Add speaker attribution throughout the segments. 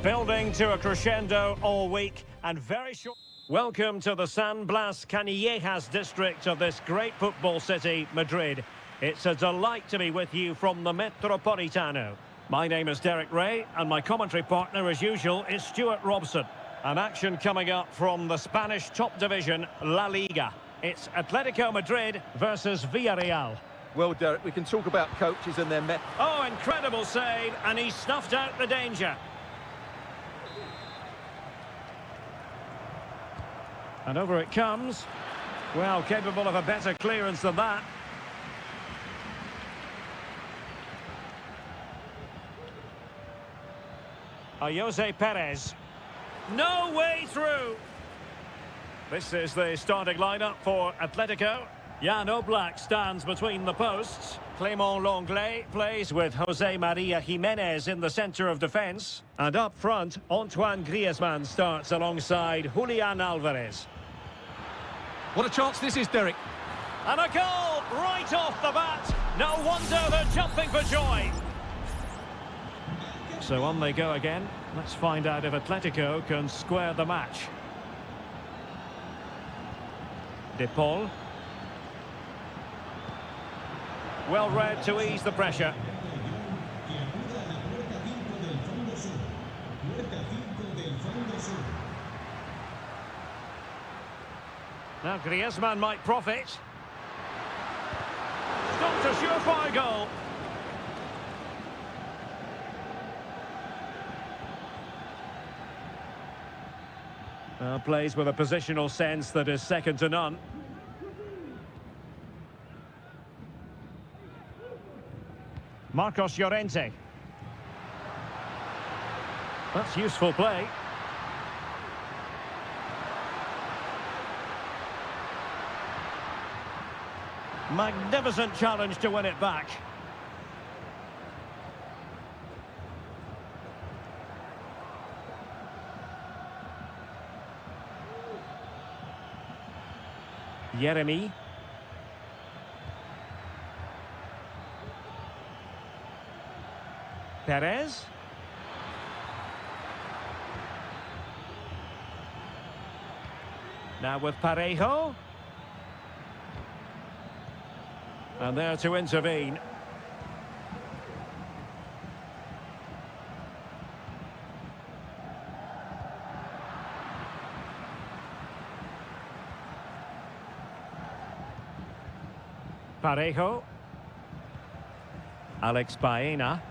Speaker 1: Building to a crescendo all week and very short. Welcome to the San Blas Canillejas district of this great football city, Madrid. It's a delight to be with you from the Metropolitano. My name is Derek Ray and my commentary partner as usual is Stuart Robson. An action coming up from the Spanish top division, La Liga. It's Atletico Madrid versus Villarreal.
Speaker 2: Well, Derek, we can talk about coaches and their
Speaker 1: Oh, incredible save, and he snuffed out the danger. And over it comes. Well, capable of a better clearance than that. Jose Perez. No way through. This is the starting lineup for Atletico. Jan Oblak stands between the posts. Clément Lenglet plays with Jose Maria Jimenez in the centre of defence. And up front, Antoine Griezmann starts alongside Julian Alvarez.
Speaker 2: What a chance this is, Derek.
Speaker 1: And a goal right off the bat. No wonder they're jumping for joy. So on they go again. Let's find out if Atletico can square the match. De Paul. Well read to ease the pressure. Now Griezmann might profit. Stopped a surefire goal. Plays with a positional sense that is second to none. Marcos Llorente. That's useful play. Magnificent challenge to win it back. Yeremy. Perez. Now with Parejo. And there to intervene. Parejo. Alex Baena.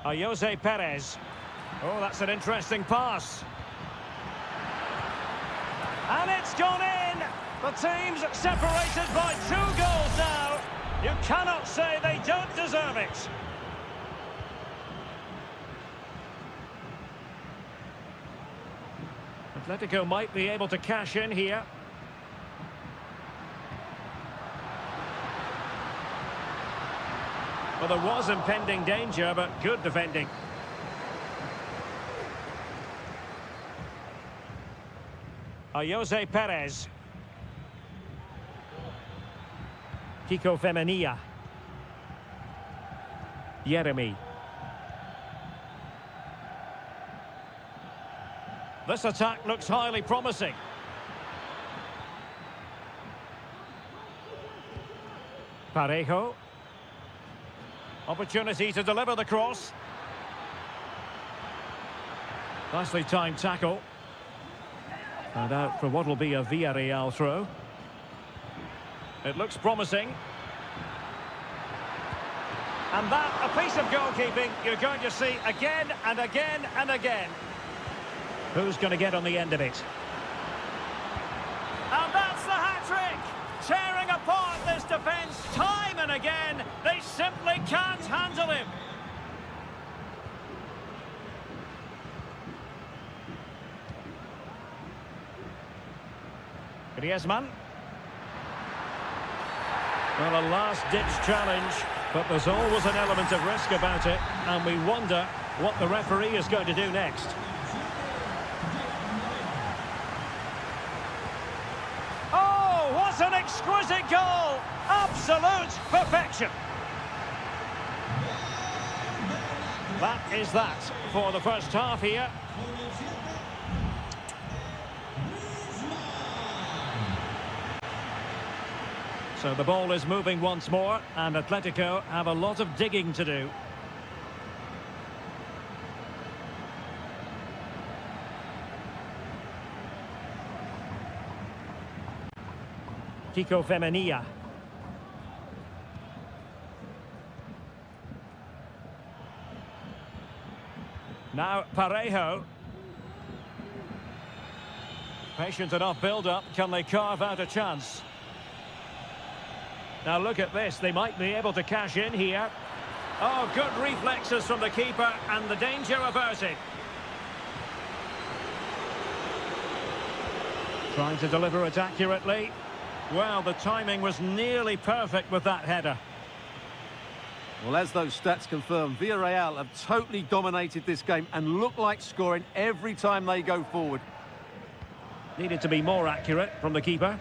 Speaker 1: Jose Perez. Oh, that's an interesting pass. And it's gone in! The team's separated by 2 goals now. You cannot say they don't deserve it. Atletico might be able to cash in here. Well, there was impending danger, but good defending. Jose Perez. Kiko Femenia. Yeremy. This attack looks highly promising. Parejo. Opportunity to deliver the cross. Nicely timed tackle. And out for what will be a Villarreal throw. It looks promising. And that, a piece of goalkeeping you're going to see again and again and again. Who's going to get on the end of it? And that's the hat-trick! Tearing apart this defence time and again. They simply can't handle him. Griezmann. Well, a last-ditch challenge, but there's always an element of risk about it, and we wonder what the referee is going to do next. Oh, what an exquisite goal! Absolute perfection! That is that for the first half here. So the ball is moving once more, and Atletico have a lot of digging to do. Kiko Femenia. Now Parejo. Patient enough build-up. Can they carve out a chance? Now look at this. They might be able to cash in here. Oh, good reflexes from the keeper, and the danger averted. Trying to deliver it accurately. Well, the timing was nearly perfect with that header.
Speaker 2: Well, as those stats confirm, Villarreal have totally dominated this game and look like scoring every time they go forward.
Speaker 1: Needed to be more accurate from the keeper.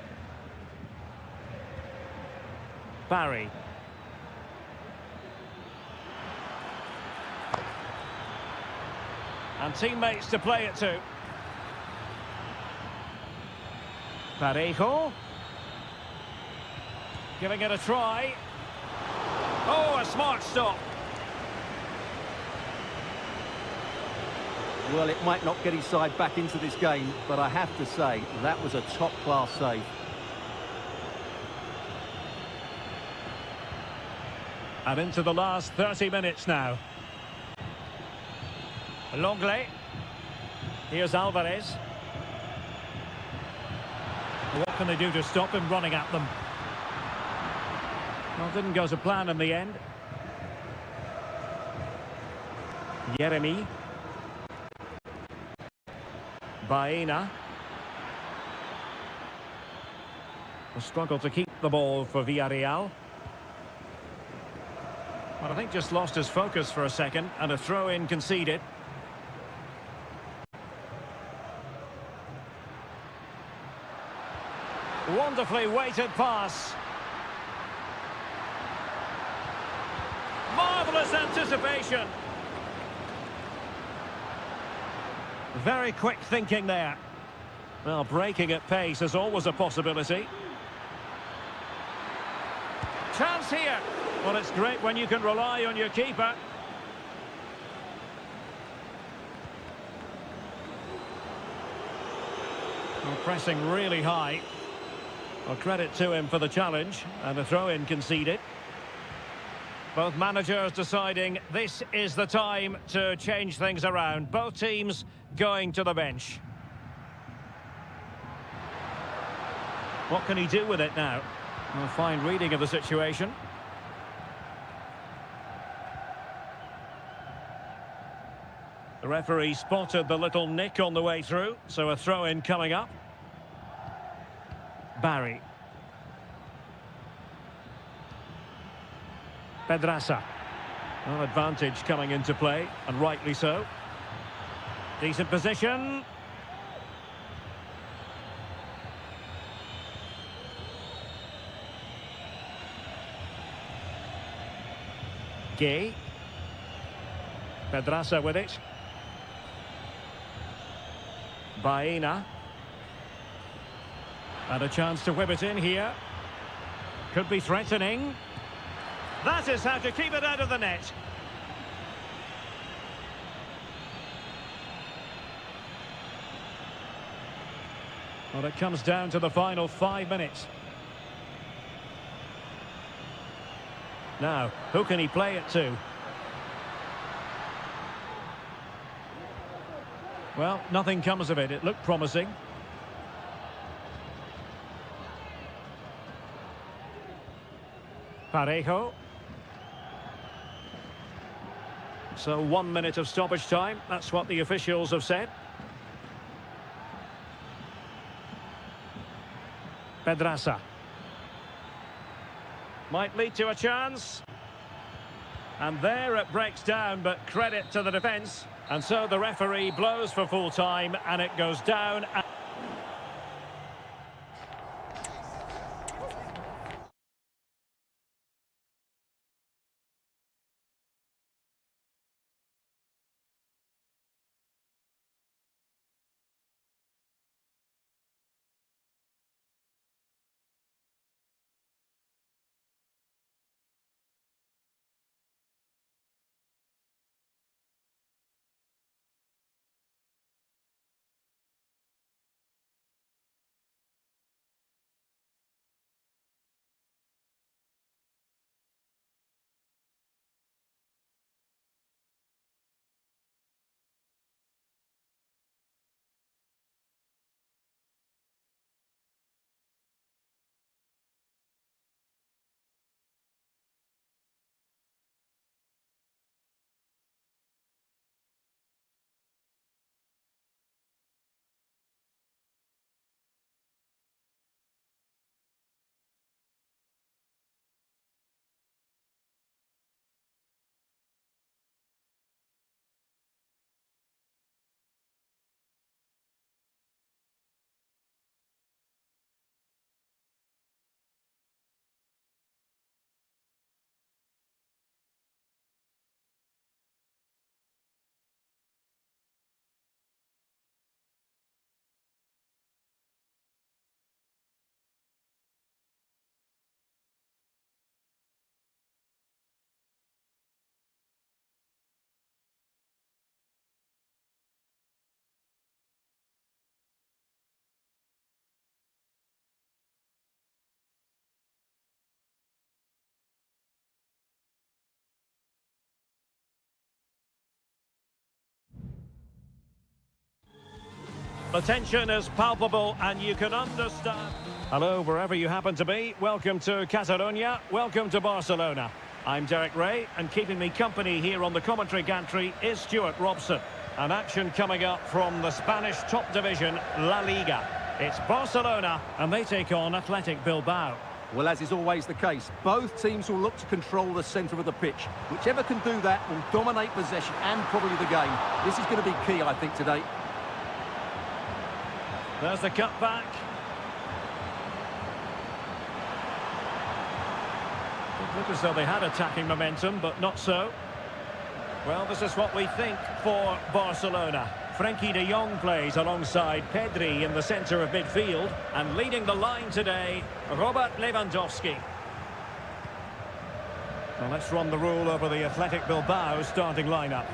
Speaker 1: Barry. And teammates to play it to. Parejo. Giving it a try. Oh, a smart stop.
Speaker 2: Well, it might not get his side back into this game, but I have to say, that was a top-class save.
Speaker 1: And into the last 30 minutes now. Longley. Here's Alvarez. What can they do to stop him running at them? Well, didn't go to plan in the end. Jeremy. Baena. A struggle to keep the ball for Villarreal. Well, I think just lost his focus for a second, and a throw-in conceded. Wonderfully weighted pass. Marvellous anticipation. Very quick thinking there. Well, breaking at pace is always a possibility. Chance here. Well, it's great when you can rely on your keeper. Well, pressing really high. Well, credit to him for the challenge, and a throw-in conceded. Both managers deciding this is the time to change things around. Both teams going to the bench. What can he do with it now? A fine reading of the situation. The referee spotted the little nick on the way through, so a throw-in coming up. Barry. Pedraza. Well, advantage coming into play, and rightly so. Decent position. Gay. Pedraza with it. Baena. And a chance to whip it in here. Could be threatening. That is how to keep it out of the net. Well, it comes down to the final 5 minutes. Now, who can he play it to? Well, nothing comes of it. It looked promising. Parejo. So 1 minute of stoppage time. That's what the officials have said. Pedraza. Might lead to a chance. And there it breaks down, but credit to the defence. And so the referee blows for full time, and it goes down. The tension is palpable and you can understand. Hello, wherever you happen to be. Welcome to Catalonia. Welcome to Barcelona. I'm Derek Ray, and keeping me company here on the commentary gantry is Stuart Robson. An action coming up from the Spanish top division, La Liga. It's Barcelona, and they take on Athletic Bilbao.
Speaker 2: Well, as is always the case, both teams will look to control the centre of the pitch. Whichever can do that will dominate possession and probably the game. This is going to be key, I think, today.
Speaker 1: There's the cut back. It looked as though they had attacking momentum, but not so. Well, this is what we think for Barcelona. Frenkie de Jong plays alongside Pedri in the centre of midfield, and leading the line today, Robert Lewandowski. Now let's run the rule over the Athletic Bilbao starting lineup.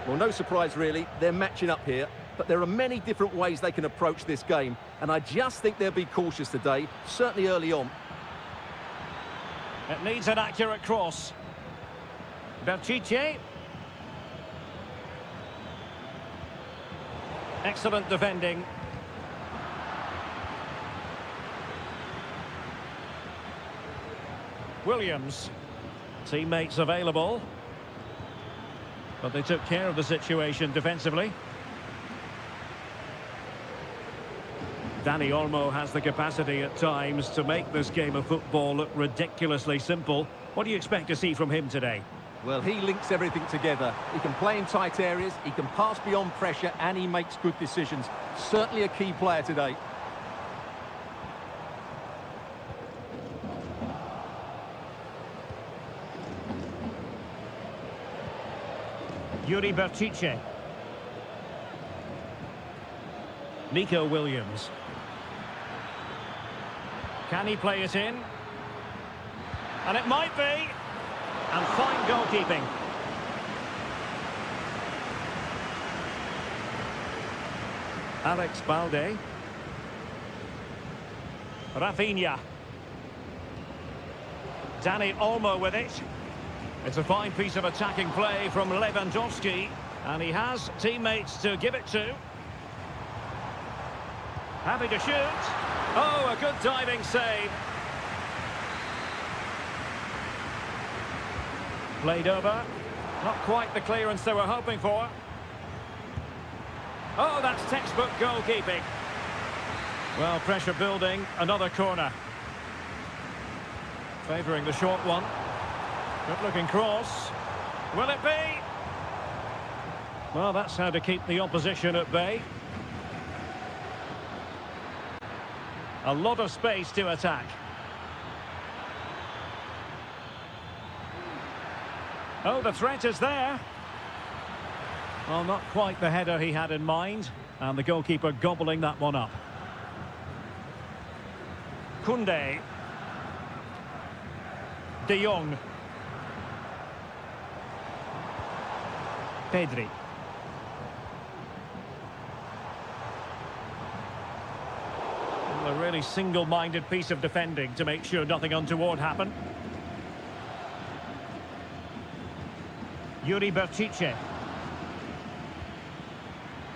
Speaker 2: Well, no surprise really, they're matching up here, but there are many different ways they can approach this game, and I just think they'll be cautious today, certainly early on.
Speaker 1: It needs an accurate cross. Pírat's. Excellent defending. Williams. Teammates available. But they took care of the situation defensively. Dani Olmo has the capacity at times to make this game of football look ridiculously simple. What do you expect to see from him today?
Speaker 2: Well, he links everything together. He can play in tight areas, he can pass beyond pressure, and he makes good decisions. Certainly a key player today.
Speaker 1: Pírat's. Nico Williams. Can he play it in? And it might be. And fine goalkeeping. Alex Balde. Rafinha. Dani Olmo with it. It's a fine piece of attacking play from Lewandowski. And he has teammates to give it to. Happy to shoot. Oh, a good diving save. Played over. Not quite the clearance they were hoping for. Oh, that's textbook goalkeeping. Well, pressure building. Another corner. Favouring the short one. Good-looking cross. Will it be? Well, that's how to keep the opposition at bay. A lot of space to attack. Oh, the threat is there. Well, not quite the header he had in mind. And the goalkeeper gobbling that one up. Koundé. De Jong. Pedri. A really single-minded piece of defending to make sure nothing untoward happened. Pírat's.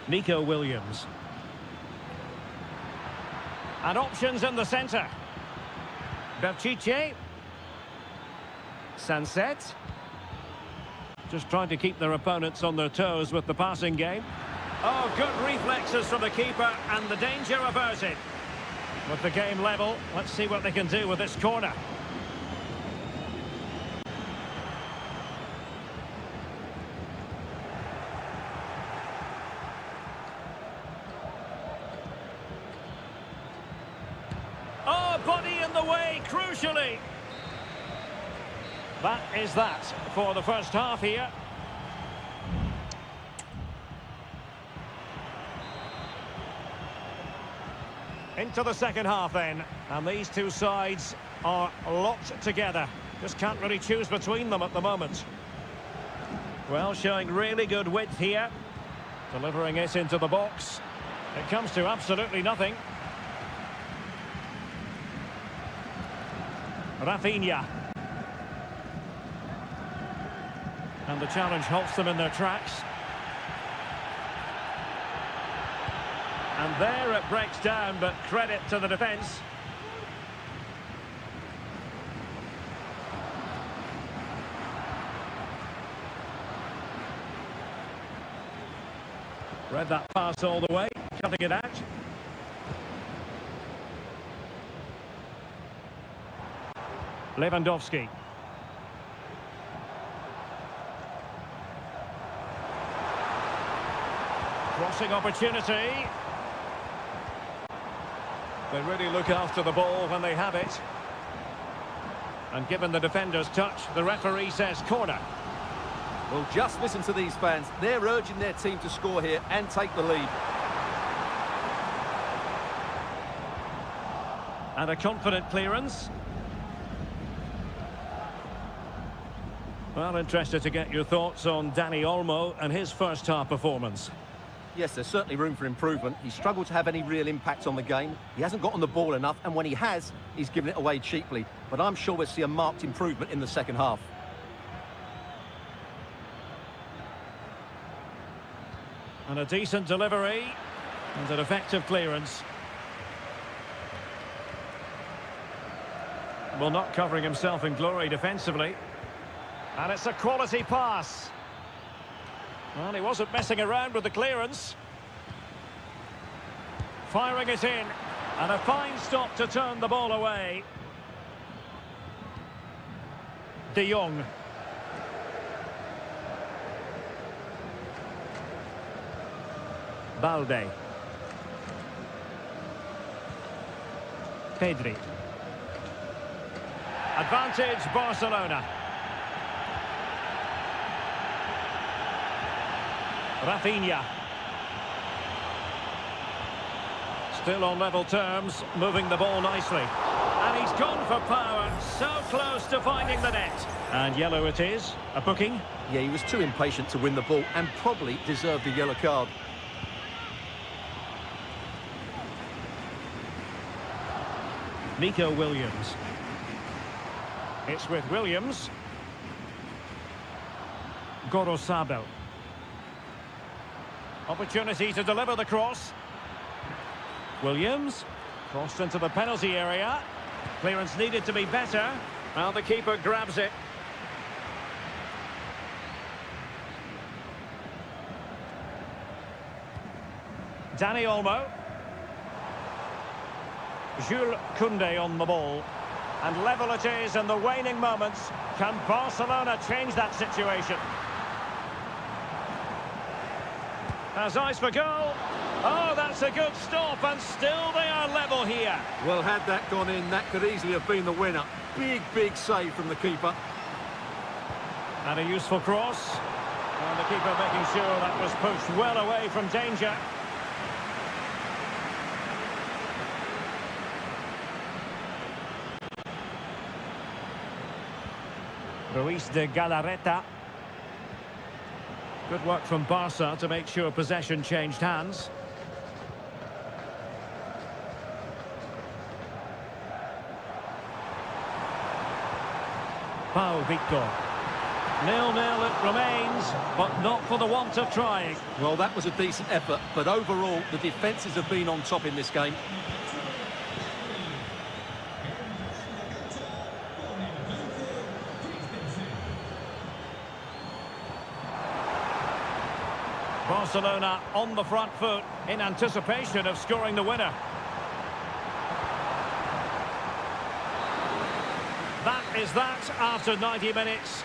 Speaker 1: Nico Williams. And options in the centre. Pírat's. Sunset. Just trying to keep their opponents on their toes with the passing game. Oh, good reflexes from the keeper and the danger averted. With the game level, let's see what they can do with this corner. Oh, body in the way, crucially. That is that for the first half here. Into the second half then, and these two sides are locked together. Just can't really choose between them at the moment. Well, showing really good width here. Delivering it into the box. It comes to absolutely nothing. Rafinha. And the challenge halts them in their tracks. And there it breaks down, but credit to the defence. Read that pass all the way, cutting it out. Lewandowski. Crossing opportunity. They really look after the ball when they have it. And given the defender's touch, the referee says corner.
Speaker 2: Well, just listen to these fans. They're urging their team to score here and take the lead.
Speaker 1: And a confident clearance. Well, interested to get your thoughts on Dani Olmo and his first-half performance.
Speaker 2: Yes, there's certainly room for improvement. He's struggled to have any real impact on the game. He hasn't got on the ball enough, and when he has, he's given it away cheaply. But I'm sure we'll see a marked improvement in the second half.
Speaker 1: And a decent delivery, and an effective clearance. Well, not covering himself in glory defensively. And it's a quality pass. Well, he wasn't messing around with the clearance. Firing it in. And a fine stop to turn the ball away. De Jong. Balde. Pedri. Advantage Barcelona. Rafinha. Still on level terms, moving the ball nicely. And he's gone for power, so close to finding the net. And yellow it is, a booking.
Speaker 2: Yeah, he was too impatient to win the ball and probably deserved a yellow card.
Speaker 1: Nico Williams. It's with Williams. Gorosabel. Opportunity to deliver the cross. Williams. Crossed into the penalty area. Clearance needed to be better. Well, the keeper grabs it. Dani Olmo. Jules Koundé on the ball. And level it is in the waning moments. Can Barcelona change that situation? Has eyes for goal. Oh, that's a good stop, and still they are level here.
Speaker 2: Well, had that gone in, that could easily have been the winner. Big, big save from the keeper.
Speaker 1: And a useful cross. And the keeper making sure that was pushed well away from danger. Ruiz de Galarreta. Good work from Barca to make sure possession changed hands. Pau Victor. 0-0 it remains, but not for the want of trying.
Speaker 2: Well, that was a decent effort, but overall, the defences have been on top in this game.
Speaker 1: Barcelona on the front foot in anticipation of scoring the winner. That is that after 90 minutes.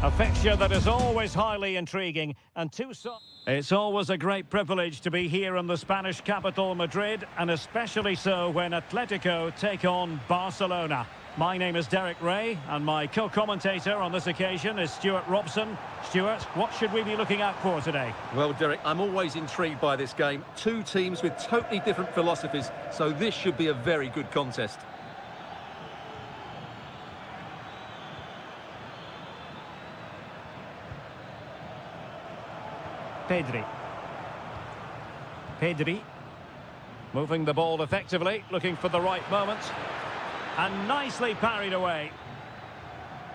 Speaker 1: A fixture that is always highly intriguing, and it's always a great privilege to be here in the Spanish capital, Madrid, and especially so when Atletico take on Barcelona. My name is Derek Ray, and my co-commentator on this occasion is Stuart Robson. Stuart, what should we be looking out for today?
Speaker 2: Well, Derek, I'm always intrigued by this game. Two teams with totally different philosophies, so this should be a very good contest.
Speaker 1: Pedri. Moving the ball effectively, looking for the right moment. And nicely parried away.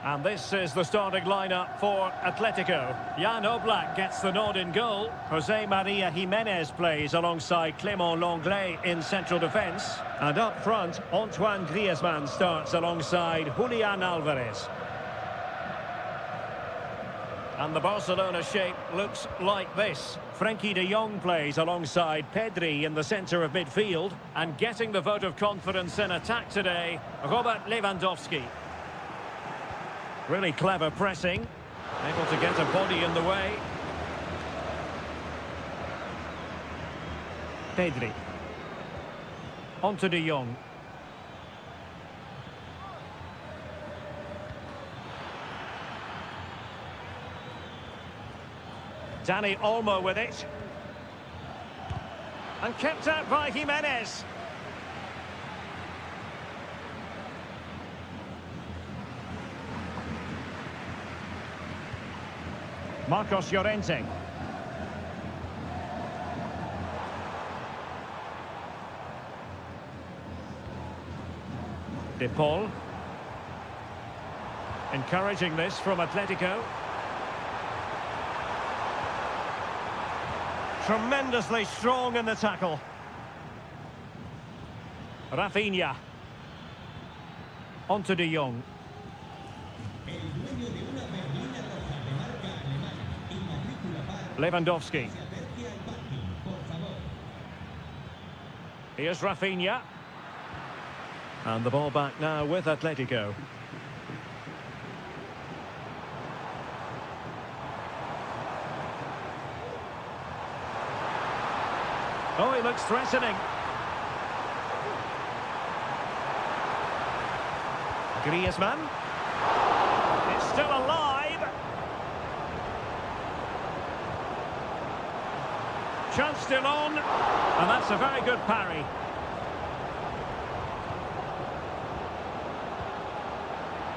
Speaker 1: And this is the starting lineup for Atletico. Jan Oblak gets the nod in goal. Jose Maria Jimenez plays alongside Clément Lenglet in central defence. And up front, Antoine Griezmann starts alongside Julian Alvarez. And the Barcelona shape looks like this. Frenkie de Jong plays alongside Pedri in the centre of midfield. And getting the vote of confidence in attack today, Robert Lewandowski. Really clever pressing. Able to get a body in the way. Pedri. On to de Jong. Dani Olmo with it. And kept out by Jimenez. Marcos Llorente. De Paul. Encouraging this from Atletico. Tremendously strong in the tackle. Rafinha. On to de Jong. Lewandowski. Here's Rafinha. And the ball back now with Atletico. Oh, he looks threatening. Griezmann. It's still alive. Chance still on. And that's a very good parry.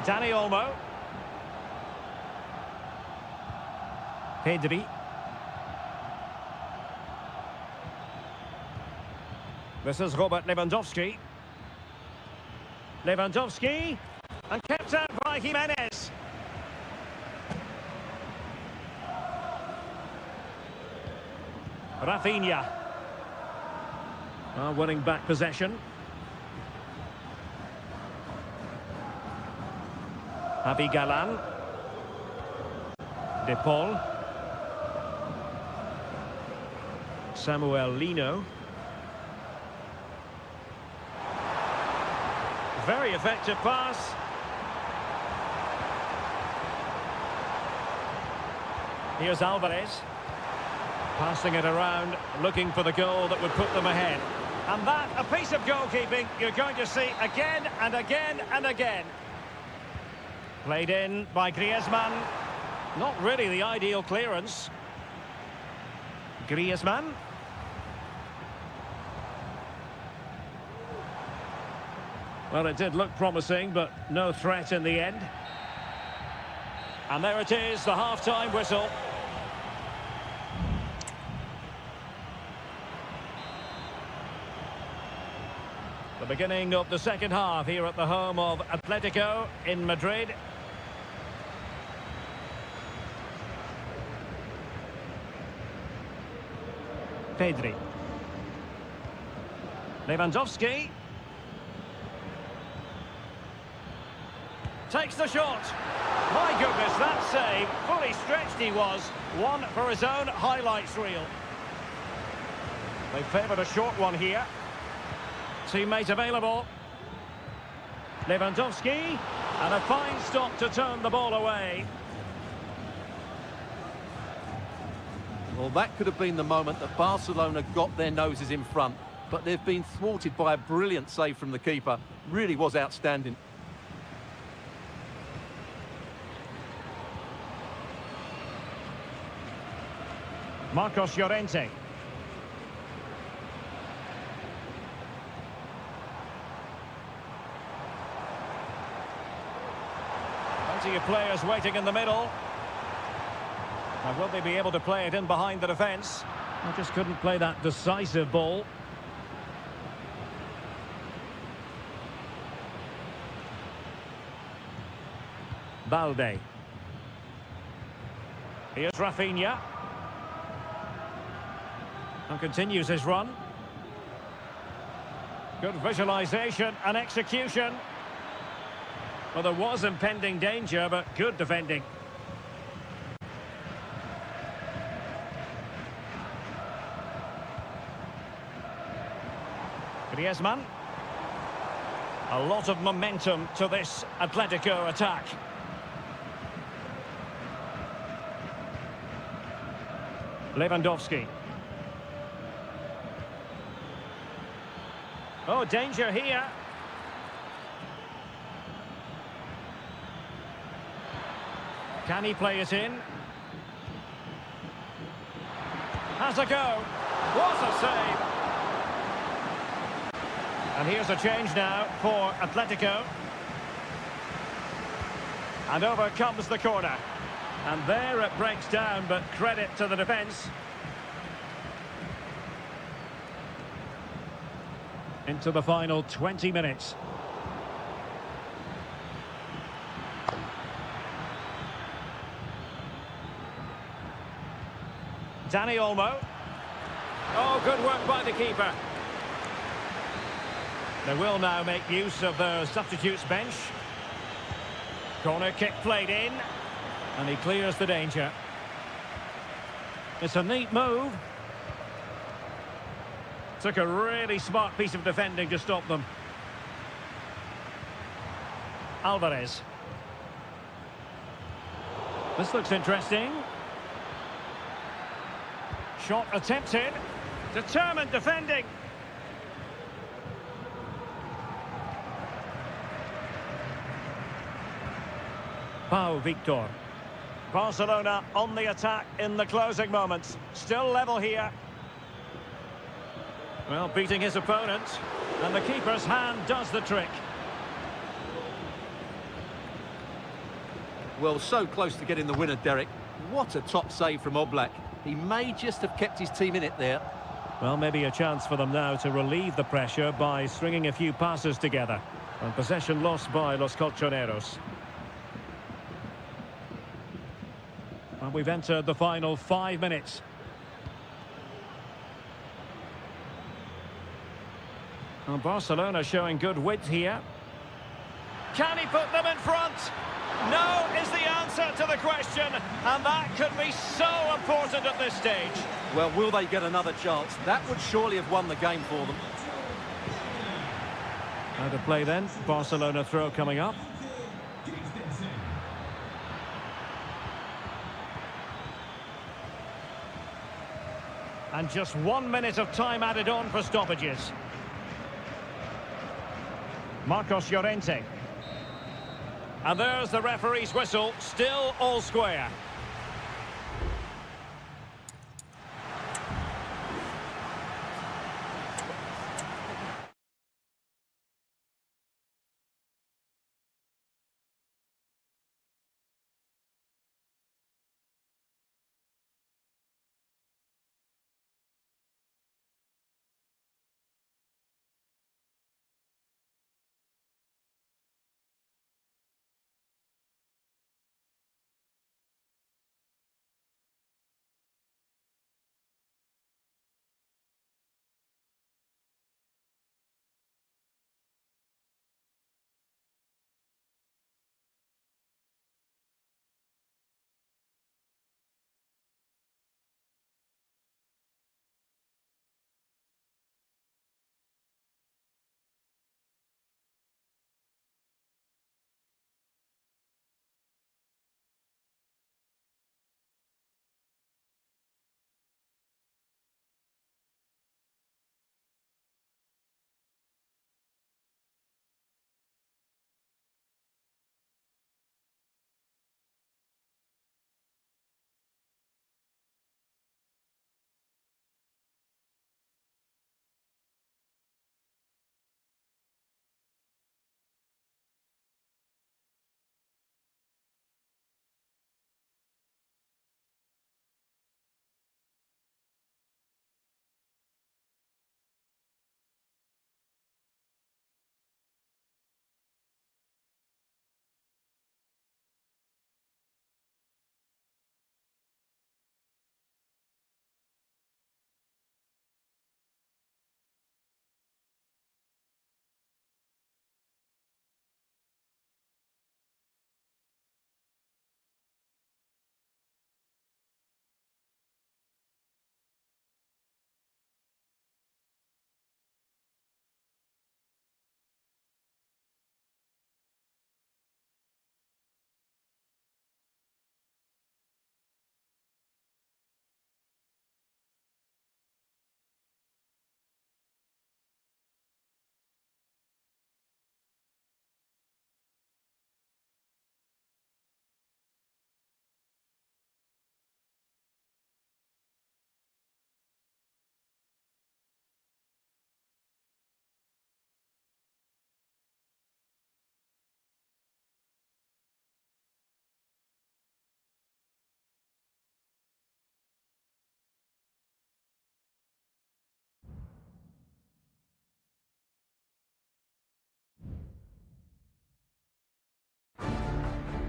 Speaker 1: Dani Olmo. Pedri. This is Robert Lewandowski. Lewandowski. And kept out by Jimenez. Rafinha. Winning back possession. Javi Galán. De Paul. Samuel Lino. Very effective pass. Here's Alvarez. Passing it around, looking for the goal that would put them ahead. And that, a piece of goalkeeping you're going to see again and again and again. Played in by Griezmann. Not really the ideal clearance. Griezmann. Well, it did look promising, but no threat in the end. And there it is, the half-time whistle. The beginning of the second half here at the home of Atletico in Madrid. Pedri. Lewandowski. Takes the shot. My goodness, that save. Fully stretched he was. One for his own highlights reel. They favoured a short one here. Teammate available. Lewandowski. And a fine stop to turn the ball away.
Speaker 2: Well, that could have been the moment that Barcelona got their noses in front, but they've been thwarted by a brilliant save from the keeper. Really was outstanding.
Speaker 1: Marcos Llorente. Plenty of players waiting in the middle. Now, will they be able to play it in behind the defence? I just couldn't play that decisive ball. Balde. Here's Rafinha. And continues his run. Good visualisation and execution. Well, there was impending danger, but good defending. Griezmann. A lot of momentum to this Atletico attack. Lewandowski. Oh, danger here. Can he play it in? Has a go. What a save. And here's a change now for Atletico. And over comes the corner. And there it breaks down, but credit to the defence. Into the final 20 minutes. Dani Olmo. Oh, good work by the keeper. They will now make use of their substitutes bench. Corner kick played in. And he clears the danger. It's a neat move. Took a really smart piece of defending to stop them. Alvarez. This looks interesting. Shot attempted. Determined defending. Pau Victor. Barcelona on the attack in the closing moments. Still level here. Well, beating his opponent. And the keeper's hand does the trick.
Speaker 2: Well, so close to getting the winner, Derek. What a top save from Oblak. He may just have kept his team in it there.
Speaker 1: Well, maybe a chance for them now to relieve the pressure by stringing a few passes together. And possession lost by Los Colchoneros. And we've entered the final 5 minutes. And Barcelona showing good width here. Can he put them in front? No is the answer to the question, and that could be so important at this stage.
Speaker 2: Well, will they get another chance? That would surely have won the game for them.
Speaker 1: How to play then? Barcelona throw coming up. And just 1 minute of time added on for stoppages. Marcos Llorente. And there's the referee's whistle, still all square.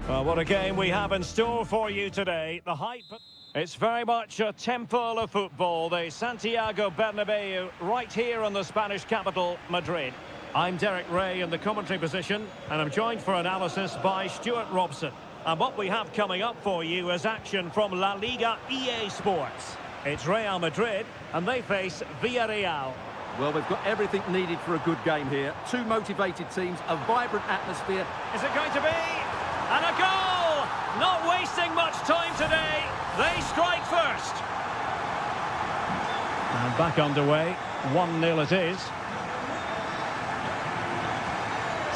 Speaker 1: Well, what a game we have in store for you today. The hype... It's very much a temple of football, the Santiago Bernabeu, right here in the Spanish capital, Madrid. I'm Derek Ray in the commentary position, and I'm joined for analysis by Stuart Robson. And what we have coming up for you is action from La Liga EA Sports. It's Real Madrid, and they face Villarreal.
Speaker 2: Well, they've got everything needed for a good game here. Two motivated teams, a vibrant atmosphere.
Speaker 1: Is it going to be? And a goal! Not wasting much time today. They strike first. And back underway. 1-0 it is.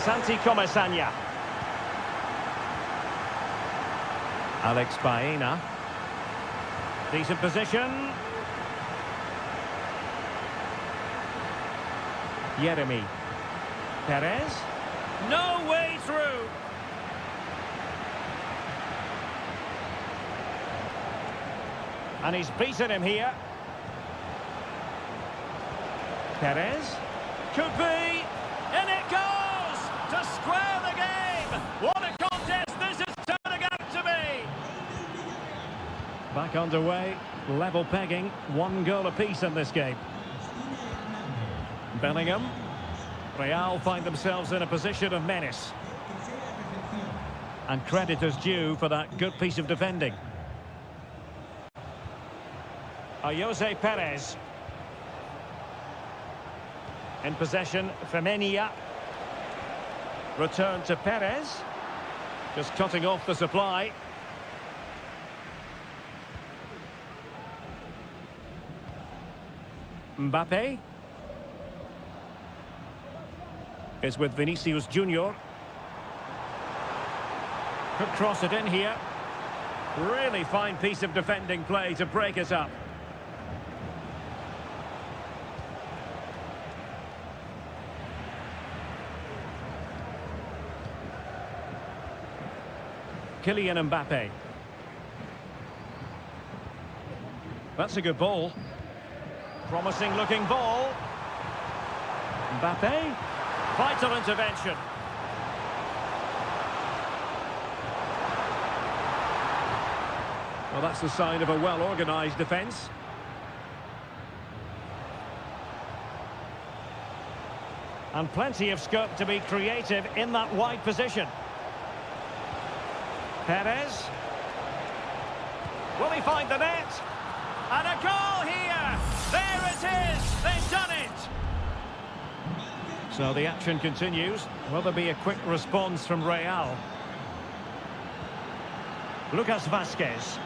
Speaker 1: Santi Comesaña. Alex Baena. Decent position. Jeremy. Perez. No way through. And he's beaten him here. Perez. Could be. In it goes! To square the game! What a contest this is turning out to be! Back underway. Level pegging. 1 goal apiece in this game. Bellingham. Real find themselves in a position of menace. And credit is due for that good piece of defending. Jose Perez. In possession, Femenia. Return to Perez. Just cutting off the supply. Mbappe. Is with Vinicius Junior. Could cross it in here. Really fine piece of defending play to break it up. Kylian Mbappe. That's a good ball. Promising looking ball. Mbappe. Vital intervention. Well, that's the sign of a well-organised defence. And plenty of scope to be creative in that wide position. Perez. Will he find the net? And a goal here! There it is! They've done it! So the action continues. Will there be a quick response from Real? Lucas Vázquez.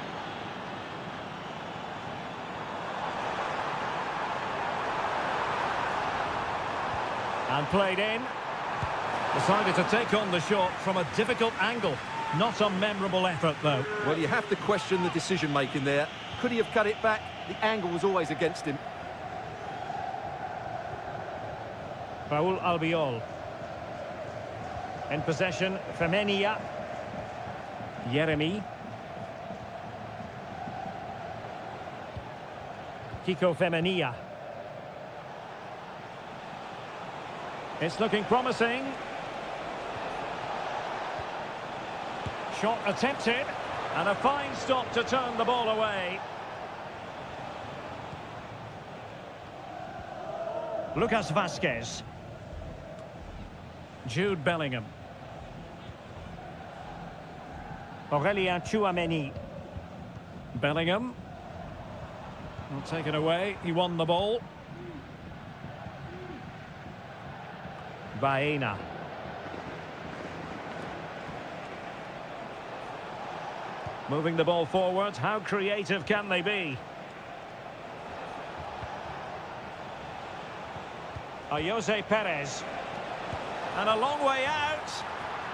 Speaker 1: And played in. Decided to take on the shot from a difficult angle. Not a memorable effort, though.
Speaker 2: Well, you have to question the decision-making there. Could he have cut it back? The angle was always against him.
Speaker 1: Raúl Albiol. In possession, Femenia. Jeremy. Kiko Femenia. It's looking promising. Shot attempted, and a fine stop to turn the ball away. Lucas Vázquez. Jude Bellingham. Aurélien Tchouameni. Bellingham. Not taken away, he won the ball. Baena. Moving the ball forward, how creative can they be? Jose Perez. And a long way out.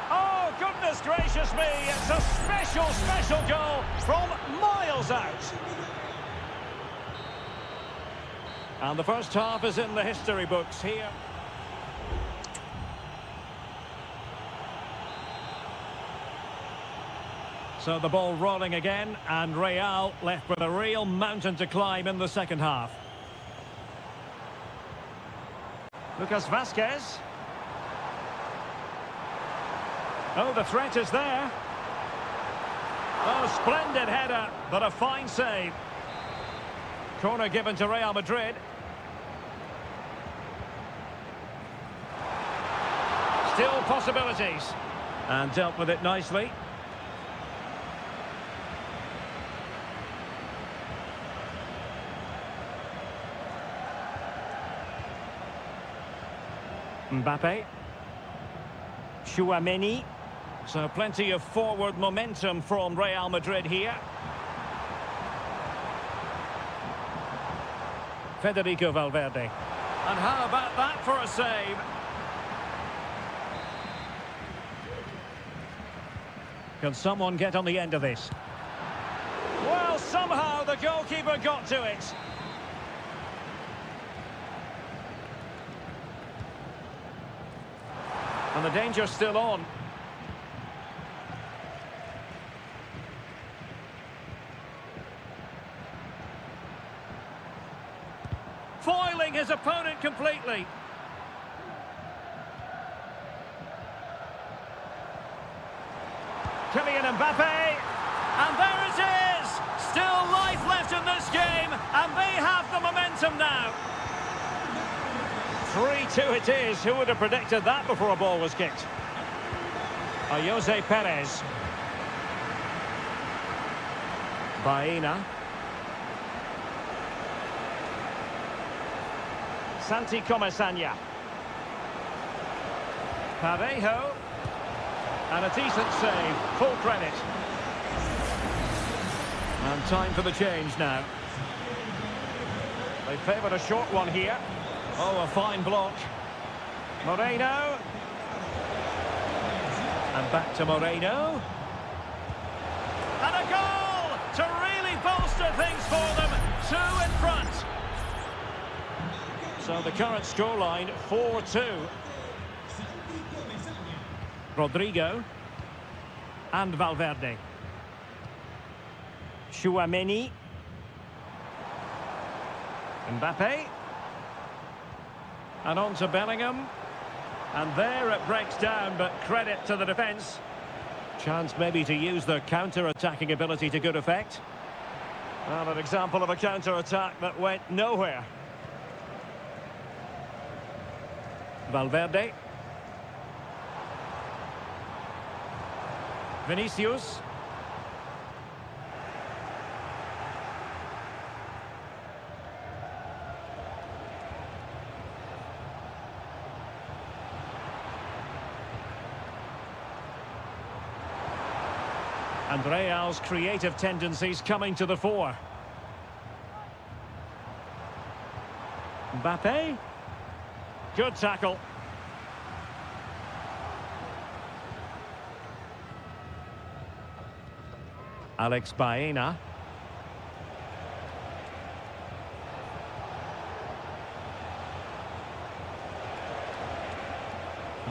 Speaker 1: Oh, goodness gracious me, it's a special goal from miles out. And the first half is in the history books here. So the ball rolling again, and Real left with a real mountain to climb in the second half. Lucas Vázquez. Oh, the threat is there. Oh, splendid header, but a fine save. Corner given to Real Madrid. Still possibilities. And dealt with it nicely. Mbappe. Tchouaméni. So plenty of forward momentum from Real Madrid here. Federico Valverde. And how about that for a save? Can someone get on the end of this? Well, somehow the goalkeeper got to it. And the danger's still on. Foiling his opponent completely. Kylian Mbappe. And there it is! Still life left in this game, and they have the momentum now. 3-2 it is. Who would have predicted that before a ball was kicked? Jose Perez. Baena. Santi Comesaña. Parejo. And a decent save. Full credit. And time for the change now. They favoured a short one here. Oh, a fine block. Moreno. And back to Moreno. And a goal to really bolster things for them. 2 in front. So the current scoreline, 4-2. Rodrigo. And Valverde. Tchouaméni. Mbappe. And on to Bellingham. And there it breaks down, but credit to the defence. Chance maybe to use their counter-attacking ability to good effect. Well, an example of a counter-attack that went nowhere. Valverde. Vinicius. And Real's creative tendencies coming to the fore. Mbappe. Good tackle. Alex Baena.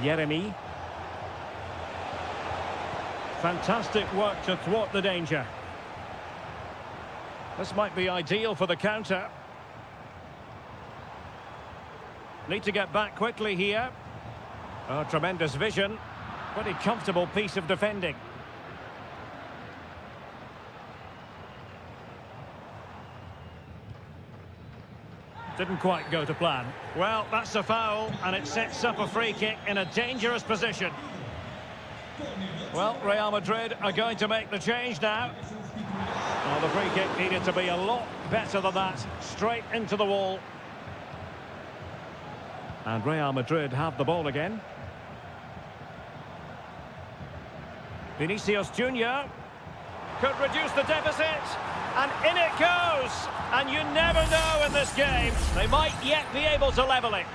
Speaker 1: Yeremy. Fantastic work to thwart the danger. This might be ideal for the counter. Need to get back quickly here. Oh, tremendous vision. Pretty comfortable piece of defending. Didn't quite go to plan. Well, that's a foul, and it sets up a free kick in a dangerous position. Well, Real Madrid are going to make the change now. Well, the free kick needed to be a lot better than that. Straight into the wall. And Real Madrid have the ball again. Vinicius Junior could reduce the deficit. And in it goes. And you never know in this game. They might yet be able to level it.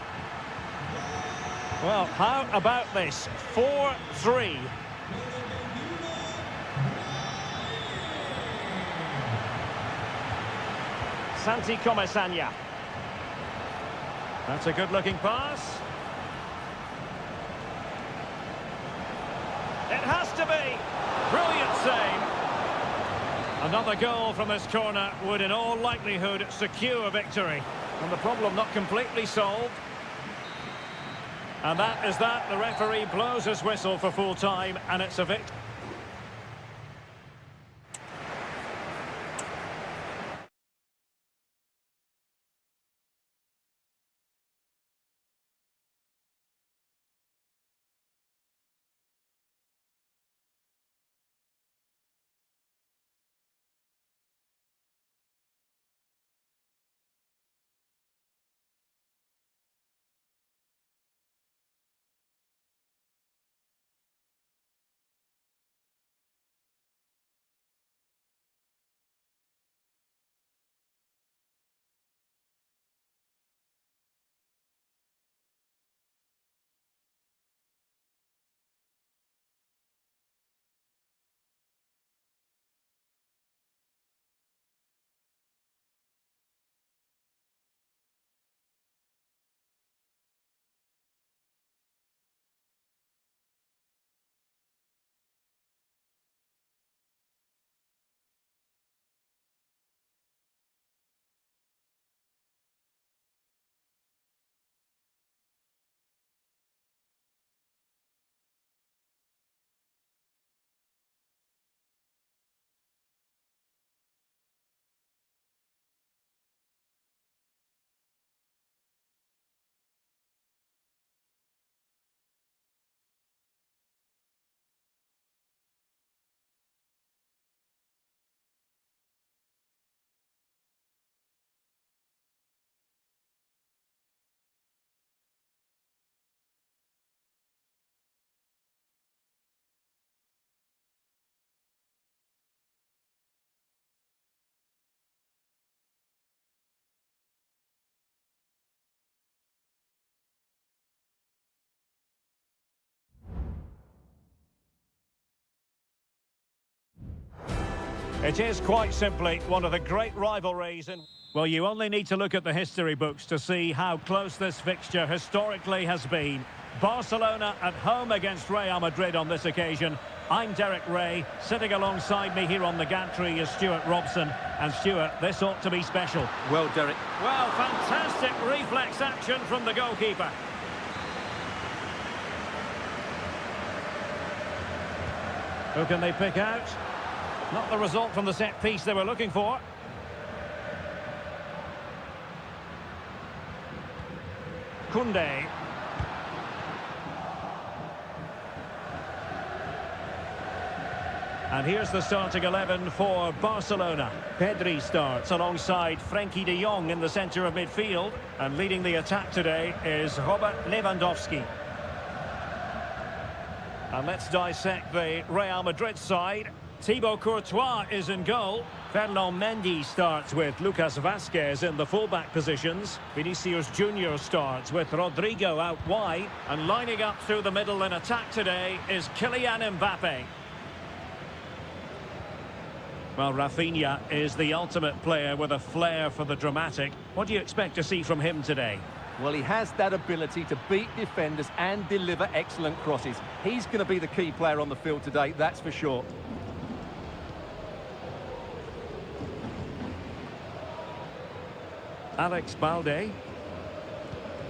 Speaker 1: Well, how about this? 4-3. Santi Comesaña. That's a good-looking pass. It has to be. Brilliant save. Another goal from this corner would in all likelihood secure victory. And the problem not completely solved. And that is that. The referee blows his whistle for full time, and it's a victory. It is quite simply one of the great rivalries. Well, you only need to look at the history books to see how close this fixture historically has been. Barcelona at home against Real Madrid on this occasion. I'm Derek Ray. Sitting alongside me here on the gantry is Stuart Robson. And Stuart, this ought to be special.
Speaker 2: Well, Derek.
Speaker 1: Well, fantastic reflex action from the goalkeeper. Who can they pick out? Not the result from the set piece they were looking for. Koundé. And here's the starting 11 for Barcelona. Pedri starts alongside Frenkie de Jong in the centre of midfield. And leading the attack today is Robert Lewandowski. And let's dissect the Real Madrid side. Thibaut Courtois is in goal. Ferland Mendy starts with Lucas Vazquez in the fullback positions. Vinicius Junior starts with Rodrigo out wide. And lining up through the middle in attack today is Kylian Mbappe. Well, Rafinha is the ultimate player with a flair for the dramatic. What do you expect to see from him today?
Speaker 2: Well, he has that ability to beat defenders and deliver excellent crosses. He's going to be the key player on the field today, that's for sure.
Speaker 1: Alex Balde.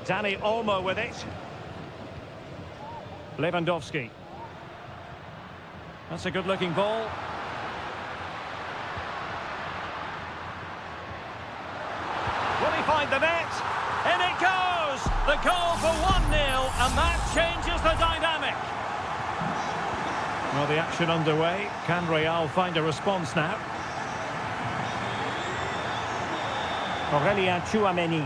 Speaker 1: Dani Olmo with it. Lewandowski. That's a good-looking ball. Will he find the net? In it goes! The goal for 1-0, and that changes the dynamic. Well, the action underway. Can Real find a response now? Aurélien Tchouameni.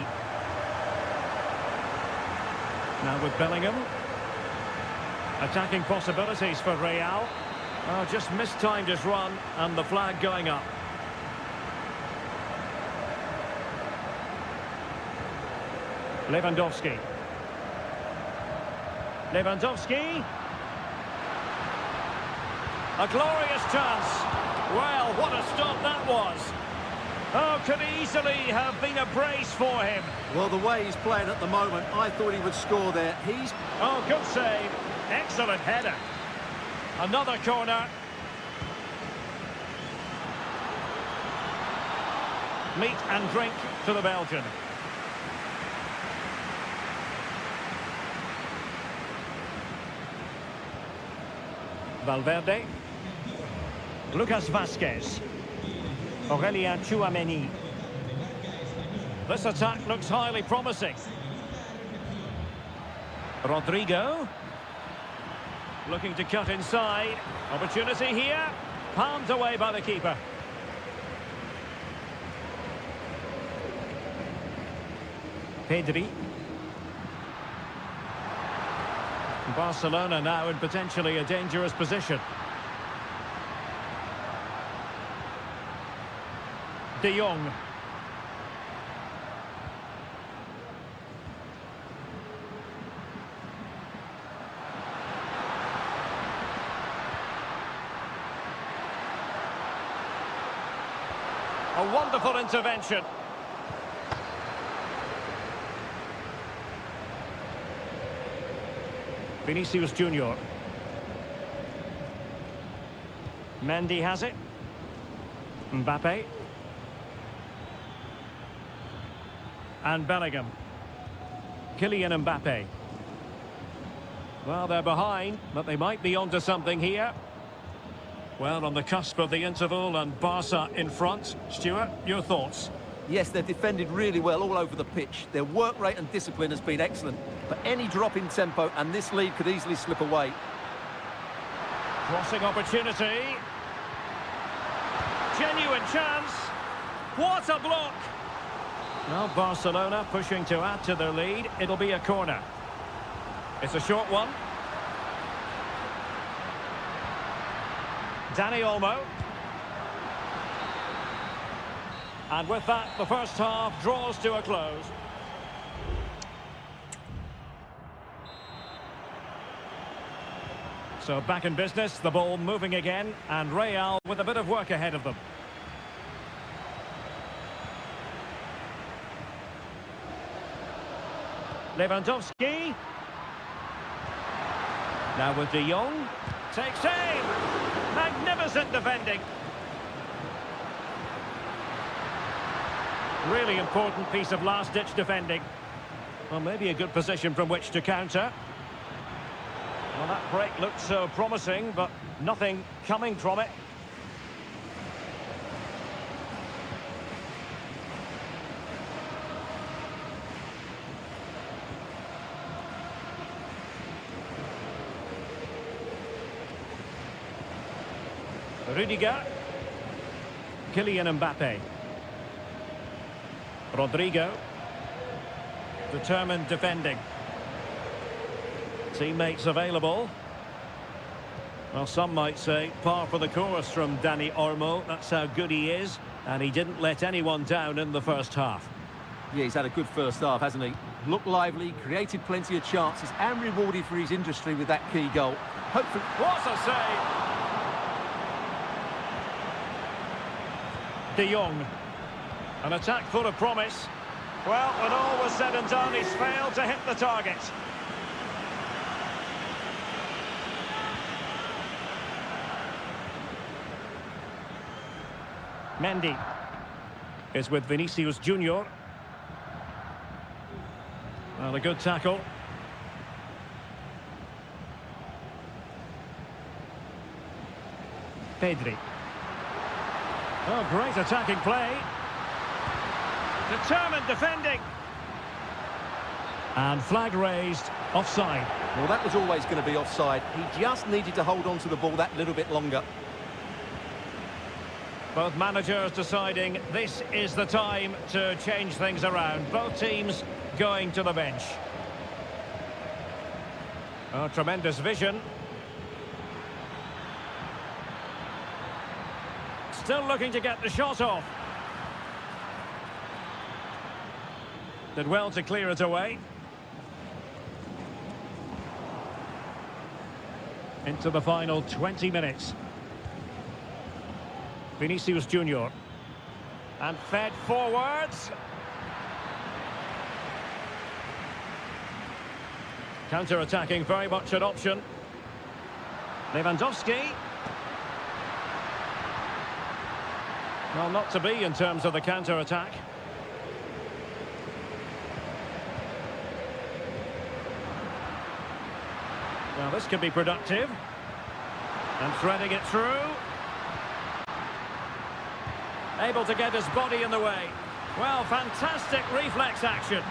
Speaker 1: Now with Bellingham. Attacking possibilities for Real. Oh, just mistimed his run, and the flag going up. Lewandowski. Lewandowski. A glorious chance. Well, what a stop that was. Oh, could easily have been a brace for him.
Speaker 2: Well, the way he's playing at the moment, I thought he would score there.
Speaker 1: Oh, good save. Excellent header. Another corner. Meat and drink to the Belgian. Valverde. Lucas Vazquez. Aurélien Tchouameni. This attack looks highly promising. Rodrigo. Looking to cut inside. Opportunity here. Palmed away by the keeper. Pedri. Barcelona now in potentially a dangerous position. De Jong. A wonderful intervention. Vinicius Junior. Mendy has it. Mbappe. And Bellingham. Kylian Mbappe. Well, they're behind, but they might be onto something here. Well, on the cusp of the interval and Barca in front. Stuart, your thoughts?
Speaker 2: Yes, they've defended really well all over the pitch. Their work rate and discipline has been excellent. But any drop in tempo and this lead could easily slip away.
Speaker 1: Crossing opportunity. Genuine chance. What a block! Well, Barcelona pushing to add to their lead. It'll be a corner. It's a short one. Dani Olmo. And with that, the first half draws to a close. So back in business, the ball moving again, and Real with a bit of work ahead of them. Lewandowski. Now with De Jong. Takes aim. Magnificent defending. Really important piece of last-ditch defending. Well, maybe a good position from which to counter. Well, that break looked so promising, but nothing coming from it. Rudiger. Kylian Mbappe. Rodrigo. Determined defending. Teammates available. Well, some might say par for the course from Dani Olmo. That's how good he is, and he didn't let anyone down in the first half.
Speaker 2: Yeah, he's had a good first half, hasn't he? Looked lively, created plenty of chances, and rewarded for his industry with that key goal. Hopefully...
Speaker 1: What a save! De Jong. An attack full of promise. Well, when all was said and done, he's failed to hit the target. Mendy is with Vinicius Junior. Well, a good tackle. Pedri. Oh, great attacking play. Determined defending. And flag raised, offside.
Speaker 2: Well, that was always going to be offside. He just needed to hold on to the ball that little bit longer.
Speaker 1: Both managers deciding this is the time to change things around. Both teams going to the bench. Oh, tremendous vision. Still looking to get the shot off. Did well to clear it away. Into the final 20 minutes. Vinicius Junior. And fed forwards. Counter-attacking, very much an option. Lewandowski. Well, not to be in terms of the counter-attack. Well, this could be productive. And threading it through. Able to get his body in the way. Well, fantastic reflex action.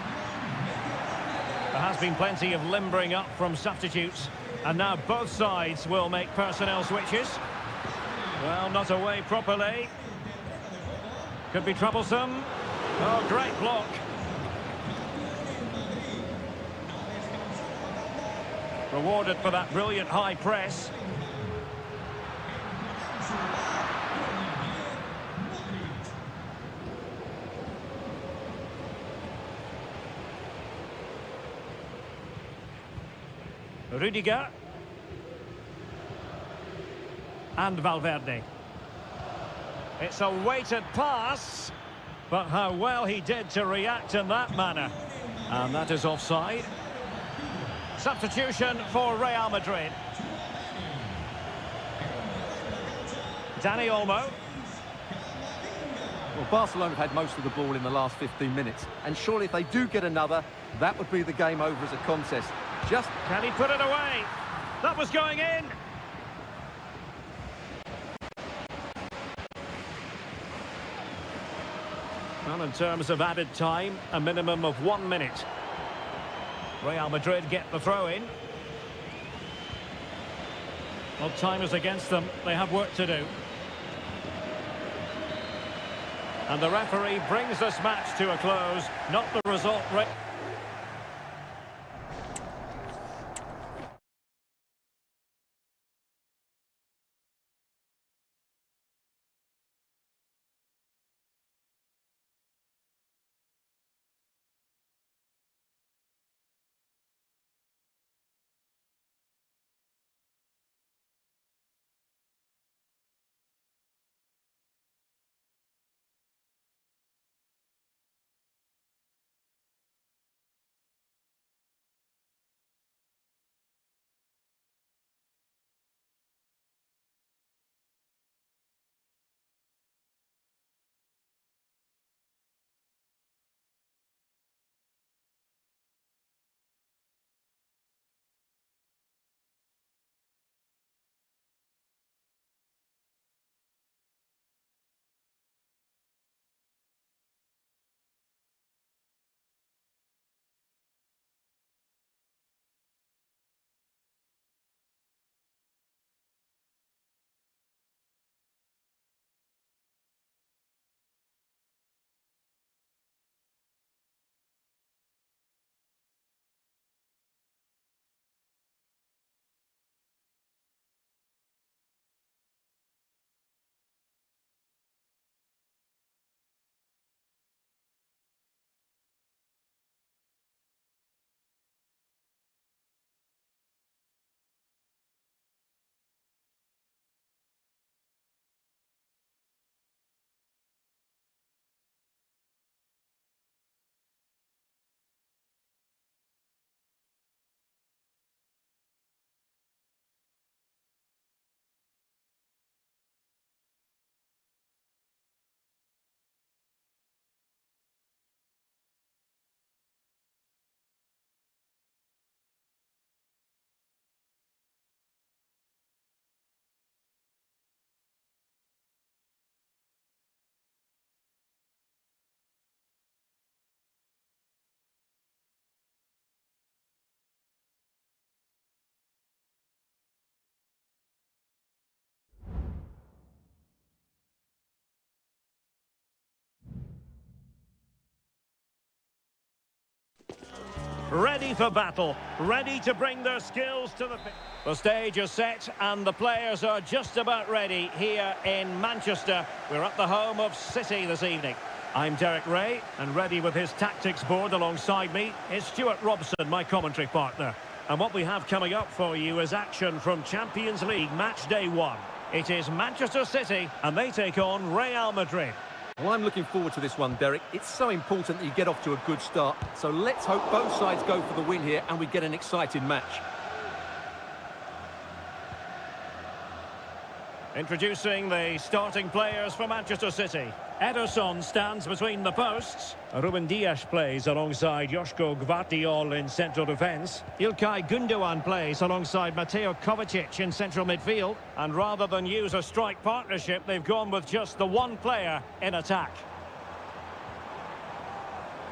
Speaker 1: There has been plenty of limbering up from substitutes. And now both sides will make personnel switches. Well, not away properly. Could be troublesome. Oh, great block. Rewarded for that brilliant high press. Rudiger. And Valverde. It's a weighted pass, but how well he did to react in that manner. And that is offside. Substitution for Real Madrid. Dani Olmo.
Speaker 2: Well, Barcelona have had most of the ball in the last 15 minutes, and surely if they do get another, that would be the game over as a contest. Just...
Speaker 1: Can he put it away? That was going in. Well, in terms of added time, a minimum of 1 minute. Real Madrid get the throw in. Well, time is against them. They have work to do. And the referee brings this match to a close. Not the result. ready for battle, ready to bring their skills to the pitch. The stage is set and the players are just about ready here in Manchester. We're at the home of City this evening. I'm Derek Ray, and ready with his tactics board alongside me is Stuart Robson, my commentary partner. And what we have coming up for you is action from Champions League match day 1. It is Manchester City, and they take on Real Madrid.
Speaker 2: Well, I'm looking forward to this one, Derek. It's so important that you get off to a good start. So let's hope both sides go for the win here and we get an exciting match.
Speaker 1: Introducing the starting players for Manchester City. Ederson stands between the posts. Ruben Dias plays alongside Joško Gvardiol in central defence. Ilkay Gundogan plays alongside Mateo Kovacic in central midfield. And rather than use a strike partnership, they've gone with just the one player in attack.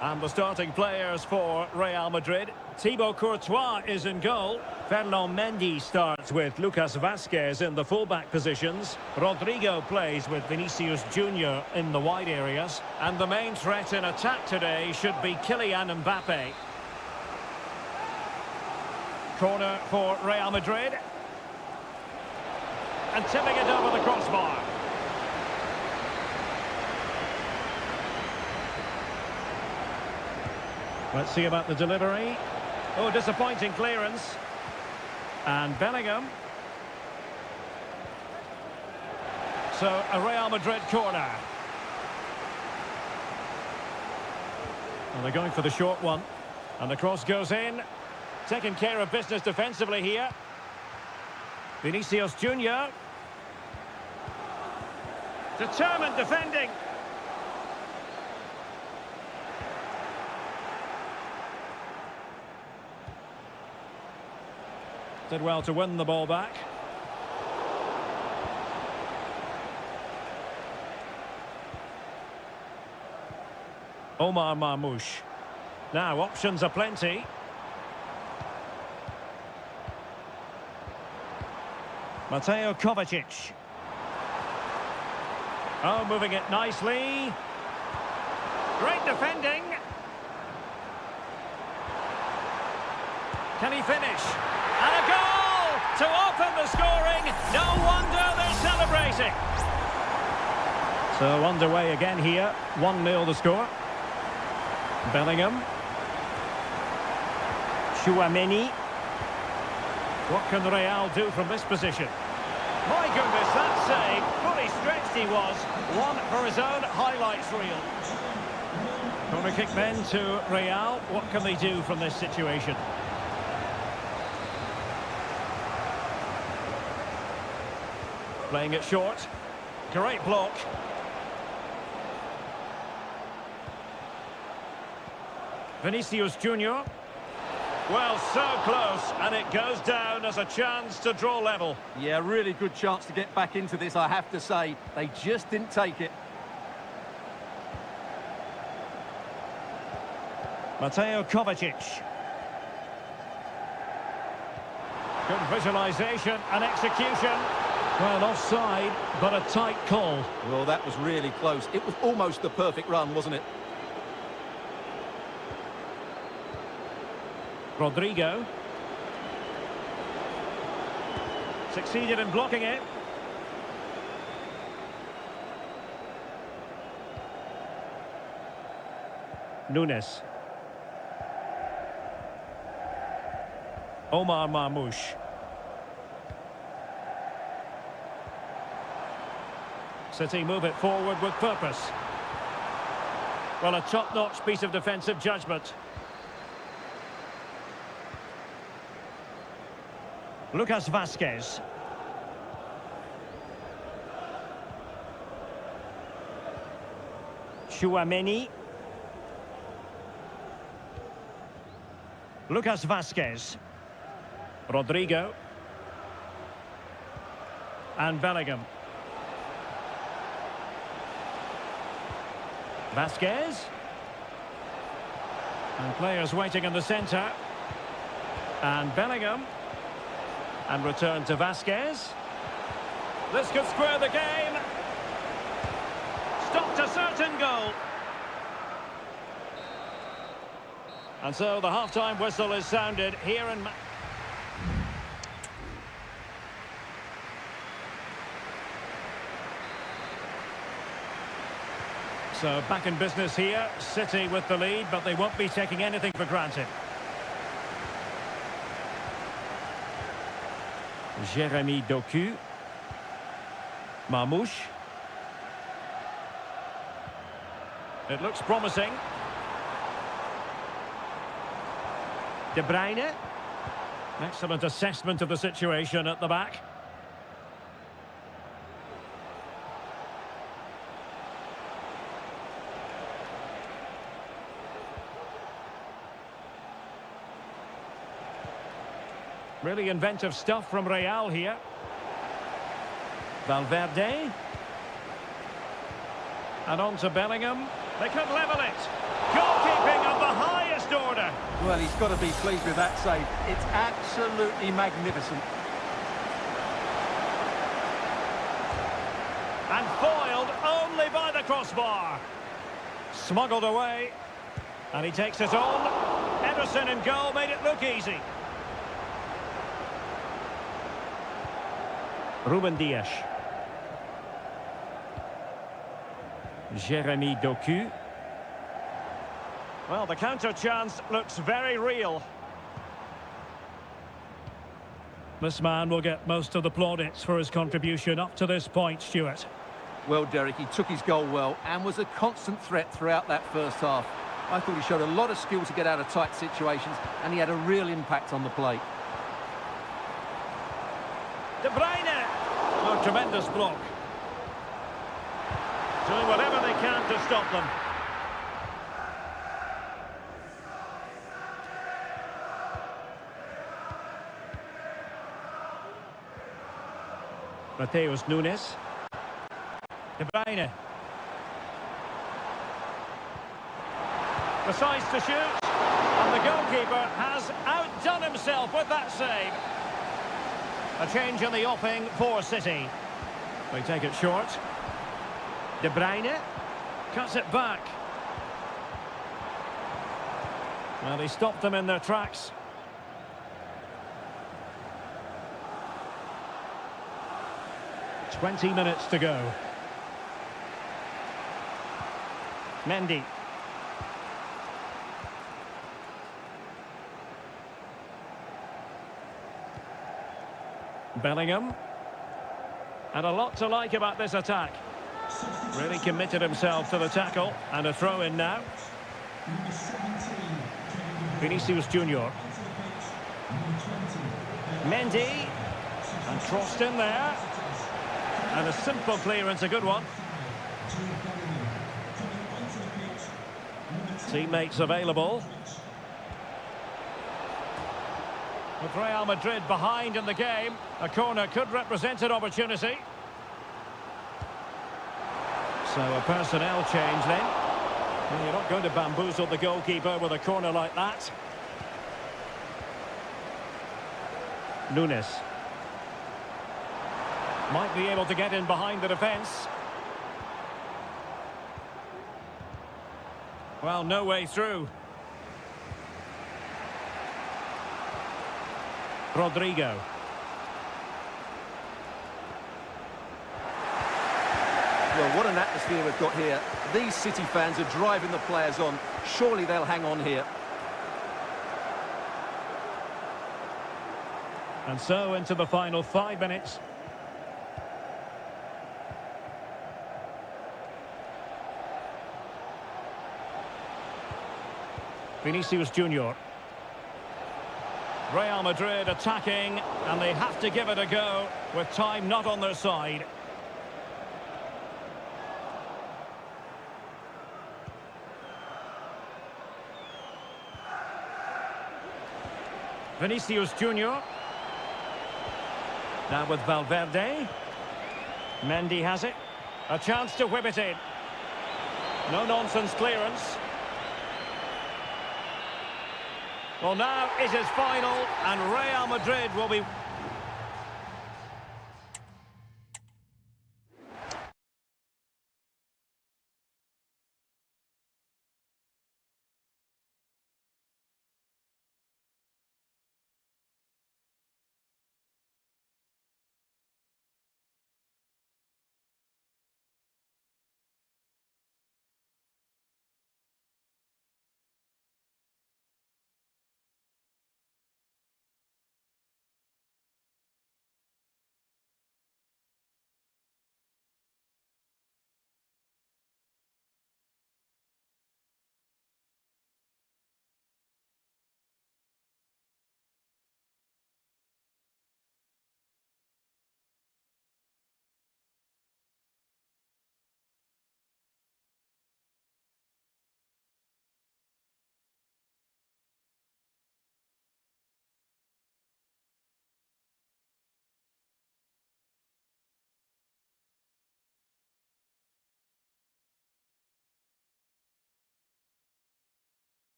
Speaker 1: And the starting players for Real Madrid. Thibaut Courtois is in goal. Ferland Mendy starts with Lucas Vazquez in the fullback positions. Rodrigo plays with Vinicius Junior in the wide areas. And the main threat in attack today should be Kylian Mbappe. Corner for Real Madrid. And tipping it over the crossbar. Let's see about the delivery. Oh, disappointing clearance. And Bellingham. So, a Real Madrid corner. And they're going for the short one. And the cross goes in. Taking care of business defensively here. Vinicius Junior. Determined defending. Did well to win the ball back. Omar Marmoush. Now, options are plenty. Mateo Kovacic. Oh, moving it nicely. Great defending. Can he finish? And a goal to open the scoring. No wonder they're celebrating. So underway again here. 1-0 the score. Bellingham. Chouameni. What can Real do from this position? My goodness, that save. Fully stretched he was. One for his own highlights reel. Corner kick then to Real. What can they do from this situation? Playing it short. Great block. Vinicius Junior. Well, so close, and it goes down as a chance to draw level.
Speaker 2: Yeah, really good chance to get back into this, I have to say. They just didn't take it.
Speaker 1: Mateo Kovacic. Good visualisation and execution. Well, offside, but a tight call.
Speaker 2: Well, that was really close. It was almost the perfect run, wasn't it?
Speaker 1: Rodrigo. Succeeded in blocking it. Nunes. Omar Marmoush. City move it forward with purpose. Well, a top-notch piece of defensive judgment. Lucas Vazquez. Chouameni. Lucas Vazquez. Rodrigo. And Bellingham. Vazquez. And players waiting in the centre. And Bellingham. And return to Vazquez. This could square the game. Stopped a certain goal. And so the half-time whistle is sounded here in... So back in business here, City with the lead, but they won't be taking anything for granted. Jérémy Doku. Marmouche. It looks promising. De Bruyne. Excellent assessment of the situation at the back. Really inventive stuff from Real here. Valverde. And on to Bellingham. They could level it. Goalkeeping of the highest order.
Speaker 2: Well, he's got to be pleased with that save. It's absolutely magnificent.
Speaker 1: And foiled only by the crossbar. Smuggled away. And he takes it on. Ederson in goal made it look easy. Ruben Dias. Jérémy Doku. Well, the counter chance looks very real. This man will get most of the plaudits for his contribution up to this point, Stuart.
Speaker 2: Well, Derek, he took his goal well and was a constant threat throughout that first half. I thought he showed a lot of skill to get out of tight situations, and he had a real impact on the plate.
Speaker 1: De Bruyne! Oh, tremendous block. Doing whatever they can to stop them. Mateus Nunes. De Bruyne. Decides to shoot. And the goalkeeper has outdone himself with that save. A change in the offing for City. They take it short. De Bruyne cuts it back. Well, he stopped them in their tracks. "20 minutes to go. Mendy. Bellingham. And a lot to like about this attack. Really committed himself to the tackle. And a throw in now. Vinicius Junior. Mendy. And crossed in there. And a simple clearance, a good one. Teammates available. With Real Madrid behind in the game, a corner could represent an opportunity. So a personnel change then. Well, you're not going to bamboozle the goalkeeper with a corner like that. Nunes. Might be able to get in behind the defence. Well, no way through. Rodrigo.
Speaker 2: Well, what an atmosphere we've got here. These City fans are driving the players on. Surely they'll hang on here.
Speaker 1: And so into the final 5 minutes. Vinicius Junior. Real Madrid attacking, and they have to give it a go with time not on their side. Vinicius Junior. Now with Valverde. Mendy has it. A chance to whip it in. No-nonsense clearance. Well, now it is final, and Real Madrid will be...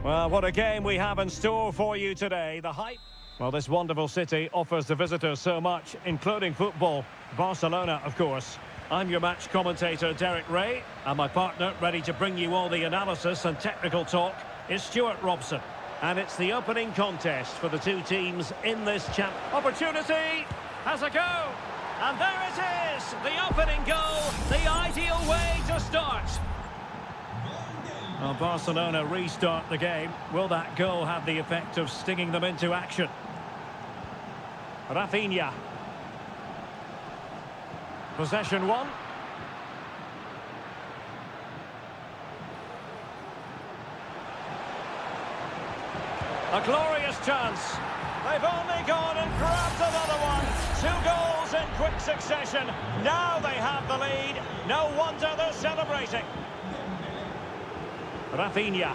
Speaker 1: Well, what a game we have in store for you today. The hype. Well, this wonderful city offers the visitors so much, including football. Barcelona, of course. I'm your match commentator, Derek Ray, and my partner, ready to bring you all the analysis and technical talk, is Stuart Robson. And it's the opening contest for the two teams in this champ. Opportunity! Has a go! And there it is! The opening goal, the ideal way to start. Well, Barcelona restart the game. Will that goal have the effect of stinging them into action? Rafinha. Possession one. A glorious chance. They've only gone and grabbed another one. 2 goals in quick succession. Now they have the lead. No wonder they're celebrating. Rafinha.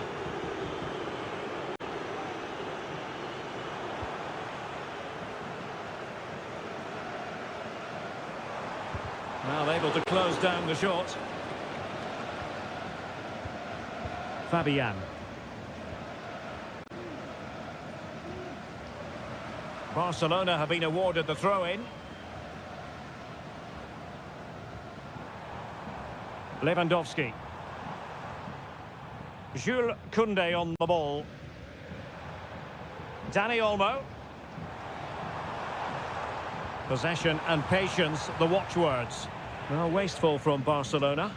Speaker 1: Now able to close down the shot. Fabian. Barcelona have been awarded the throw-in. Lewandowski. Jules Koundé on the ball. Dani Olmo. Possession and patience, the watchwords. Well, wasteful from Barcelona.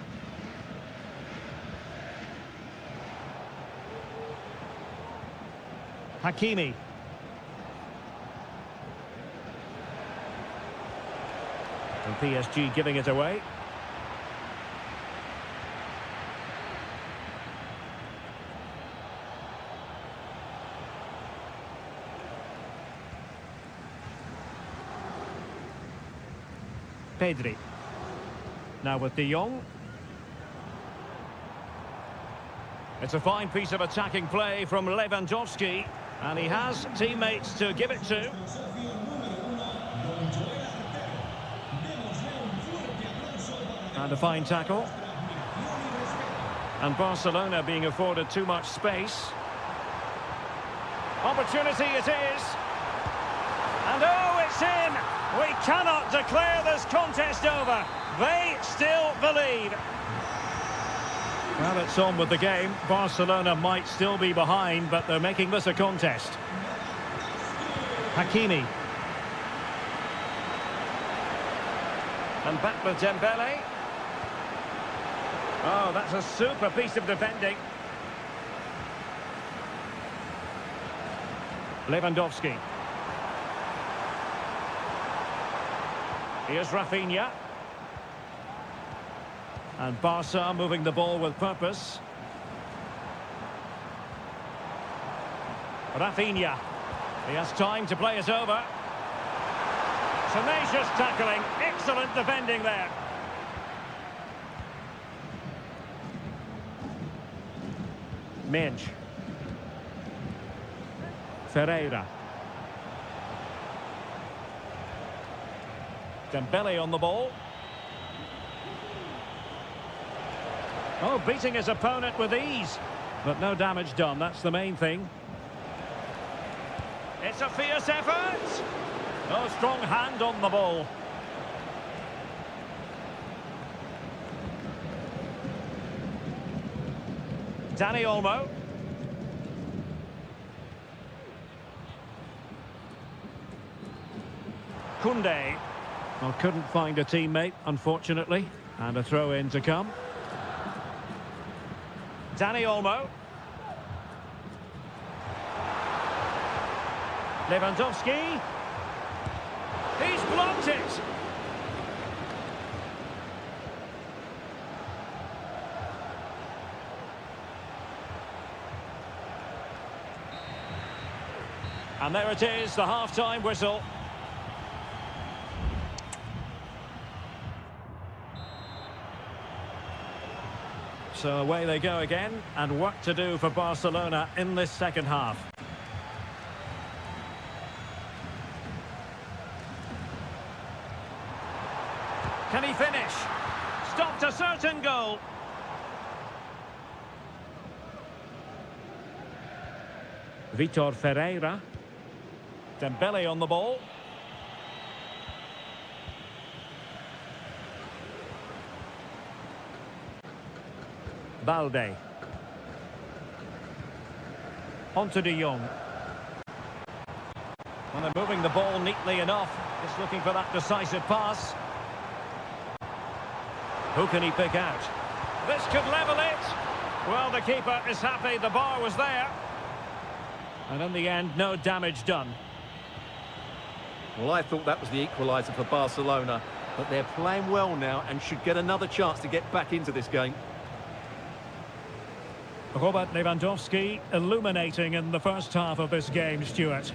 Speaker 1: Hakimi. And PSG giving it away. Pedri. Now with De Jong. It's a fine piece of attacking play from Lewandowski. And he has teammates to give it to. And a fine tackle. And Barcelona being afforded too much space. Opportunity it is. And oh, it's in! We cannot declare this contest over. They still believe. Well, it's on with the game. Barcelona might still be behind, but they're making this a contest. Hakimi. And back with Dembele. Oh, that's a super piece of defending. Lewandowski. Here's Rafinha. And Barca moving the ball with purpose. Rafinha. He has time to play it over. Tenacious tackling. Excellent defending there. Minge. Ferreira. Dembele on the ball. Oh, beating his opponent with ease. But no damage done, that's the main thing. It's a fierce effort. No strong hand on the ball. Dani Olmo. Koundé. Well, couldn't find a teammate, unfortunately. And a throw-in to come. Dani Olmo. Lewandowski. He's blocked it. And there it is, the half-time whistle. So away they go again, and work to do for Barcelona in this second half. Can he finish? Stopped a certain goal. Vitor Ferreira. Dembele on the ball. Balde. Onto De Jong. And they're moving the ball neatly enough. Just looking for that decisive pass. Who can he pick out? This could level it. Well, the keeper is happy the bar was there. And in the end, no damage done.
Speaker 2: Well, I thought that was the equaliser for Barcelona, but they're playing well now and should get another chance to get back into this game.
Speaker 1: Robert Lewandowski illuminating in the first half of this game, Stuart.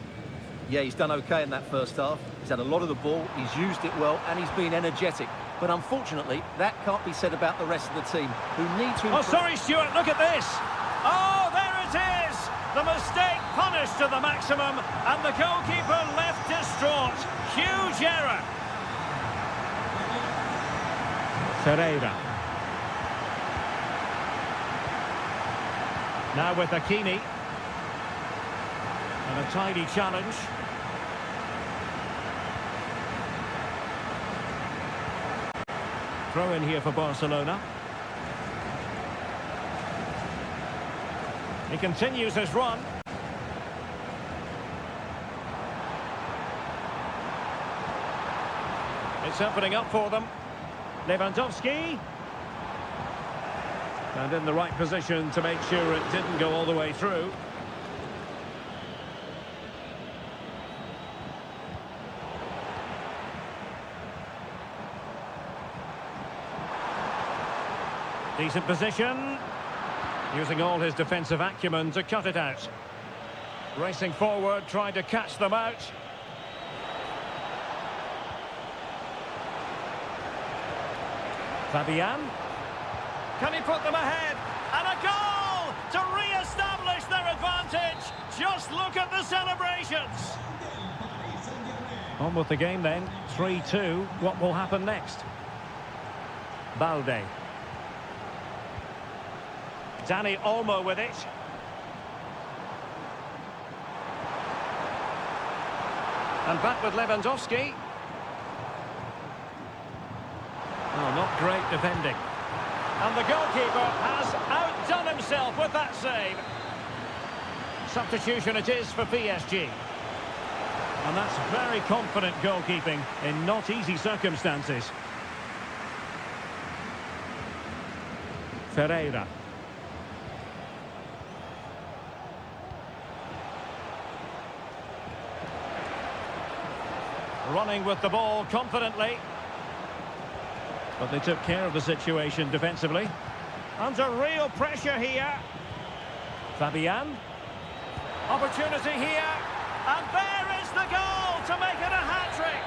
Speaker 2: Yeah, he's done okay in that first half. He's had a lot of the ball, he's used it well, and he's been energetic. But unfortunately, that can't be said about the rest of the team, who need to...
Speaker 1: Oh, sorry, Stuart, look at this! Oh, there it is! The mistake punished to the maximum, and the goalkeeper left distraught. Huge error. Ferreira. Now with Akini. And a tidy challenge. Throw in here for Barcelona. He continues his run. It's opening up for them. Lewandowski. And in the right position to make sure it didn't go all the way through. Decent position. Using all his defensive acumen to cut it out. Racing forward, trying to catch them out. Fabian. Can he put them ahead? And a goal to re-establish their advantage. Just look at the celebrations. On with the game then. 3-2. What will happen next? Balde. Dani Olmo with it. And back with Lewandowski. Oh, not great defending. And the goalkeeper has outdone himself with that save. Substitution it is for PSG. And that's very confident goalkeeping in not easy circumstances. Ferreira. Running with the ball confidently. But they took care of the situation defensively. Under real pressure here. Fabian. Opportunity here. And there is the goal to make it a hat-trick.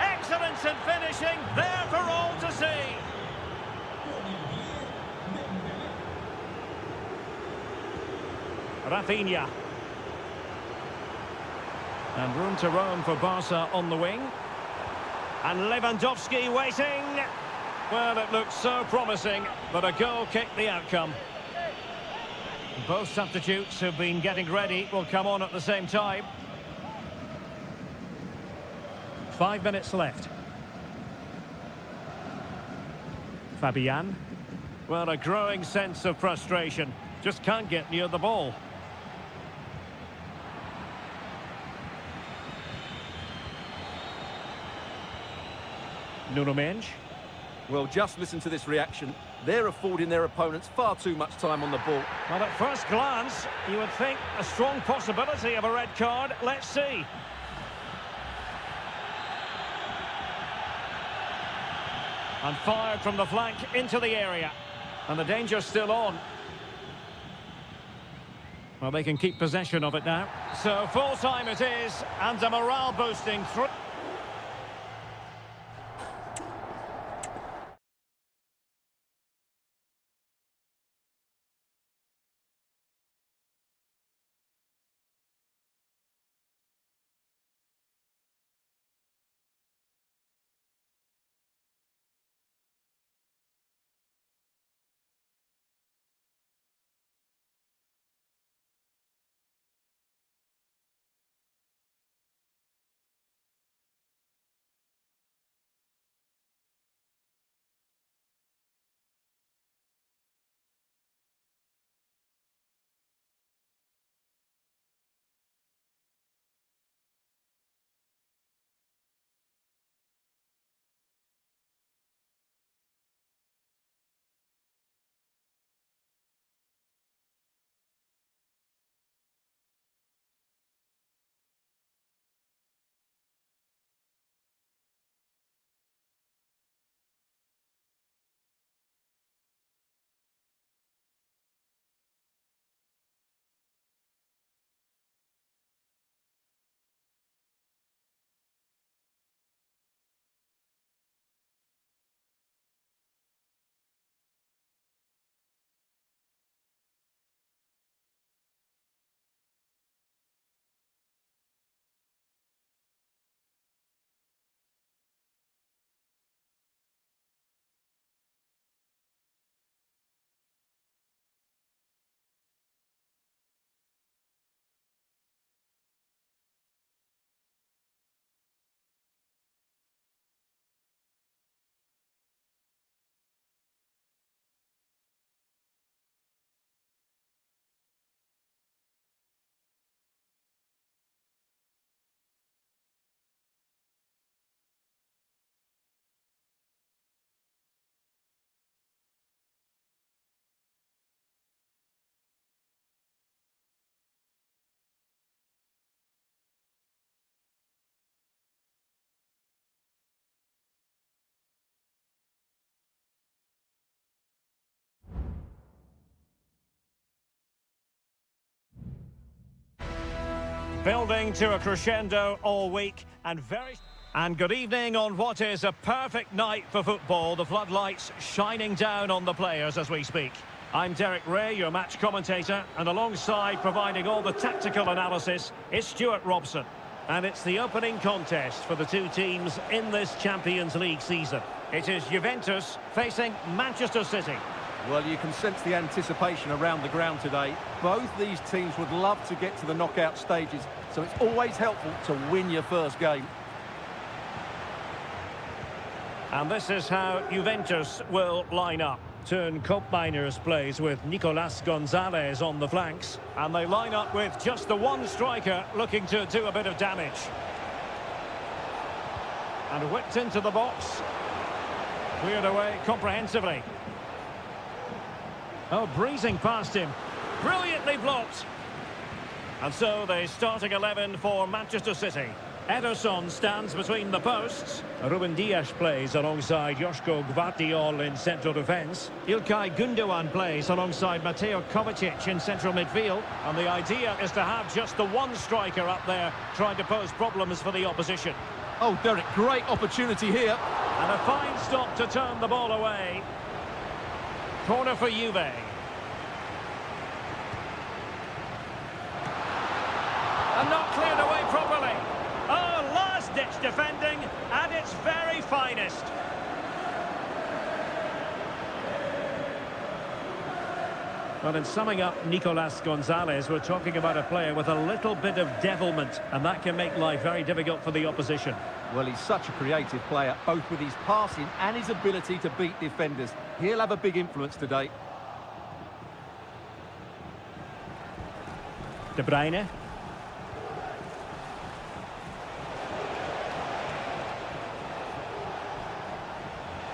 Speaker 1: Excellence in finishing, there for all to see. Rafinha. And room to roam for Barca on the wing. And Lewandowski waiting. Well, it looked so promising, but a goal kicked the outcome. Both substitutes who've been getting ready will come on at the same time. 5 minutes left. Fabian. Well, a growing sense of frustration. Just can't get near the ball. Nuno Mendes.
Speaker 2: Well, just listen to this reaction. They're affording their opponents far too much time on the ball.
Speaker 1: Well, at first glance, you would think a strong possibility of a red card. Let's see. And fired from the flank into the area. And the danger's still on. Well, they can keep possession of it now. So full time it is, and a morale boosting through. Building to a crescendo all week and good evening on what is a perfect night for football. The floodlights shining down on the players as we speak. I'm Derek Ray, your match commentator, and alongside providing all the tactical analysis is Stuart Robson. And it's the opening contest for the two teams in this Champions League season. It is Juventus facing Manchester City.
Speaker 2: Well, you can sense the anticipation around the ground today. Both these teams would love to get to the knockout stages, so it's always helpful to win your first game.
Speaker 1: And this is how Juventus will line up. Turn Koopmeiners plays with Nicolas Gonzalez on the flanks. And they line up with just the one striker looking to do a bit of damage. And whipped into the box. Cleared away comprehensively. Oh, breezing past him. Brilliantly blocked. And so the starting 11 for Manchester City. Ederson stands between the posts. Ruben Dias plays alongside Joško Gvardiol in central defence. Ilkay Gundogan plays alongside Mateo Kovacic in central midfield. And the idea is to have just the one striker up there trying to pose problems for the opposition.
Speaker 2: Oh, Derek, great opportunity here.
Speaker 1: And a fine stop to turn the ball away. Corner for Juve. And not cleared away properly. Oh, last-ditch defending at its very finest. Well, in summing up Nicolas Gonzalez, we're talking about a player with a little bit of devilment, and that can make life very difficult for the opposition.
Speaker 2: Well, he's such a creative player, both with his passing and his ability to beat defenders. He'll have a big influence today.
Speaker 1: De Bruyne.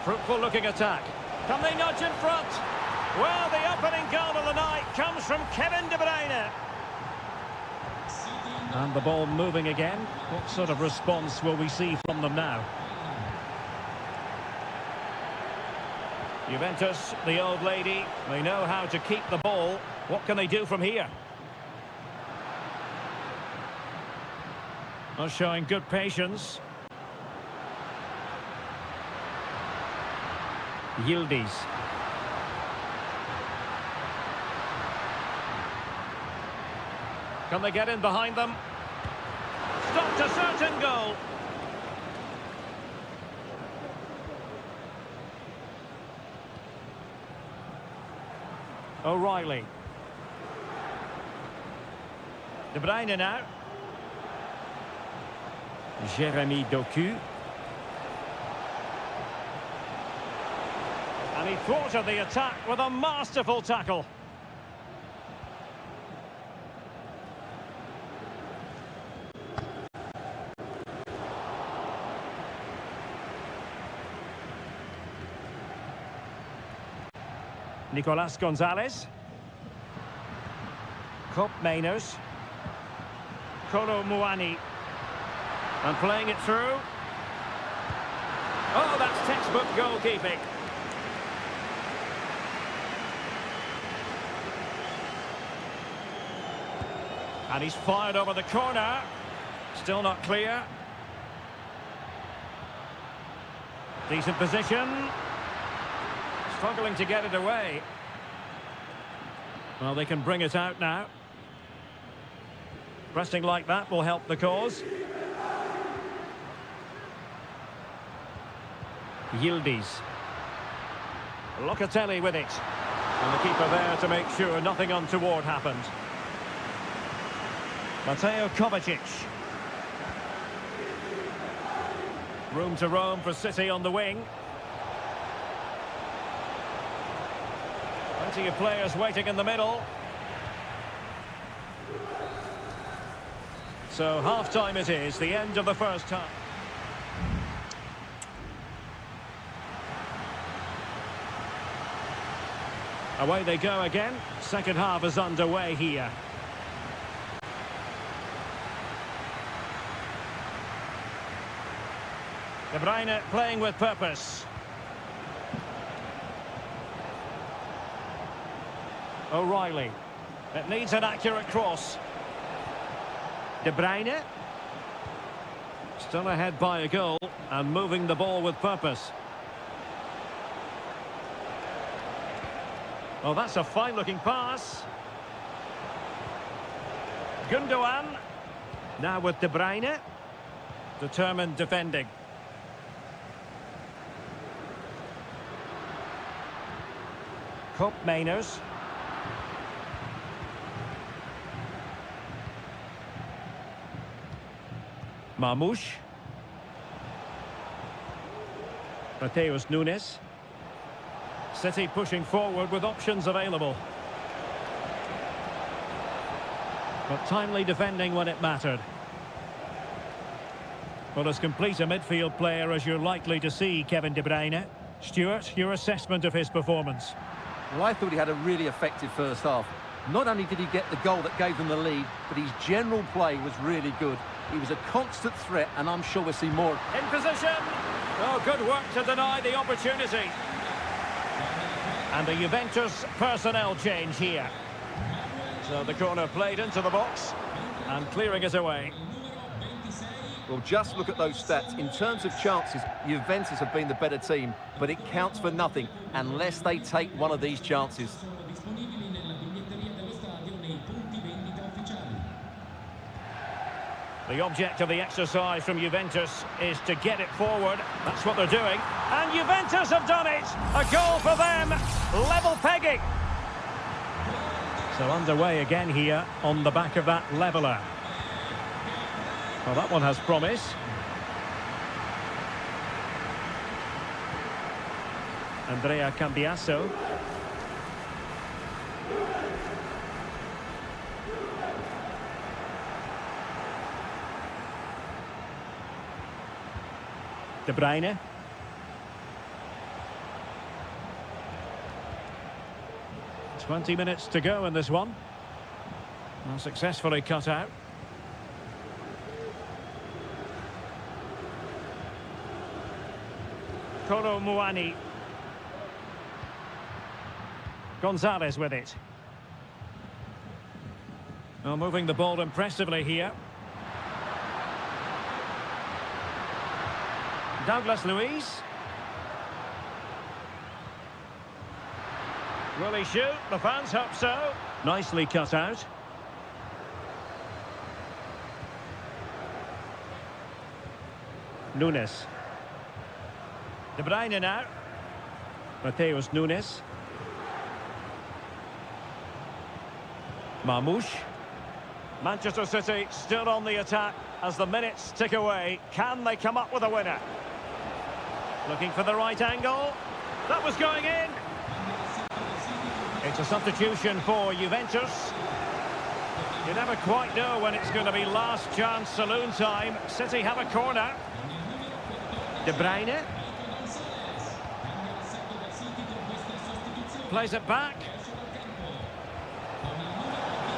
Speaker 1: Fruitful looking attack. Can they nudge in front? Well, the opening goal of the night comes from Kevin De Bruyne. And the ball moving again. What sort of response will we see from them now? Juventus, the old lady, they know how to keep the ball. What can they do from here? Oh, showing good patience. Yildiz. Can they get in behind them? Stopped a certain goal. O'Reilly. De Bruyne now. Jeremy Doku. And he thwarted the attack with a masterful tackle. Nicolas Gonzalez. Koopmeiners. Kolo Muani. And playing it through. Oh, that's textbook goalkeeping. And he's fired over the corner. Still not clear. Decent position. Struggling to get it away. Well, they can bring it out now. Pressing like that will help the cause. Yildiz. Locatelli with it. And the keeper there to make sure nothing untoward happened. Mateo Kovacic. Room to roam for City on the wing. Plenty of players waiting in the middle. So half-time it is, the end of the first half. Away they go again. Second half is underway here. De Bruyne playing with purpose. O'Reilly. It needs an accurate cross. De Bruyne. Still ahead by a goal and moving the ball with purpose. Oh, that's a fine-looking pass. Gundogan. Now with De Bruyne. Determined defending. Cup Mainers. Marmoush. Mateus Nunes. City pushing forward with options available. But timely defending when it mattered. Well, as complete a midfield player as you're likely to see, Kevin De Bruyne. Stuart, your assessment of his performance?
Speaker 2: Well, I thought he had a really effective first half. Not only did he get the goal that gave them the lead, but his general play was really good. He was a constant threat, and I'm sure we'll see more.
Speaker 1: In position! Oh, good work to deny the opportunity. And the Juventus personnel change here. So the corner played into the box and clearing it away.
Speaker 2: Well, just look at those stats. In terms of chances, Juventus have been the better team, but it counts for nothing unless they take one of these chances.
Speaker 1: The object of the exercise from Juventus is to get it forward. That's what they're doing. And Juventus have done it! A goal for them! Level pegging! So underway again here on the back of that leveller. Well, that one has promise. Andrea Cambiasso. De Bruyne. "20 minutes to go in this one. Well, successfully cut out. Kolo Muani. Gonzalez with it. Well, moving the ball impressively here. Douglas Luiz. Will he shoot? The fans hope so. Nicely cut out. Nunes. De Bruyne now. Mateus Nunes. Marmoush. Manchester City still on the attack as the minutes tick away. Can they come up with a winner? Looking for the right angle. That was going in. It's a substitution for Juventus. You never quite know when it's going to be last chance saloon time. City have a corner. De Bruyne. Plays it back.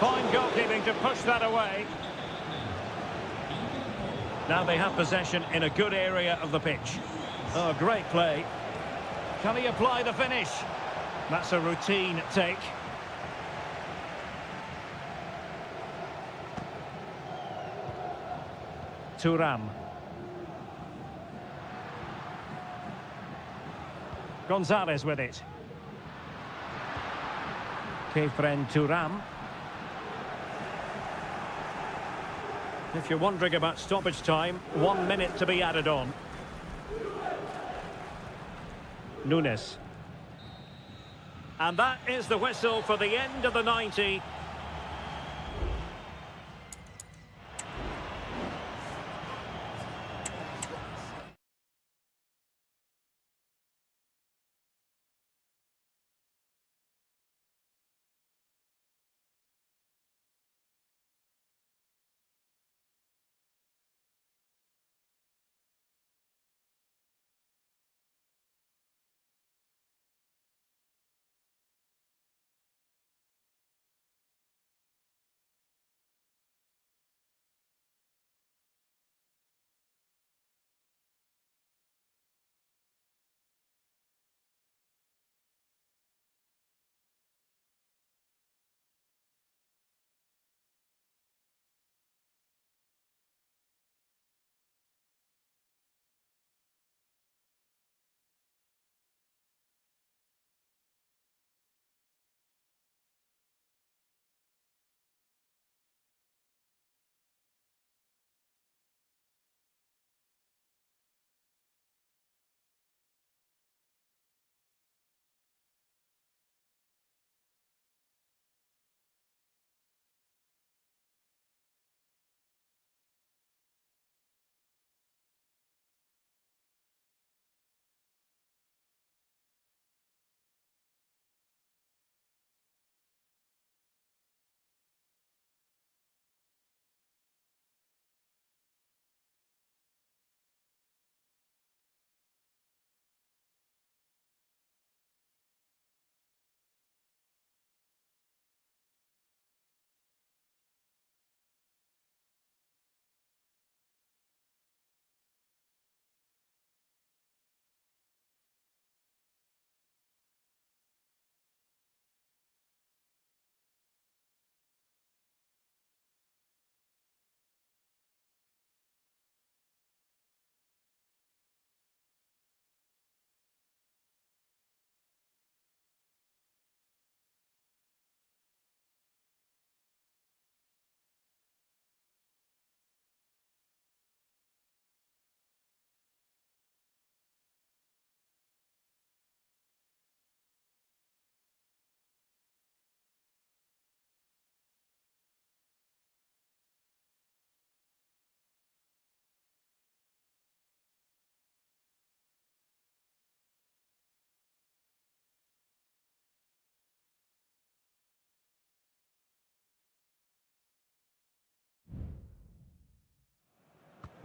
Speaker 1: Fine goalkeeping to push that away. Now they have possession in a good area of the pitch. Oh, great play. Can he apply the finish? That's a routine take. Thuram. Gonzalez with it. Kefren Thuram. If you're wondering about stoppage time, 1 minute to be added on. Nunes. And that is the whistle for the end of the 90.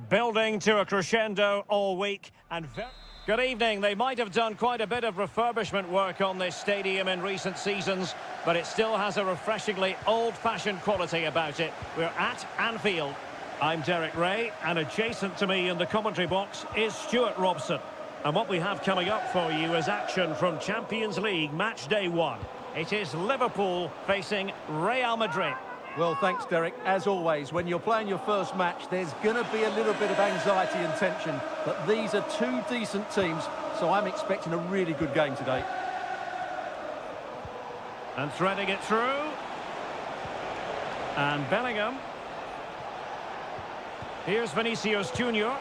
Speaker 1: Building to a crescendo all week and good evening. They might have done quite a bit of refurbishment work on this stadium in recent seasons, but it still has a refreshingly old-fashioned quality about it. We're at Anfield. I'm Derek Ray, and adjacent to me in the commentary box is Stuart Robson. And what we have coming up for you is action from Champions League match day 1. It is Liverpool facing Real Madrid.
Speaker 2: Well, thanks, Derek. As always, when you're playing your first match, there's going to be a little bit of anxiety and tension. But these are two decent teams, so I'm expecting a really good game today.
Speaker 1: And threading it through. And Bellingham. Here's Vinicius Junior.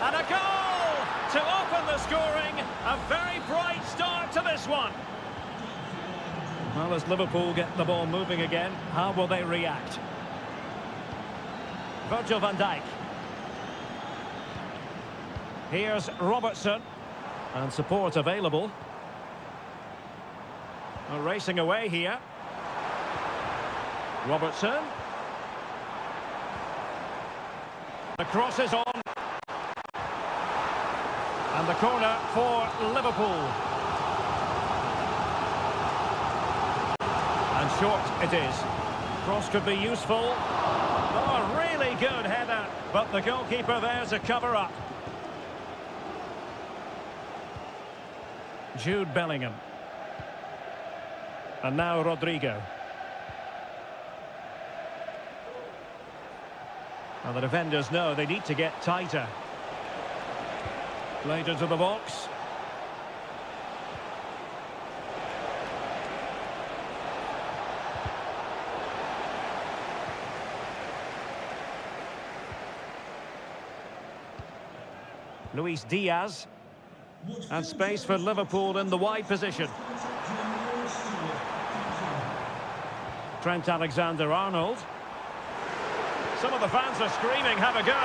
Speaker 1: And a goal to open the scoring. A very bright start to this one. Well, as Liverpool get the ball moving again, how will they react? Virgil van Dijk. Here's Robertson. And support available. Well, racing away here. Robertson. The cross is on. And the corner for Liverpool. And short it is. Cross could be useful. Oh, really good header. But the goalkeeper there's a cover-up. Jude Bellingham. And now Rodrigo. Well, the defenders know they need to get tighter. Played into the box. Luis Diaz. And space for Liverpool in the wide position. Trent Alexander-Arnold. Some of the fans are screaming, have a go.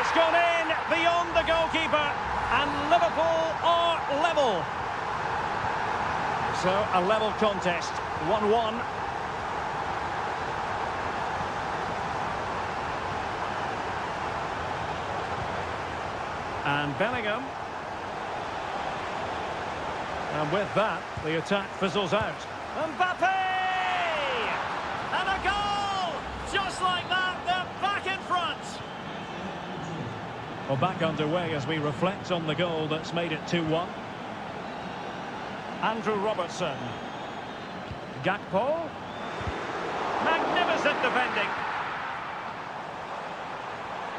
Speaker 1: It's gone in beyond the goalkeeper. And Liverpool are level. So, a level contest. 1-1. And Bellingham. And with that, the attack fizzles out. Mbappe! And a goal! Just like that, they're back in front. Well, back underway as we reflect on the goal that's made it 2-1. Andrew Robertson. Gakpo. Magnificent defending.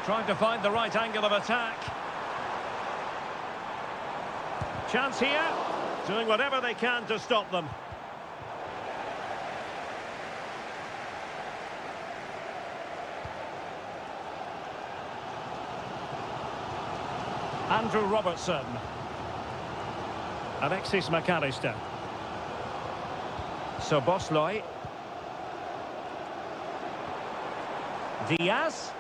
Speaker 1: Trying to find the right angle of attack. Chance here, doing whatever they can to stop them. Andrew Robertson. Alexis McAllister. Szoboszlai. Diaz.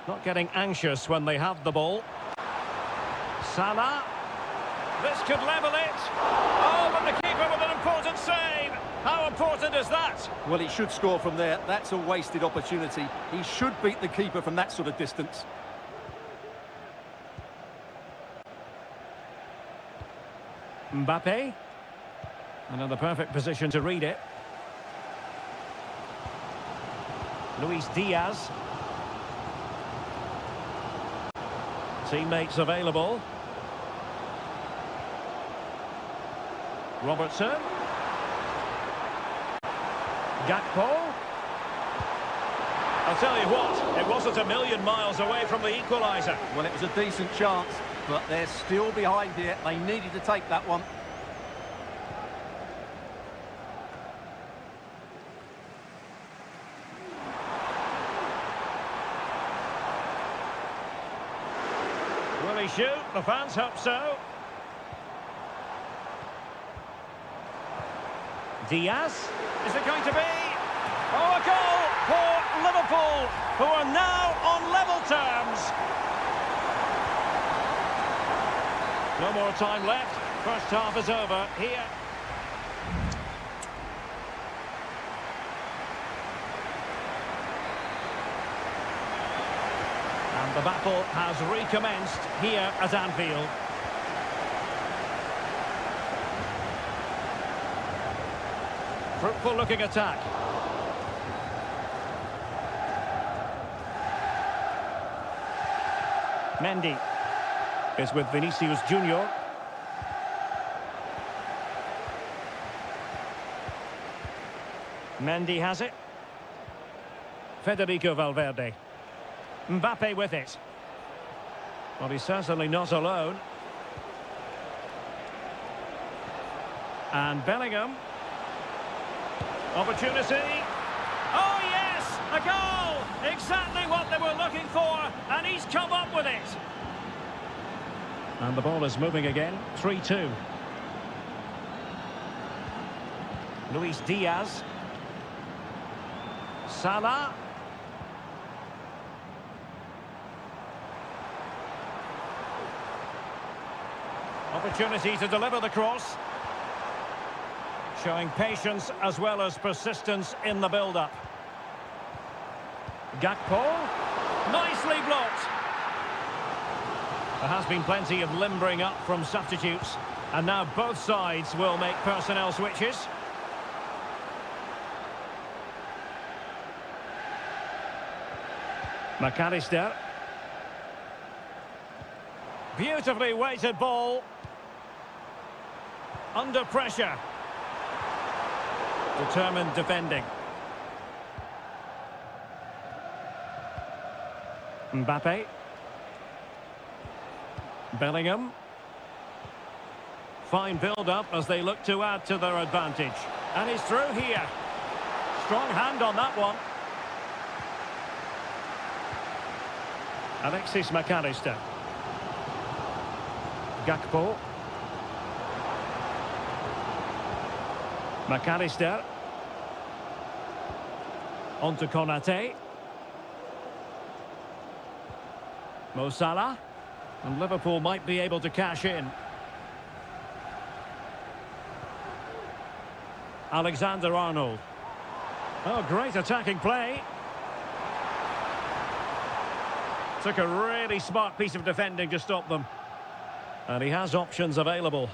Speaker 1: Not getting anxious when they have the ball. Salah. This could level it. Oh, but the keeper with an important save. How important is that?
Speaker 2: Well, he should score from there. That's a wasted opportunity. He should beat the keeper from that sort of distance.
Speaker 1: Mbappe. And in the perfect position to read it. Luis Diaz. Teammates available. Robertson. Gakpo. I'll tell you what, it wasn't a million miles away from the equaliser.
Speaker 2: Well, it was a decent chance, but they're still behind here. They needed to take that one.
Speaker 1: Will he shoot? The fans hope so. Diaz. Is it going to be? Oh, a goal for Liverpool, who are now on level terms. No more time left. First half is over here. The battle has recommenced here at Anfield. Fruitful looking attack. Mendy is with Vinicius Junior. Mendy has it. Federico Valverde. Mbappe with it. Well, he's certainly not alone. And Bellingham. Opportunity. Oh, yes! A goal! Exactly what they were looking for, and he's come up with it. And the ball is moving again. 3-2. Luis Diaz. Salah. Opportunity to deliver the cross. Showing patience as well as persistence in the build-up. Gakpo. Nicely blocked. There has been plenty of limbering up from substitutes. And now both sides will make personnel switches. McAllister. Beautifully weighted ball. Under pressure. Determined defending. Mbappe. Bellingham. Fine build-up as they look to add to their advantage. And he's through here. Strong hand on that one. Alexis McAllister. Gakpo. McAllister. On to Konate. Mo Salah. And Liverpool might be able to cash in. Alexander-Arnold. Oh, great attacking play. Took a really smart piece of defending to stop them. And he has options available.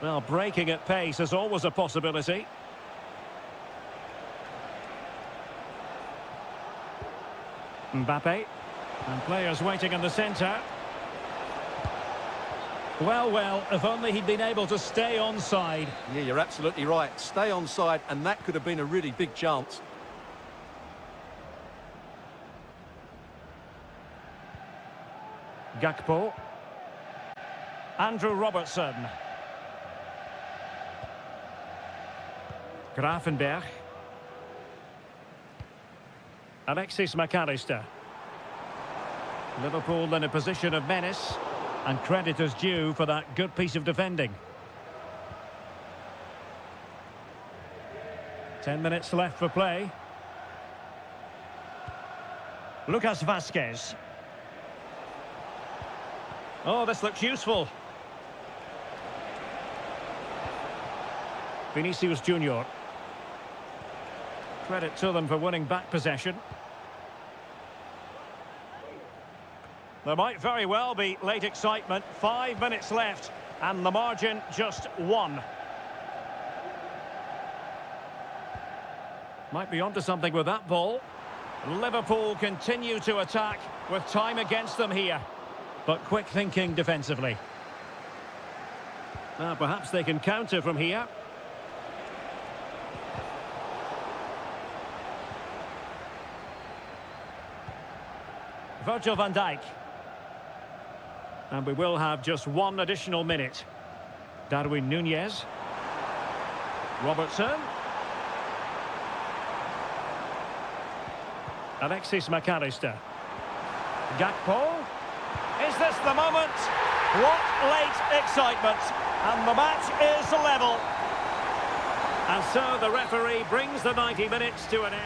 Speaker 1: Well, breaking at pace is always a possibility. Mbappe. And players waiting in the centre. Well, if only he'd been able to stay onside.
Speaker 2: Yeah, you're absolutely right. Stay onside, and that could have been a really big chance.
Speaker 1: Gakpo. Andrew Robertson. Grafenberg. Alexis McAllister. Liverpool in a position of menace, and credit is due for that good piece of defending. 10 minutes left for play. Lucas Vazquez. Oh, this looks useful. Vinicius Junior. Credit to them for winning back possession. There might very well be late excitement. 5 minutes left, and the margin just 1. Might be onto something with that ball. Liverpool continue to attack with time against them here. But quick thinking defensively. Now perhaps they can counter from here. Virgil van Dijk. And we will have just 1 additional minute. Darwin Núñez. Robertson. Alexis McAllister. Gakpo. Is this the moment? What late excitement. And the match is level. And so the referee brings the 90 minutes to an end.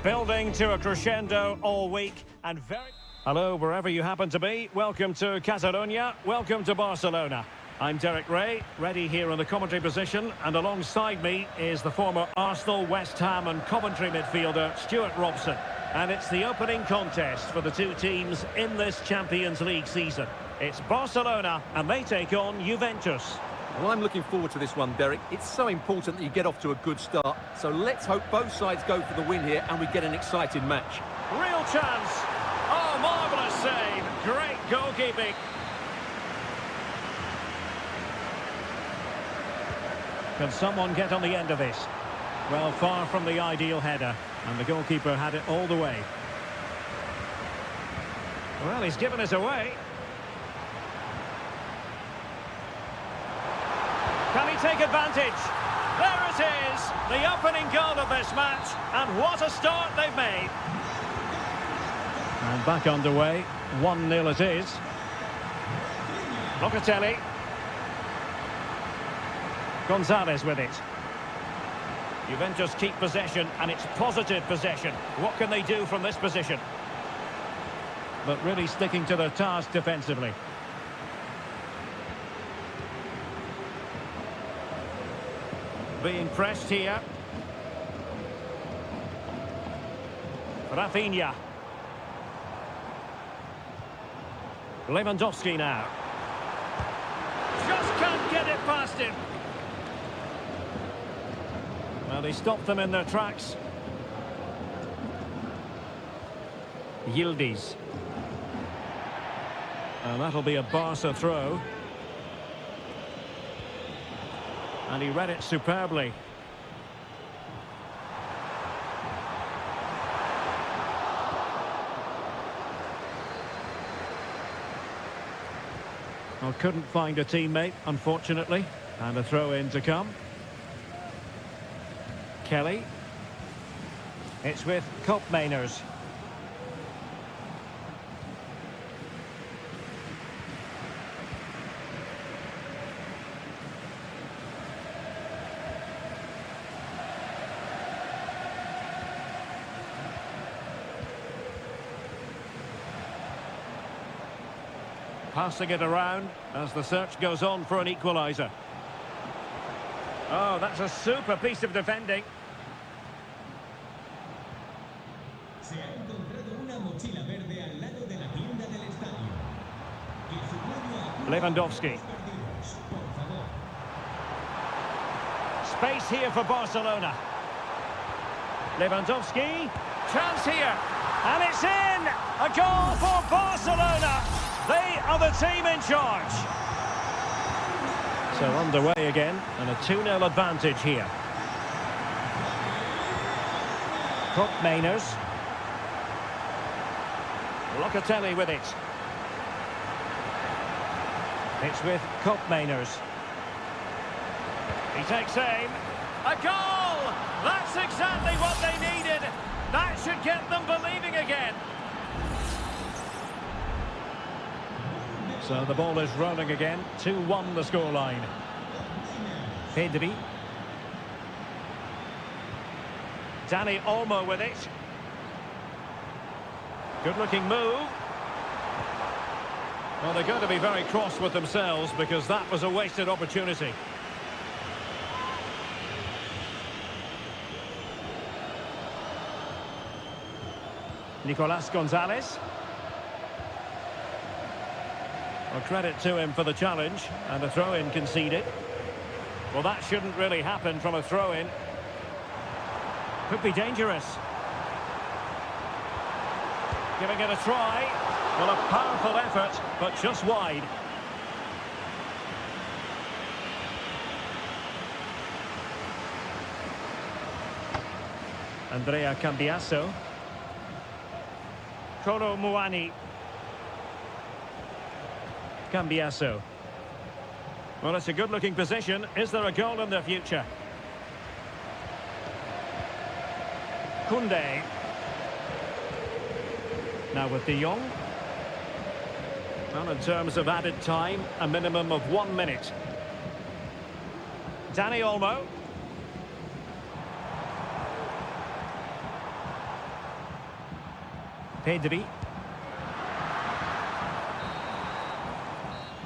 Speaker 1: Building to a crescendo all week and very... Hello, wherever you happen to be. Welcome to Catalonia. Welcome to Barcelona. I'm Derek Ray, ready here in the commentary position, and alongside me is the former Arsenal, West Ham and Coventry midfielder, Stuart Robson. And it's the opening contest for the two teams in this Champions League season. It's Barcelona, and they take on Juventus.
Speaker 2: Well, I'm looking forward to this one, Derek. It's so important that you get off to a good start. So let's hope both sides go for the win here and we get an exciting match.
Speaker 1: Real chance. Oh, marvellous save. Great goalkeeping. Can someone get on the end of this? Well, far from the ideal header. And the goalkeeper had it all the way. Well, he's given us away. Can he take advantage? There it is, the opening goal of this match, and what a start they've made. And back underway, 1-0 it is. Locatelli. Gonzalez with it. Juventus keep possession, and it's positive possession. What can they do from this position? But really sticking to their task defensively. Being pressed here. Rafinha. Lewandowski now. Just can't get it past him. Well, they stopped them in their tracks. Yildiz. And that'll be a Barca throw. And he read it superbly. Well, couldn't find a teammate, unfortunately. And a throw-in to come. Kelly. It's with Koopmeiners. Passing it around as the search goes on for an equaliser. Oh, that's a super piece of defending. Lewandowski. Space here for Barcelona. Lewandowski. Chance here. And it's in! A goal for Barcelona! They are the team in charge. So underway again, and a 2-0 advantage here. Koopmeiners. Locatelli with it. It's with Koopmeiners. He takes aim. A goal! That's exactly what they needed. That should get them believing again. So the ball is rolling again. 2-1 the scoreline. Pedri. Dani Olmo with it. Good-looking move. Well, they're going to be very cross with themselves because that was a wasted opportunity. Nicolas Gonzalez. Well, credit to him for the challenge, and a throw-in conceded. Well, that shouldn't really happen from a throw-in. Could be dangerous. Giving it a try. Well, a powerful effort, but just wide. Andrea Cambiasso. Kolo Muani. Cambiasso. Well, it's a good-looking position. Is there a goal in the future? Koundé. Now with De Jong. Well, in terms of added time, a minimum of 1 minute. Dani Olmo. Pedri.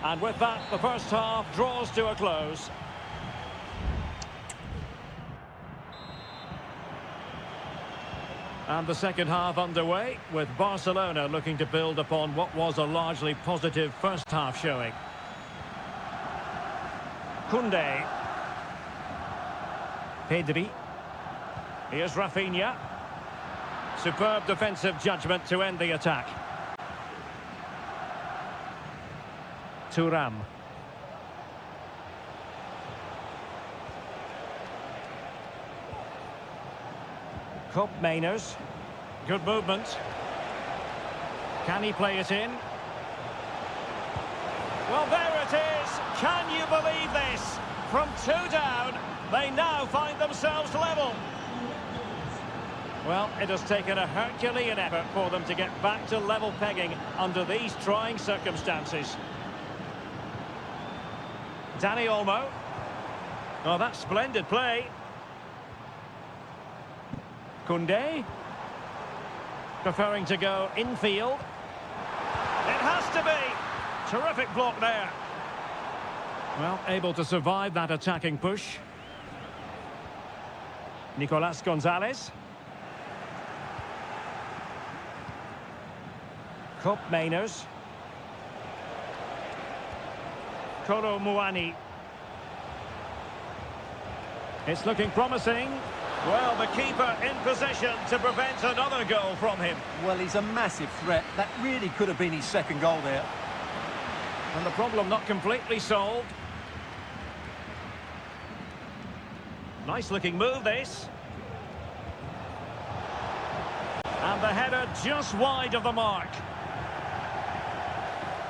Speaker 1: And with that, the first half draws to a close. And the second half underway, with Barcelona looking to build upon what was a largely positive first half showing. Koundé. Pedri. Here's Rafinha. Superb defensive judgment to end the attack. Thuram. Mainers. Good movement. Can he play it in? Well, there it is. Can you believe this? From 2 down, they now find themselves level. Well, it has taken a Herculean effort for them to get back to level pegging under these trying circumstances. Dani Olmo. Oh, that's splendid play. Koundé. Preferring to go infield. It has to be. Terrific block there. Well, able to survive that attacking push. Nicolas Gonzalez. Mainers. Kolo Muani. It's looking promising. Well, the keeper in position to prevent another goal from him.
Speaker 2: Well, he's a massive threat. That really could have been his second goal there.
Speaker 1: And the problem not completely solved. Nice looking move, this. And the header just wide of the mark.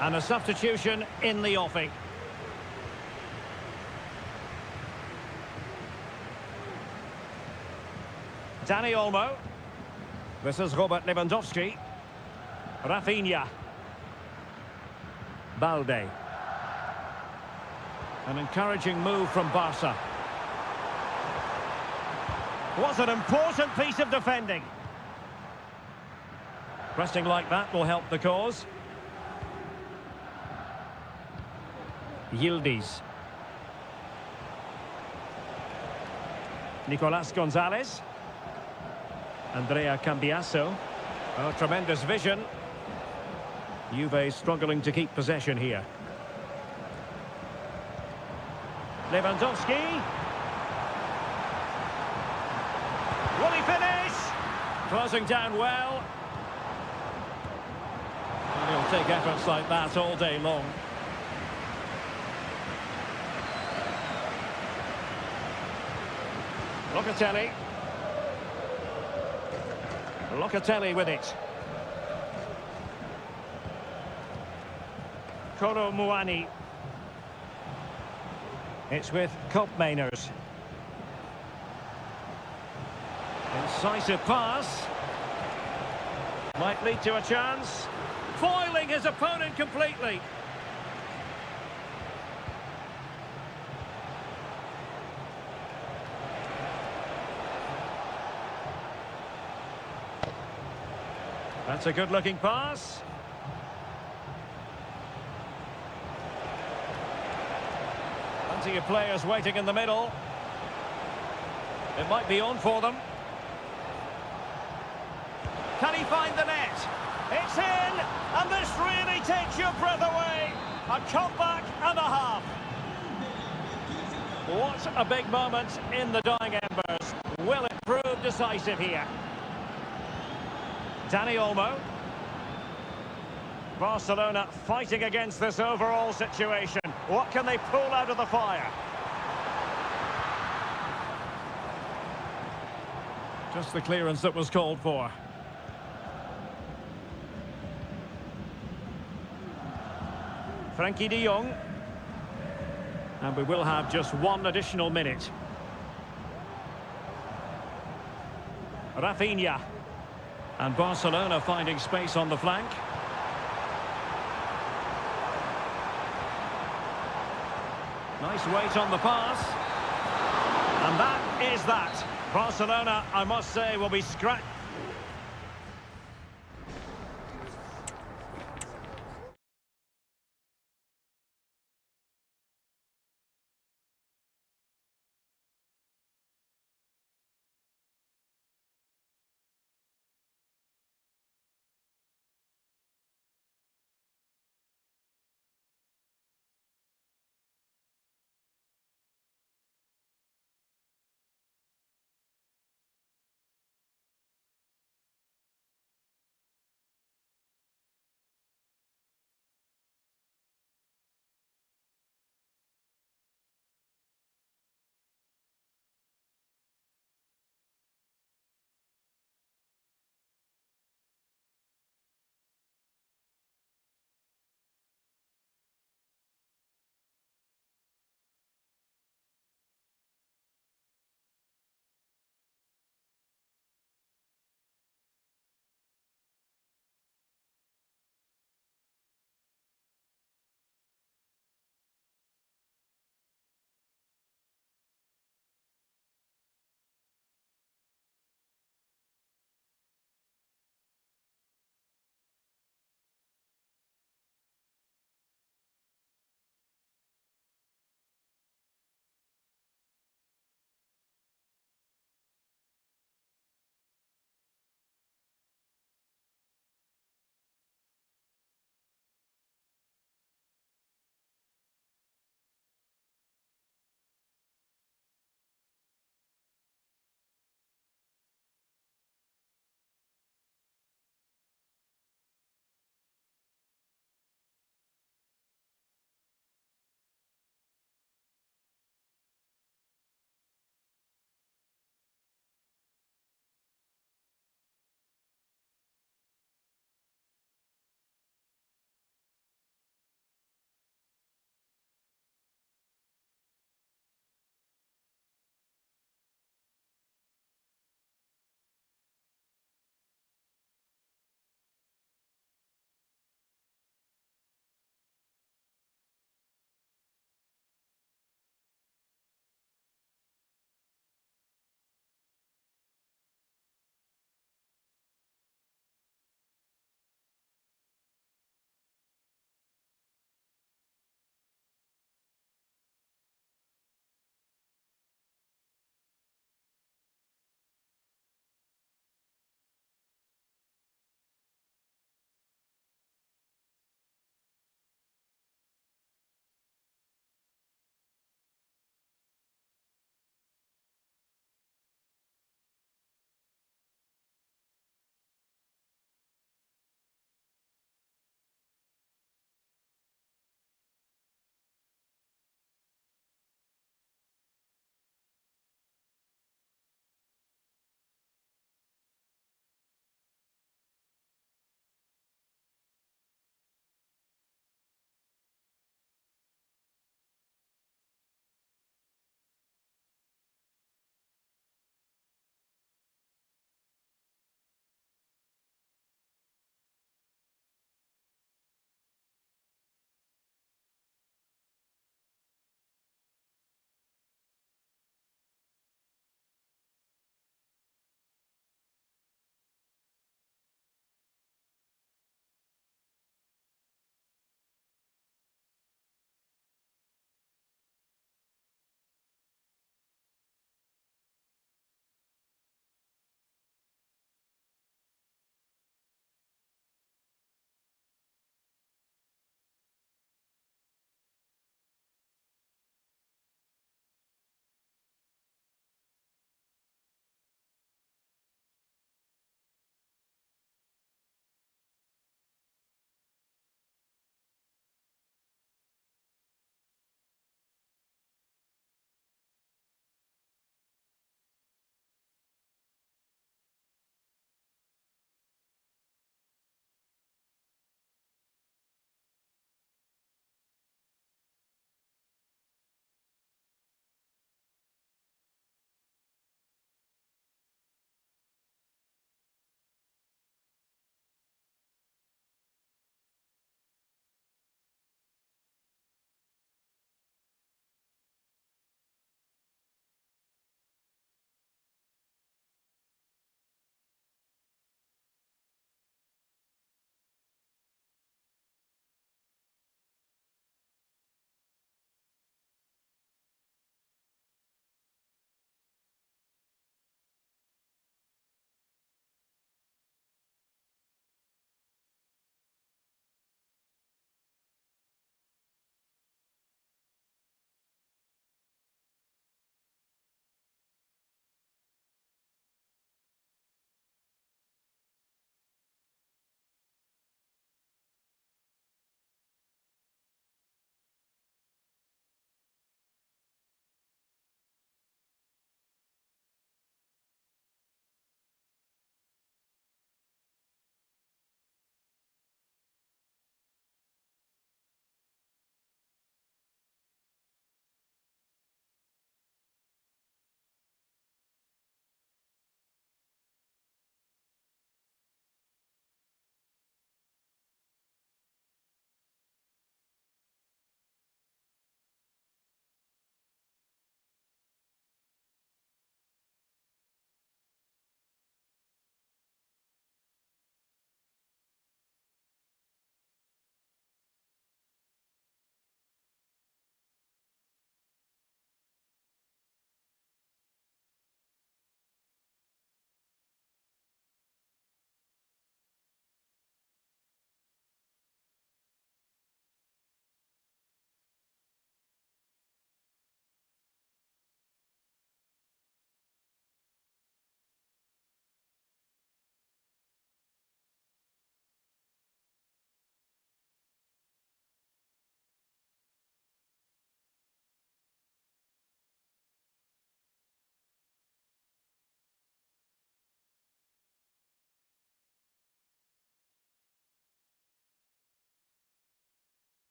Speaker 1: And a substitution in the offing. Dani Olmo. This is Robert Lewandowski. Rafinha. Balde. An encouraging move from Barca. What an important piece of defending. Pressing like that will help the cause. Yildiz. Nicolas Gonzalez. Andrea Cambiasso. Oh, tremendous vision. Juve struggling to keep possession here. Lewandowski. Will he finish? Closing down well. And he'll take efforts like that all day long. Locatelli. Locatelli with it. Kolo Muani. It's with Mainers. Incisive pass. Might lead to a chance. Foiling his opponent completely. That's a good-looking pass. Plenty of players waiting in the middle. It might be on for them. Can he find the net? It's in, and this really takes your breath away. A comeback and a half. What a big moment in the dying embers. Will it prove decisive here? Dani Olmo. Barcelona fighting against this overall situation. What can they pull out of the fire? Just the clearance that was called for. Frankie de Jong. And we will have just one additional minute. Rafinha. And Barcelona finding space on the flank. Nice weight on the pass. And that is that. Barcelona, I must say, will be scratched.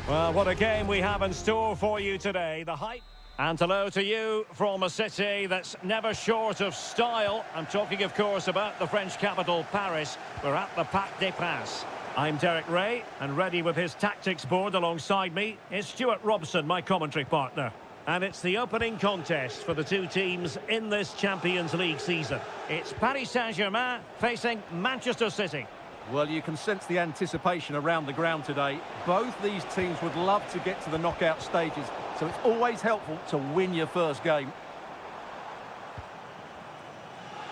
Speaker 1: Well, what a game we have in store for you today. The hype. And hello to you from a city that's never short of style. I'm talking, of course, about the French capital, Paris. We're at the Parc des Princes. I'm Derek Ray, and ready with his tactics board alongside me is Stuart Robson, my commentary partner. And it's the opening contest for the two teams in this Champions League season. It's Paris Saint-Germain facing Manchester City.
Speaker 2: Well, you can sense the anticipation around the ground today. Both these teams would love to get to the knockout stages, so it's always helpful to win your first game.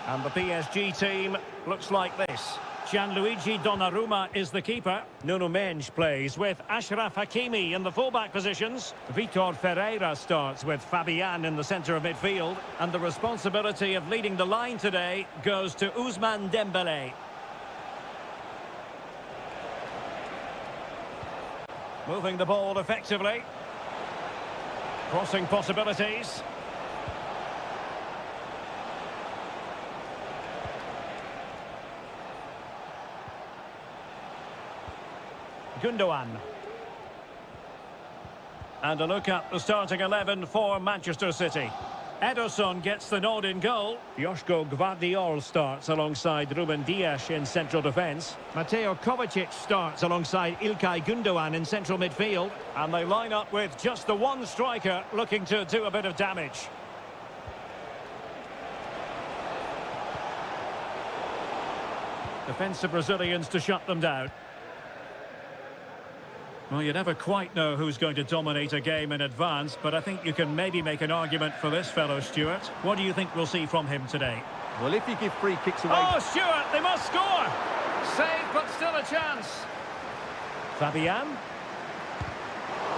Speaker 1: And the PSG team looks like this. Gianluigi Donnarumma is the keeper. Nuno Mendes plays with Achraf Hakimi in the fullback positions. Vitor Ferreira starts with Fabian in the centre of midfield. And the responsibility of leading the line today goes to Ousmane Dembélé. Moving the ball effectively. Crossing possibilities. Gundogan. And a look at the starting 11 for Manchester City. Ederson gets the nod in goal. Joško Gvardiol starts alongside Ruben Dias in central defence. Mateo Kovacic starts alongside Ilkay Gundogan in central midfield. And they line up with just the one striker looking to do a bit of damage. Defensive Brazilians to shut them down. Well, you never quite know who's going to dominate a game in advance, but I think you can maybe make an argument for this fellow, Stuart. What do you think we'll see from him today?
Speaker 2: Well, if you give free kicks away...
Speaker 1: Oh, Stuart, they must score! Save, but still a chance. Fabian.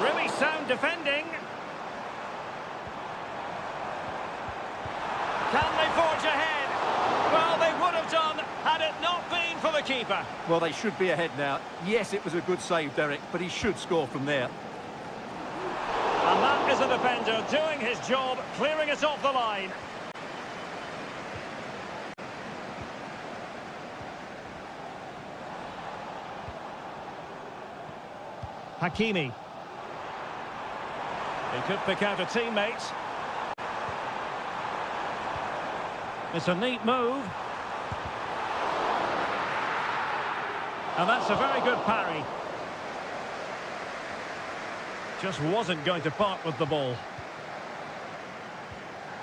Speaker 1: Really sound defending. Can they forge ahead? Well, they would have done had it not been for the keeper.
Speaker 2: Well, they should be ahead now. Yes, it was a good save, Derek, but he should score from there.
Speaker 1: And that is a defender doing his job, clearing it off the line. Hakimi. He could pick out a teammate. It's a neat move. And that's a very good parry. Just wasn't going to part with the ball.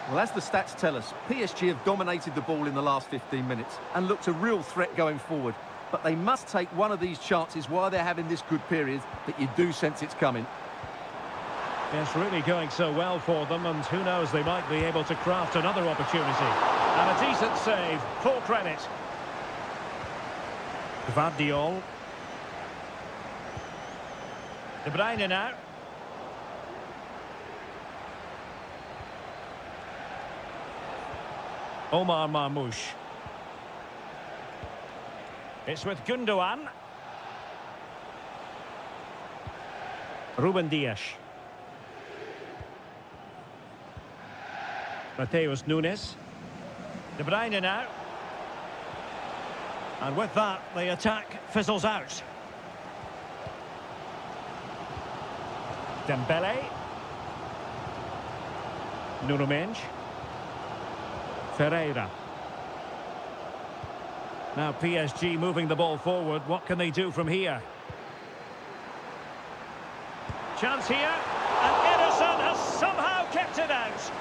Speaker 2: Well, as the stats tell us, PSG have dominated the ball in the last 15 minutes and looked a real threat going forward. But they must take one of these chances while they're having this good period that you do sense it's coming.
Speaker 1: It's really going so well for them, and who knows, they might be able to craft another opportunity. And a decent save, full credit. Gvardiol. De Bruyne now. Omar Marmoush. It's with Gundogan. Ruben Dias. Mateus Nunes. De Bruyne now. And with that, the attack fizzles out. Dembélé. Nuno Mendes. Ferreira. Now PSG moving the ball forward. What can they do from here? Chance here. And Ederson has somehow kept it out.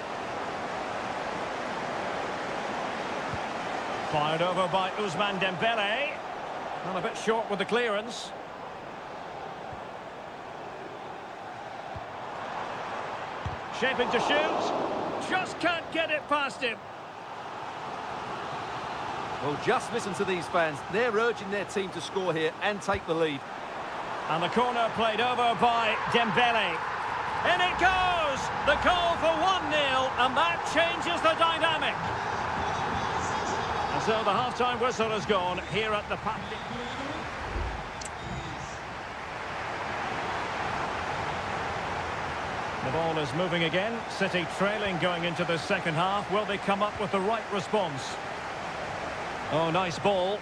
Speaker 1: Fired over by Ousmane Dembélé. Well, a bit short with the clearance. Shaping to shoot. Just can't get it past him.
Speaker 2: Well, just listen to these fans. They're urging their team to score here and take the lead.
Speaker 1: And the corner played over by Dembélé. In it goes! The goal for 1-0, and that changes the dynamic. And so the half-time whistle has gone here at the Parc. The ball is moving again. City trailing going into the second half. Will they come up with the right response? Oh, nice ball.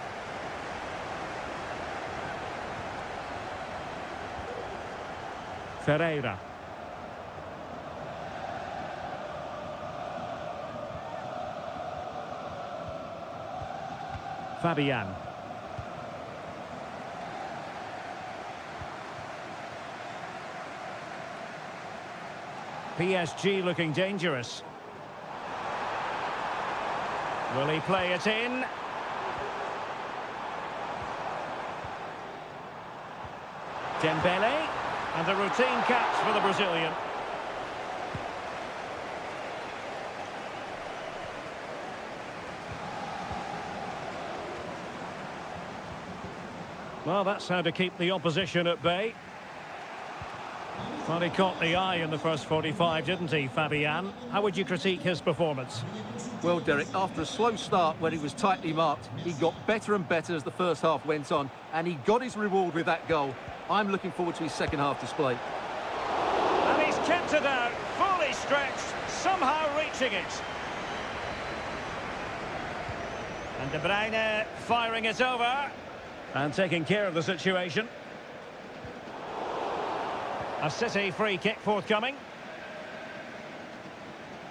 Speaker 1: Ferreira. Fabian. PSG looking dangerous. Will he play it in? Dembele. And a routine catch for the Brazilian. Well, that's how to keep the opposition at bay. Well, he caught the eye in the first 45, didn't he, Fabian? How would you critique his performance?
Speaker 2: Well, Derek, after a slow start when he was tightly marked, he got better and better as the first half went on, and he got his reward with that goal. I'm looking forward to his second half display.
Speaker 1: And he's kept it out, fully stretched, somehow reaching it. And De Bruyne firing it over. And taking care of the situation. A City free kick forthcoming.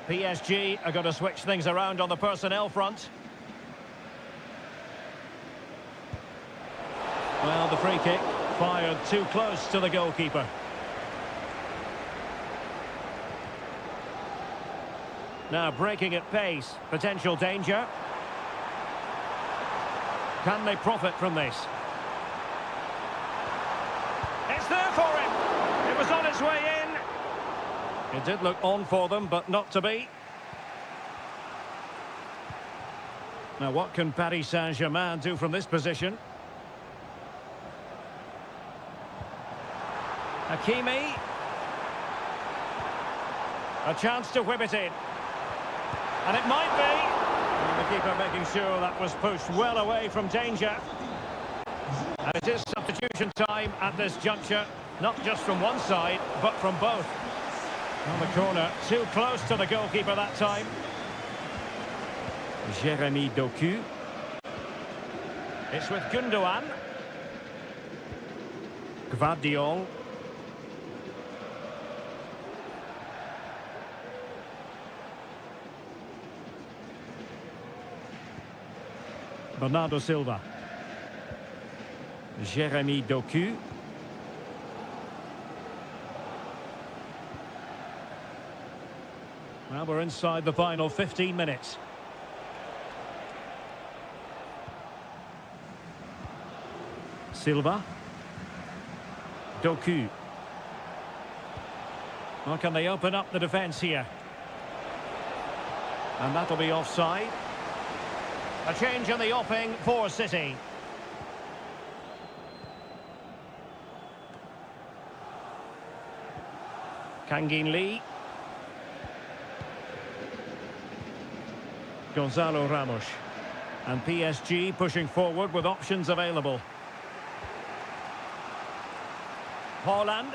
Speaker 1: PSG are going to switch things around on the personnel front. Well, the free kick fired too close to the goalkeeper. Now breaking at pace, potential danger. Can they profit from this? It's there for him. It was on its way in. It did look on for them, but not to be. Now, what can Paris Saint-Germain do from this position? Hakimi. A chance to whip it in. And it might be. And the keeper making sure that was pushed well away from danger. And it is substitution time at this juncture, not just from one side, but from both. On the corner, too close to the goalkeeper that time. Jeremy Doku. It's with Gundogan. Gvardiol. Bernardo Silva. Jeremy Doku. Well, we're inside the final 15 minutes. Silva. Doku. Well, can they open up the defence here? And that'll be offside. A change in the offing for City. Kangin Lee. Gonzalo Ramos. And PSG pushing forward with options available. Haaland.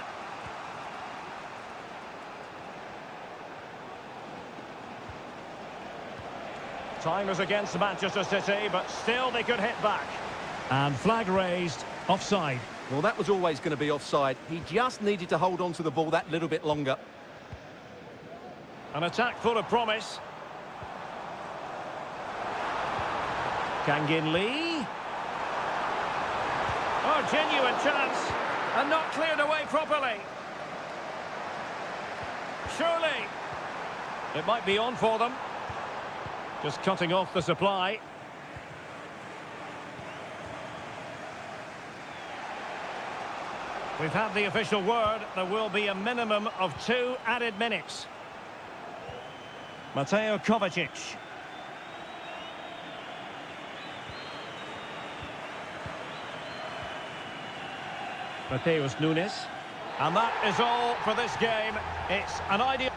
Speaker 1: Time is against Manchester City, but still they could hit back. And flag raised, offside.
Speaker 2: Well, that was always going to be offside. He just needed to hold on to the ball that little bit longer.
Speaker 1: An attack full of promise. Kangin Lee. Oh, genuine chance. And not cleared away properly. Surely. It might be on for them. Just cutting off the supply. We've had the official word. There will be a minimum of 2 added minutes. Mateo Kovacic. Mateus Nunes. And that is all for this game. It's an ideal...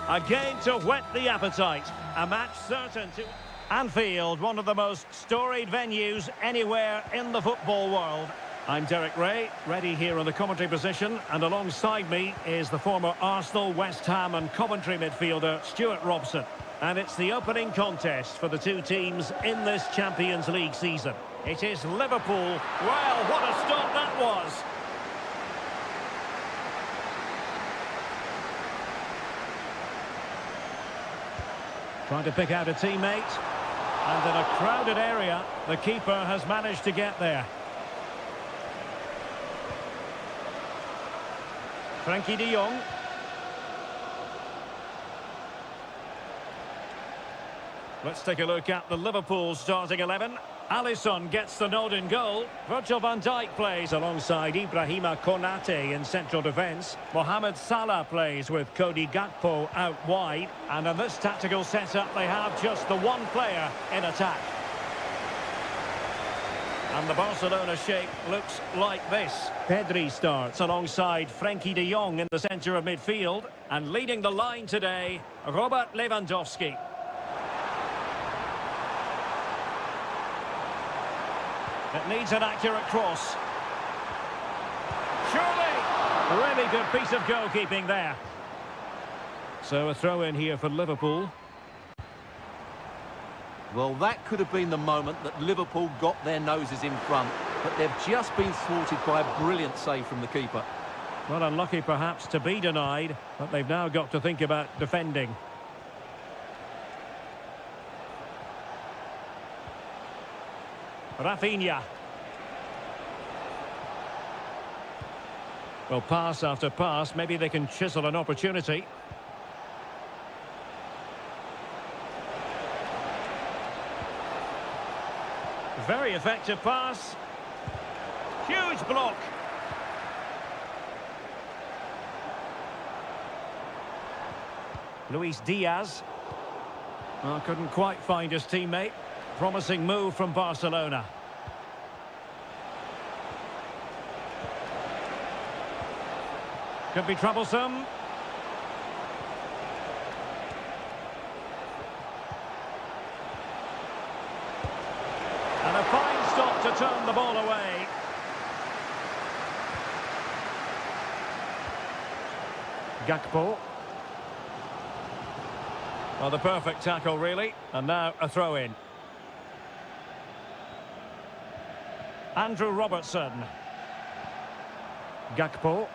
Speaker 1: Again to whet the appetite. A match certain to... Anfield, one of the most storied venues anywhere in the football world. I'm Derek Ray, ready here in the commentary position, and alongside me is the former Arsenal, West Ham and Coventry midfielder Stuart Robson. And it's the opening contest for the two teams in this Champions League season. It is Liverpool. Well, what a start that was! Trying to pick out a teammate. And in a crowded area, the keeper has managed to get there. Frankie de Jong. Let's take a look at the Liverpool starting 11. Alisson gets the nod in goal. Virgil van Dijk plays alongside Ibrahima Konate in central defence. Mohamed Salah plays with Cody Gakpo out wide. And in this tactical setup, they have just the one player in attack. And the Barcelona shape looks like this. Pedri starts alongside Frankie de Jong in the centre of midfield. And leading the line today, Robert Lewandowski. It needs an accurate cross. Surely! A really good piece of goalkeeping there. So a throw in here for Liverpool.
Speaker 2: Well, that could have been the moment that Liverpool got their noses in front, but they've just been thwarted by a brilliant save from the keeper.
Speaker 1: Well, unlucky perhaps to be denied, but they've now got to think about defending. Rafinha. Well, pass after pass, maybe they can chisel an opportunity. Very effective pass. Huge block. Luis Diaz. Well, couldn't quite find his teammate. Promising move from Barcelona. Could be troublesome. And a fine stop to turn the ball away. Gakpo. Well, the perfect tackle, really. And now a throw-in. Andrew Robertson. Gakpo.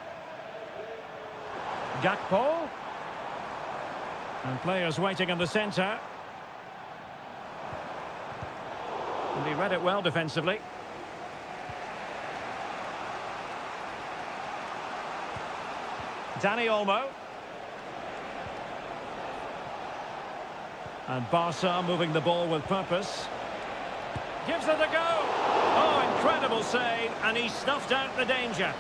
Speaker 1: Gakpo. And players waiting in the centre. And he read it well defensively. Dani Olmo. And Barca moving the ball with purpose. Gives it a go. Oh, incredible save. And he snuffed out the danger.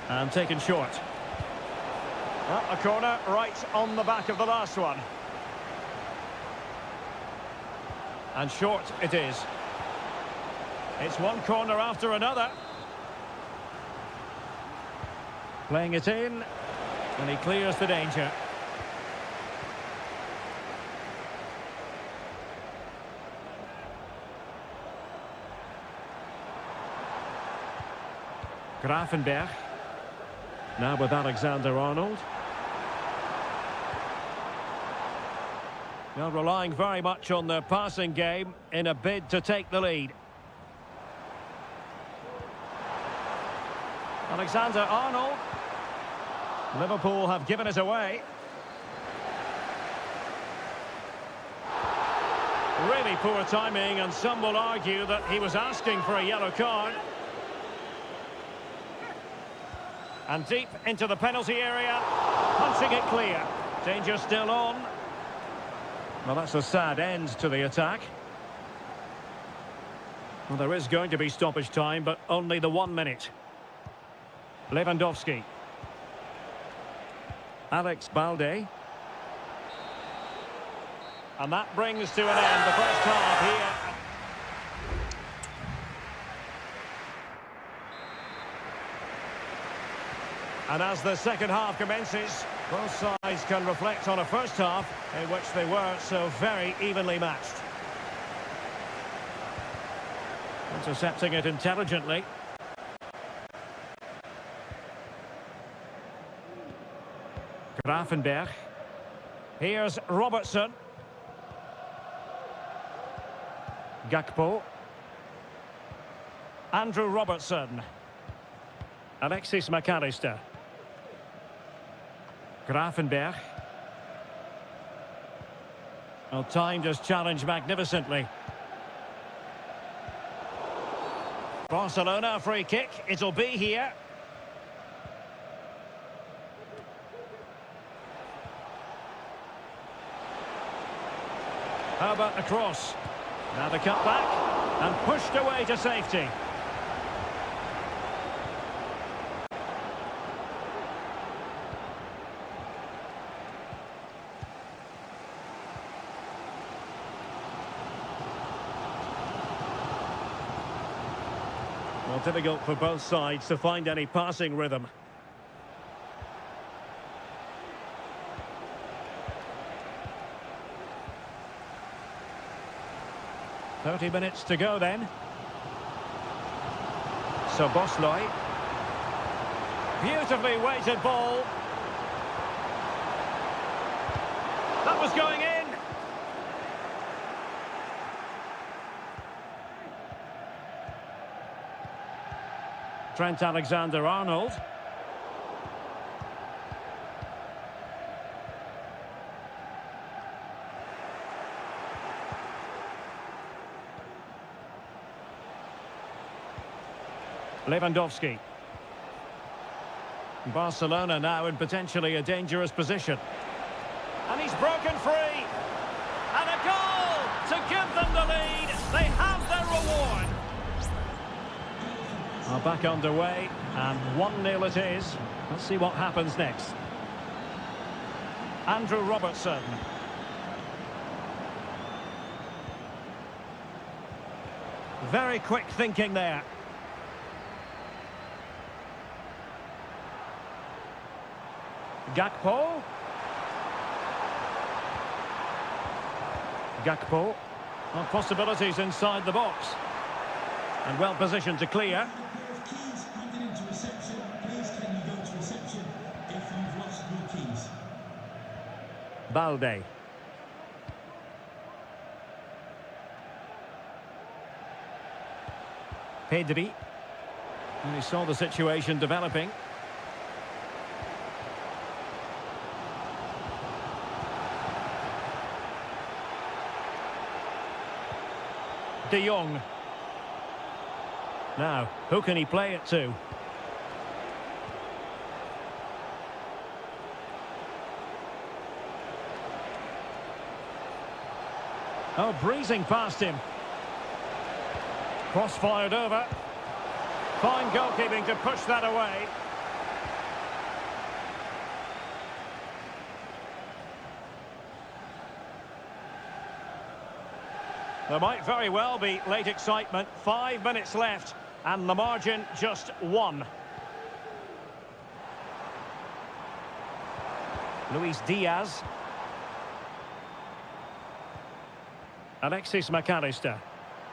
Speaker 1: And taken short. Well, a corner right on the back of the last one. And short it is. It's one corner after another. Playing it in. And he clears the danger. Gravenberch. Now with Alexander-Arnold. Now relying very much on their passing game in a bid to take the lead. Alexander-Arnold. Liverpool have given it away. Really poor timing, and some will argue that he was asking for a yellow card. And deep into the penalty area, punching it clear. Danger still on. Well, that's a sad end to the attack. Well, there is going to be stoppage time, but only the 1 minute. Lewandowski. Alex Balde. And that brings to an end the first half here. And as the second half commences, both sides can reflect on a first half in which they were so very evenly matched. Intercepting it intelligently. Gravenberg. Here's Robertson. Gakpo. Andrew Robertson. Alexis McAllister. Gravenberg. Well, timed his challenge magnificently. Barcelona free kick. It'll be here. How about the cross? Now the cut back and pushed away to safety. Well, difficult for both sides to find any passing rhythm. "30 minutes to go then." Szoboszlai. Beautifully weighted ball. That was going in. Trent Alexander-Arnold. Lewandowski. Barcelona now in potentially a dangerous position. And he's broken free. And a goal to give them the lead. They have their reward. Are back underway, and 1-0 it is. Let's see what happens next. Andrew Robertson. Very quick thinking there. Gakpo. Gakpo. Well, possibilities inside the box. And well positioned to clear. Balde. Pedri. And he saw the situation developing. De Jong. Now, who can he play it to? Oh, breezing past him. Cross fired over. Fine goalkeeping to push that away. There might very well be late excitement. 5 minutes left, and the margin just 1. Luis Diaz. Alexis McAllister.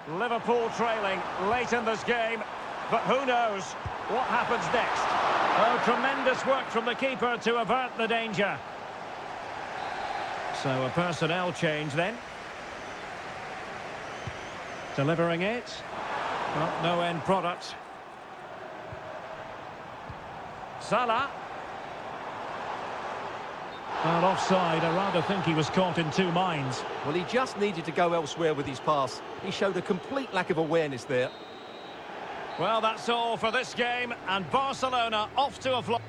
Speaker 1: Liverpool trailing late in this game, but who knows what happens next. Oh, tremendous work from the keeper to avert the danger. So a personnel change then. Delivering it. Well, no end product. Salah. Well, offside. I rather think he was caught in two minds.
Speaker 2: Well, he just needed to go elsewhere with his pass. He showed a complete lack of awareness there.
Speaker 1: Well, that's all for this game, and Barcelona off to a flop.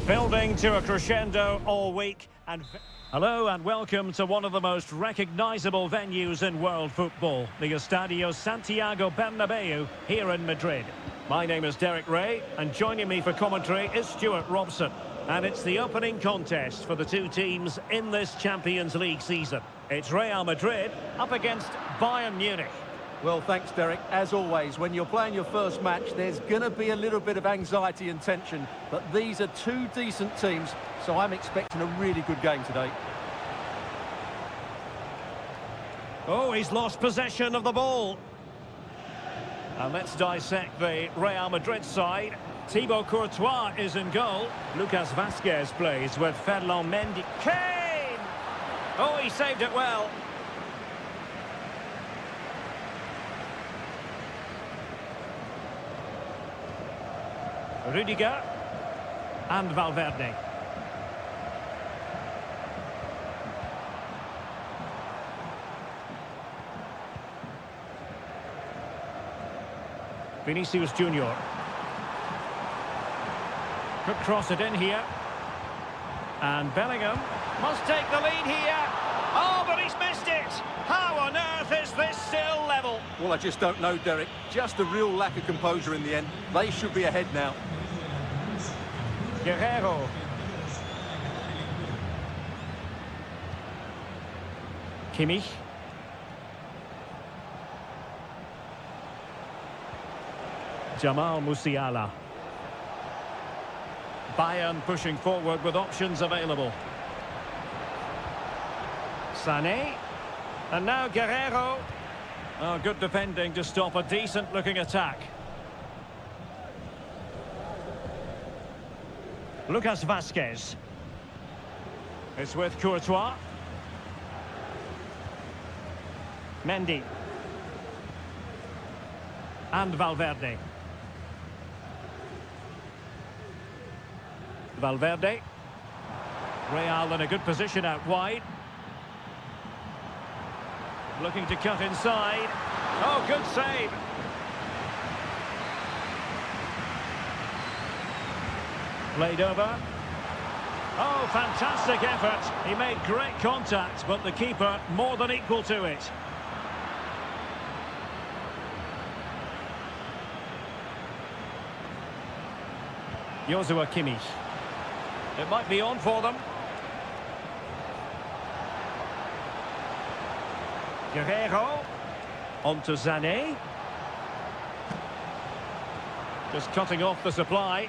Speaker 1: Building to a crescendo all week. And hello and welcome to one of the most recognisable venues in world football, the Estadio Santiago Bernabeu here in Madrid. My name is Derek Ray, and joining me for commentary is Stuart Robson. And it's the opening contest for the two teams in this Champions League season. It's Real Madrid up against Bayern Munich.
Speaker 2: Well, thanks, Derek. As always, when you're playing your first match, there's going to be a little bit of anxiety and tension. But these are two decent teams, so I'm expecting a really good game today.
Speaker 1: Oh, he's lost possession of the ball. And let's dissect the Real Madrid side. Thibaut Courtois is in goal. Lucas Vazquez plays with Ferland Mendy. Kane! Oh, he saved it well. Rudiger and Valverde. Vinicius Junior. Could cross it in here. And Bellingham must take the lead here. Oh, but he's missed it. How on earth is this still level?
Speaker 2: Well, I just don't know, Derek. Just a real lack of composure in the end. They should be ahead now.
Speaker 1: Guerrero. Kimmich. Jamal Musiala. Bayern pushing forward with options available. Sané. And now Guerrero. Oh, good defending to stop a decent-looking attack. Lucas Vazquez. It's with Courtois. Mendy. And Valverde. Valverde. Real in a good position out wide. Looking to cut inside. Oh, good save. Played over. Oh, fantastic effort. He made great contact, but the keeper more than equal to it. Joshua Kimmich. It might be on for them. Guerrero. On to Sané. Just cutting off the supply.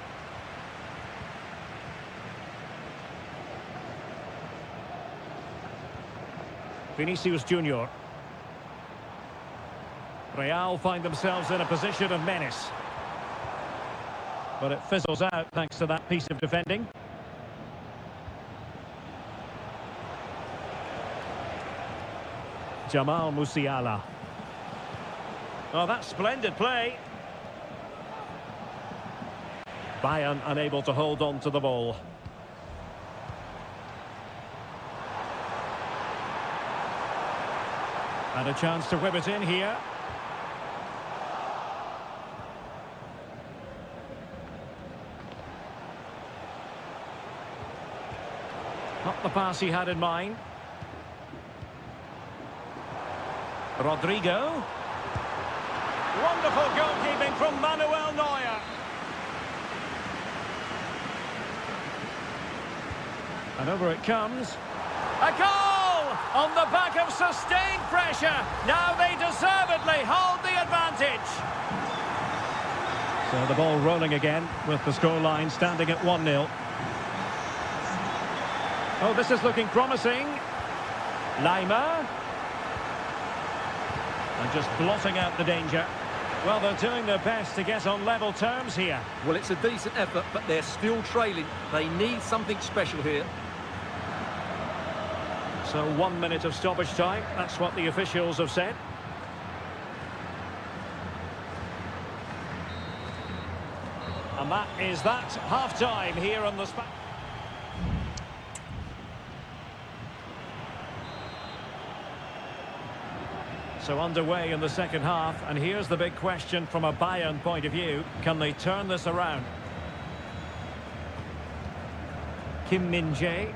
Speaker 1: Vinicius Junior. Real find themselves in a position of menace. But it fizzles out thanks to that piece of defending. Jamal Musiala. Oh, that's splendid play. Bayern unable to hold on to the ball. And a chance to whip it in here. Not the pass he had in mind. Rodrigo. Wonderful goalkeeping from Manuel Neuer. And over it comes. A goal! On the back of sustained pressure. Now they deservedly hold the advantage. So the ball rolling again with the scoreline standing at 1-0. Oh, this is looking promising. Lima. And just blotting out the danger. Well, they're doing their best to get on level terms here.
Speaker 2: Well, it's a decent effort, but they're still trailing. They need something special here.
Speaker 1: So 1 minute of stoppage time. That's what the officials have said. And that is that. Half-time here on the spot. So underway in the second half, and here's the big question from a Bayern point of view. Can they turn this around? Kim Min-jae.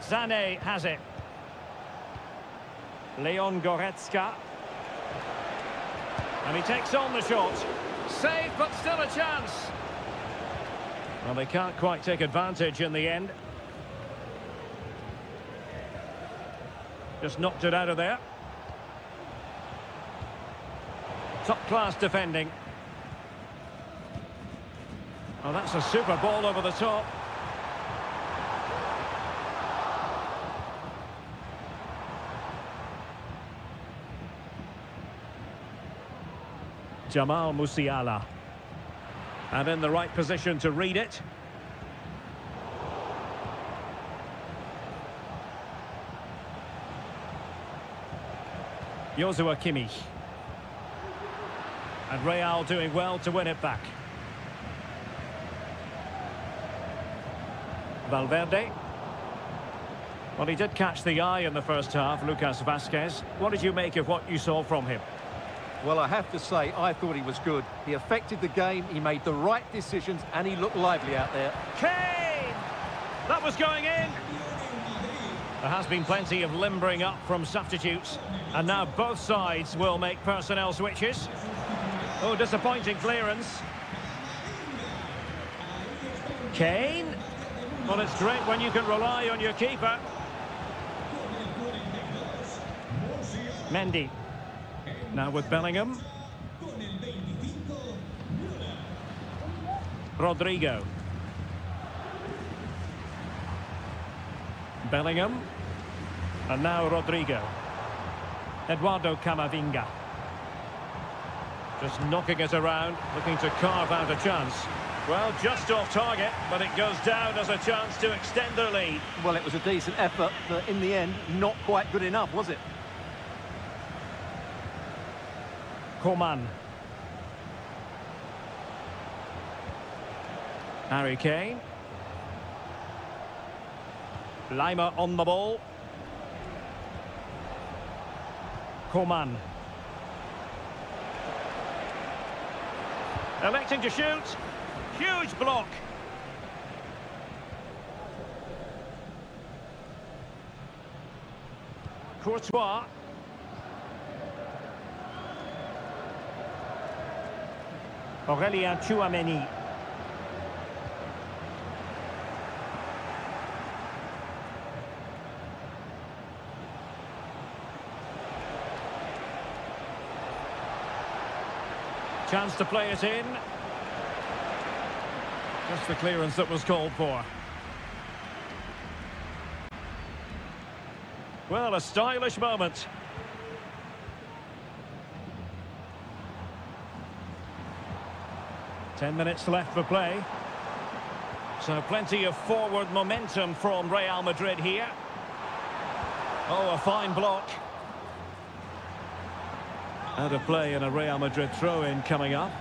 Speaker 1: Sané has it. Leon Goretzka. And he takes on the shot. Save, but still a chance. Well, they can't quite take advantage in the end. Just knocked it out of there. Top-class defending. Oh, that's a super ball over the top. Jamal Musiala. And in the right position to read it. Joshua Kimmich. And Real doing well to win it back. Valverde. Well, he did catch the eye in the first half, Lucas Vazquez. What did you make of what you saw from him?
Speaker 2: Well, I have to say, I thought he was good. He affected the game, he made the right decisions, and he looked lively out there.
Speaker 1: Kane! That was going in! There has been plenty of limbering up from substitutes, and now both sides will make personnel switches. Oh, disappointing clearance. Kane? Well, it's great when you can rely on your keeper. Mendy. Now with Bellingham. Rodrigo. Bellingham. And now Rodrigo. Eduardo Camavinga. Just knocking it around, looking to carve out a chance. Well, just off target, but it goes down as a chance to extend their lead.
Speaker 2: Well, it was a decent effort, but in the end, not quite good enough, was it?
Speaker 1: Coman. Harry Kane. Lima on the ball. Coman. Electing to shoot. Huge block. Courtois. Aurélien Tchouaméni. Chance to play it in. Just the clearance that was called for. Well, a stylish moment. Ten minutes left for play. So plenty of forward momentum from Real Madrid here. Oh, a fine block. Out of play and a Real Madrid throw-in coming up.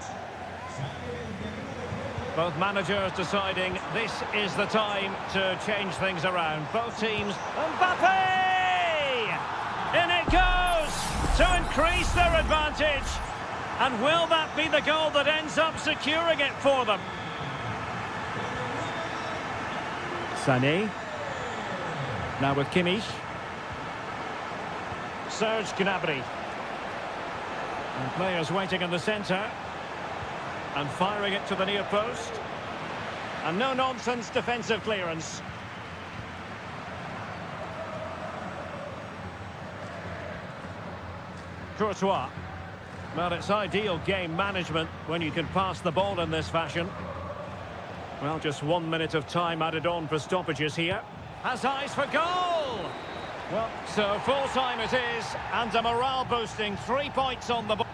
Speaker 1: Both managers deciding this is the time to change things around. Both teams. Mbappe! In it goes to increase their advantage. And will that be the goal that ends up securing it for them? Sané. Now with Kimmich. Serge Gnabry. And players waiting in the centre. And firing it to the near post. And no-nonsense defensive clearance. Courtois. Well, it's ideal game management when you can pass the ball in this fashion. Well, just 1 minute of time added on for stoppages here. Has eyes for goal! Well, so full time it is, and a morale-boosting 3 points on the board.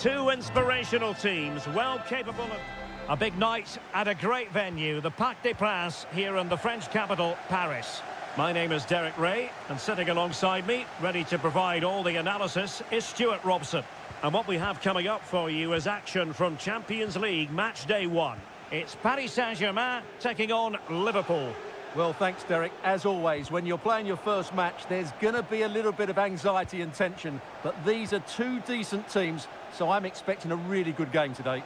Speaker 1: Two inspirational teams, well capable of a big night at a great venue, the Parc des Princes here in the French capital, Paris. My name is Derek Ray, and sitting alongside me, ready to provide all the analysis, is Stuart Robson. And what we have coming up for you is action from Champions League match day 1. It's Paris Saint-Germain taking on Liverpool.
Speaker 2: Well, thanks, Derek. As always, when you're playing your first match, there's going to be a little bit of anxiety and tension. But these are two decent teams, so I'm expecting a really good game today.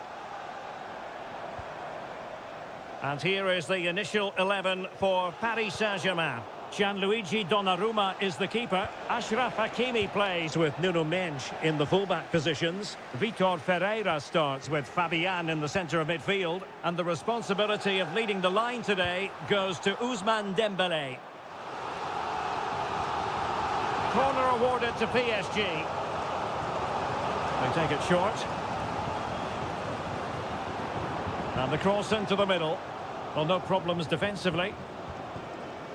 Speaker 1: And here is the initial 11 for Paris Saint-Germain. Gianluigi Donnarumma is the keeper. Achraf Hakimi plays with Nuno Mendes in the fullback positions. Vitor Ferreira starts with Fabian in the centre of midfield. And the responsibility of leading the line today goes to Ousmane Dembélé. Corner awarded to PSG. They take it short. And the cross into the middle. Well, no problems defensively.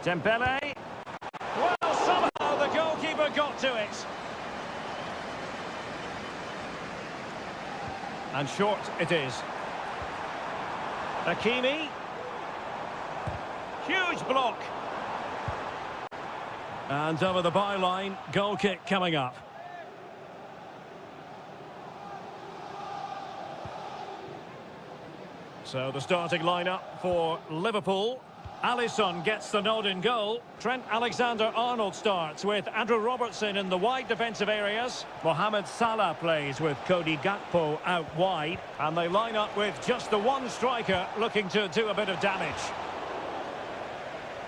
Speaker 1: Dembélé. Well, somehow the goalkeeper got to it. And short it is. Hakimi. Huge block. And over the byline, goal kick coming up. So the starting lineup for Liverpool. Alisson gets the nod in goal. Trent Alexander-Arnold starts with Andrew Robertson in the wide defensive areas. Mohamed Salah plays with Cody Gakpo out wide. And they line up with just the one striker looking to do a bit of damage.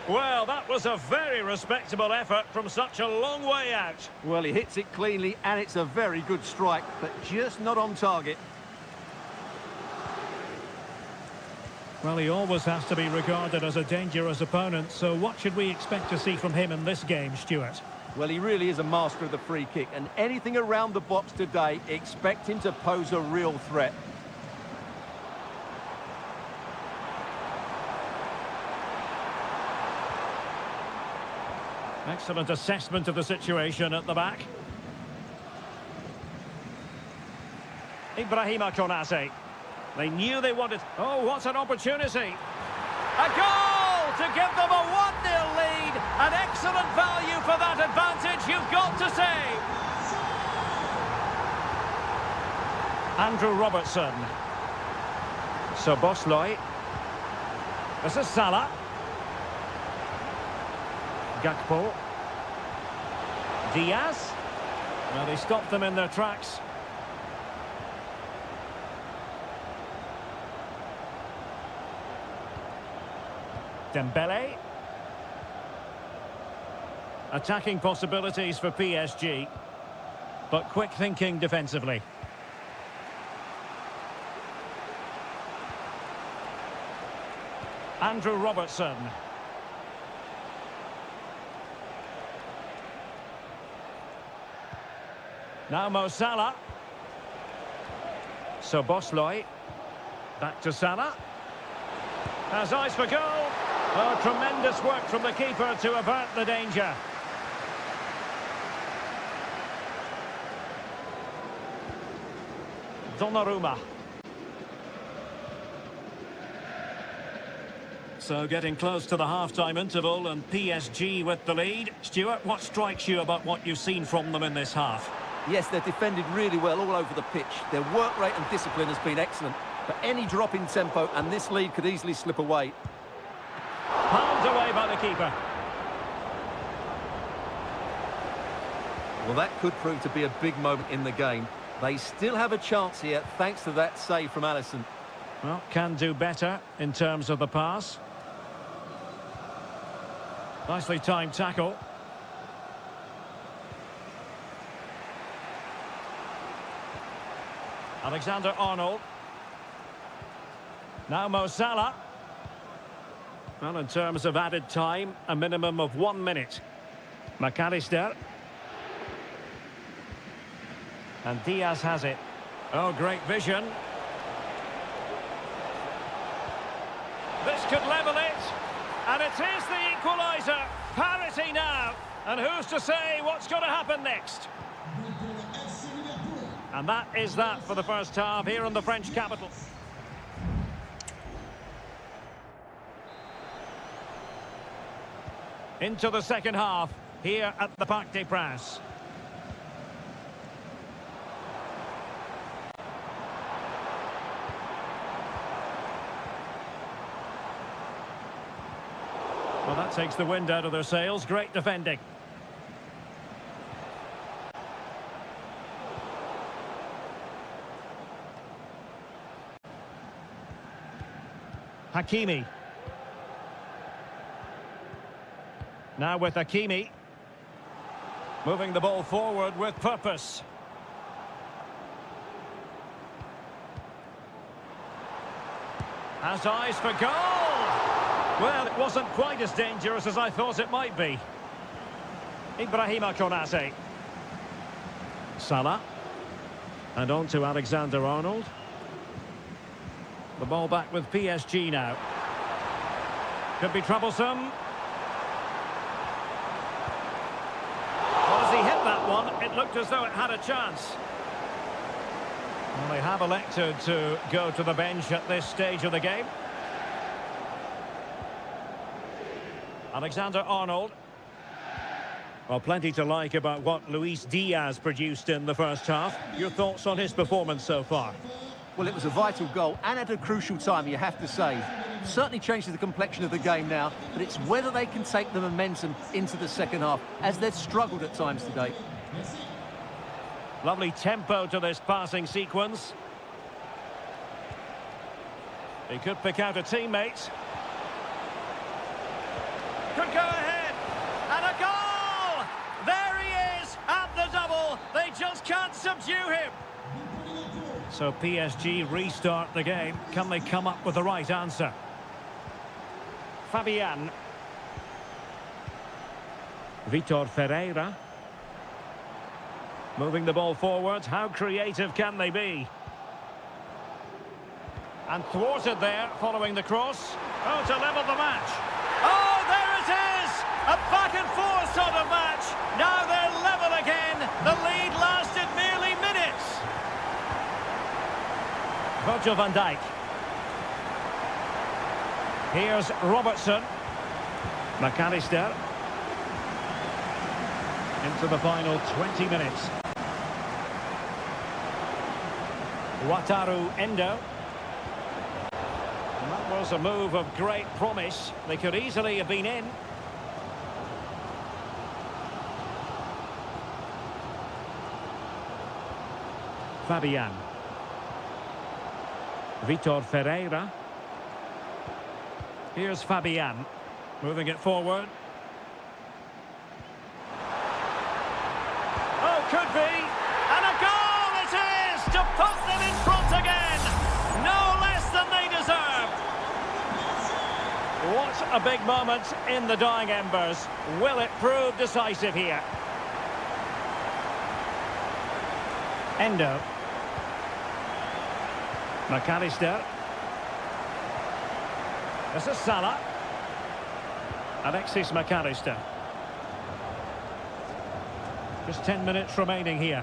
Speaker 1: Well, that was a very respectable effort from such a long way out.
Speaker 2: Well, he hits it cleanly, and it's a very good strike, but just not on target.
Speaker 1: Well, he always has to be regarded as a dangerous opponent, so what should we expect to see from him in this game, Stuart?
Speaker 2: Well, he really is a master of the free kick, and anything around the box today, expect him to pose a real threat.
Speaker 1: Excellent assessment of the situation at the back. Ibrahima Konate. They knew they wanted... Oh, what an opportunity. A goal to give them a 1-0 lead. An excellent value for that advantage, you've got to say. Andrew Robertson. Szoboszlai. This is Salah. Gakpo. Diaz. Well, they stopped them in their tracks. Dembélé. Attacking possibilities for PSG, but quick thinking defensively. Andrew Robertson. Now Mo Salah. Szoboszlai. Back to Salah. Has eyes for goal. Oh, tremendous work from the keeper to avert the danger. Donnarumma. So getting close to the half-time interval and PSG with the lead. Stuart, what strikes you about what you've seen from them in this half?
Speaker 2: Yes, they've defended really well all over the pitch. Their work rate and discipline has been excellent. But any drop in tempo and this lead could easily slip away.
Speaker 1: Palmed away by the keeper.
Speaker 2: Well, that could prove to be a big moment in the game. They still have a chance here, thanks to that save from Alisson.
Speaker 1: Well, can do better in terms of the pass. Nicely timed tackle. Alexander-Arnold. Now Mo Salah. Well, in terms of added time, a minimum of 1 minute. McAllister. And Diaz has it. Oh, great vision. This could level it. And it is the equaliser. Parity now. And who's to say what's going to happen next? And that is that for the first half here in the French capital. Into the second half here at the Parc des Princes. Well, that takes the wind out of their sails. Great defending. Hakimi. Now with Hakimi. Moving the ball forward with purpose. Has eyes for goal! Well, it wasn't quite as dangerous as I thought it might be. Ibrahima Konate. Salah. And on to Alexander-Arnold. The ball back with PSG now. Could be troublesome. Well, as he hit that one, it looked as though it had a chance. Well, they have elected to go to the bench at this stage of the game. Alexander-Arnold. Well, plenty to like about what Luis Diaz produced in the first half. Your thoughts on his performance so far?
Speaker 2: Well, it was a vital goal and at a crucial time, you have to say. Certainly changes the complexion of the game now, but it's whether they can take the momentum into the second half, as they've struggled at times today.
Speaker 1: Lovely tempo to this passing sequence. He could pick out a teammate. Could go ahead. And a goal! There he is at the double. They just can't subdue him. So PSG restart the game. Can they come up with the right answer? Fabian. Vitor Ferreira. Moving the ball forward. How creative can they be? And thwarted there following the cross. Oh, to level the match. Oh, there it is! A back and forth sort of match. Now they're level again. The lead lasted merely minutes. Virgil van Dijk. Here's Robertson. McAllister. Into the final 20 minutes. Wataru Endo. And that was a move of great promise. They could easily have been in. Fabian. Vitor Ferreira. Here's Fabian. Moving it forward. Oh, could be. And a goal it is to put them in front again. No less than they deserve. What a big moment in the dying embers. Will it prove decisive here? Endo. McAllister. This is Salah. Alexis McAllister. Just 10 minutes remaining here.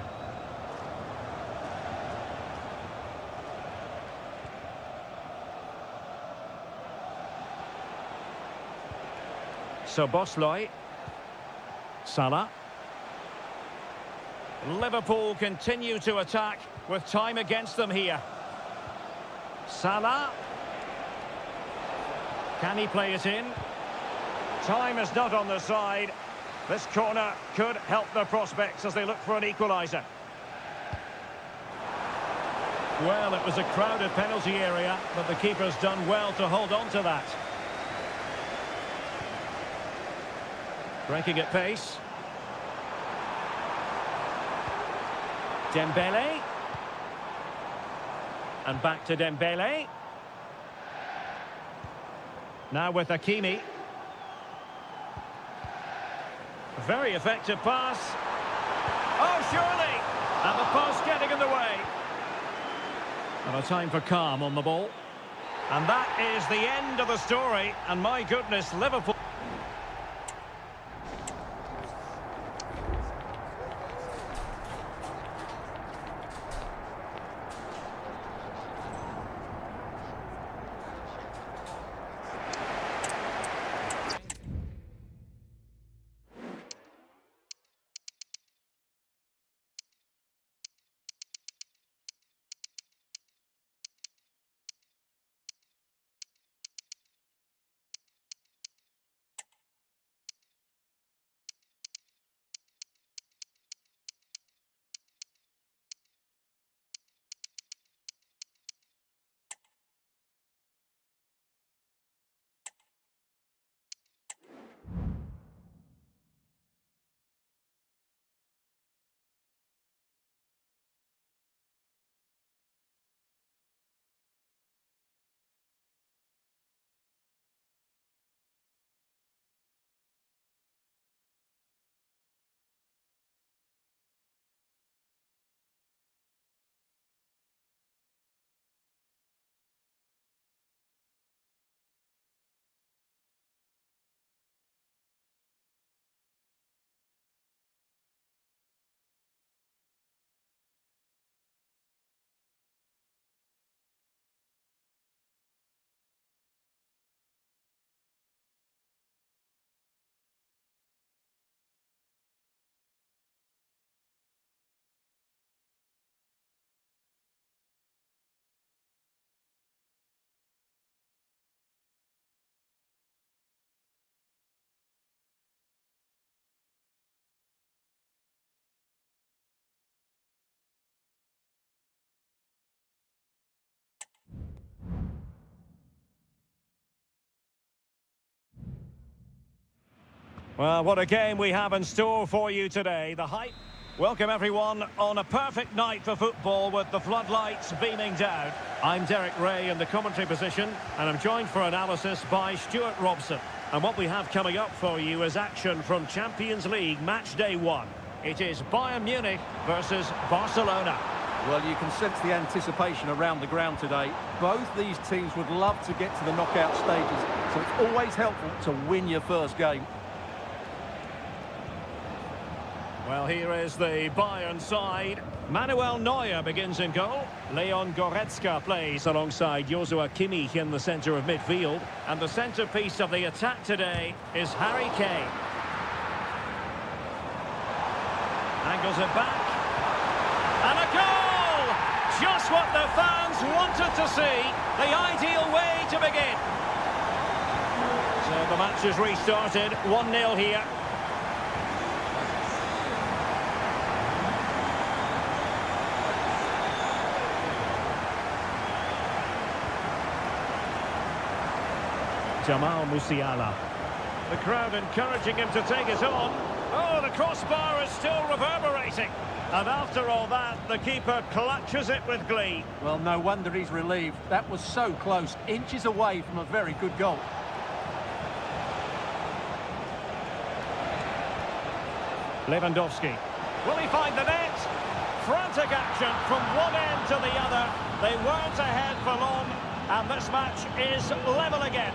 Speaker 1: So Bosloy. Salah. Liverpool continue to attack with time against them here. Salah. Can he play it in? Time is not on their side. This corner could help their prospects as they look for an equaliser. Well, it was a crowded penalty area, but the keeper's done well to hold on to that. Breaking at pace. Dembele. And back to Dembele. Now with Hakimi. Very effective pass. Oh, surely! And the post getting in the way. And a time for calm on the ball. And that is the end of the story. And my goodness, Liverpool... Well, what a game we have in store for you today. The hype. Welcome everyone on a perfect night for football with the floodlights beaming down. I'm Derek Ray in the commentary position and I'm joined for analysis by Stuart Robson. And what we have coming up for you is action from Champions League match day 1. It is Bayern Munich versus Barcelona.
Speaker 2: Well, you can sense the anticipation around the ground today. Both these teams would love to get to the knockout stages, so it's always helpful to win your first game.
Speaker 1: Well, here is the Bayern side. Manuel Neuer begins in goal. Leon Goretzka plays alongside Joshua Kimmich in the centre of midfield. And the centrepiece of the attack today is Harry Kane. Angles it back. And a goal! Just what the fans wanted to see. The ideal way to begin. So the match is restarted. 1-0 here. Jamal Musiala. The crowd encouraging him to take it on. Oh, the crossbar is still reverberating. And after all that, the keeper clutches it with glee.
Speaker 2: Well, no wonder he's relieved. That was so close, inches away from a very good goal.
Speaker 1: Lewandowski. Will he find the net? Frantic action from one end to the other. They weren't ahead for long, and this match is level again.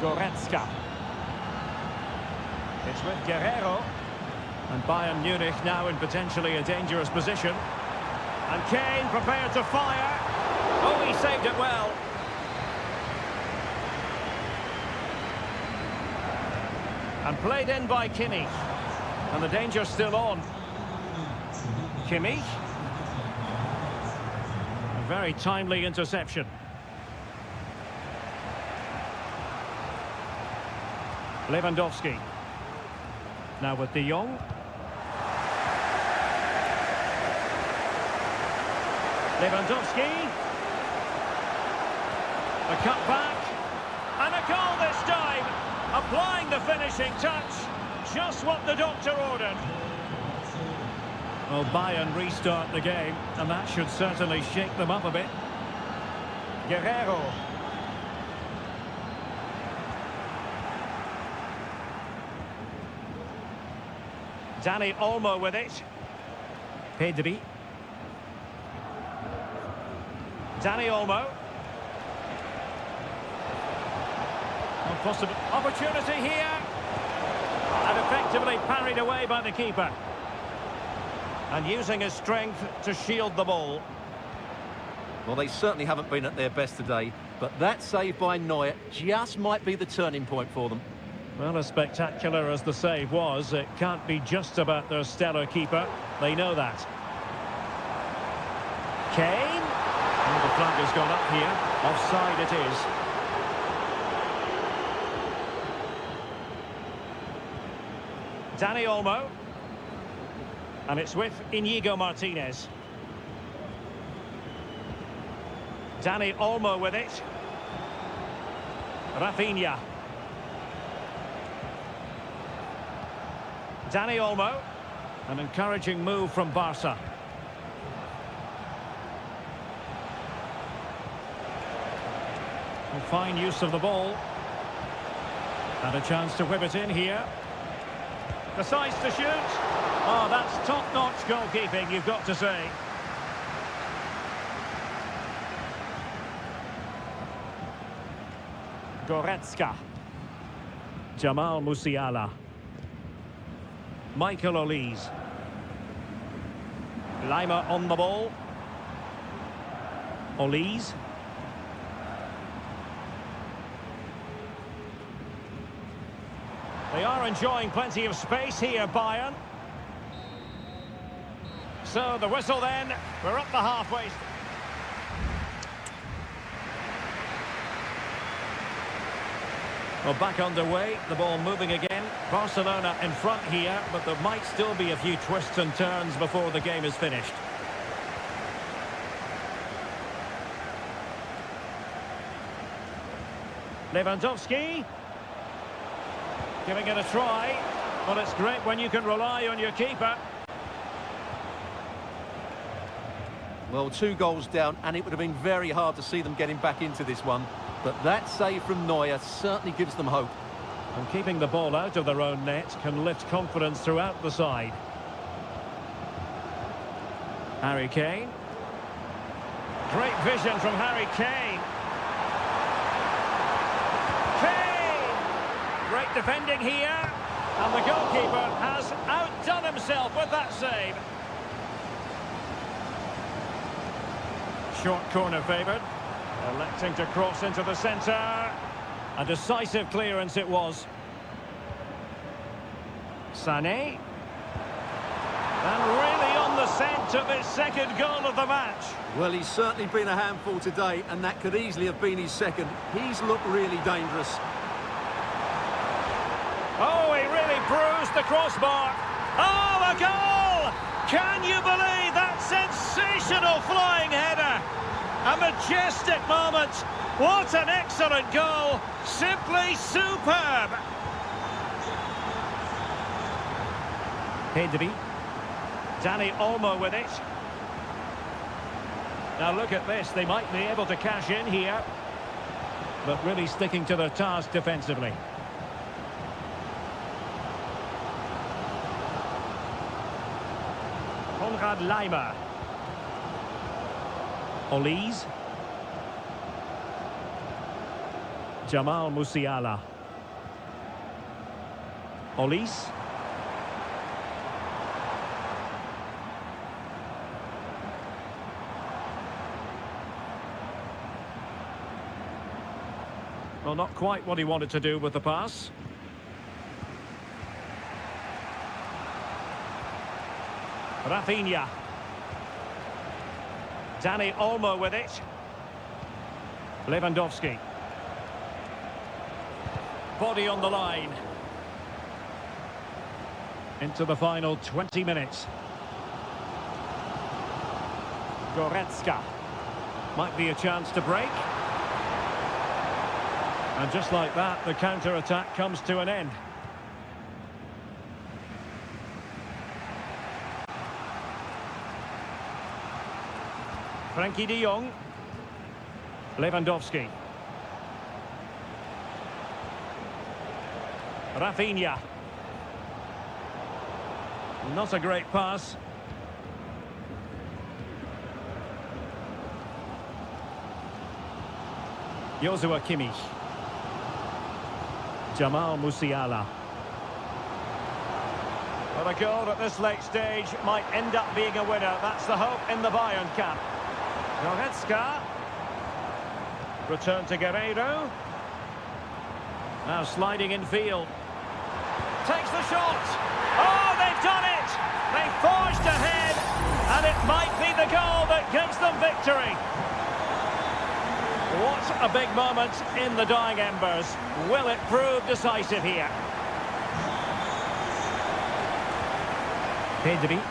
Speaker 1: Goretzka. It's with Guerrero. And Bayern Munich now in potentially a dangerous position. And Kane prepared to fire. Oh, he saved it well. And played in by Kimmich. And the danger's still on. Kimmich. A very timely interception. Lewandowski. Now with De Jong. Lewandowski. A cut back. And a goal this time. Applying the finishing touch. Just what the doctor ordered. Well, Bayern restart the game, and that should certainly shake them up a bit. Guerrero. Dani Olmo with it. Pedri. Dani Olmo. A possible opportunity here. And effectively parried away by the keeper. And using his strength to shield the ball.
Speaker 2: Well, they certainly haven't been at their best today, but that save by Neuer just might be the turning point for them.
Speaker 1: Well, as spectacular as the save was, it can't be just about their stellar keeper. They know that. Kane. Oh, the flag has gone up here. Offside it is. Dani Olmo. And it's with Inigo Martinez. Dani Olmo with it. Rafinha. Dani Olmo. An encouraging move from Barca. And fine use of the ball. And a chance to whip it in here. Decides to shoot. Oh, that's top-notch goalkeeping, you've got to say. Goretzka. Jamal Musiala. Michael Olise. Lima on the ball. Olise. They are enjoying plenty of space here, Bayern. So the whistle then, we're up the halfway. Well, back underway, the ball moving again. Barcelona in front here, but there might still be a few twists and turns before the game is finished. Lewandowski. Giving it a try. Well, it's great when you can rely on your keeper.
Speaker 2: Well, 2 goals down, and it would have been very hard to see them getting back into this one. But that save from Neuer certainly gives them hope.
Speaker 1: And keeping the ball out of their own net can lift confidence throughout the side. Harry Kane. Great vision from Harry Kane. Kane! Great defending here. And the goalkeeper has outdone himself with that save. Short corner favoured. Electing to cross into the centre. A decisive clearance it was. Sané. And really on the scent of his second goal of the match.
Speaker 2: Well, he's certainly been a handful today, and that could easily have been his second. He's looked really dangerous.
Speaker 1: Oh, he really bruised the crossbar. Oh, a goal! Can you believe that sensational flying header? A majestic moment. What an excellent goal. Simply superb. Pedri. Dani Olmo with it. Now look at this. They might be able to cash in here. But really sticking to their task defensively. Konrad Laimer. Olise. Jamal Musiala. Olise. Well, not quite what he wanted to do with the pass. Rafinha. Dani Olmo with it. Lewandowski. Body on the line. Into the final 20 minutes. Goretzka. Might be a chance to break. And just like that, the counter-attack comes to an end. Frankie de Jong. Lewandowski. Rafinha. Not a great pass. Joshua Kimmich. Jamal Musiala. Well, a goal at this late stage might end up being a winner. That's the hope in the Bayern camp. Goretzka. Return to Guerreiro. Now sliding in field. Takes the shot. Oh, they've done it! They forged ahead, and it might be the goal that gives them victory. What a big moment in the dying embers. Will it prove decisive here? Pedri.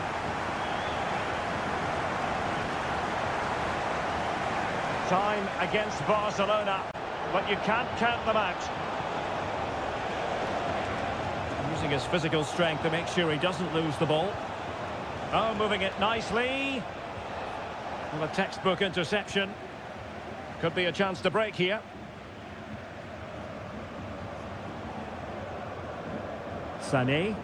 Speaker 1: Time against Barcelona, but you can't count them out. Using his physical strength to make sure he doesn't lose the ball. Oh, moving it nicely. Well, a textbook interception. Could be a chance to break here. Sané.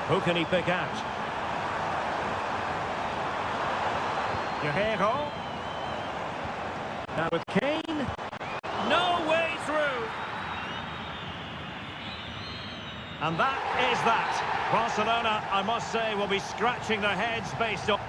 Speaker 1: Who can he pick out? Guerreiro. Now with Kane. No way through. And that is that. Barcelona, I must say, will be scratching their heads based on...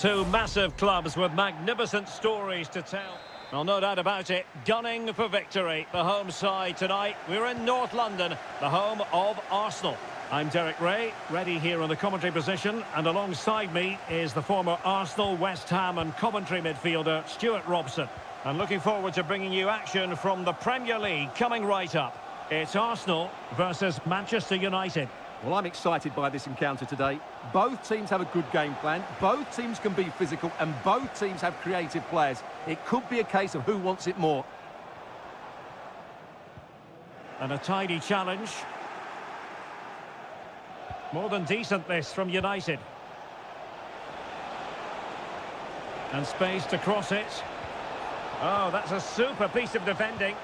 Speaker 1: Two massive clubs with magnificent stories to tell. Well, no doubt about it, gunning for victory. The home side tonight. We're in North London, the home of Arsenal. I'm Derek Ray, ready here in the commentary position, and alongside me is the former Arsenal, West Ham and Coventry midfielder, Stuart Robson. And looking forward to bringing you action from the Premier League coming right up. It's Arsenal versus Manchester United.
Speaker 2: Well, I'm excited by this encounter today. Both teams have a good game plan, both teams can be physical, and both teams have creative players. It could be a case of who wants it more.
Speaker 1: And a tidy challenge. More than decent this from United. And space to cross it. Oh, that's a super piece of defending.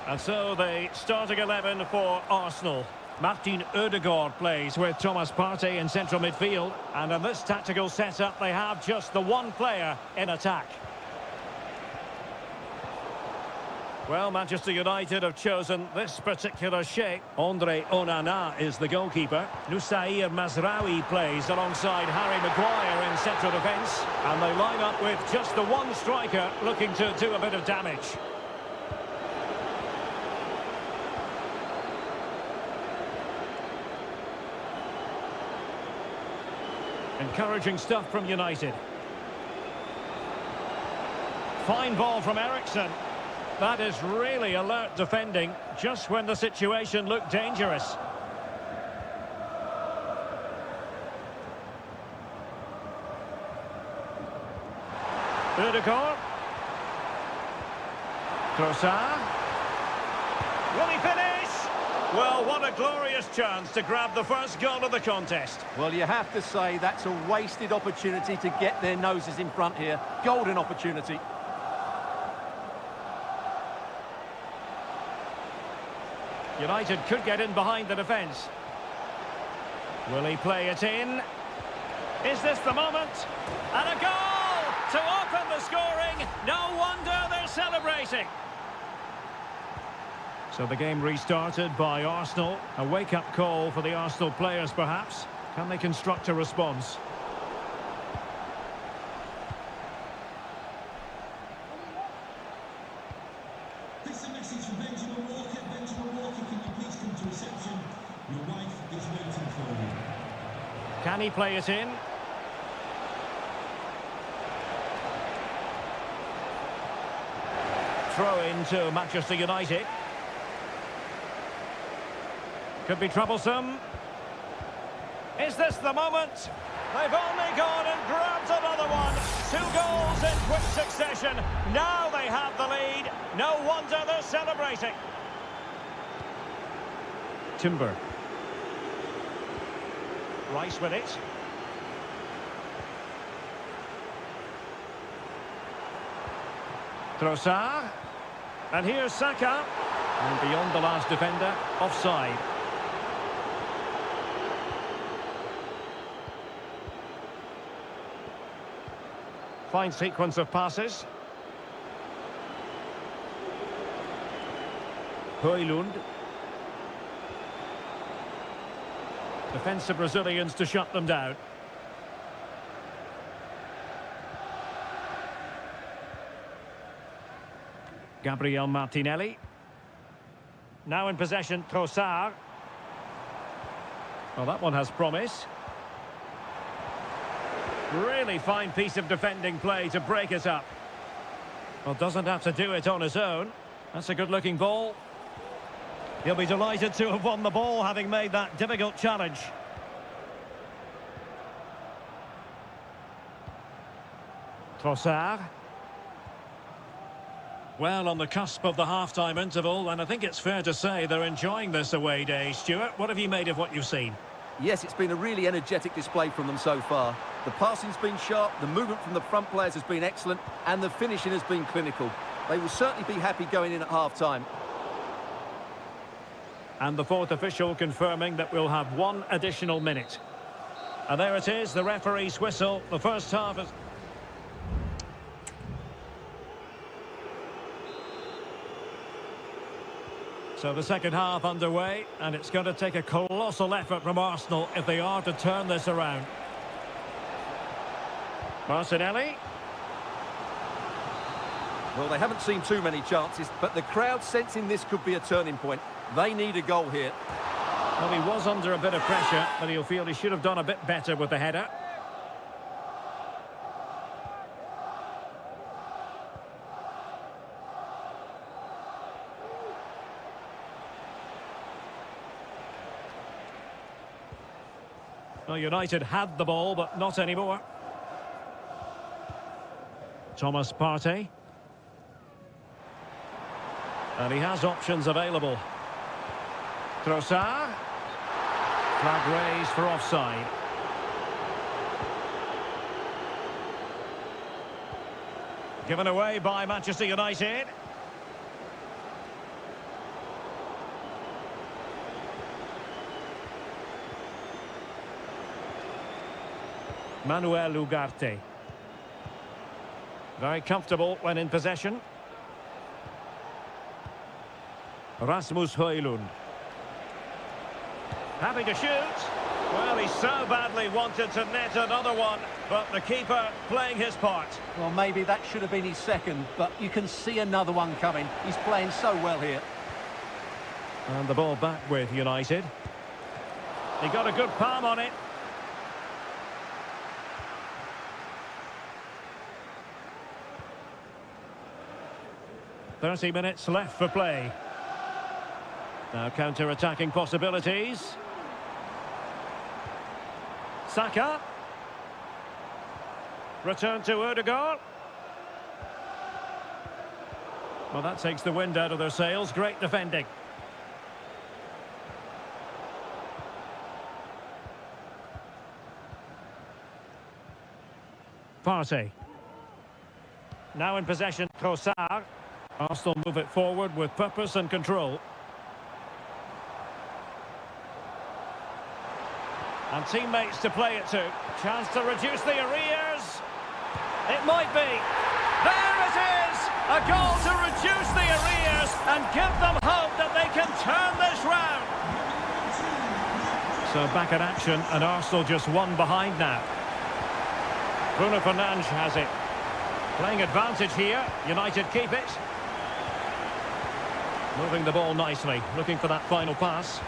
Speaker 1: And so the starting 11 for Arsenal. Martin Ødegaard plays with Thomas Partey in central midfield. And in this tactical setup, they have just the one player in attack. Well, Manchester United have chosen this particular shape. Andre Onana is the goalkeeper. Nusair Mazraoui plays alongside Harry Maguire in central defence. And they line up with just the one striker looking to do a bit of damage. Encouraging stuff from United. Fine ball from Eriksen. That is really alert defending, just when the situation looked dangerous. Ødegaard. Trossard. Will he finish? Well, what a glorious chance to grab the first goal of the contest.
Speaker 2: Well, you have to say that's a wasted opportunity to get their noses in front here. Golden opportunity.
Speaker 1: United could get in behind the defence. Will he play it in? Is this the moment? And a goal to open the scoring. No wonder they're celebrating. So the game restarted by Arsenal. A wake-up call for the Arsenal players, perhaps. Can they construct a response?
Speaker 3: This is a message from Benjamin Walker. Benjamin Walker, can you please come to reception? Your wife is waiting for you.
Speaker 1: Can he play it in? Throw into Manchester United. Could be troublesome. Is this the moment? They've only gone and grabbed another one. 2 goals in quick succession. Now they have the lead. No wonder they're celebrating. Timber. Rice with it. Trossard. And here's Saka. And beyond the last defender, offside. Fine sequence of passes. Højlund. Defensive Brazilians to shut them down. Gabriel Martinelli. Now in possession, Trossard. Well, that one has promise. Really fine piece of defending play to break it up. Well, doesn't have to do it on his own. That's a good-looking ball. He'll be delighted to have won the ball, having made that difficult challenge. Trossard. Well, on the cusp of the half-time interval, and I think it's fair to say they're enjoying this away day. Stuart, what have you made of what you've seen?
Speaker 2: Yes, it's been a really energetic display from them so far. The passing's been sharp, the movement from the front players has been excellent, and the finishing has been clinical. They will certainly be happy going in at half-time.
Speaker 1: And the fourth official confirming that we'll have 1 additional minute. And there it is, the referee's whistle. The first half is... So the second half underway, and it's going to take a colossal effort from Arsenal if they are to turn this around. Martinelli.
Speaker 2: Well, they haven't seen too many chances, but the crowd sensing this could be a turning point. They need a goal here.
Speaker 1: Well, he was under a bit of pressure, but he'll feel he should have done a bit better with the header. Well, United had the ball, but not anymore. Thomas Partey. And he has options available. Trossard. Flag raised for offside. Given away by Manchester United. Manuel Ugarte. Very comfortable when in possession. Rasmus Højlund. Having to shoot. Well, he so badly wanted to net another one, but the keeper playing his part.
Speaker 2: Well, maybe that should have been his second, but you can see another one coming. He's playing so well here.
Speaker 1: And the ball back with United. He got a good palm on it. "30 minutes left for play. Now counter-attacking possibilities. Saka. Return to Odegaard. Well, that takes the wind out of their sails. Great defending. Partey. Now in possession, Trossard. Arsenal move it forward with purpose and control. And teammates to play it to. Chance to reduce the arrears. It might be. There it is! A goal to reduce the arrears and give them hope that they can turn this round. So back in action, and Arsenal just one behind now. Bruno Fernandes has it. Playing advantage here. United keep it. Moving the ball nicely, looking for that final pass.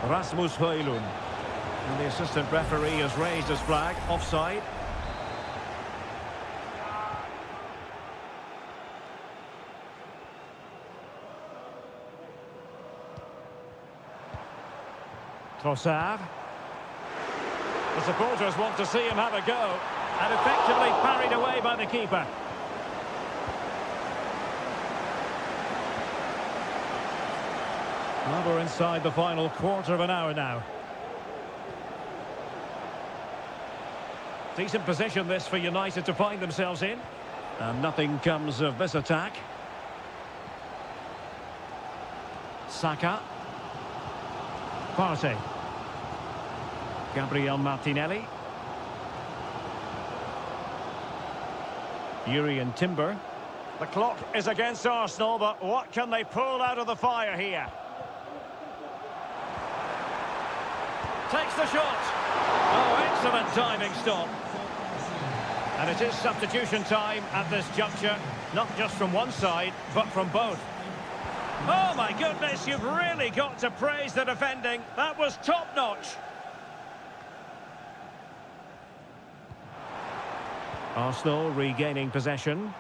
Speaker 1: Rasmus Højlund. And the assistant referee has raised his flag, offside. Trossard. The supporters want to see him have a go, and effectively parried away by the keeper. Well, we're inside the final quarter of an hour now. Decent position this for United to find themselves in. And nothing comes of this attack. Saka. Partey. Gabriel Martinelli. Urian Timber. The clock is against Arsenal, but what can they pull out of the fire here? Takes the shot. Oh, excellent timing stop. And it is substitution time at this juncture, not just from one side, but from both. Oh my goodness, you've really got to praise the defending. That was top-notch. Arsenal regaining possession.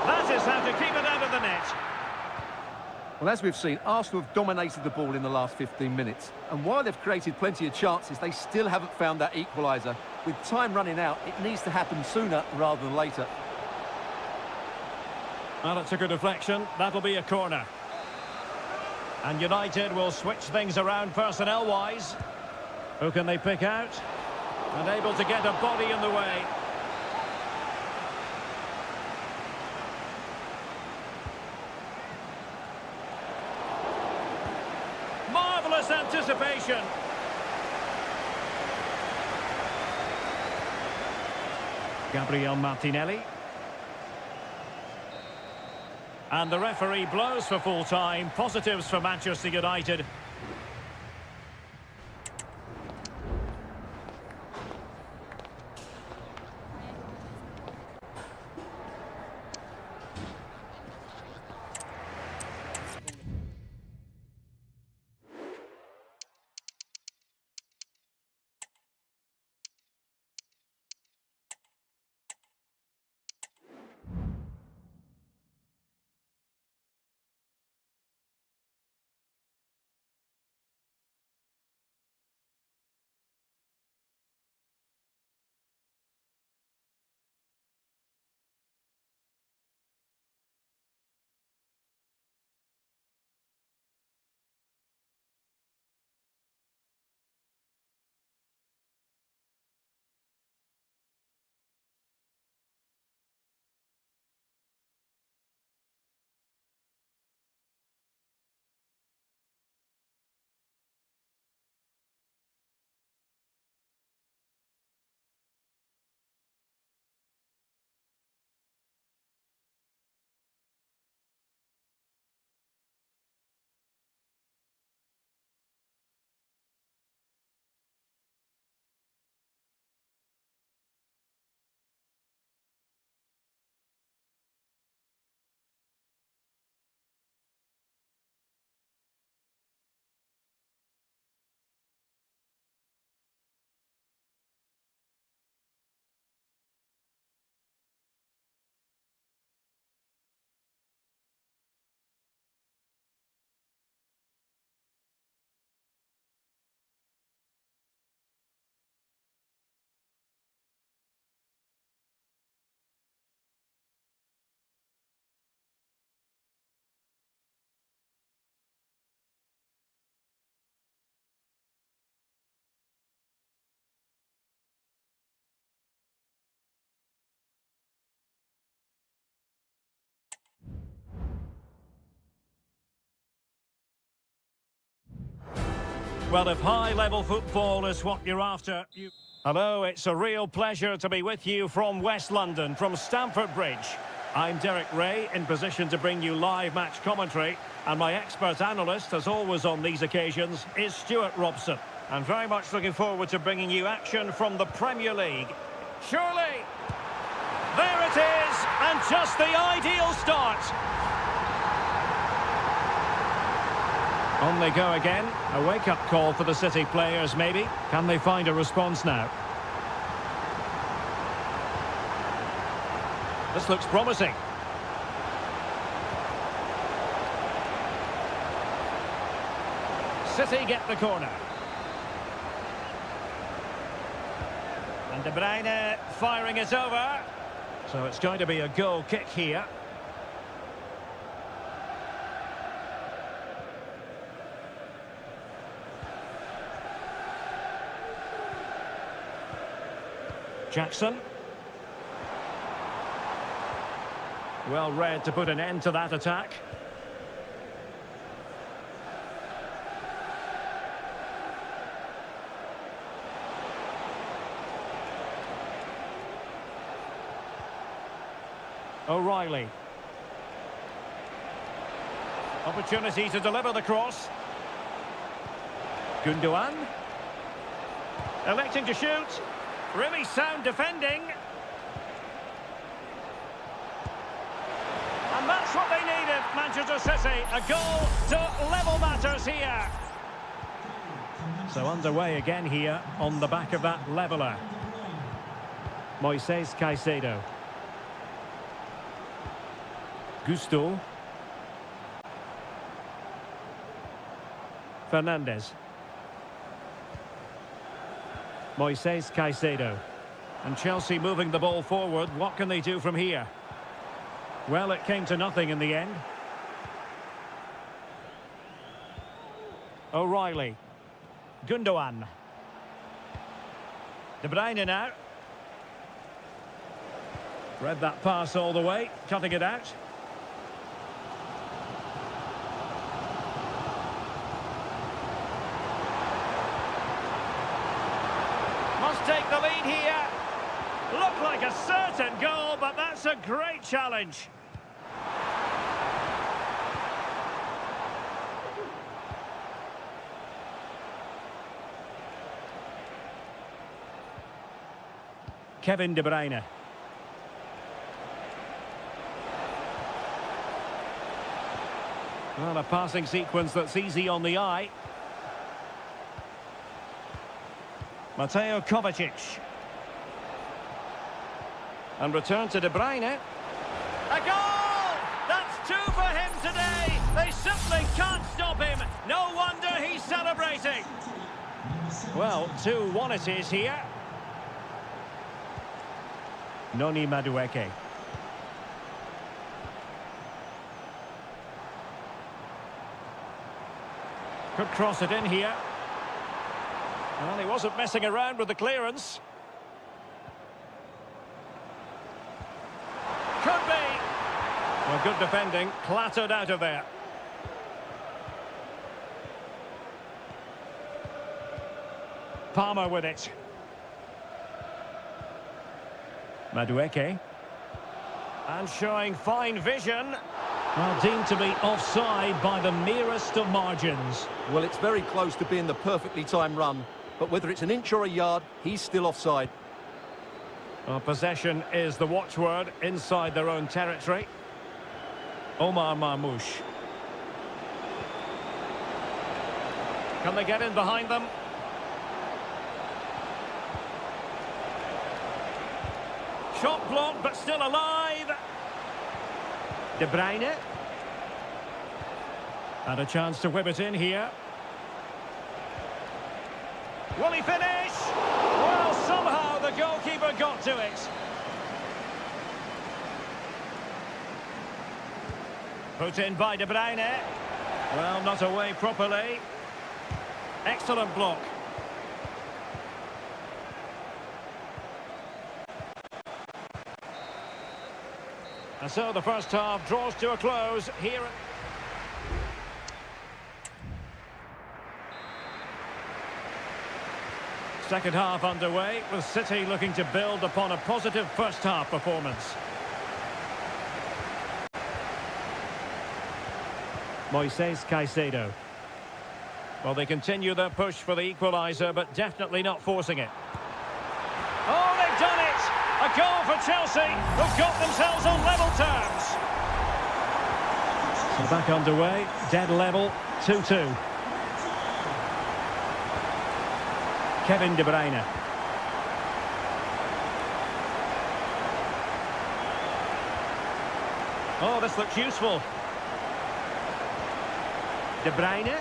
Speaker 1: That is how to keep it out of the net.
Speaker 2: Well, as we've seen, Arsenal have dominated the ball in the last 15 minutes. And while they've created plenty of chances, they still haven't found that equaliser. With time running out, it needs to happen sooner rather than later.
Speaker 1: Well, it took a deflection. That'll be a corner. And United will switch things around personnel-wise. Who can they pick out? And able to get a body in the way. Marvellous anticipation. Gabriel Martinelli. And the referee blows for full time. Positives for Manchester United. Well, if high-level football is what you're after, Hello, it's a real pleasure to be with you from West London, from Stamford Bridge. I'm Derek Ray, in position to bring you live match commentary, and my expert analyst, as always on these occasions, is Stuart Robson. I'm very much looking forward to bringing you action from the Premier League. Surely! There it is, and just the ideal start. On they go again. A wake-up call for the City players, maybe. Can they find a response now? This looks promising. City get the corner. And De Bruyne firing it over. So it's going to be a goal kick here. Jackson. Well read to put an end to that attack. O'Reilly. Opportunity to deliver the cross. Gundogan. Electing to shoot. Really sound defending. And that's what they needed, Manchester City. A goal to level matters here. So underway again here on the back of that leveller. Moises Caicedo. Gusto. Fernandes. Moises Caicedo. And Chelsea moving the ball forward. What can they do from here? Well, it came to nothing in the end. O'Reilly. Gundogan. De Bruyne now. Read that pass all the way, cutting it out. Must take the lead here. Looked like a certain goal, but that's a great challenge. Kevin De Bruyne. Well, a passing sequence that's easy on the eye. Mateo Kovacic. And return to De Bruyne. A goal! That's two for him today. They simply can't stop him. No wonder he's celebrating. Well, 2-1 it is here. Noni Madueke. Could cross it in here. Well, he wasn't messing around with the clearance. Could be. Well, good defending, clattered out of there. Palmer with it. Madueke. And showing fine vision. Well, deemed to be offside by the merest of margins.
Speaker 2: Well, it's very close to being the perfectly timed run, but whether it's an inch or a yard, he's still offside.
Speaker 1: Well, possession is the watchword inside their own territory. Omar Marmoush. Can they get in behind them? Shot blocked, but still alive. De Bruyne. And a chance to whip it in here. Will he finish? Well, somehow the goalkeeper got to it. Put in by De Bruyne. Well, not away properly. Excellent block. And so the first half draws to a close here. Second half underway, with City looking to build upon a positive first half performance. Moises Caicedo. Well, they continue their push for the equaliser, but definitely not forcing it. Oh, they've done it! A goal for Chelsea, who've got themselves on level terms. So back underway, dead level, 2-2. Kevin De Bruyne. Oh, this looks useful. De Bruyne.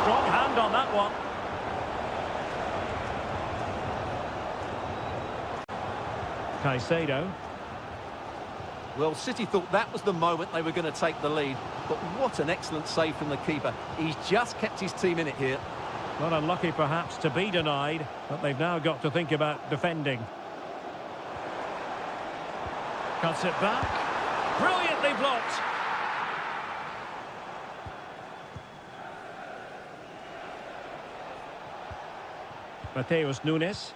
Speaker 1: Strong hand on that one. Caicedo.
Speaker 2: Well, City thought that was the moment they were going to take the lead. But what an excellent save from the keeper. He's just kept his team in it here.
Speaker 1: Not unlucky perhaps to be denied, but they've now got to think about defending. Cuts it back. Brilliantly blocked. Mateus Nunes.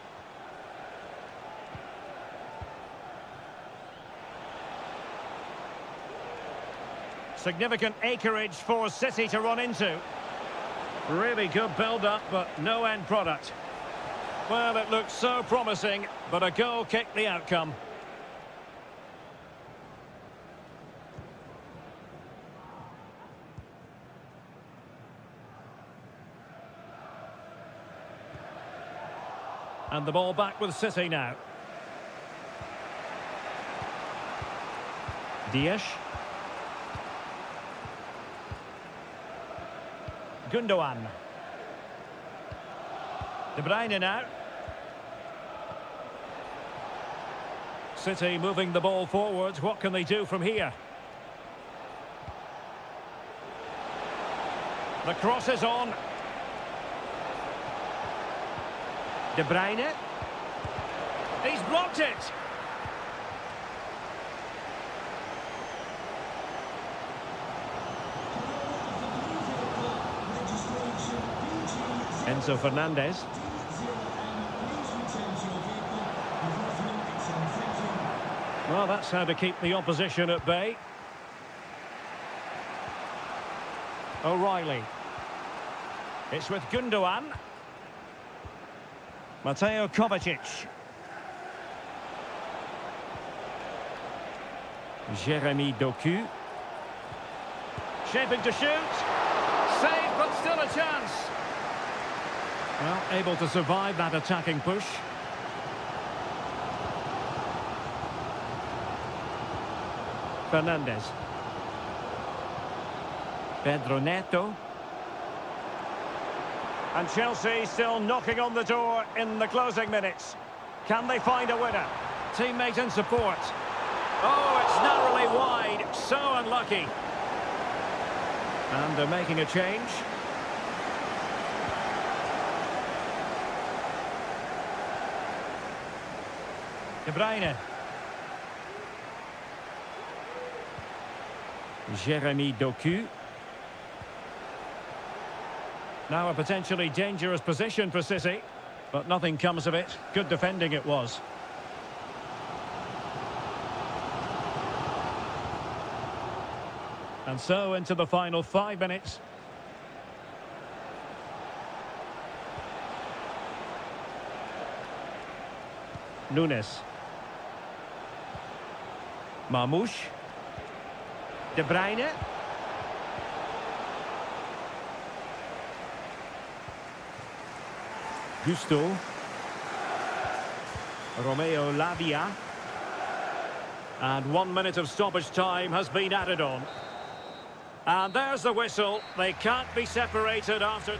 Speaker 1: Significant acreage for City to run into. Really good build-up, but no end product. Well, it looks so promising, but a goal kicked the outcome. And the ball back with City now. Dias. Gundogan. De Bruyne now. City moving the ball forwards. What can they do from here? The cross is on. De Bruyne. He's blocked it. Enzo Fernandez. Well, that's how to keep the opposition at bay. O'Reilly. It's with Gundogan. Mateo Kovacic. Jeremy Doku. Shaping to shoot. Save, but still a chance. Well, able to survive that attacking push. Fernandez. Pedro Neto. And Chelsea still knocking on the door in the closing minutes. Can they find a winner? Teammate and support. Oh, it's narrowly wide. So unlucky. And they're making a change. De Bruyne. Jeremy Doku. Now a potentially dangerous position for City, but nothing comes of it. Good defending it was. And so into the final 5 minutes. Nunes. Marmoush. De Bruyne. Gusto. Romeo Lavia. And 1 minute of stoppage time has been added on. And there's the whistle. They can't be separated after...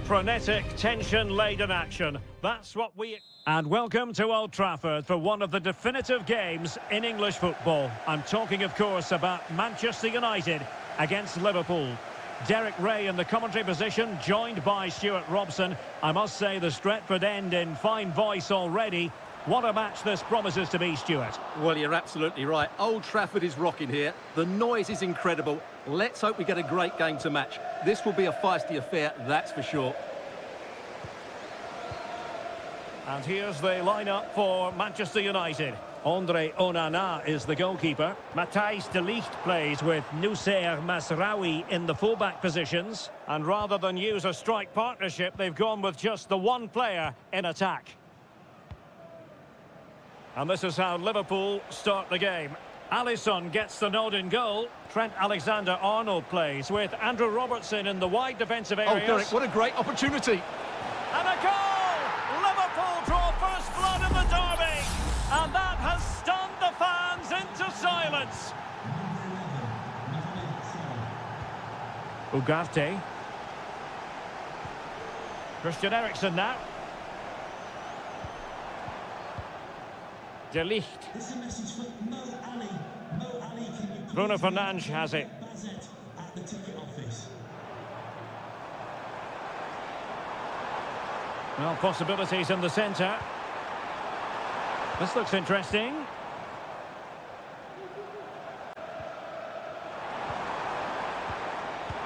Speaker 1: Frenetic, tension-laden action. That's what we... And welcome to Old Trafford for one of the definitive games in English football. I'm talking, of course, about Manchester United against Liverpool. Derek Ray in the commentary position, joined by Stuart Robson. I must say the Stretford end in fine voice already. What a match this promises to be, Stuart.
Speaker 2: Well, you're absolutely right. Old Trafford is rocking here. The noise is incredible. Let's hope we get a great game to match. This will be a feisty affair, that's for sure.
Speaker 1: And here's the lineup for Manchester United. Andre Onana is the goalkeeper. Matthijs de Ligt plays with Noussair Masraoui in the fullback positions. And rather than use a strike partnership, they've gone with just the one player in attack. And this is how Liverpool start the game. Alisson gets the nod in goal. Trent Alexander-Arnold plays with Andrew Robertson in the wide defensive areas.
Speaker 2: Oh, Derek, what a great opportunity.
Speaker 1: And a goal! Liverpool draw first blood in the derby. And that has stunned the fans into silence. Ugarte. Christian Eriksen now. De Ligt.
Speaker 3: This is a message for Mo Ali. Mo Ali, can you
Speaker 1: Bruno Fernandes has it.
Speaker 3: Bazet at the ticket office?
Speaker 1: Well, possibilities in the centre. This looks interesting.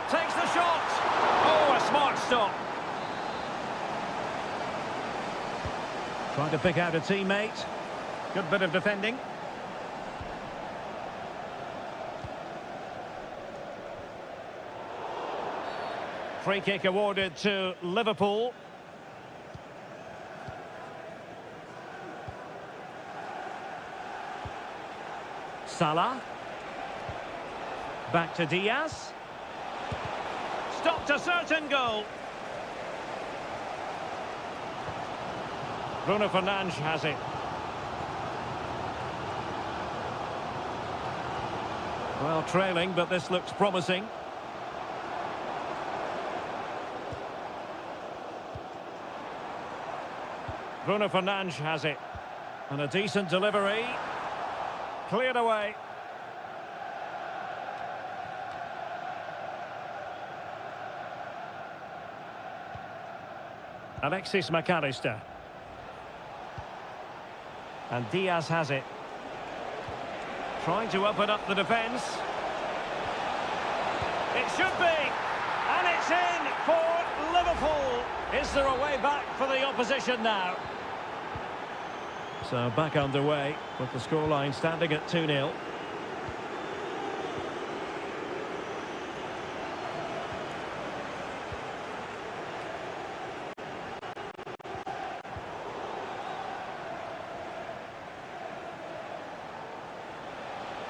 Speaker 1: Takes the shot. Oh, a smart stop. Trying to pick out a teammate. Good bit of defending. Free kick awarded to Liverpool. Salah. Back to Diaz. Stopped a certain goal. Bruno Fernandes has it. Well, trailing, but this looks promising. Bruno Fernandes has it. And a decent delivery. Cleared away. Alexis McAllister. And Diaz has it. Trying to open up the defence. It should be. And it's in for Liverpool. Is there a way back for the opposition now? So back underway with the scoreline standing at 2-0.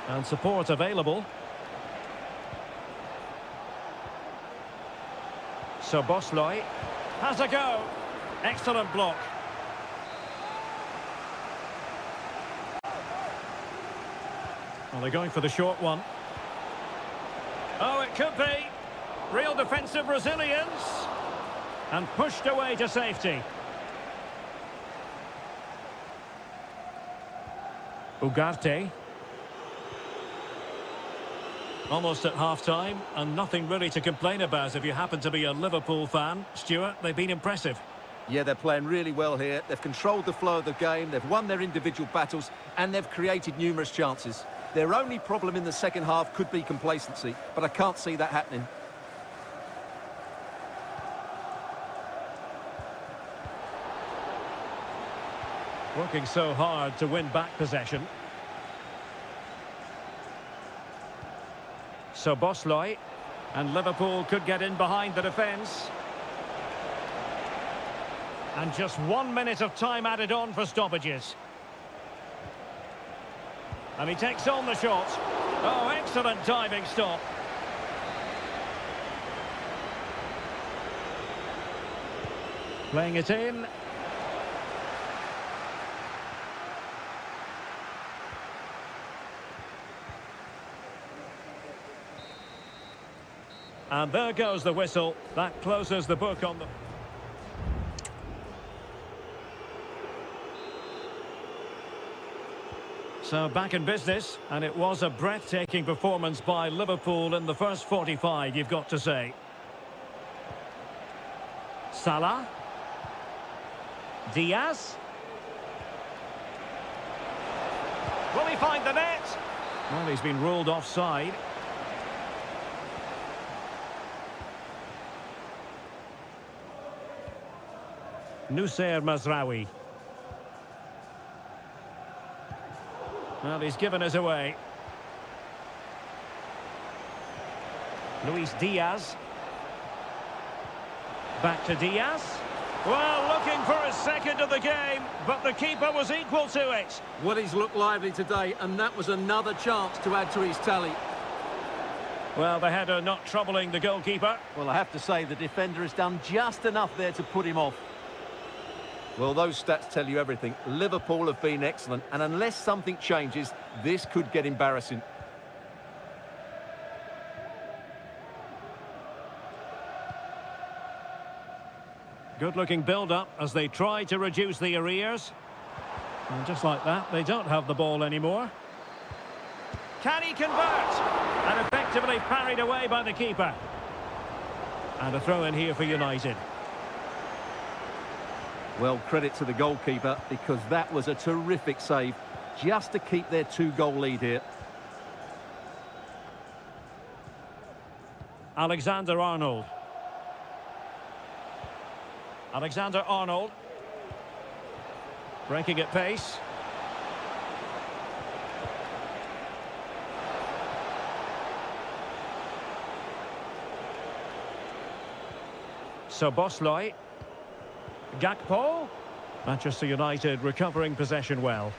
Speaker 1: And support available. So Bosley has a go. Excellent block. Well, they're going for the short one. Oh, it could be. Real defensive resilience. And pushed away to safety. Ugarte. Almost at half-time, and nothing really to complain about if you happen to be a Liverpool fan. Stuart, they've been impressive.
Speaker 2: Yeah, they're playing really well here. They've controlled the flow of the game, they've won their individual battles, and they've created numerous chances. Their only problem in the second half could be complacency, but I can't see that happening.
Speaker 1: Working so hard to win back possession. So Bosley, and Liverpool could get in behind the defence. And just 1 minute of time added on for stoppages. And he takes on the shot. Oh, excellent diving stop. Playing it in. And there goes the whistle. That closes the book on the... So back in business, and it was a breathtaking performance by Liverpool in the first 45, you've got to say. Salah. Diaz. Will he find the net? Well, he's been ruled offside. Nusayr Mazraoui. Well, he's given us away. Luis Diaz. Back to Diaz. Well, looking for his second of the game, but the keeper was equal to it.
Speaker 2: Well, he's looked lively today, and that was another chance to add to his tally.
Speaker 1: Well, the header not troubling the goalkeeper.
Speaker 2: Well, I have to say, the defender has done just enough there to put him off. Well, those stats tell you everything. Liverpool have been excellent, and unless something changes, this could get embarrassing.
Speaker 1: Good-looking build-up as they try to reduce the arrears. And just like that, they don't have the ball anymore. Can he convert? And effectively parried away by the keeper. And a throw-in here for United.
Speaker 2: Well, credit to the goalkeeper, because that was a terrific save, just to keep their two-goal lead here.
Speaker 1: Alexander-Arnold. Alexander-Arnold. Breaking at pace. Szoboszlai. Gakpo. Manchester United recovering possession well.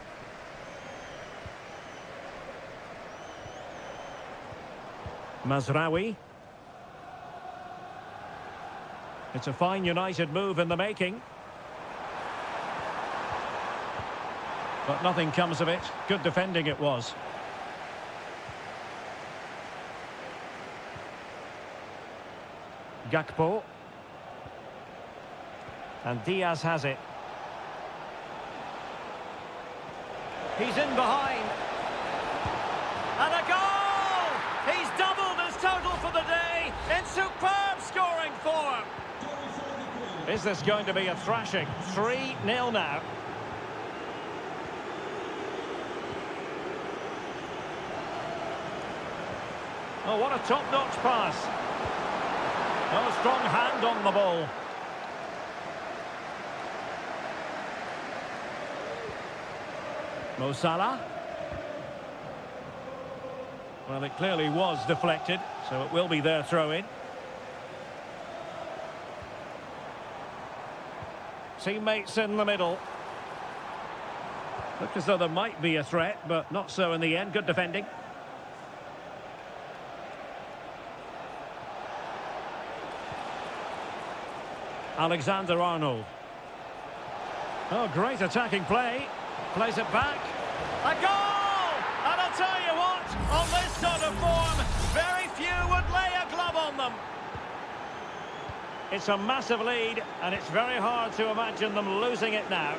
Speaker 1: Mazraoui. It's a fine United move in the making. But nothing comes of it. Good defending it was. Gakpo. And Diaz has it. He's in behind. And a goal! He's doubled his total for the day in superb scoring form. Is this going to be a thrashing? 3-0 now. Oh, what a top-notch pass. Oh, a strong hand on the ball. Mo Salah. Well, it clearly was deflected, so it will be their throw-in. Teammates in the middle. Looked as though there might be a threat, but not so in the end. Good defending. Alexander-Arnold. Oh, great attacking play. Plays it back. A goal! And I'll tell you what, on this sort of form, very few would lay a glove on them. It's a massive lead, and it's very hard to imagine them losing it now.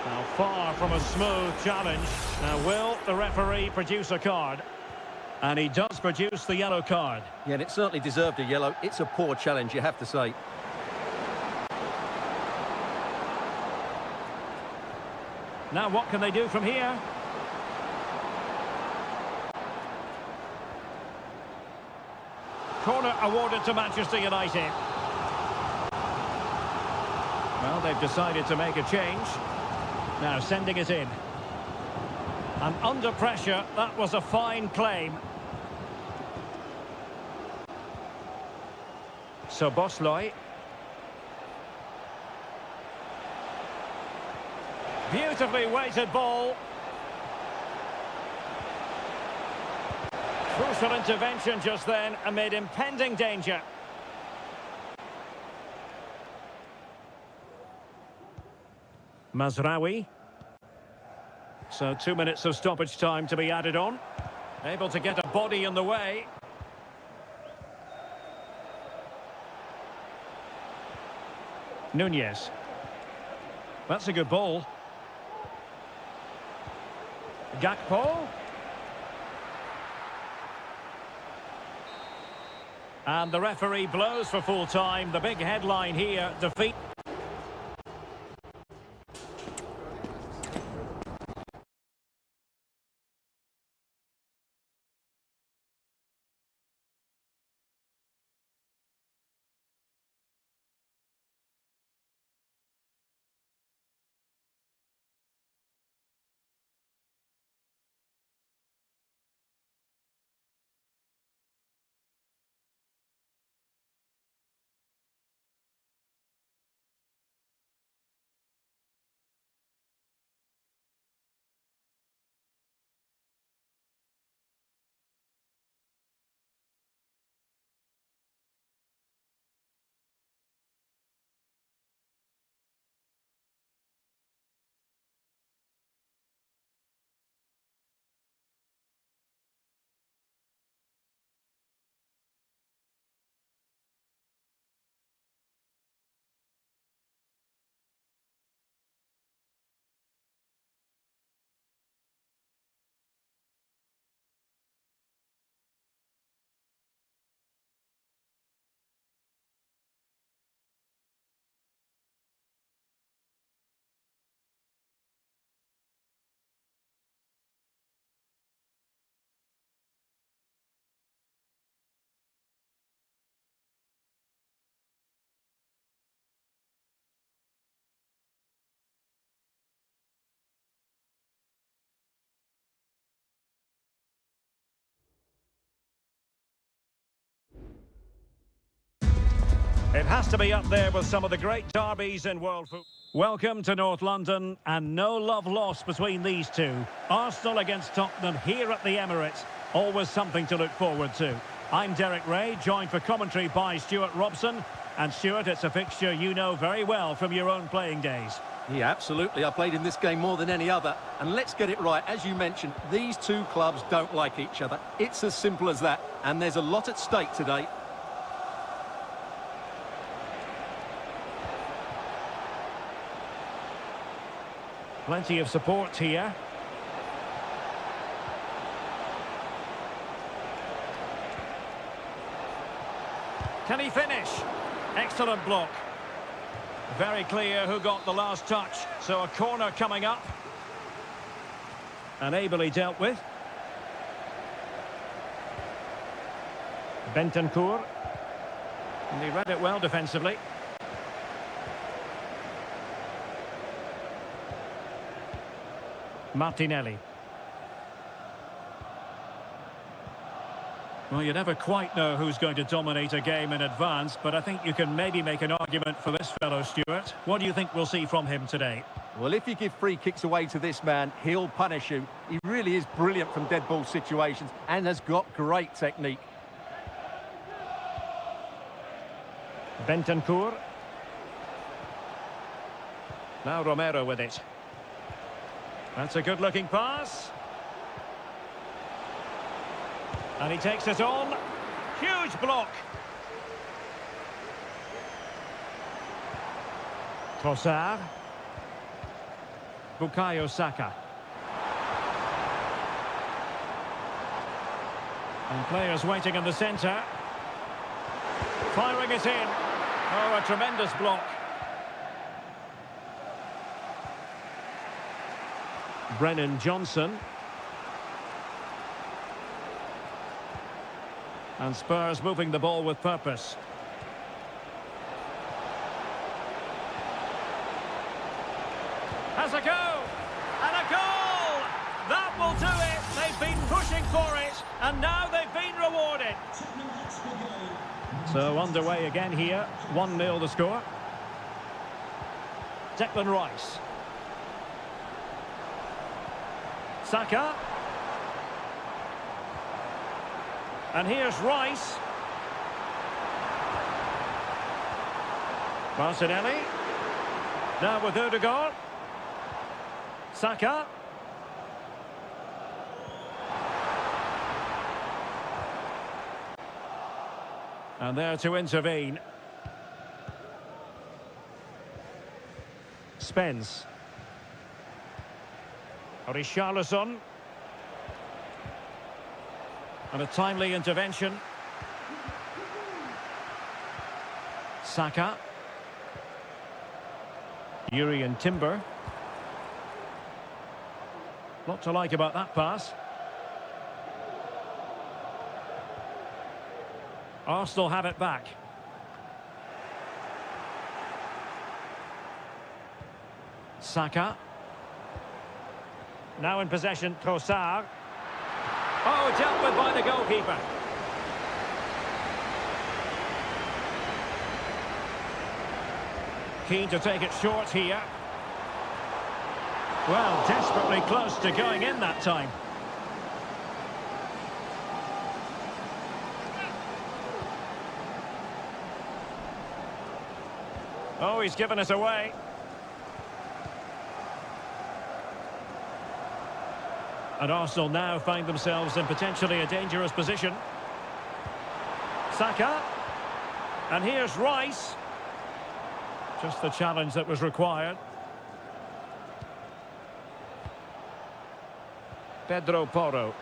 Speaker 1: Now, far from a smooth challenge. Now, will the referee produce a card? And he does produce the yellow card.
Speaker 2: Yeah, and it certainly deserved a yellow. It's a poor challenge, you have to say.
Speaker 1: Now, what can they do from here? Corner awarded to Manchester United. Well, they've decided to make a change. Now, sending it in. And under pressure, that was a fine claim. Szoboszlai. Beautifully weighted ball. Crucial intervention just then amid impending danger. Mazraoui. So 2 minutes of stoppage time to be added on. Able to get a body in the way. Nunez. That's a good ball. Gakpo. And the referee blows for full time. The big headline here, defeat. It has to be up there with some of the great derbies in world football. Welcome to North London, and no love lost between these two. Arsenal against Tottenham here at the Emirates. Always something to look forward to. I'm Derek Ray, joined for commentary by Stuart Robson. And Stuart, it's a fixture you know very well from your own playing days.
Speaker 2: Yeah, absolutely. I played in this game more than any other. And let's get it right. As you mentioned, these two clubs don't like each other. It's as simple as that. And there's a lot at stake today.
Speaker 1: Plenty of support here. Can he finish? Excellent block. Very clear who got the last touch. So a corner coming up. And ably dealt with. Bentancur. And he read it well defensively. Martinelli. Well, you never quite know who's going to dominate a game in advance, but I think you can maybe make an argument for this fellow, Stuart. What do you think we'll see from him today?
Speaker 2: Well, if you give free kicks away to this man, he'll punish you. He really is brilliant from dead ball situations and has got great technique.
Speaker 1: Bentancur. Now Romero with it. That's a good-looking pass. And he takes it on. Huge block. Trossard. Bukayo Saka. And players waiting in the centre. Firing it in. Oh, a tremendous block. Brennan Johnson. And Spurs moving the ball with purpose. Has a go! And a goal! That will do it! They've been pushing for it, and now they've been rewarded. So underway again here. 1-0 the score. Declan Rice. Saka. And here's Rice. Martinelli. Now with Odegaard. Saka. And there to intervene. Spence. Richarlison. And a timely intervention. Saka. Yuri and Timber. Lot to like about that pass. Arsenal have it back. Saka. Now in possession, Trossard. Oh, dealt with by the goalkeeper. Keen to take it short here. Well, desperately close to going in that time. Oh, he's given us away. And Arsenal now find themselves in potentially a dangerous position. Saka. And here's Rice. Just the challenge that was required. Pedro Porro.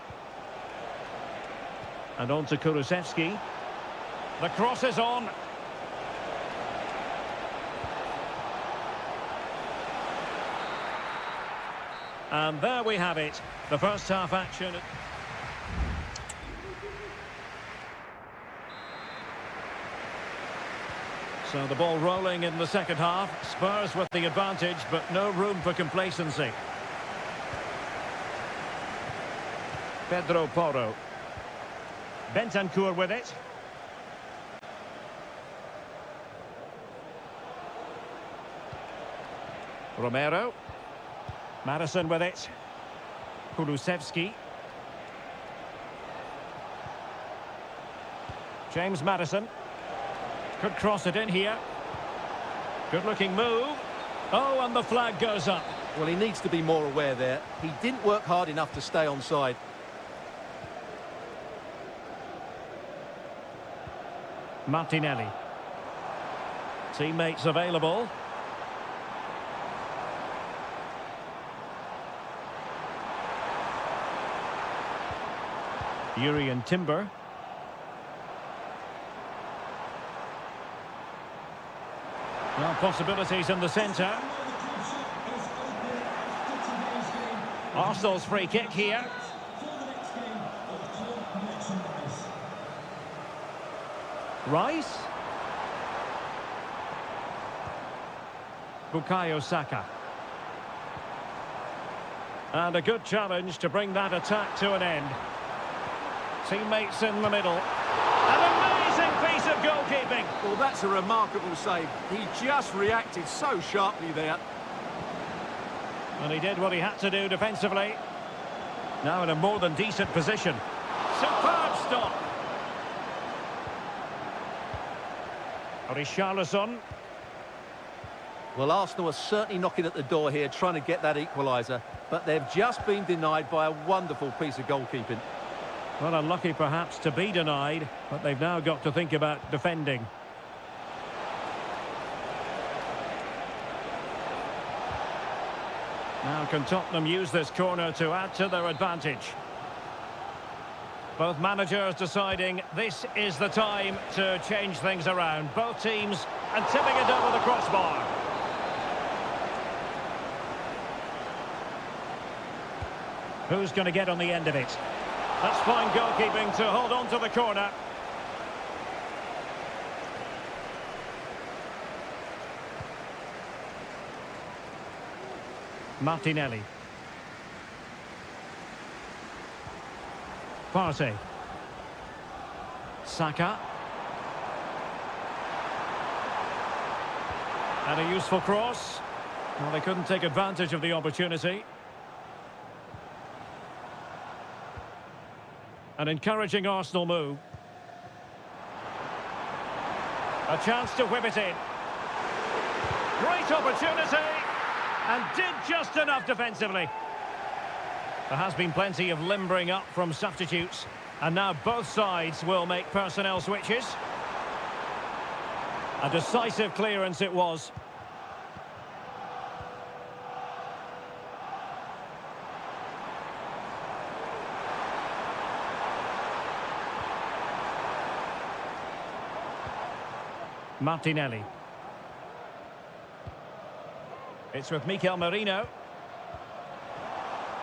Speaker 1: And on to Kulusevski. The cross is on. And there we have it. The first half action. So the ball rolling in the second half. Spurs with the advantage, but no room for complacency. Pedro Porro. Bentancur with it. Romero. Madison with it. Kulusevski. James Madison. Could cross it in here. Good looking move. Oh, and the flag goes up.
Speaker 2: Well, he needs to be more aware there. He didn't work hard enough to stay onside.
Speaker 1: Martinelli. Teammates available. Yuri and Timber. Well, possibilities in the centre. Arsenal's free kick here. Rice. Bukayo Saka. And a good challenge to bring that attack to an end. Teammates in the middle. An amazing piece of goalkeeping.
Speaker 2: Well, that's a remarkable save. He just reacted so sharply there.
Speaker 1: And he did what he had to do defensively. Now in a more than decent position. Superb stop. Richarlison.
Speaker 2: Well, Arsenal are certainly knocking at the door here, trying to get that equaliser. But they've just been denied by a wonderful piece of goalkeeping.
Speaker 1: Well, unlucky perhaps to be denied, but they've now got to think about defending. Now can Tottenham use this corner to add to their advantage? Both managers deciding this is the time to change things around. Both teams and tipping it over the crossbar. Who's going to get on the end of it? That's fine goalkeeping to hold on to the corner. Martinelli. Partey. Saka. And a useful cross. Well, they couldn't take advantage of the opportunity. An encouraging Arsenal move. A chance to whip it in. Great opportunity. And did just enough defensively. There has been plenty of limbering up from substitutes. And now both sides will make personnel switches. A decisive clearance it was. Martinelli. It's with Mikel Merino.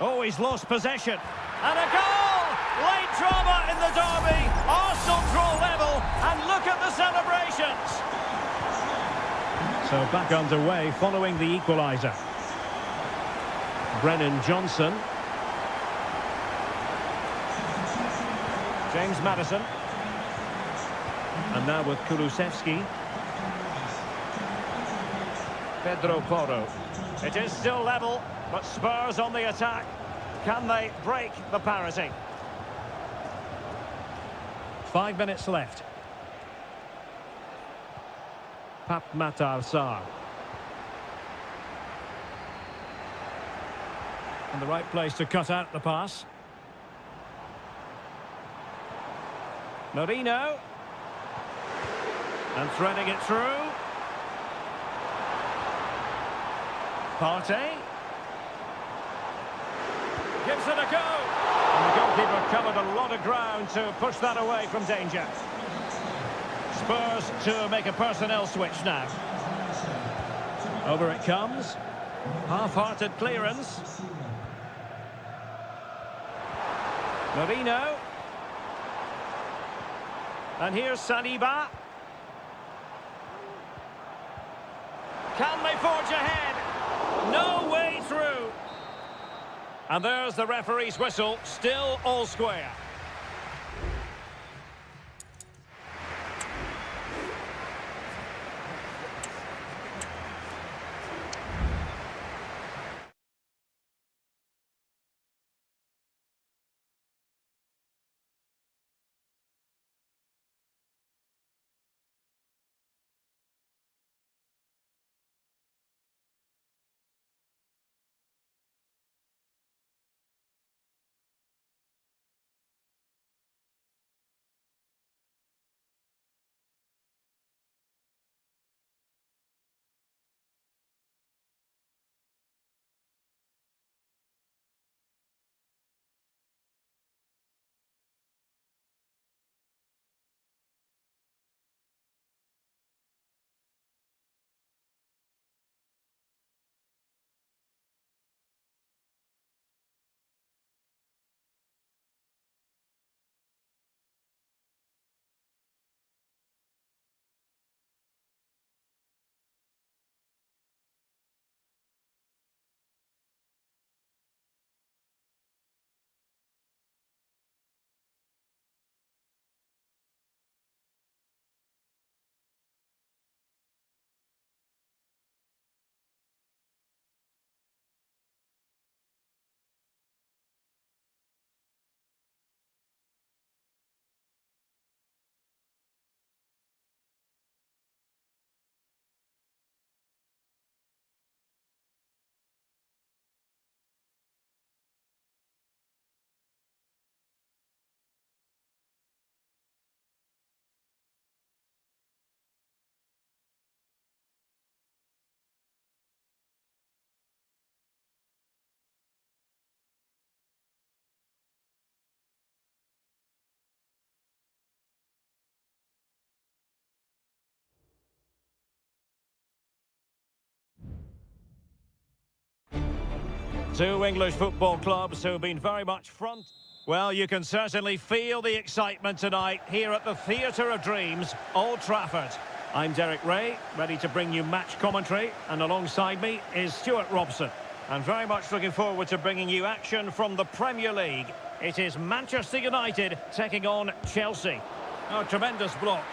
Speaker 1: Oh, he's lost possession. And a goal! Late drama in the derby. Arsenal draw level. And look at the celebrations. So back underway following the equaliser. Brennan Johnson. James Maddison. And now with Kulusevski. Pedro Porro. It is still level, but Spurs on the attack. Can they break the parity? 5 minutes left. Pap Matar Sarr. And the right place to cut out the pass. Merino. And threading it through. Partey. Gives it a go. And the goalkeeper covered a lot of ground to push that away from danger. Spurs to make a personnel switch now. Over it comes. Half-hearted clearance. Merino. And here's Saliba. Can they forge ahead? No way through. And there's the referee's whistle, still all square. Two English football clubs who've been very much front. Well, you can certainly feel the excitement tonight here at the Theatre of Dreams, Old Trafford. I'm Derek Ray, ready to bring you match commentary, and alongside me is Stuart Robson. And very much looking forward to bringing you action from the Premier League. It is Manchester United taking on Chelsea. A tremendous block.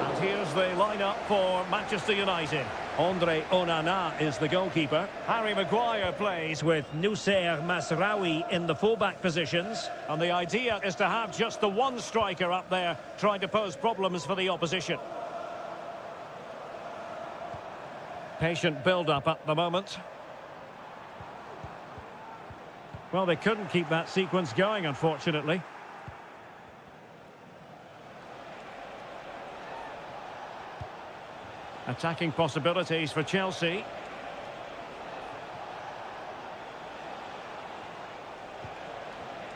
Speaker 1: And here's the lineup for Manchester United. Andre Onana is the goalkeeper. Harry Maguire plays with Noussair Masraoui in the fullback positions. And the idea is to have just the one striker up there trying to pose problems for the opposition. Patient build-up at the moment. Well, they couldn't keep that sequence going, unfortunately. Attacking possibilities for Chelsea.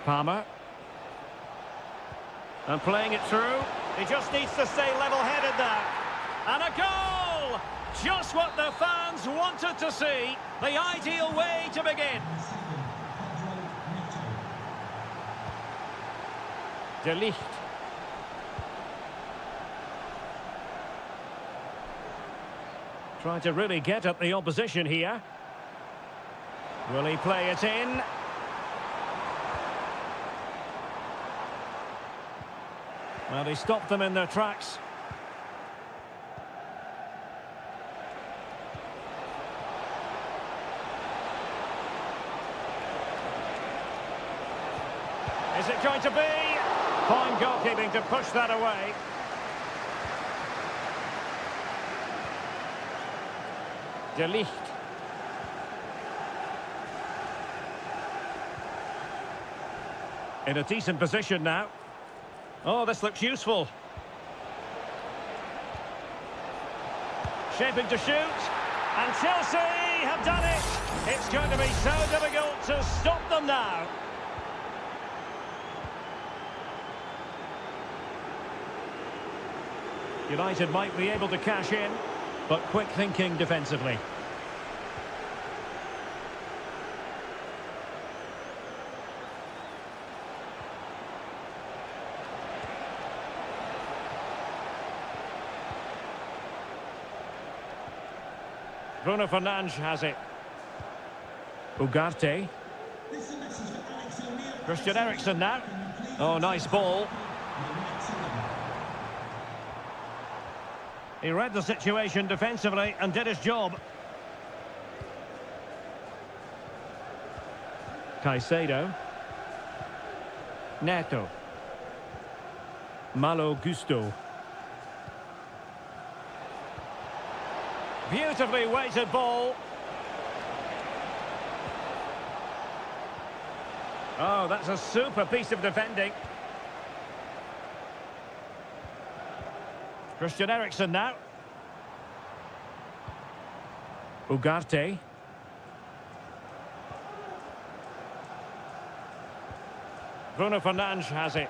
Speaker 1: Palmer. And playing it through. He just needs to stay level-headed now. And a goal! Just what the fans wanted to see. The ideal way to begin. De Ligt. Trying to really get at the opposition here. Will he play it in? Well, he stopped them in their tracks. Is it going to be? Fine goalkeeping to push that away. De Ligt. In a decent position now. Oh, this looks useful. Shaping to shoot. And Chelsea have done it. It's going to be so difficult to stop them now. United might be able to cash in, but quick thinking defensively. Bruno Fernandes has it. Ugarte. Christian Eriksen now. Oh, nice ball. He read the situation defensively and did his job. Caicedo. Neto. Malo Gusto. Beautifully weighted ball. Oh, that's a super piece of defending. Christian Eriksen now. Ugarte. Bruno Fernandes has it.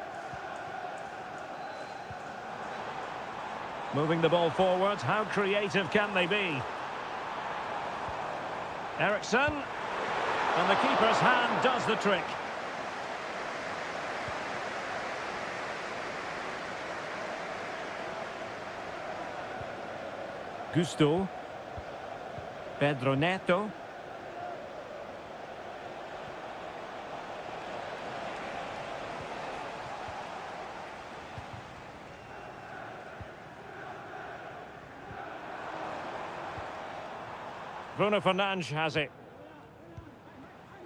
Speaker 1: Moving the ball forward. How creative can they be? Eriksen. And the keeper's hand does the trick. Gusto. Pedro Neto. Bruno Fernandes has it.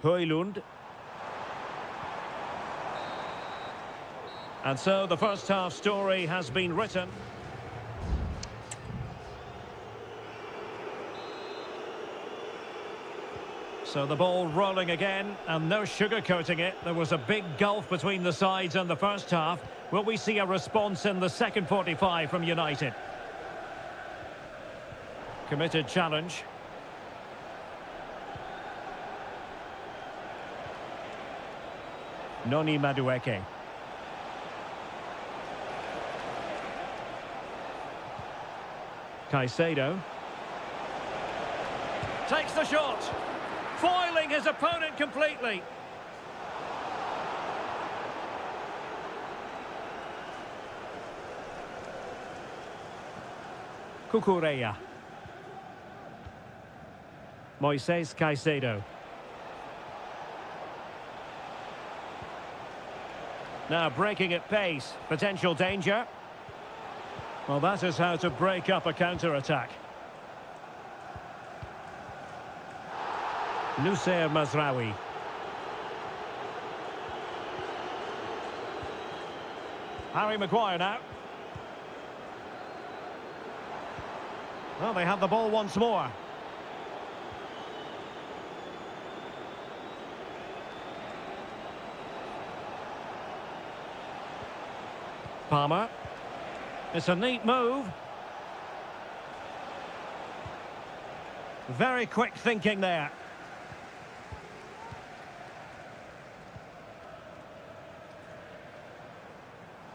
Speaker 1: Højlund. And so the first half story has been written. So the ball rolling again, and no sugarcoating it. There was a big gulf between the sides in the first half. Will we see a response in the second 45 from United? Committed challenge. Noni Madueke. Caicedo. Takes the shot. Foiling his opponent completely. Cucurella. Moises Caicedo. Now breaking at pace. Potential danger. Well, that is how to break up a counter-attack. Nusayr Mazraoui. Harry Maguire now. Well, they have the ball once more. Palmer. It's a neat move. Very quick thinking there.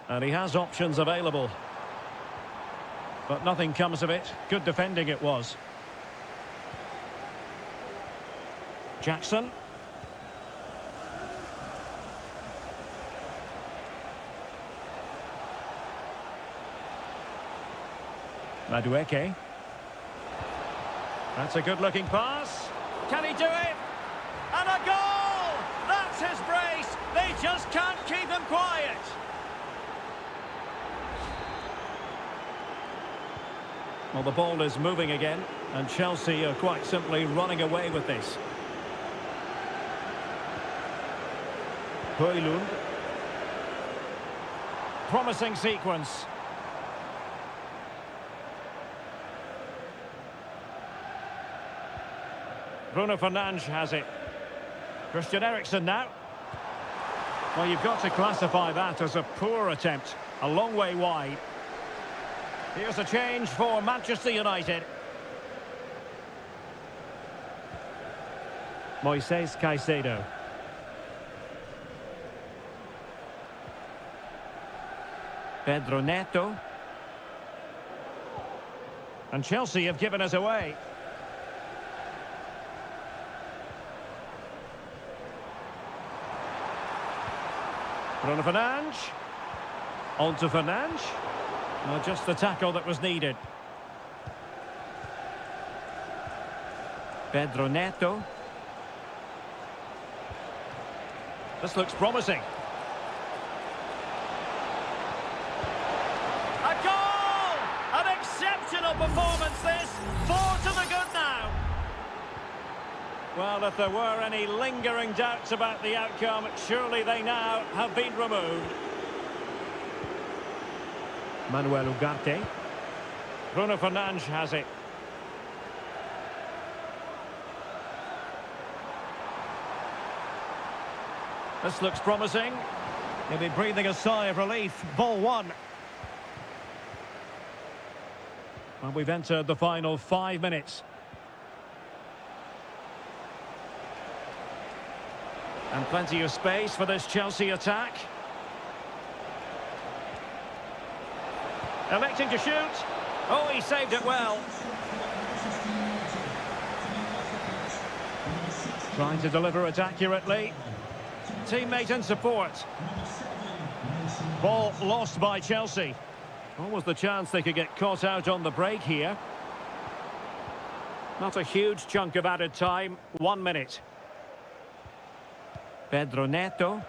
Speaker 1: And he has options available. But nothing comes of it. Good defending it was. Jackson. Madueke. That's a good-looking pass. Can he do it? And a goal! That's his brace. They just can't keep him quiet. Well, the ball is moving again, and Chelsea are quite simply running away with this. Højlund. Promising sequence. Bruno Fernandes has it. Christian Eriksen now. Well, you've got to classify that as a poor attempt. A long way wide. Here's a change for Manchester United. Moises Caicedo. Pedro Neto. And Chelsea have given us away. Bruno Fernandes. On to Fernandes. Well, just the tackle that was needed. Pedro Neto. This looks promising. A goal! An exceptional performance this. 4 to the good now. Well, if there were any lingering doubts about the outcome, surely they now have been removed. Manuel Ugarte. Bruno Fernandes has it. This looks promising. He'll be breathing a sigh of relief. Ball one. Well, we've entered the final 5 minutes. And plenty of space for this Chelsea attack. Electing to shoot. Oh, he saved it well. Trying to deliver it accurately. Teammate and support. Ball lost by Chelsea. What was the chance they could get caught out on the break here? Not a huge chunk of added time. 1 minute. Pedro Neto.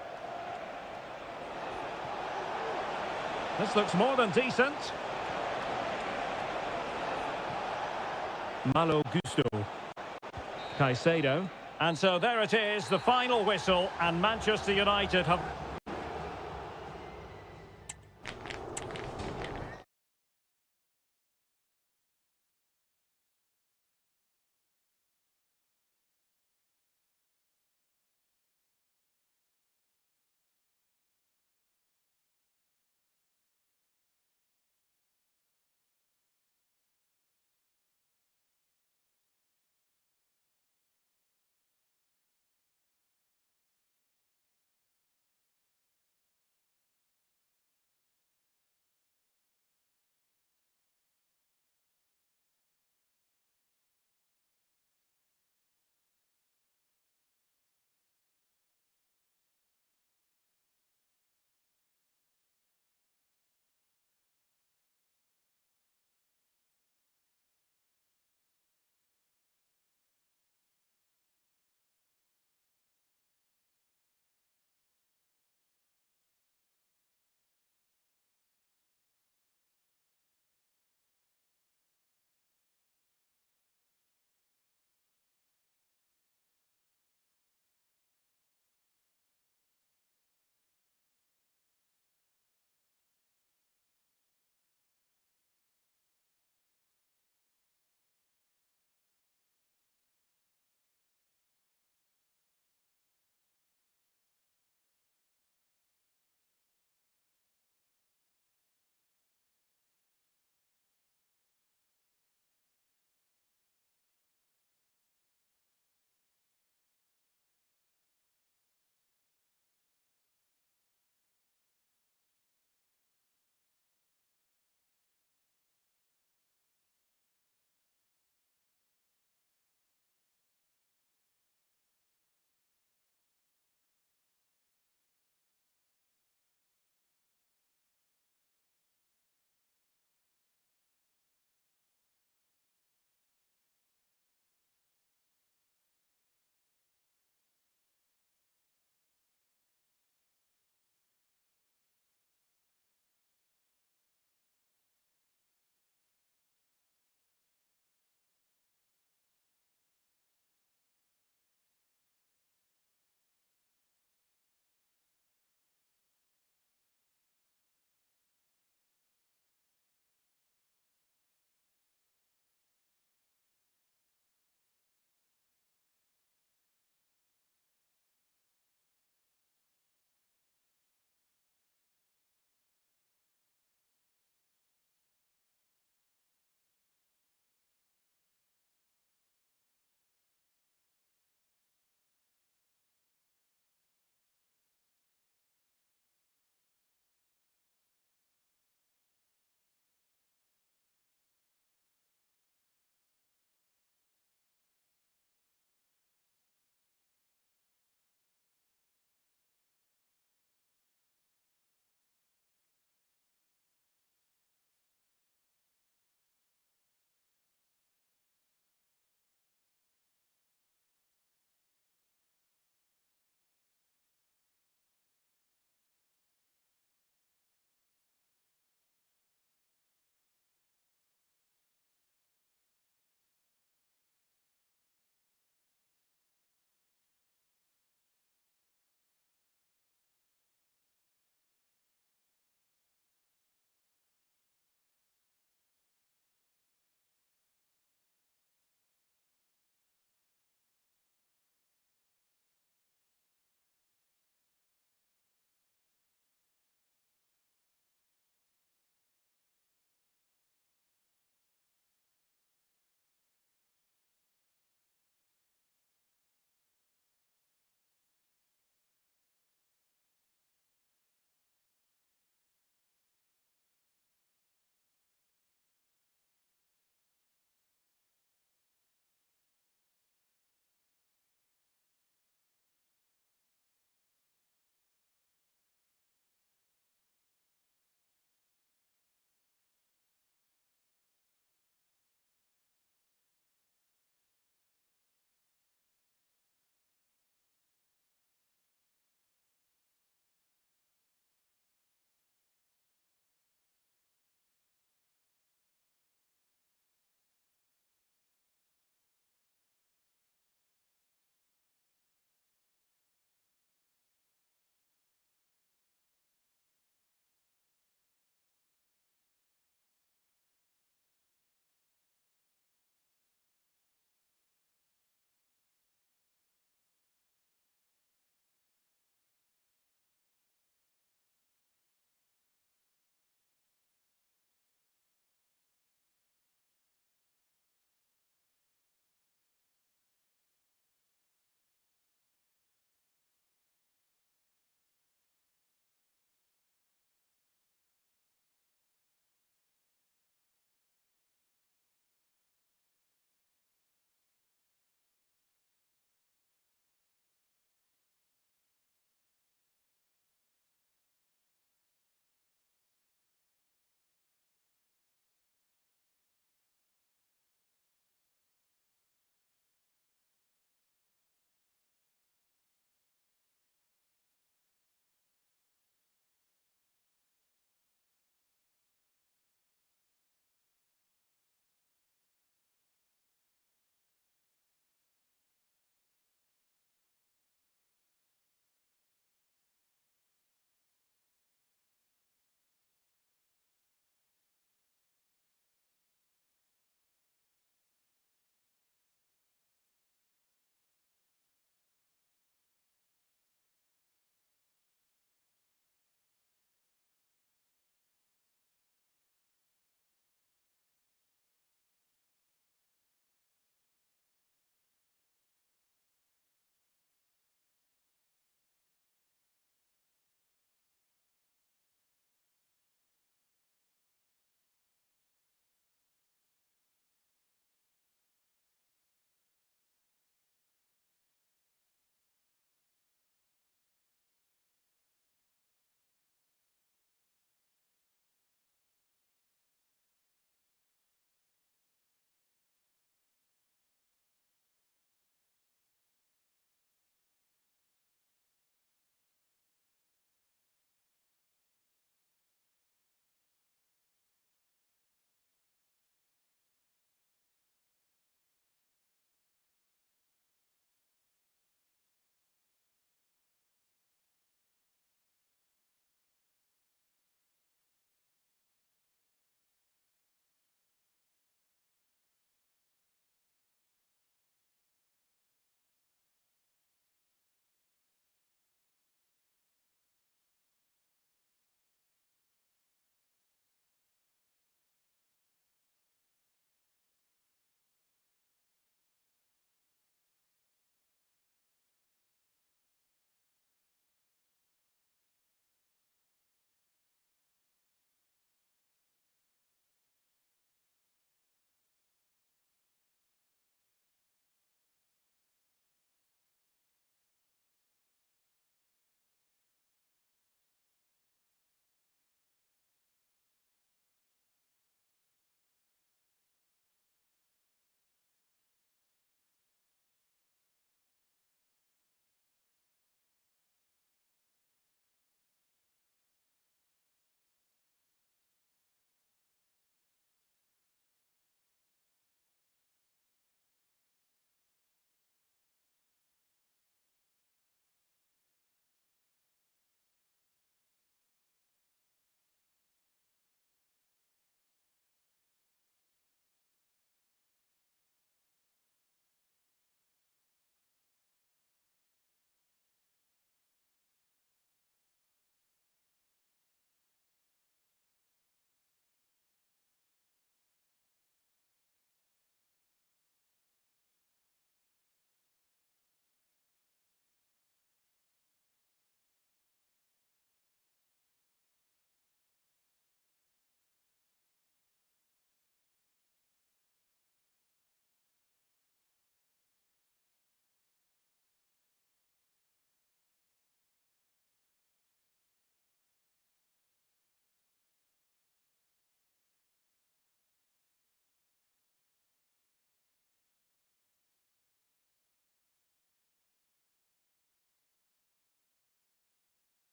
Speaker 1: This looks more than decent. Malo Gusto. Caicedo. And so there it is, the final whistle, and Manchester United have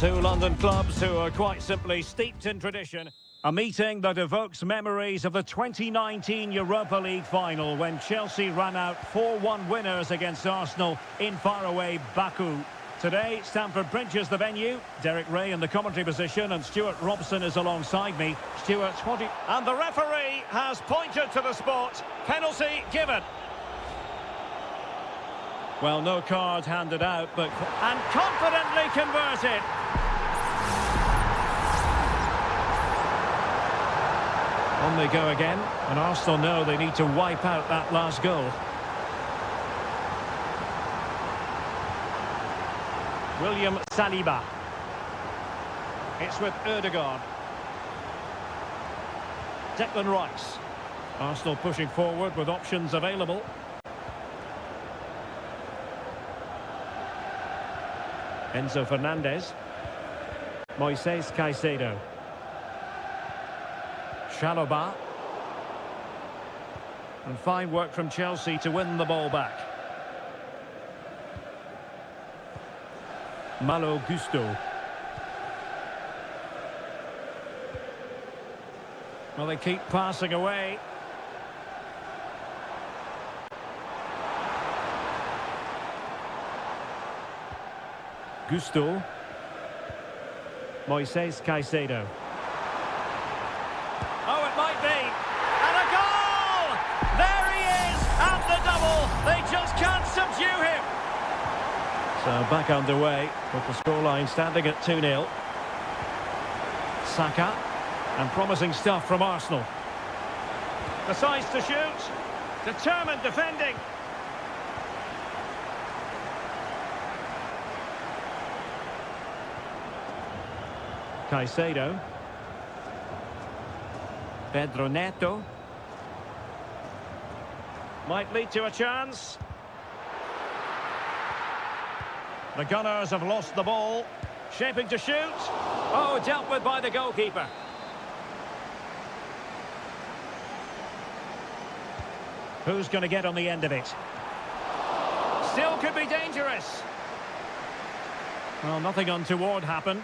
Speaker 1: Two London clubs who are quite simply steeped in tradition. A meeting that evokes memories of the 2019 Europa League final when Chelsea ran out 4-1 winners against Arsenal in faraway Baku. Today, Stamford Bridge is the venue. Derek Ray in the commentary position and Stuart Robson is alongside me. Stuart, what do you... And the referee has pointed to the spot. Penalty given. Well, no card handed out, but... And confidently converted. On they go again, and Arsenal know they need to wipe out that last goal. William Saliba. It's with Ødegaard. Declan Rice. Arsenal pushing forward with options available. Enzo Fernandez. Moises Caicedo. Chalobah. And fine work from Chelsea to win the ball back. Malo Gusto. Well, they keep passing away. Gusto. Moises Caicedo. Oh, it might be. And a goal! There he is at the double. They just can't subdue him. So back underway with the scoreline standing at 2-0. Saka. And promising stuff from Arsenal. Decides to shoot. Determined defending. Caicedo. Pedro Neto. Might lead to a chance. The Gunners have lost the ball. Shaping to shoot. Oh, dealt with by the goalkeeper. Who's going to get on the end of it? Still could be dangerous. Well, nothing untoward happened.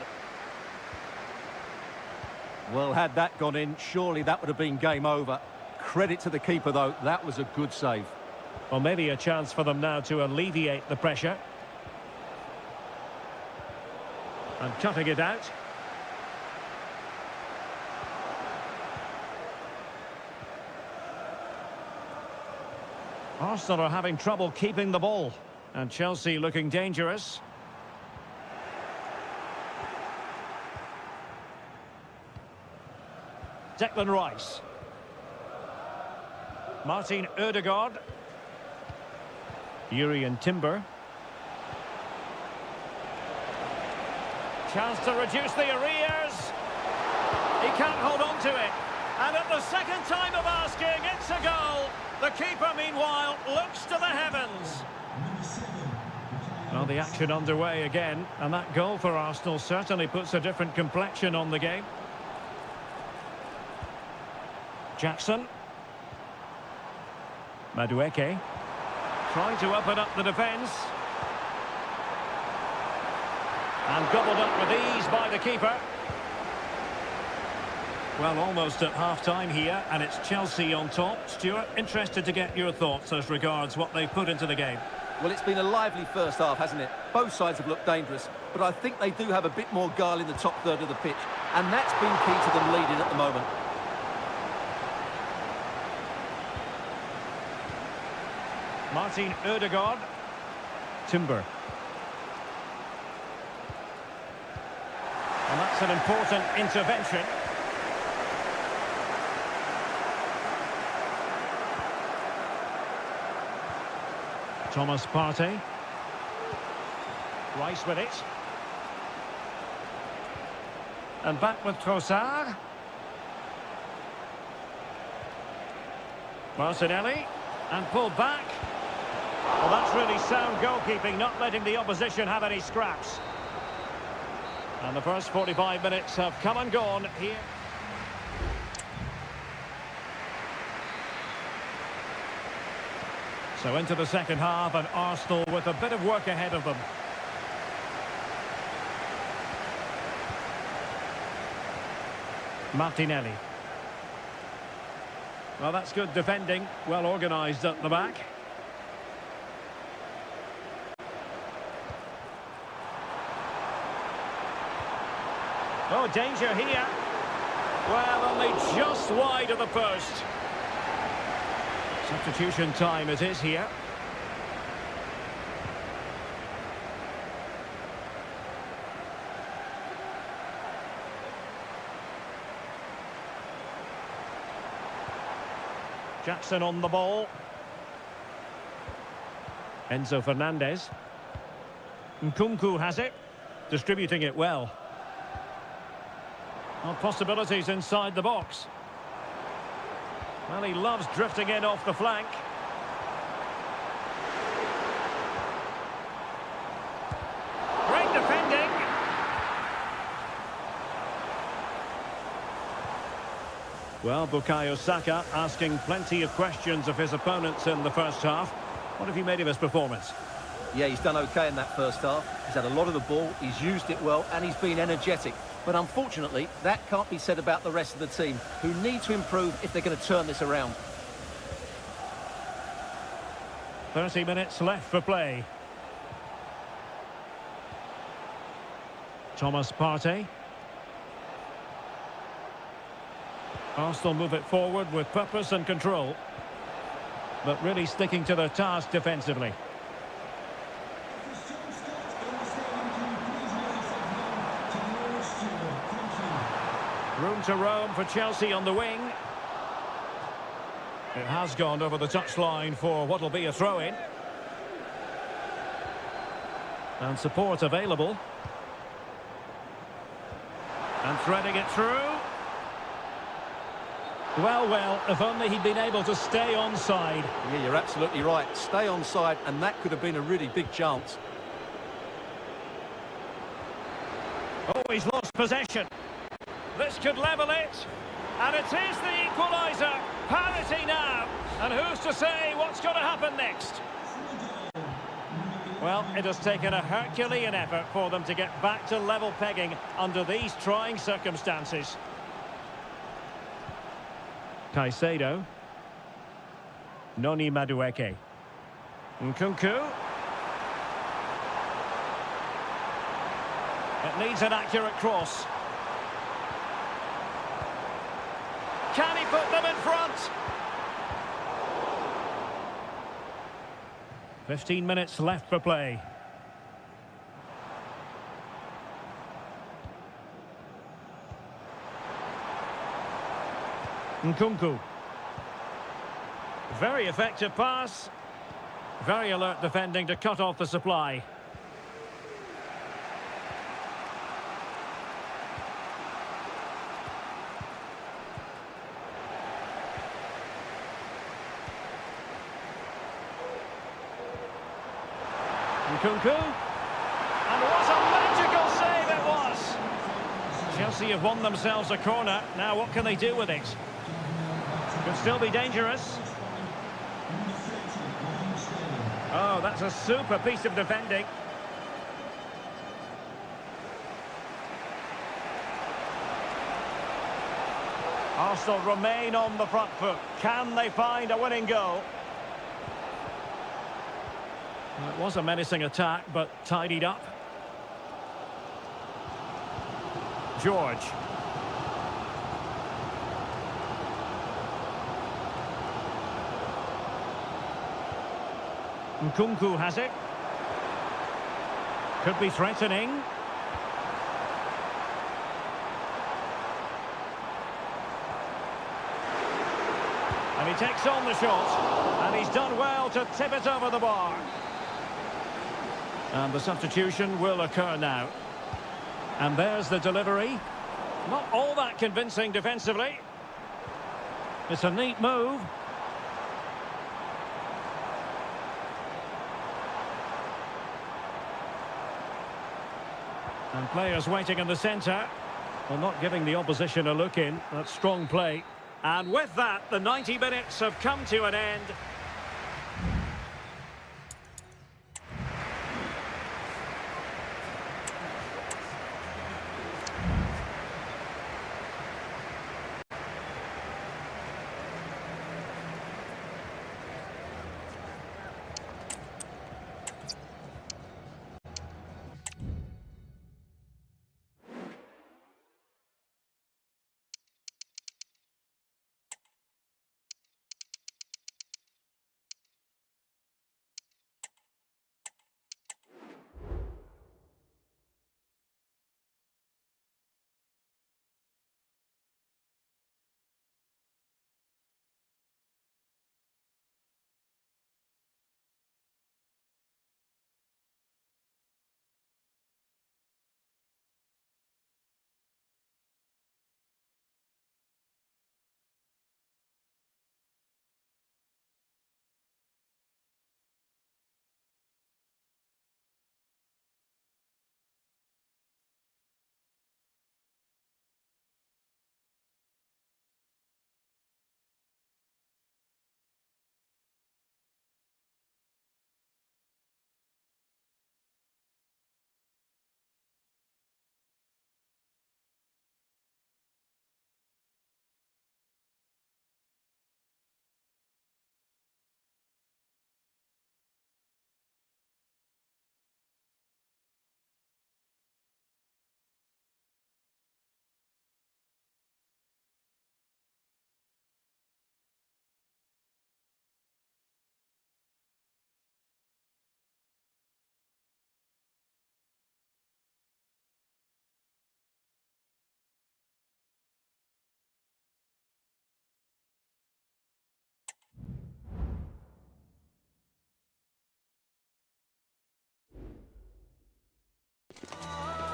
Speaker 2: Well, had that gone in, surely that would have been game over. Credit to the keeper, though. That was a good save.
Speaker 1: Well, maybe a chance for them now to alleviate the pressure. And cutting it out. Arsenal are having trouble keeping the ball. And Chelsea looking dangerous. Declan Rice. Martin Ødegaard. Urian Timber. Chance to reduce the arrears. He can't hold on to it. And at the second time of asking, it's a goal. The keeper, meanwhile, looks to the heavens. Well, the action underway again. And that goal for Arsenal certainly puts a different complexion on the game. Jackson. Madueke. Trying to open up the defence. And gobbled up with ease by the keeper. Well, almost at half-time here, and it's Chelsea on top. Stuart, interested to get your thoughts as regards what they've put into the game.
Speaker 2: Well, it's been a lively first half, hasn't it? Both sides have looked dangerous, but I think they do have a bit more guile in the top third of the pitch, and that's been key to them leading at the moment.
Speaker 1: Martin Ødegaard. Timber. And that's an important intervention. Thomas Partey. Rice with it. And back with Trossard. Martinelli. And pulled back. Well, that's really sound goalkeeping, not letting the opposition have any scraps. And the first 45 minutes have come and gone here. So into the second half, and Arsenal with a bit of work ahead of them. Martinelli. Well, that's good defending. Well organised at the back. Oh, danger here. Well, only just wide of the post. Substitution time it is here. Jackson on the ball. Enzo Fernandez. Nkunku has it. Distributing it well. Well, possibilities inside the box. Well, he loves drifting in off the flank. Great defending. Well, Bukayo Saka asking plenty of questions of his opponents in the first half. What have you made of his performance?
Speaker 2: Yeah, he's done okay in that first half. He's had a lot of the ball, he's used it well, and he's been energetic. But unfortunately, that can't be said about the rest of the team, who need to improve if they're going to turn this around.
Speaker 1: 30 minutes left for play. Thomas Partey. Arsenal move it forward with purpose and control, but really sticking to their task defensively. Room to roam for Chelsea on the wing. It has gone over the touchline for what will be a throw-in. And support available. And threading it through. Well, if only he'd been able to stay onside.
Speaker 2: Yeah, you're absolutely right. Stay onside, and that could have been a really big chance.
Speaker 1: Oh, he's lost possession. This could level it. And it is the equaliser. Parity now. And who's to say what's going to happen next? Well, it has taken a Herculean effort for them to get back to level pegging under these trying circumstances. Caicedo. Noni Madueke. Nkunku. It needs an accurate cross. Can he put them in front? 15 minutes left for play. Nkunku. Very effective pass. Very alert defending to cut off the supply. Nkunku. And what a magical save it was! Chelsea have won themselves a corner. Now what can they do with it? Could still be dangerous. Oh, that's a super piece of defending. Arsenal remain on the front foot. Can they find a winning goal? Well, it was a menacing attack, but tidied up. George. Nkunku has it. Could be threatening. And he takes on the shot. And he's done well to tip it over the bar. And the substitution will occur now. And there's the delivery. Not all that convincing defensively. It's a neat move. And players waiting in the centre. Well, not giving the opposition a look in. That's strong play. And with that, the 90 minutes have come to an end.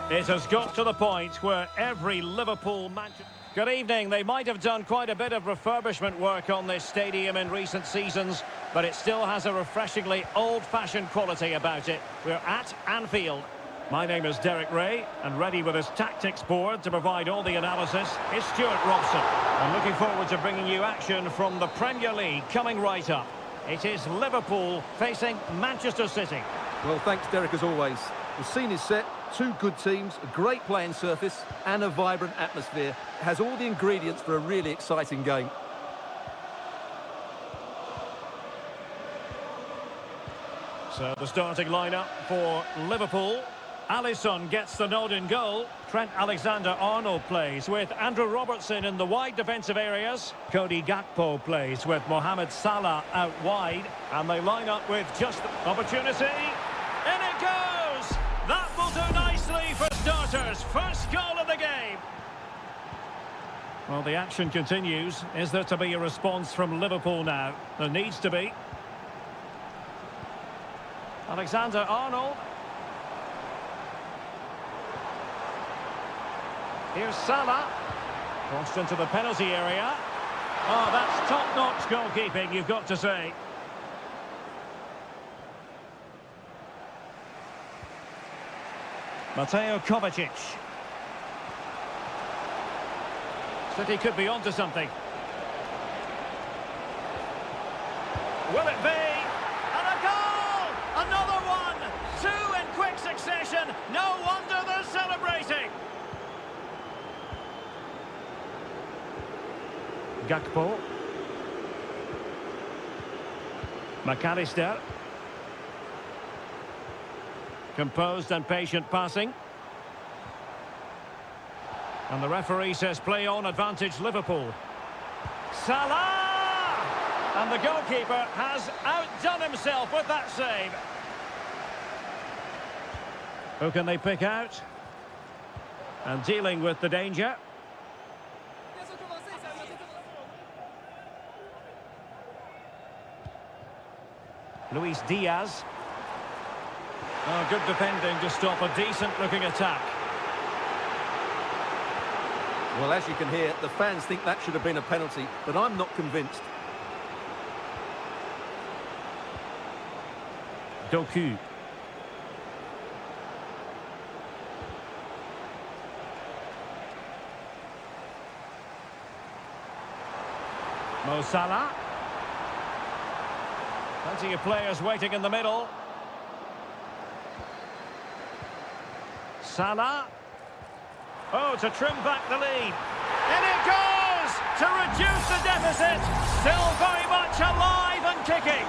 Speaker 1: It has got to the point where every Liverpool match... Good evening. They might have done quite a bit of refurbishment work on this stadium in recent seasons, but it still has a refreshingly old-fashioned quality about it. We're at Anfield. My name is Derek Ray, and ready with his tactics board to provide all the analysis is Stuart Robson. I'm looking forward to bringing you action from the Premier League coming right up. It is Liverpool facing Manchester City.
Speaker 2: Well, thanks, Derek, as always. The scene is set, two good teams, a great playing surface, and a vibrant atmosphere. It has all the ingredients for a really exciting game.
Speaker 1: So the starting lineup for Liverpool. Alisson gets the nod in goal. Trent Alexander-Arnold plays with Andrew Robertson in the wide defensive areas. Cody Gakpo plays with Mohamed Salah out wide. And they line up with just opportunity. In it goes! That will do nicely for starters. First goal of the game. Well, the action continues. Is there to be a response from Liverpool now? There needs to be. Alexander-Arnold. Here's Salah. Crossed into the penalty area. Oh, that's top-notch goalkeeping, you've got to say. Mateo Kovacic. City could be onto something. Will it be? And a goal! Another one! Two in quick succession. No wonder they're celebrating. Gakpo. McAllister. Composed and patient passing. And the referee says play on, advantage Liverpool. Salah! And the goalkeeper has outdone himself with that save. Who can they pick out? And dealing with the danger. Luis Diaz. Oh, good defending to stop a decent-looking attack.
Speaker 2: Well, as you can hear, the fans think that should have been a penalty, but I'm not convinced.
Speaker 1: Doku. Mo Salah. Plenty of players waiting in the middle. Salah. Oh, to trim back the lead. In it goes! To reduce the deficit. Still very much alive and kicking.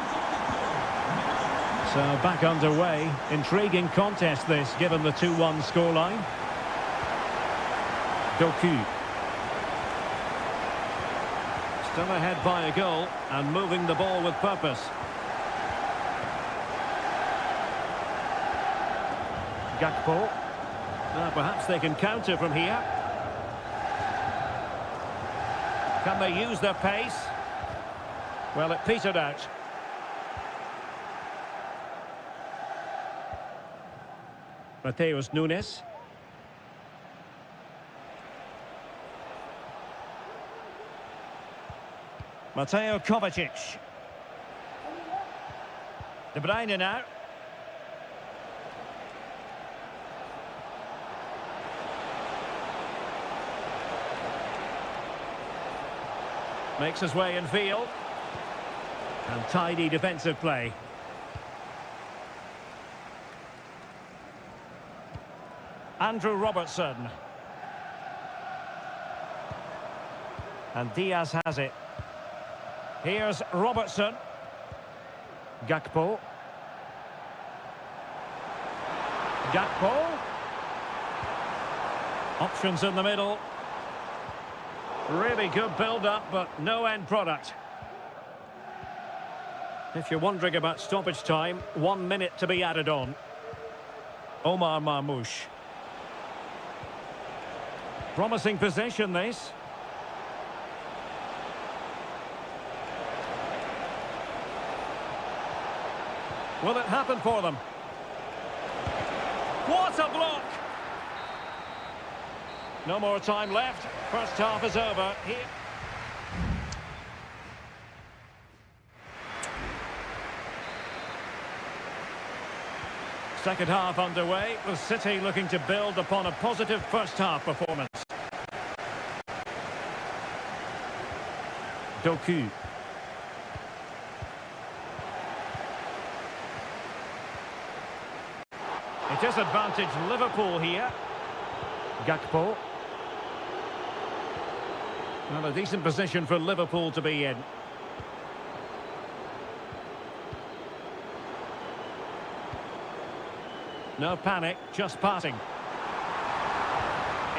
Speaker 1: So back underway. Intriguing contest this, given the 2-1 scoreline. Doku. Still ahead by a goal and moving the ball with purpose. Gakpo. Perhaps they can counter from here. Can they use their pace? Well, it petered out. Mateus Nunes. Mateo Kovacic. De Bruyne now. Makes his way in field. And tidy defensive play. Andrew Robertson. And Diaz has it. Here's Robertson. Gakpo. Gakpo. Options in the middle. Really good build-up, but no end product. If you're wondering about stoppage time, 1 minute to be added on. Omar Marmoush. Promising possession, this. Will it happen for them? What a block! No more time left. First half is over. Here. Second half underway, with City looking to build upon a positive first half performance. Doku. It is advantage Liverpool here. Gakpo. Well, a decent position for Liverpool to be in. No panic, just passing.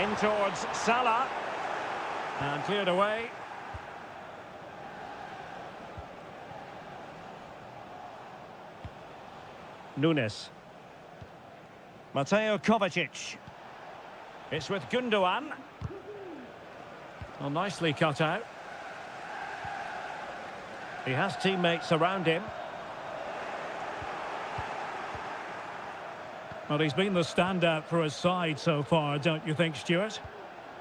Speaker 1: In towards Salah. And cleared away. Nunes. Mateo Kovacic. It's with Gundogan. Well, nicely cut out. He has teammates around him. Well, he's been the standout for his side so far, don't you think, Stuart?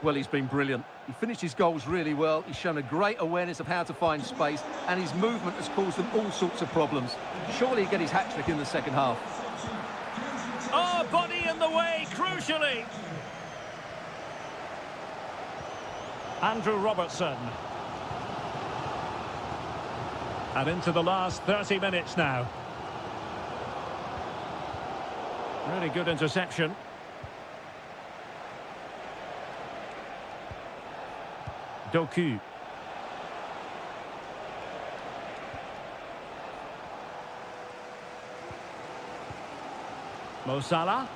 Speaker 2: Well, he's been brilliant. He finished his goals really well. He's shown a great awareness of how to find space, and his movement has caused them all sorts of problems. Surely he'll get his hat-trick in the second half.
Speaker 1: Oh, body in the way, crucially. Andrew Robertson. And into the last 30 minutes now. Really good interception. Doku. Mo Salah.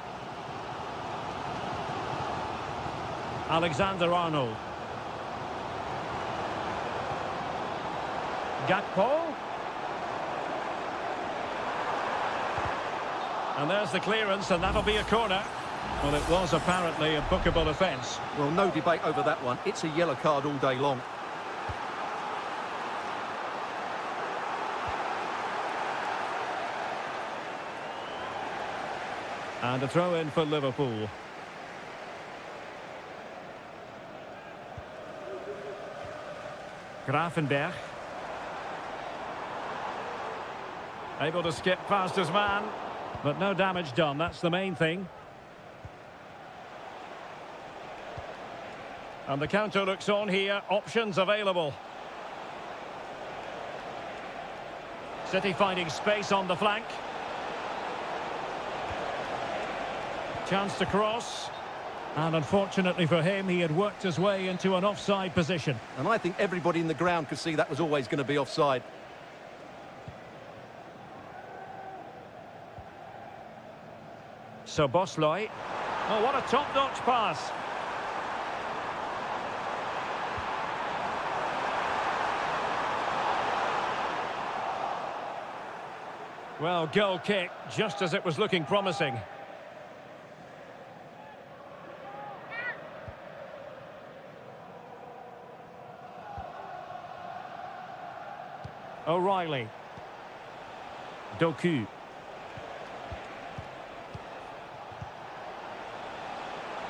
Speaker 1: Alexander-Arnold. Gakpo. And there's the clearance, and that'll be a corner. Well, it was apparently a bookable offence.
Speaker 2: Well, no debate over that one. It's a yellow card all day long.
Speaker 1: And a throw-in for Liverpool. Grafenberg. Able to skip past his man. But no damage done, that's the main thing. And the counter looks on here, options available. City finding space on the flank. Chance to cross. And unfortunately for him, he had worked his way into an offside position.
Speaker 2: And I think everybody in the ground could see that was always going to be offside.
Speaker 1: So Bosley. Oh, what a top-notch pass. Well, goal kick, just as it was looking promising. O'Reilly. Doku.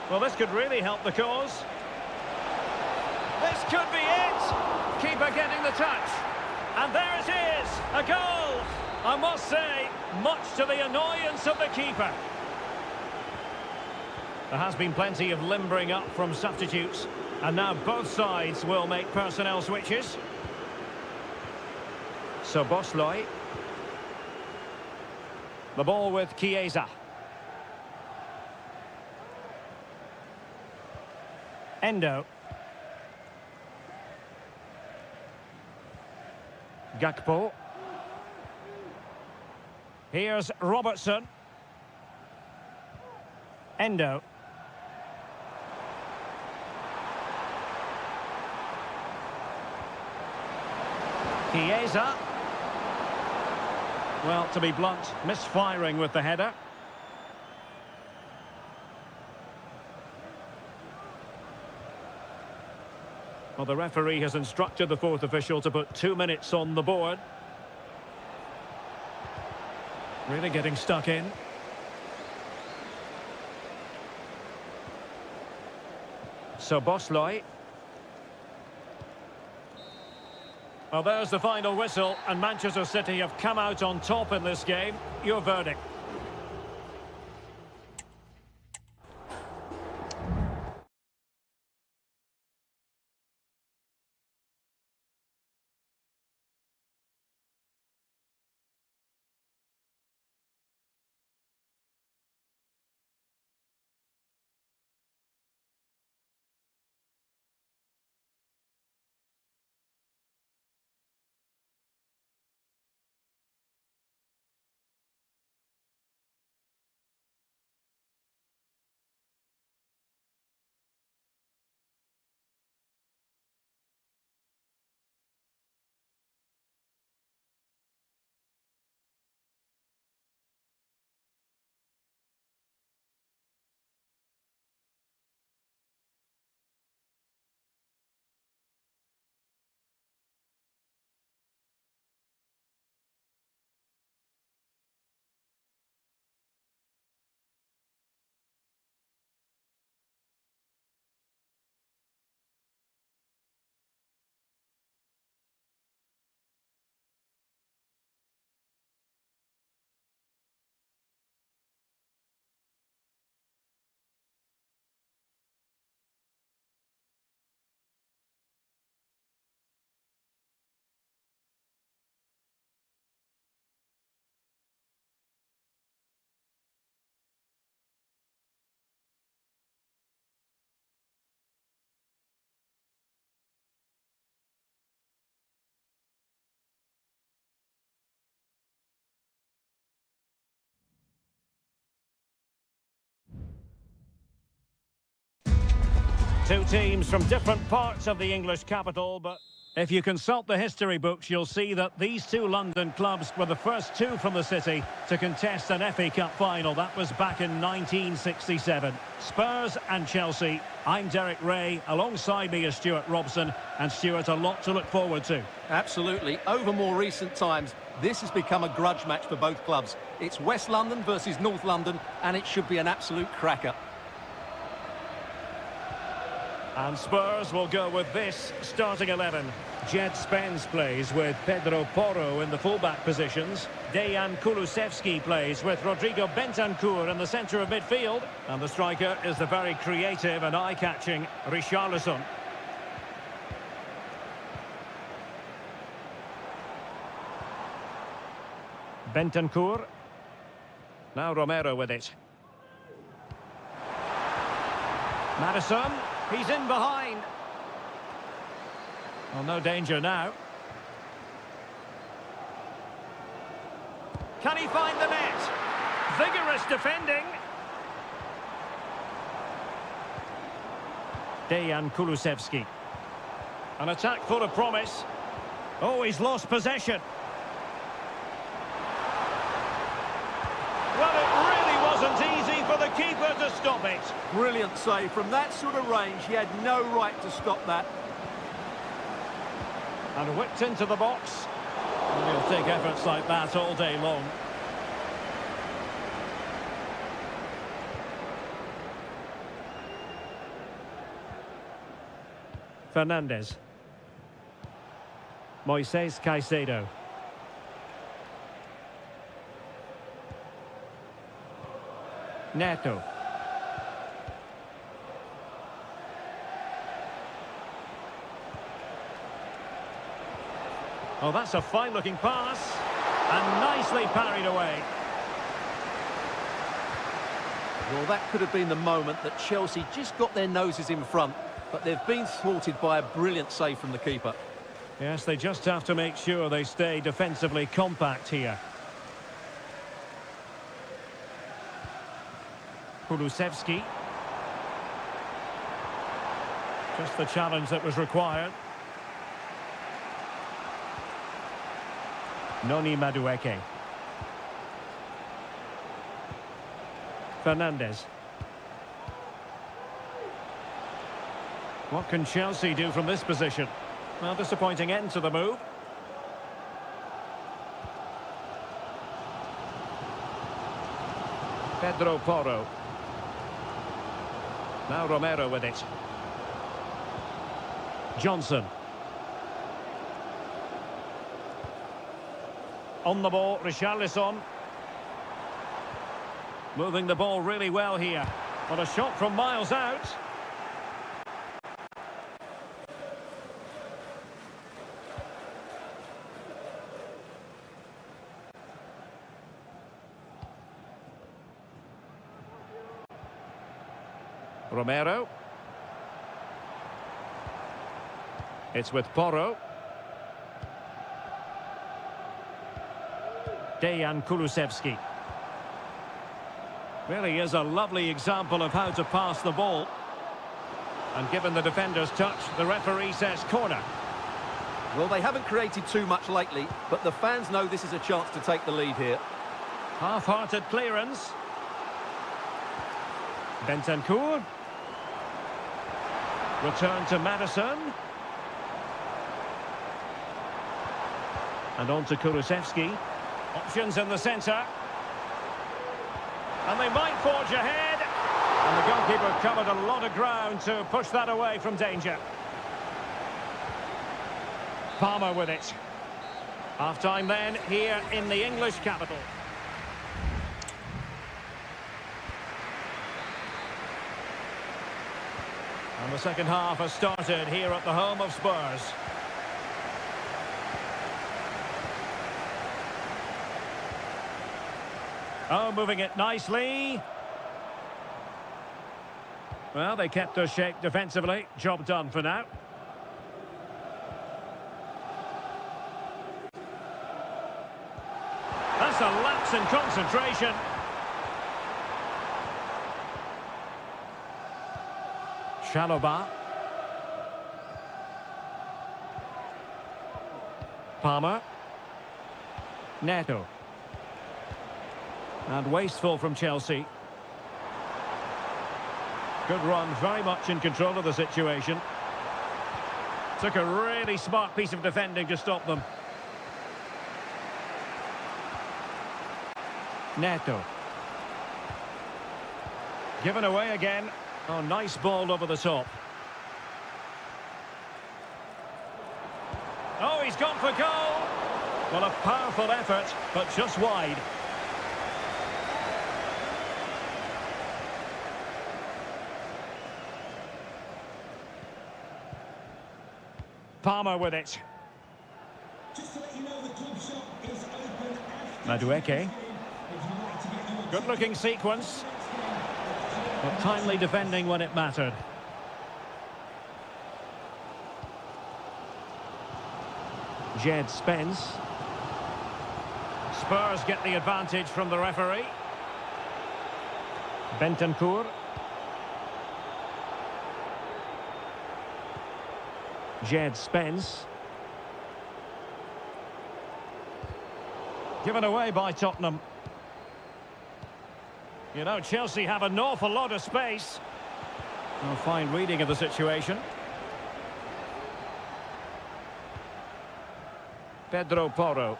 Speaker 1: Well, this could really help the cause. This could be it. Keeper getting the touch. And there it is, a goal. I must say, much to the annoyance of the keeper. There has been plenty of limbering up from substitutes. And now both sides will make personnel switches. So Bosley. The ball with Chiesa. Endo. Gakpo. Here's Robertson. Endo. Chiesa. Well, to be blunt, misfiring with the header. Well, the referee has instructed the fourth official to put 2 minutes on the board. Really getting stuck in. Bosley. Well, there's the final whistle, and Manchester City have come out on top in this game. Your verdict? Two teams from different parts of the English capital, but if you consult the history books, you'll see that these two London clubs were the first two from the city to contest an FA Cup final. That was back in 1967. Spurs and Chelsea. I'm Derek Ray. Alongside me is Stuart Robson. And Stuart, a lot to look forward to.
Speaker 2: Absolutely. Over more recent times, this has become a grudge match for both clubs. It's West London versus North London, and it should be an absolute cracker.
Speaker 1: And Spurs will go with this starting 11. Jed Spence plays with Pedro Porro in the fullback positions. Dejan Kulusevski plays with Rodrigo Bentancur in the centre of midfield. And the striker is the very creative and eye-catching Richarlison. Bentancur. Now Romero with it. Madison. He's in behind. Well, no danger now. Can he find the net? Vigorous defending. Dejan Kulusevski. An attack full of promise. Oh, he's lost possession. Well, it really wasn't easy for the keeper to stop it.
Speaker 2: Brilliant save. From that sort of range, he had no right to stop that.
Speaker 1: And whipped into the box. And he'll take efforts like that all day long. Fernandez. Moises Caicedo. Neto. Oh, that's a fine-looking pass. And nicely parried away.
Speaker 2: Well, that could have been the moment that Chelsea just got their noses in front, but they've been thwarted by a brilliant save from the keeper.
Speaker 1: Yes, they just have to make sure they stay defensively compact here. Kulusevski. Just the challenge that was required. Noni Madueke. Fernandez. What can Chelsea do from this position? Well, disappointing end to the move. Pedro Porro. Now Romero with it. Johnson. On the ball, Richarlison. Moving the ball really well here. But a shot from miles out. Romero. It's with Porro. Dejan Kulusevski. Really is a lovely example of how to pass the ball. And given the defender's touch, the referee says corner.
Speaker 2: Well, they haven't created too much lately, but the fans know this is a chance to take the lead here.
Speaker 1: Half-hearted clearance. Bentancur. Return to Madison. And on to Kulusevski. Options in the centre. And they might forge ahead. And the goalkeeper covered a lot of ground to push that away from danger. Palmer with it. Half-time then, here in the English capital. And the second half has started here at the home of Spurs. Oh, moving it nicely. Well, they kept their shape defensively. Job done for now. That's a lapse in concentration. Chalobah. Palmer. Neto. And wasteful from Chelsea. Good run, very much in control of the situation. Took a really smart piece of defending to stop them. Neto. Given away again. Oh, nice ball over the top. Oh, he's gone for goal. Well, a powerful effort, but just wide. Palmer with it.
Speaker 3: Just to let you know, the club shop is open after
Speaker 1: Madueke. Good looking sequence. But timely defending when it mattered. Jed Spence. Spurs get the advantage from the referee. Bentancur. Jed Spence. Given away by Tottenham. You know, Chelsea have an awful lot of space. A fine reading of the situation. Pedro Porro.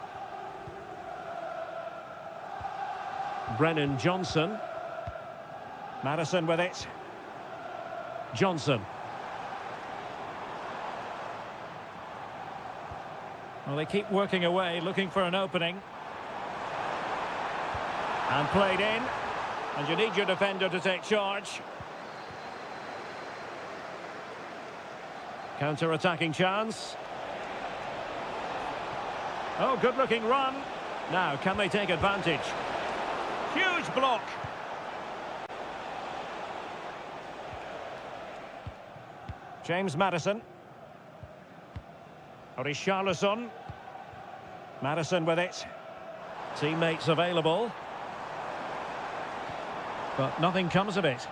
Speaker 1: Brennan Johnson. Madison with it. Johnson. Well, they keep working away, looking for an opening. And played in. And you need your defender to take charge. Counter-attacking chance. Oh, good-looking run. Now, can they take advantage? Huge block. James Madison. Richarlison. Madison with it. Teammates available. But nothing comes of it.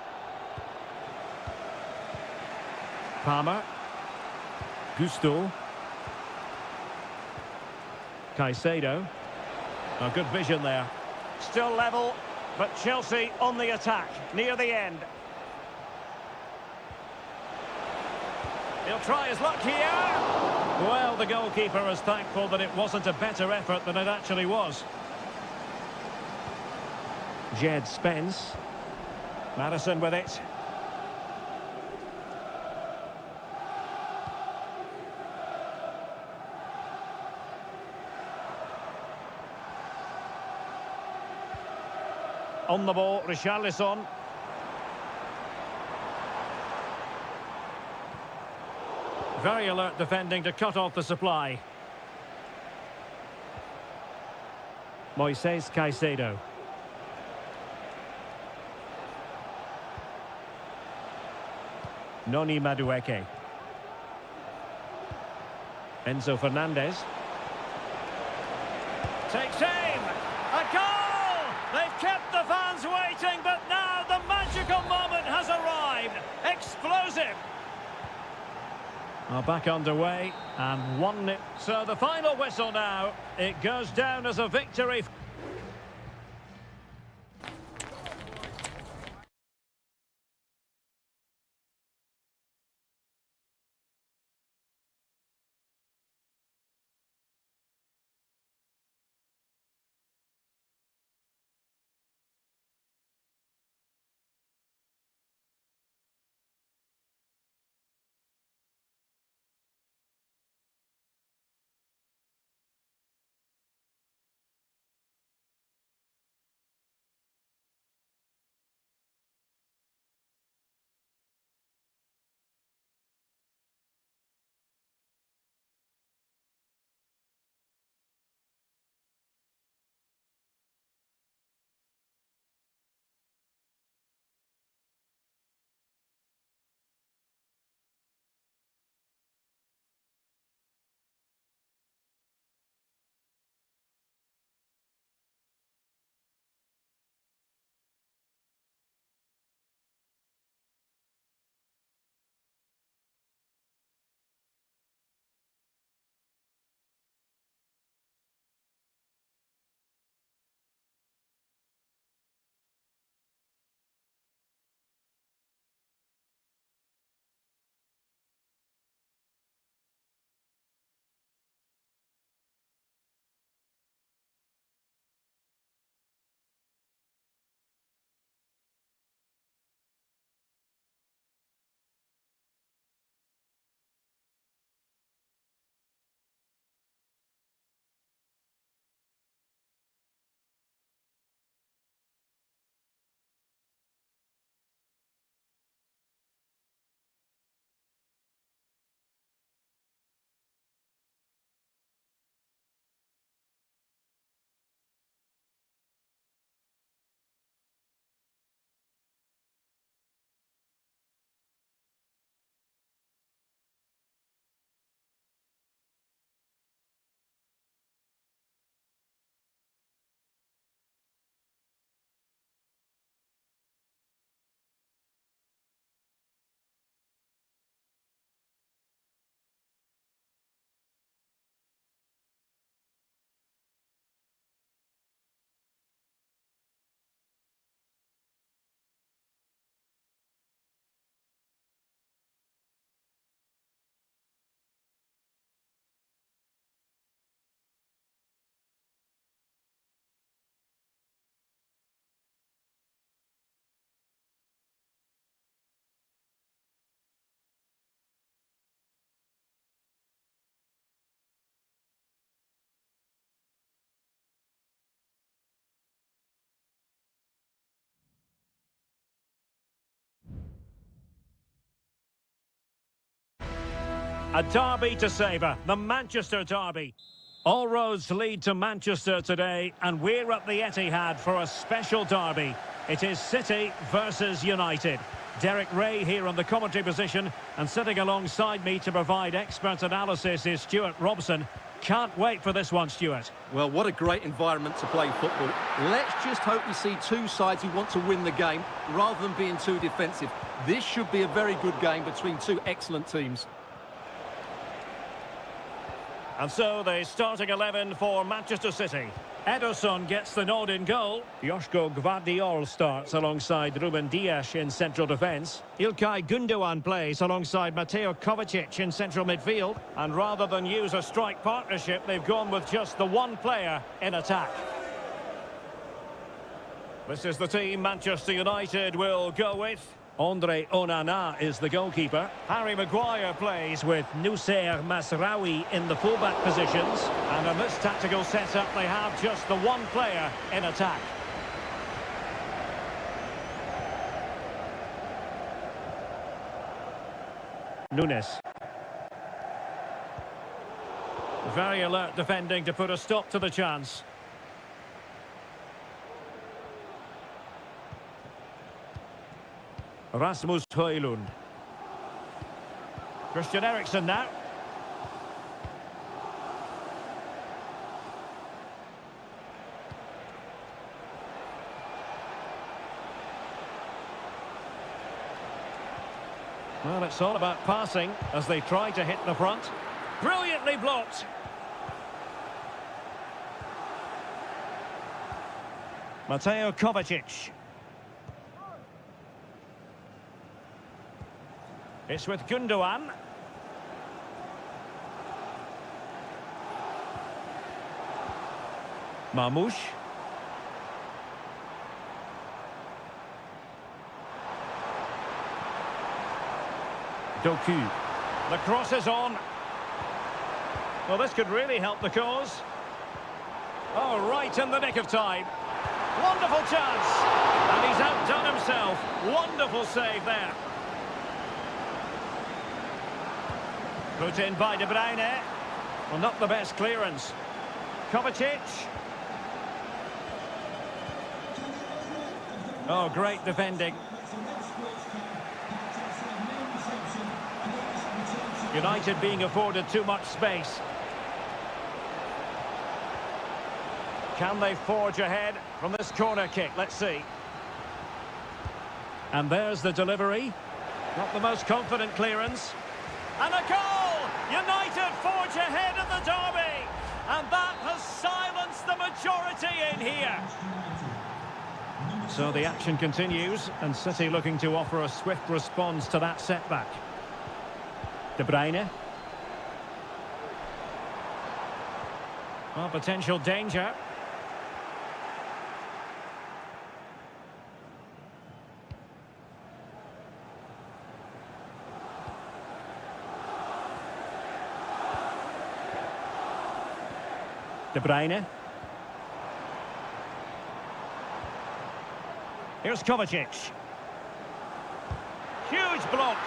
Speaker 1: Palmer. Gusto. Caicedo. A good vision there. Still level, but Chelsea on the attack, near the end. He'll try his luck here. Well, the goalkeeper is thankful that it wasn't a better effort than it actually was. Jed Spence. Madison with it. On the ball, Richarlison. Very alert defending to cut off the supply. Moises Caicedo. Noni Madueke. Enzo Fernandez. Takes aim! A goal! They've kept the fans waiting, but now the magical moment has arrived. Explosive! Well, back underway, and 1-0. So the final whistle now. It goes down as a victory. A derby to savour, the Manchester derby. All roads lead to Manchester today, and we're at the Etihad for a special derby. It is City versus United. Derek Ray here on the commentary position, and sitting alongside me to provide expert analysis is Stuart Robson. Can't wait for this one, Stuart.
Speaker 2: Well, what a great environment to play football. Let's just hope we see two sides who want to win the game rather than being too defensive. This should be a very good game between two excellent teams.
Speaker 1: And so the starting 11 for Manchester City. Ederson gets the nod in goal. Joško Gvardiol starts alongside Ruben Dias in central defence. Ilkay Gundogan plays alongside Mateo Kovacic in central midfield. And rather than use a strike partnership, they've gone with just the one player in attack. This is the team Manchester United will go with. Andre Onana is the goalkeeper. Harry Maguire plays with Noussair Masraoui in the fullback positions. And in this tactical setup, they have just the one player in attack. Nunes. Very alert defending to put a stop to the chance. Rasmus Højlund. Christian Eriksen now. Well, it's all about passing as they try to hit the front. Brilliantly blocked. Mateo Kovacic. It's with Gundogan. Marmoush. Doku. The cross is on. Well, this could really help the cause. Oh, right in the nick of time. Wonderful chance. And he's outdone himself. Wonderful save there. Put in by De Bruyne. Well, not the best clearance. Kovacic. Oh, great defending. United being afforded too much space. Can they forge ahead from this corner kick? Let's see. And there's the delivery. Not the most confident clearance. And a goal! United forge ahead in the derby. And that has silenced the majority in here. So the action continues, and City looking to offer a swift response to that setback. De Bruyne. Well, potential danger. De Bruyne. Here's Kovacic. Huge block.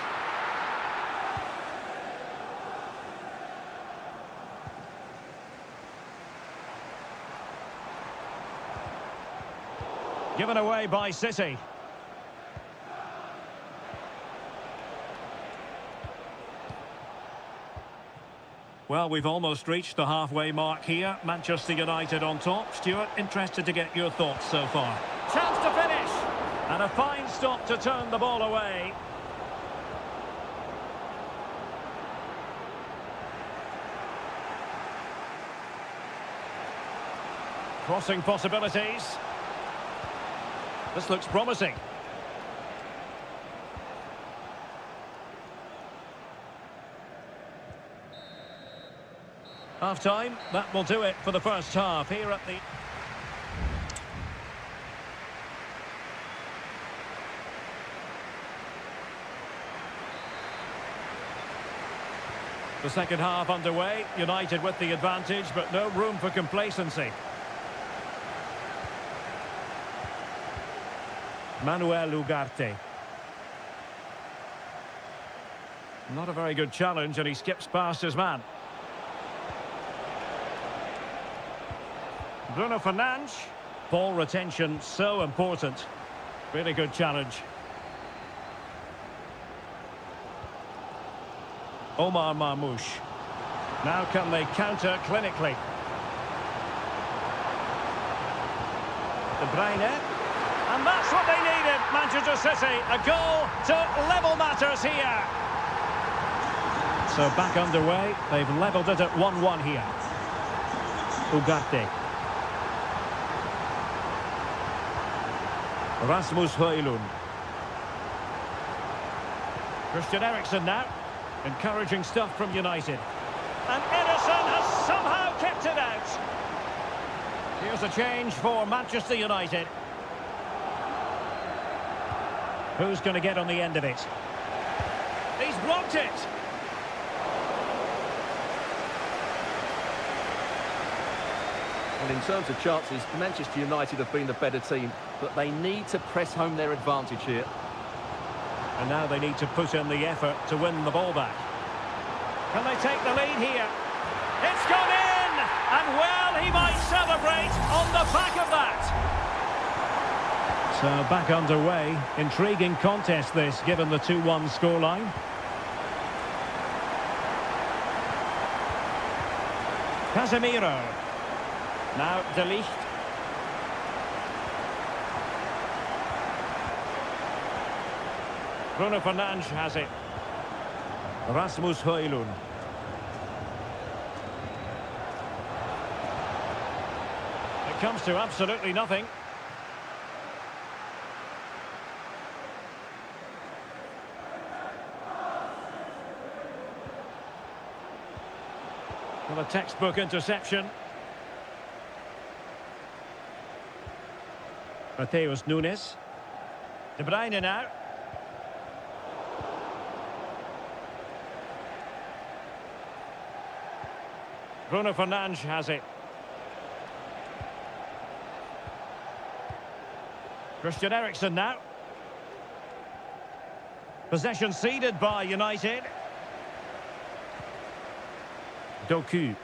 Speaker 1: Given away by City. Well, we've almost reached the halfway mark here. Manchester United on top. Stuart, interested to get your thoughts so far. Chance to finish. And a fine stop to turn the ball away. Crossing possibilities. This looks promising. Half-time, that will do it for the first half here at the... The second half underway, United with the advantage, but no room for complacency. Manuel Ugarte. Not a very good challenge, and he skips past his man. Bruno Fernandes. Ball retention so important. Really good challenge. Omar Marmoush. Now can they counter clinically? De Bruyne. And that's what they needed, Manchester City. A goal to level matters here. So back underway. They've levelled it at 1-1 here. Ugarte. Rasmus Højlund. Christian Eriksen now. Encouraging stuff from United. And Ederson has somehow kept it out. Here's a change for Manchester United. Who's going to get on the end of it? He's blocked it.
Speaker 2: Well, in terms of chances, Manchester United have been the better team, but they need to press home their advantage here.
Speaker 1: And now they need to put in the effort to win the ball back. Can they take the lead here? It's gone in! And well, he might celebrate on the back of that. So back underway. Intriguing contest this, given the 2-1 scoreline. Casemiro. Now De Ligt. Bruno Fernandes has it. Rasmus Højlund. It comes to absolutely nothing. Well, a textbook interception. Mateus Nunes. De Bruyne now. Bruno Fernandes has it. Christian Eriksen now. Possession ceded by United. Doku.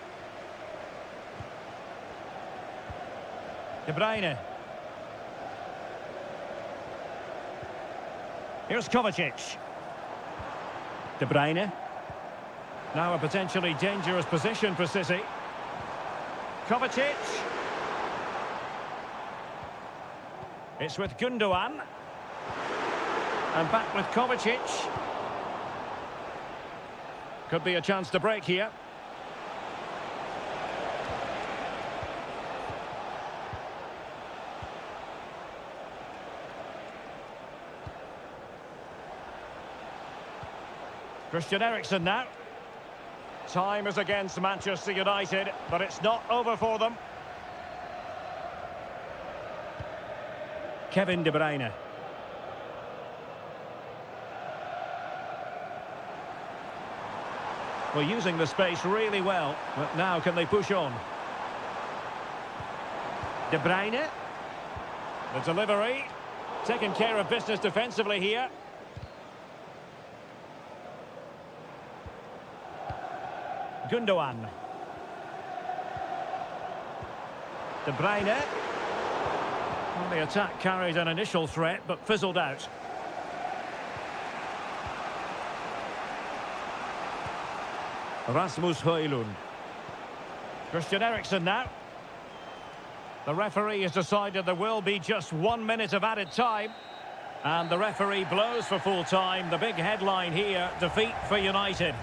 Speaker 1: De Bruyne. Here's Kovacic. De Bruyne. Now a potentially dangerous position for City. Kovacic. It's with Gundogan. And back with Kovacic. Could be a chance to break here. Christian Eriksen now. Time is against Manchester United, but it's not over for them. Kevin De Bruyne. Well, using the space really well, but now can they push on? De Bruyne. The delivery. Taking care of business defensively here. Gundogan. De Bruyne. Well, the attack carried an initial threat, but fizzled out. Rasmus Højlund. Christian Eriksen now. The referee has decided there will be just 1 minute of added time. And the referee blows for full time. The big headline here, defeat for United.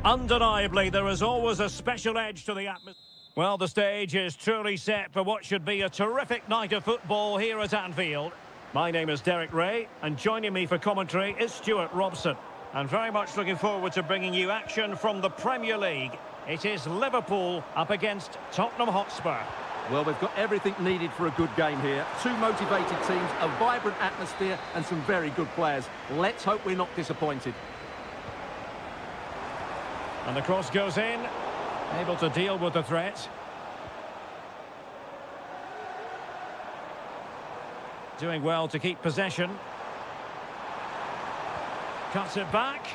Speaker 1: Undeniably, there is always a special edge to the atmosphere. Well, the stage is truly set for what should be a terrific night of football here at Anfield. My name is Derek Ray, and joining me for commentary is Stuart Robson. And very much looking forward to bringing you action from the Premier League. It is Liverpool up against Tottenham Hotspur.
Speaker 2: Well, we've got everything needed for a good game here. Two motivated teams, a vibrant atmosphere and some very good players. Let's hope we're not disappointed.
Speaker 1: And the cross goes in, able to deal with the threat. Doing well to keep possession. Cuts it back.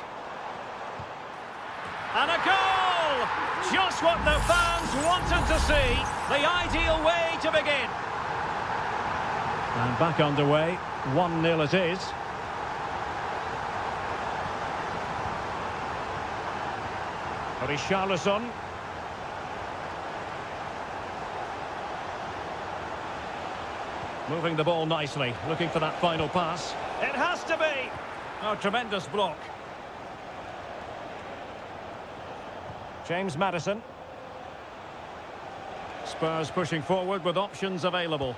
Speaker 1: And a goal! Just what the fans wanted to see. The ideal way to begin. And back underway. 1-0 it is. Richarlison. Moving the ball nicely, looking for that final pass. It has to be! Oh, tremendous block. James Maddison. Spurs pushing forward with options available.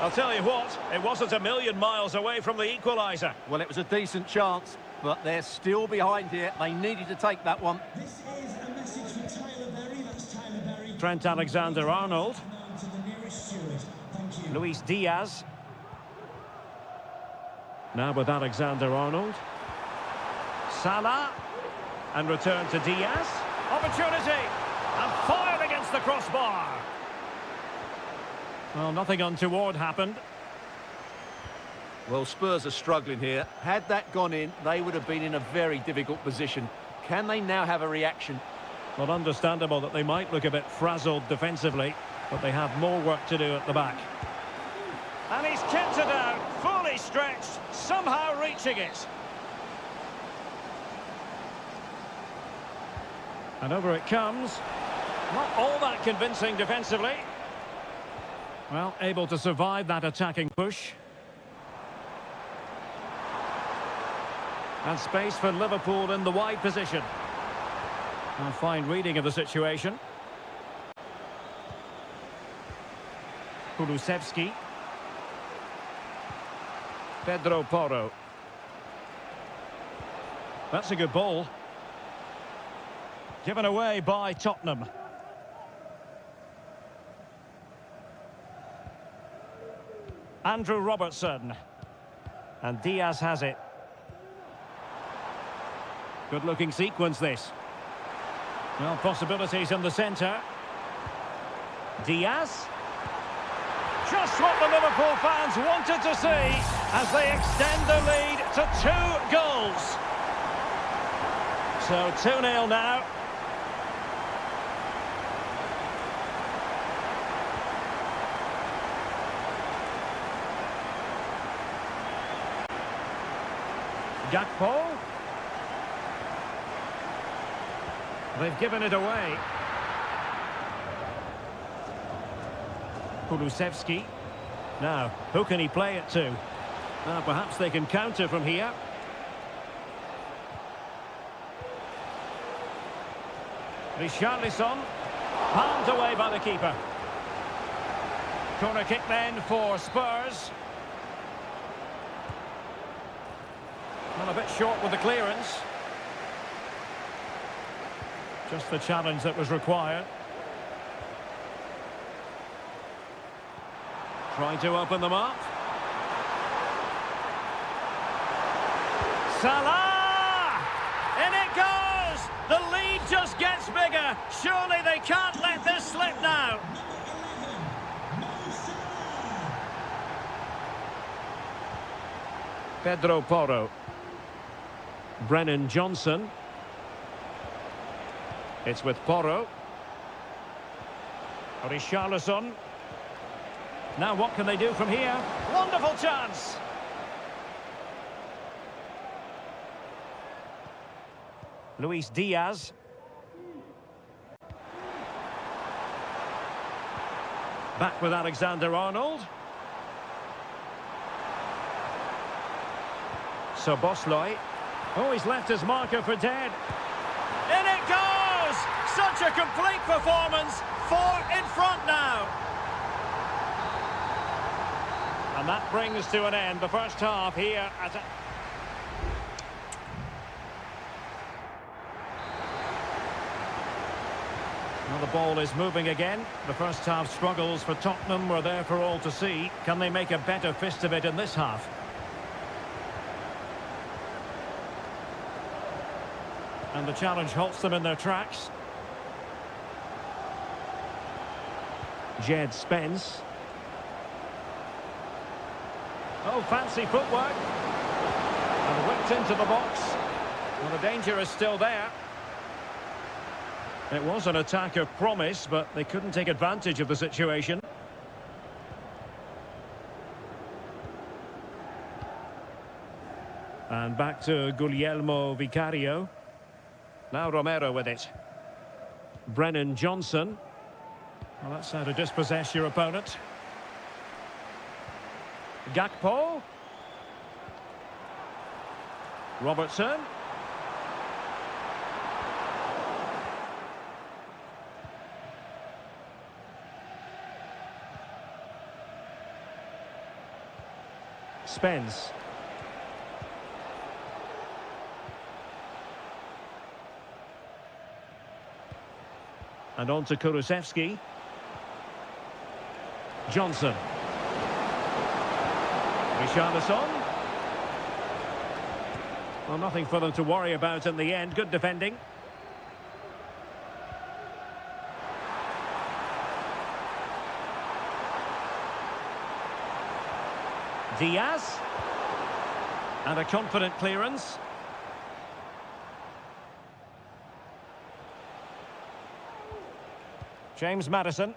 Speaker 1: I'll tell you what, it wasn't a million miles away from the equaliser.
Speaker 2: Well, it was a decent chance, but they're still behind here. They needed to take that one.
Speaker 3: This is a message for Tyler Berry. That's Tyler Berry.
Speaker 1: Trent Alexander-Arnold.
Speaker 3: Now to the nearest steward. Thank you.
Speaker 1: Luis Diaz. Now with Alexander-Arnold. Salah. And return to Diaz. Opportunity. And fired against the crossbar. Well, nothing untoward happened.
Speaker 2: Well, Spurs are struggling here. Had that gone in, they would have been in a very difficult position. Can they now have a reaction?
Speaker 1: Well, understandable that they might look a bit frazzled defensively, but they have more work to do at the back. And he's kept it out, fully stretched, somehow reaching it. And over it comes. Not all that convincing defensively. Well, able to survive that attacking push. And space for Liverpool in the wide position. A fine reading of the situation. Kulusevski. Pedro Porro. That's a good ball. Given away by Tottenham. Andrew Robertson. And Diaz has it. Good-looking sequence, this. Well, possibilities in the centre. Diaz. Just what the Liverpool fans wanted to see as they extend the lead to 2 goals. So 2-0 now. Gakpo. They've given it away. Kulusevski. Now, who can he play it to? Perhaps they can counter from here. Richarlison. Palmed away by the keeper. Corner kick then for Spurs. Well, a bit short with the clearance. Just the challenge that was required. Trying to open them up. Salah! In it goes! The lead just gets bigger. Surely they can't let this slip now. Pedro Porro. Brennan Johnson. It's with Porro. Richarlison. Now what can they do from here? Wonderful chance! Luis Diaz. Back with Alexander-Arnold. Szoboszlai. Oh, he's left his marker for dead. In it goes! Such a complete performance. 4 in front now. And that brings to an end the first half here at a... Well, the ball is moving again. The first half struggles for Tottenham were there for all to see. Can they make a better fist of it in this half? And the challenge halts them in their tracks. Jed Spence. Oh, fancy footwork. And whipped into the box. Well, the danger is still there. It was an attack of promise, but they couldn't take advantage of the situation. And back to Guglielmo Vicario. Now Romero with it. Brennan Johnson. Well, that's how to dispossess your opponent. Gakpo. Robertson. Spence. And on to Kulusevski. Johnson. Richarlison. Well, nothing for them to worry about in the end. Good defending. Diaz. And a confident clearance. James Maddison.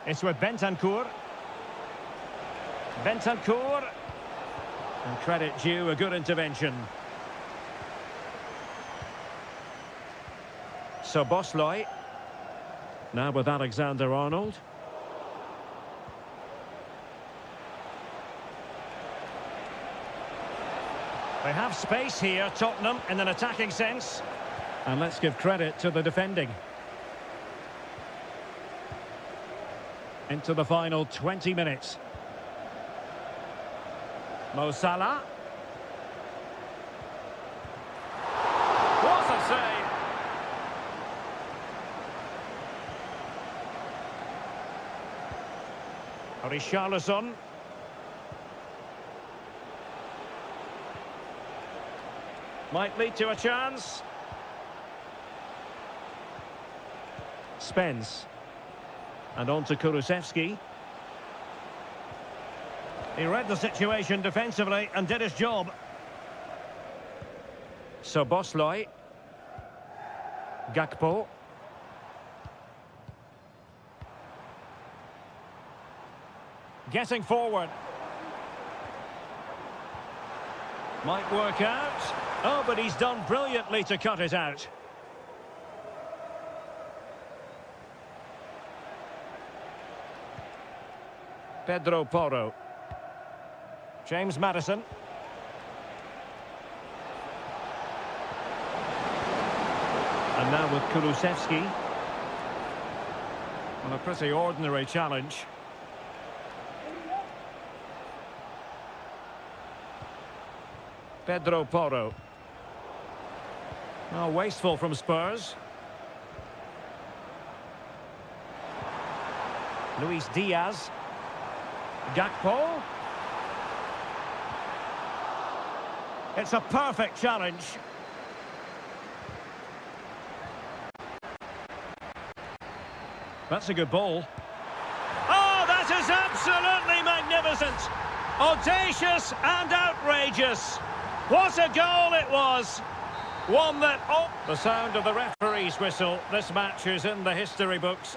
Speaker 1: It's with Bentancur. Bentancur. And credit due, a good intervention. So Bosley. Now with Alexander-Arnold. They have space here, Tottenham, in an attacking sense. And let's give credit to the defending. Into the final 20 minutes. Mo Salah. What a save! Richarlison. Might lead to a chance. Spence. And on to Kulusevski. He read the situation defensively and did his job. So Bosley. Gakpo. Getting forward. Might work out. Oh, but he's done brilliantly to cut it out. Pedro Porro. James Maddison. And now with Kulusevski. On a pretty ordinary challenge. Pedro Porro. Oh, wasteful from Spurs. Luis Diaz. Gakpo. It's a perfect challenge. That's a good ball. Oh, that is absolutely magnificent. Audacious and outrageous. What a goal it was. One that... Oh, the sound of the referee's whistle. This match is in the history books.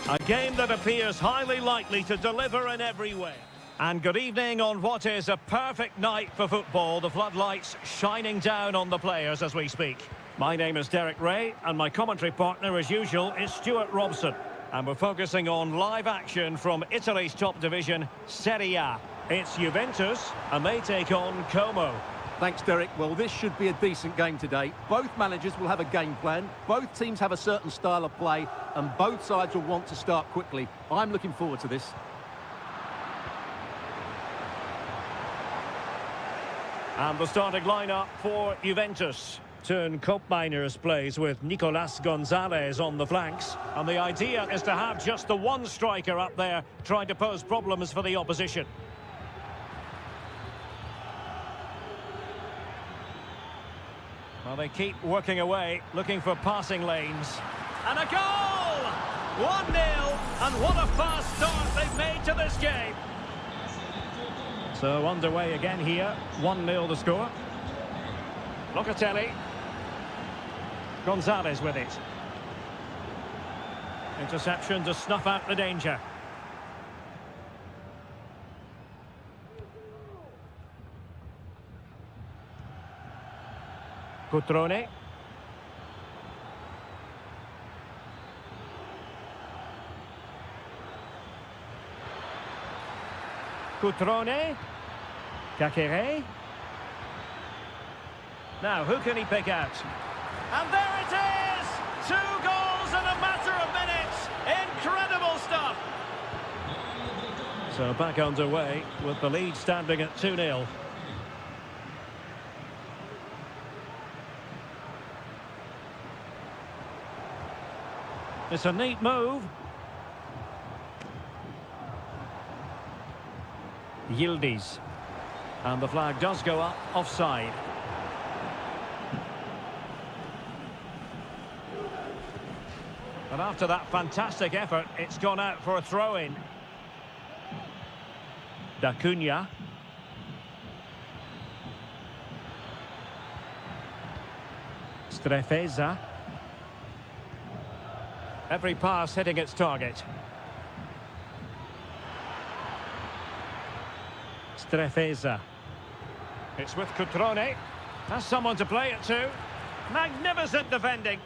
Speaker 1: A game that appears highly likely to deliver in every way. And good evening on what is a perfect night for football. The floodlights shining down on the players as we speak. My name is Derek Ray, and my commentary partner, as usual, is Stuart Robson. And we're focusing on live action from Italy's top division, Seria. It's Juventus, and they take on Como.
Speaker 2: Thanks, Derek. Well, this should be a decent game today. Both managers will have a game plan. Both teams have a certain style of play, and both sides will want to start quickly. I'm looking forward to this.
Speaker 1: And the starting lineup for Juventus. Turn Koopmeiners plays with Nicolas Gonzalez on the flanks. And the idea is to have just the one striker up there trying to pose problems for the opposition. Well, they keep working away, looking for passing lanes. And a goal! 1-0, and what a fast start they've made to this game. So underway again here, 1-0 the score. Locatelli. Gonzalez with it. Interception to snuff out the danger. Cutrone. Cutrone. Kakere. Now, who can he pick out? And there it is! 2 goals in a matter of minutes! Incredible stuff! So back underway with the lead standing at 2-0. It's a neat move. Yildiz. And the flag does go up offside. And after that fantastic effort, it's gone out for a throw-in. Da Cunha. Strefeza. Every pass hitting its target. Strefeza. It's with Cutrone. Has someone to play it to. Magnificent defending.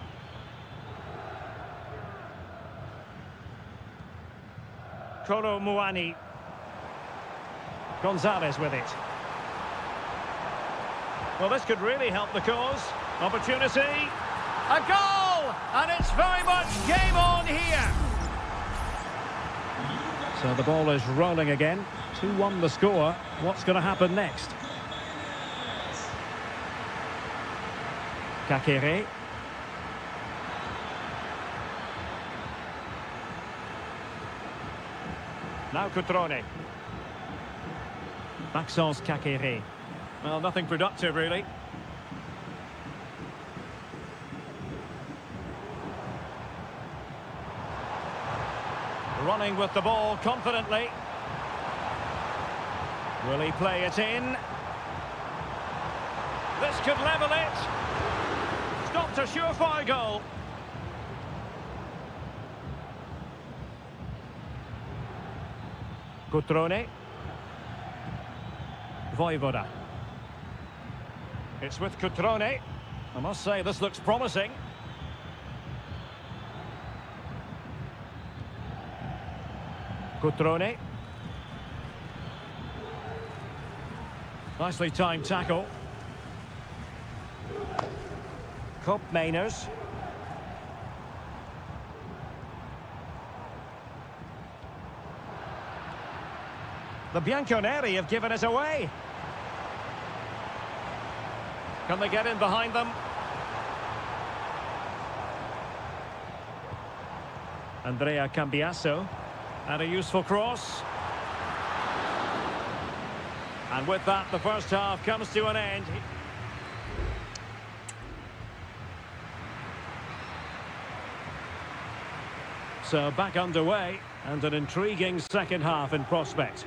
Speaker 1: Kolo Muani. Gonzalez with it. Well, this could really help the cause. Opportunity. A goal! And it's very much game on here. So the ball is rolling again. 2-1 the score. What's going to happen next? Kakere. Now Cutrone. Maxence Kakere. Well, nothing productive, really. Running with the ball confidently. Will he play it in? This could level it. Stopped a surefire goal. Cutrone. Voivoda. It's with Cutrone. I must say, this looks promising. Cutrone. Nicely timed tackle. Koopmeiners. The Bianconeri have given us away. Can they get in behind them? Andrea Cambiasso. And a useful cross. And with that, the first half comes to an end. So back underway, and an intriguing second half in prospect.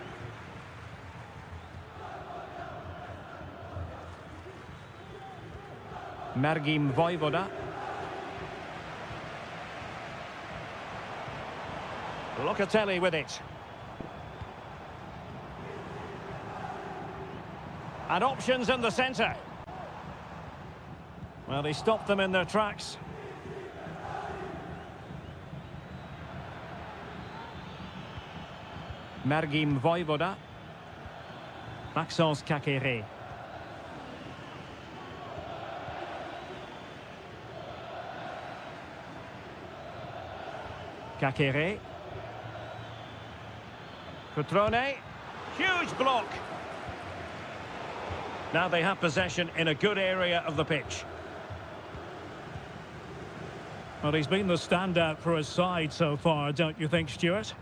Speaker 1: Margim Voivoda. Locatelli with it. And options in the centre. Well, he stopped them in their tracks. Mergim Voivoda. Maxence Kakere. Kakere. Cutrone. Huge block. Now they have possession in a good area of the pitch.
Speaker 4: Well, he's been the standout for his side so far, don't you think, Stuart?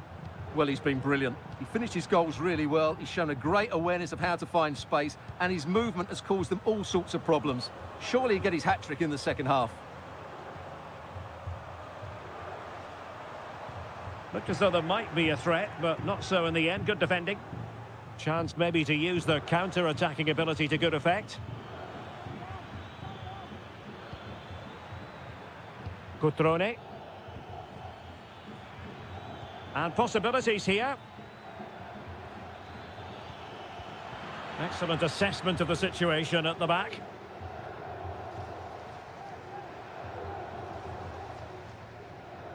Speaker 2: Well, he's been brilliant. He finished his goals really well. He's shown a great awareness of how to find space, and his movement has caused them all sorts of problems. Surely he'll get his hat-trick in the second half.
Speaker 1: Looked as though there might be a threat, but not so in the end. Good defending. Chance maybe to use their counter-attacking ability to good effect. Cutrone. And possibilities here. Excellent assessment of the situation at the back.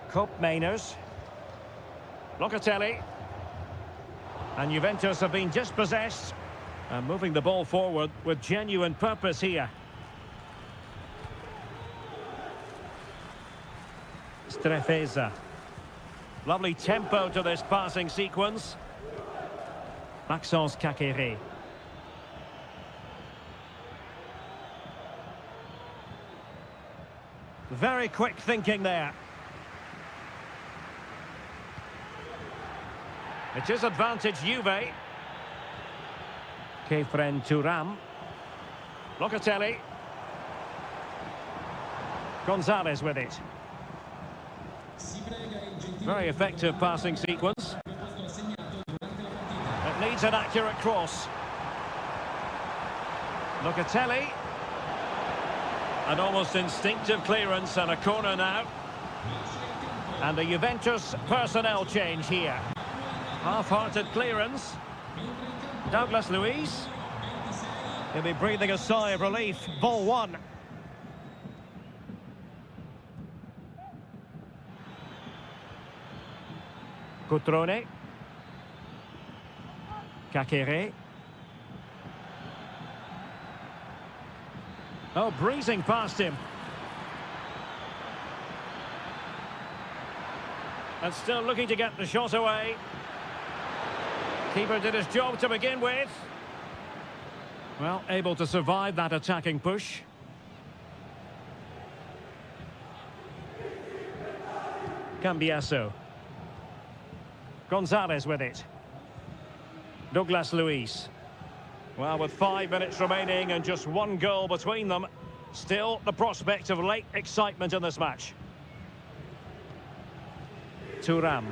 Speaker 1: Cope Mainers. Locatelli. And Juventus have been dispossessed and moving the ball forward with genuine purpose here. Strefeza. Lovely tempo to this passing sequence. Maxence Kakere. Very quick thinking there. It is advantage Juve. Kefren Thuram. Locatelli. Gonzalez with it. Very effective passing sequence. It needs an accurate cross. Locatelli. An almost instinctive clearance and a corner now. And the Juventus personnel change here. Half-hearted clearance. Douglas Luiz. He'll be breathing a sigh of relief. Ball one. Cutrone. Kakere. Oh, breezing past him. And still looking to get the shot away. Keeper did his job to begin with. Well, able to survive that attacking push. Cambiaso. Gonzalez with it. Douglas Luiz. Well, with 5 minutes remaining and just one goal between them, still the prospect of late excitement in this match. Thuram.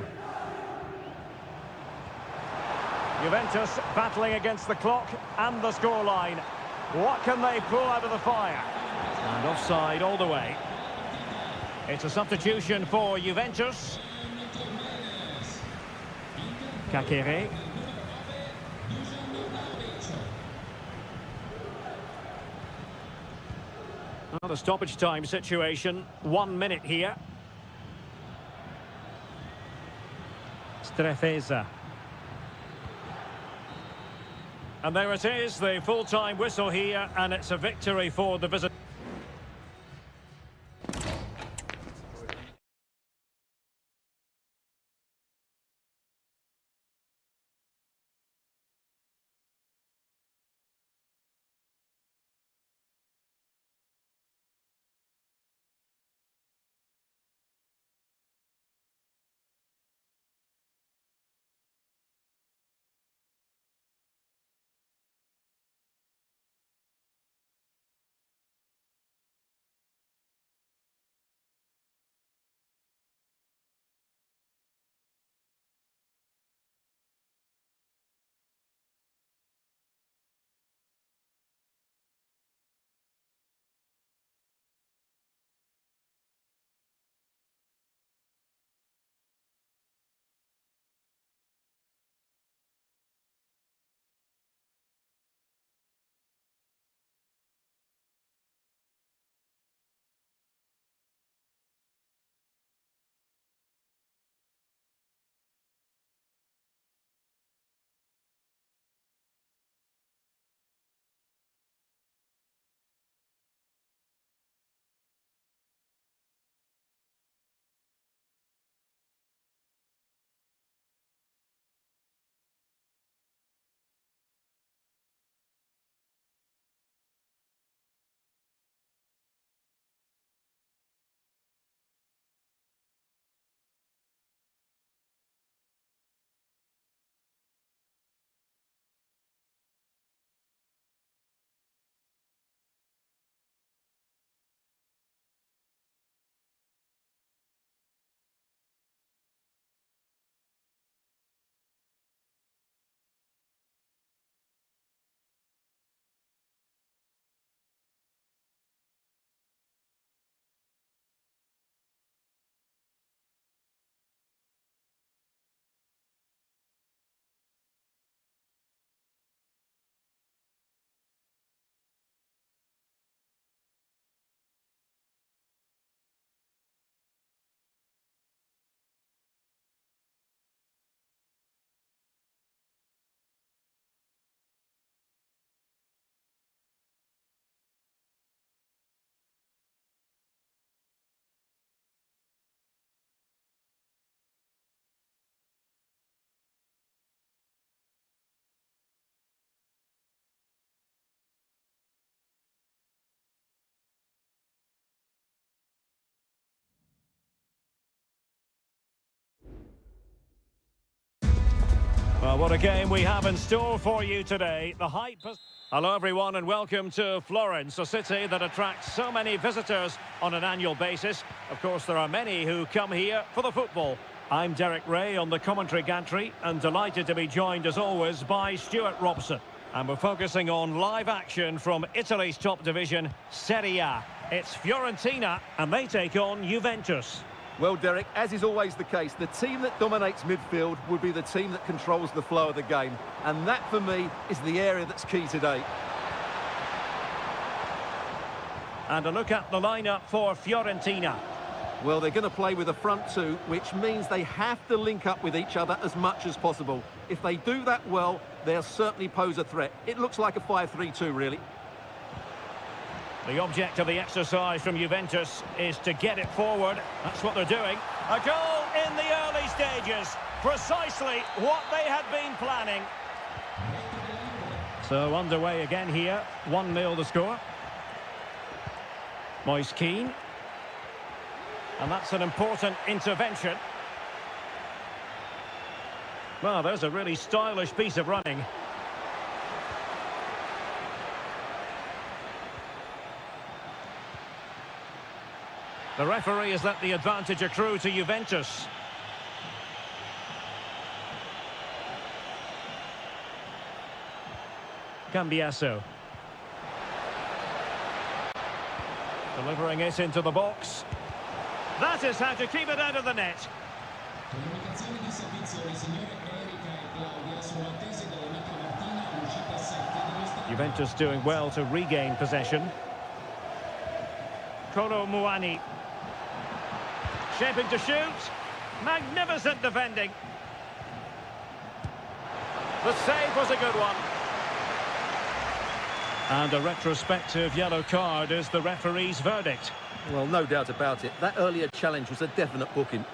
Speaker 1: Juventus battling against the clock and the scoreline. What can they pull out of the fire? And offside all the way. It's a substitution for Juventus. Kakere. Well, the stoppage time situation, 1 minute here. Strefeza. And there it is, the full-time whistle here, and it's a victory for the visitors. Well, what a game we have in store for you today. The hype has... Hello, everyone, and welcome to Florence, a city that attracts so many visitors on an annual basis. Of course, there are many who come here for the football. I'm Derek Ray on the commentary gantry, and delighted to be joined, as always, by Stuart Robson. And we're focusing on live action from Italy's top division, Seria. It's Fiorentina, and they take on Juventus.
Speaker 2: Well, Derek, as is always the case, the team that dominates midfield will be the team that controls the flow of the game. And that, for me, is the area that's key today.
Speaker 1: And a look at the lineup for Fiorentina.
Speaker 2: Well, they're going to play with a front two, which means they have to link up with each other as much as possible. If they do that well, they'll certainly pose a threat. It looks like a 5-3-2, really.
Speaker 1: The object of the exercise from Juventus is to get it forward. That's what they're doing. A goal in the early stages. Precisely what they had been planning. So underway again here. 1-0 the score. Moise Keane. And that's an important intervention. Well, there's a really stylish piece of running. The referee has let the advantage accrue to Juventus. Cambiasso. Delivering it into the box. That is how to keep it out of the net.
Speaker 3: Comunicazioni di servizio le signore Erika e Claudia sono attese dalla macchina Martina all'uscita 7 dello stadio.
Speaker 1: Juventus doing well to regain possession. Kolo Muani. Shaping to shoot. Magnificent defending. The save was a good one. And a retrospective yellow card is the referee's verdict.
Speaker 2: Well, no doubt about it. That earlier challenge was a definite booking.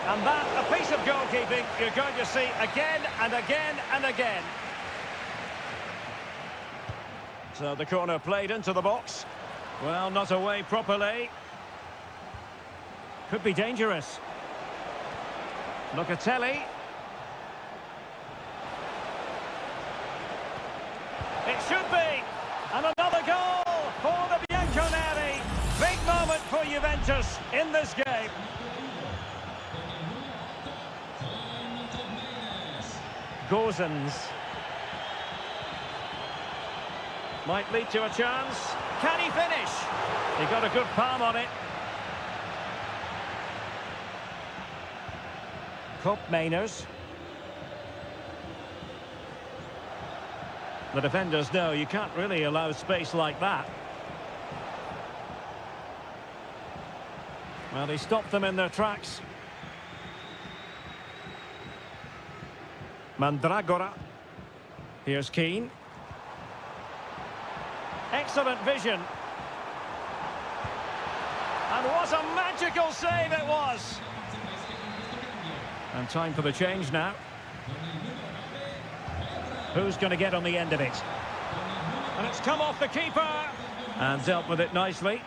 Speaker 1: And that, a piece of goalkeeping you're going to see again and again and again. So the corner played into the box. Well, not away properly. Could be dangerous. Locatelli. It should be. And another goal for the Bianconeri. Big moment for Juventus in this game. Gozens. Might lead to a chance. Can he finish? He got a good palm on it. Cup Mainers. The defenders know you can't really allow space like that. Well, he stopped them in their tracks. Mandragora. Here's Keane. Excellent vision. And what a magical save it was. And time for the change now. Who's going to get on the end of it? And it's come off the keeper. And dealt with it nicely.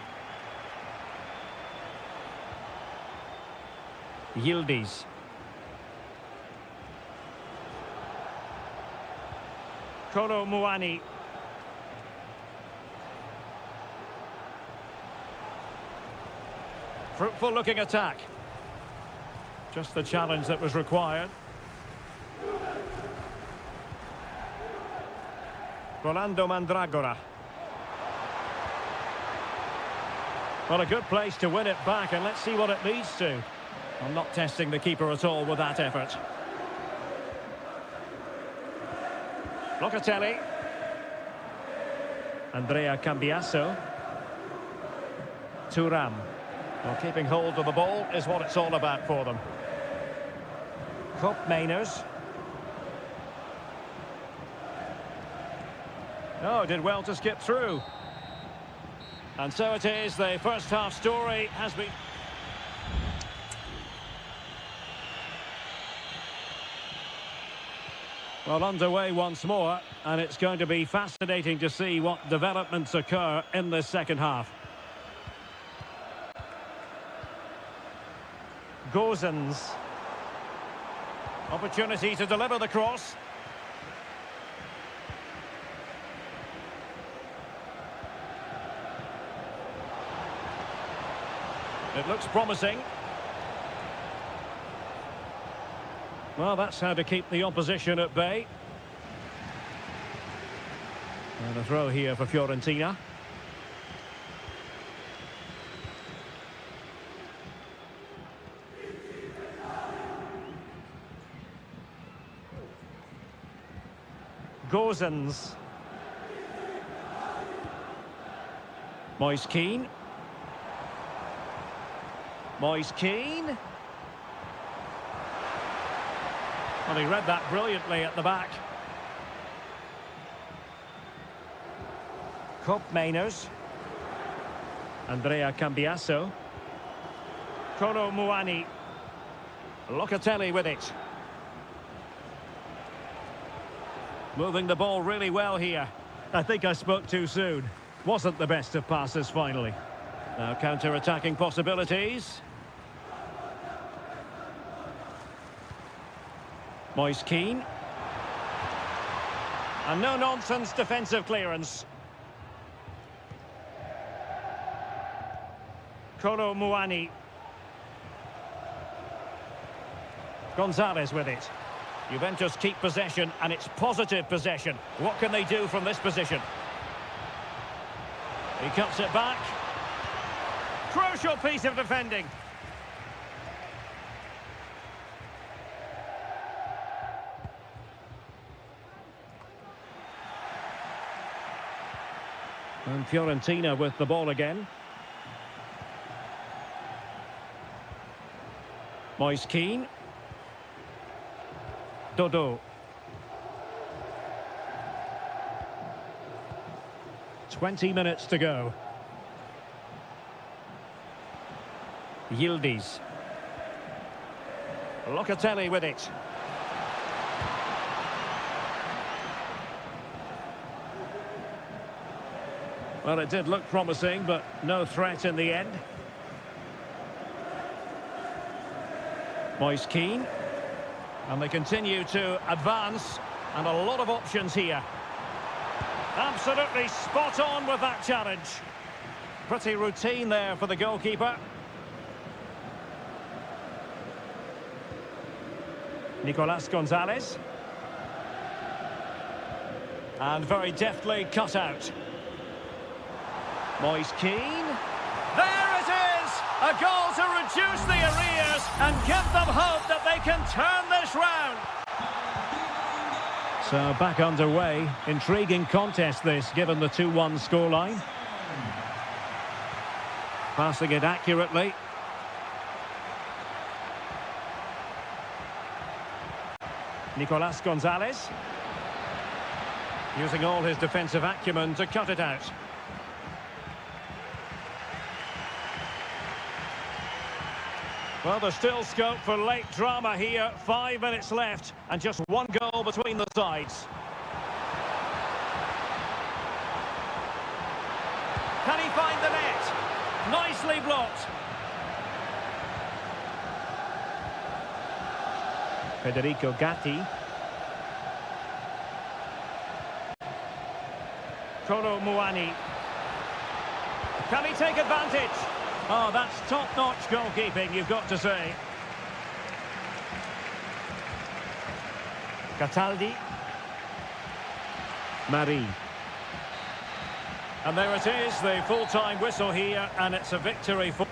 Speaker 1: Yildiz. Kolo Muani. Fruitful looking attack. Just the challenge that was required. Rolando Mandragora. Well, a good place to win it back, and let's see what it leads to. I'm not testing the keeper at all with that effort. Locatelli. Andrea Cambiasso. Thuram. Well, keeping hold of the ball is what it's all about for them. Cup Mainers. Oh, did well to skip through. And so it is, the first half story has been... Well, underway once more, and it's going to be fascinating to see what developments occur in this second half. Gozens. Opportunity to deliver the cross. It looks promising. Well, that's how to keep the opposition at bay. And a throw here for Fiorentina. Gozens. Moise Keane. Moise Keane. Well, he read that brilliantly at the back. Cop Mainers. Andrea Cambiasso. Kolo Muani. Locatelli with it. Moving the ball really well here. I think I spoke too soon. Wasn't the best of passes finally. Now counter-attacking possibilities. Moise Keane. And no-nonsense defensive clearance. Kolo Muani. Gonzalez with it. Juventus keep possession, and it's positive possession. What can they do from this position? He cuts it back. Crucial piece of defending. And Fiorentina with the ball again. Moise Keane. Dodo. 20 minutes to go. Yildiz. Locatelli with it. Well, it did look promising, but no threat in the end. Moise Keane. And they continue to advance, and a lot of options here. Absolutely spot on with that challenge. Pretty routine there for the goalkeeper. Nicolas Gonzalez. And very deftly cut out. Moise Keane. There it is! A goal to reduce the arrears and give them hope that they can turn this round. So back underway. Intriguing contest this, given the 2-1 scoreline. Passing it accurately. Nicolas Gonzalez. Using all his defensive acumen to cut it out. Well, there's still scope for late drama here. 5 minutes left and just one goal between the sides. Can he find the net? Nicely blocked. Federico Gatti. Kolo Muani. Can he take advantage? Oh, that's top-notch goalkeeping, you've got to say. Cataldi. Marie. And there it is, the full-time whistle here, and it's a victory for...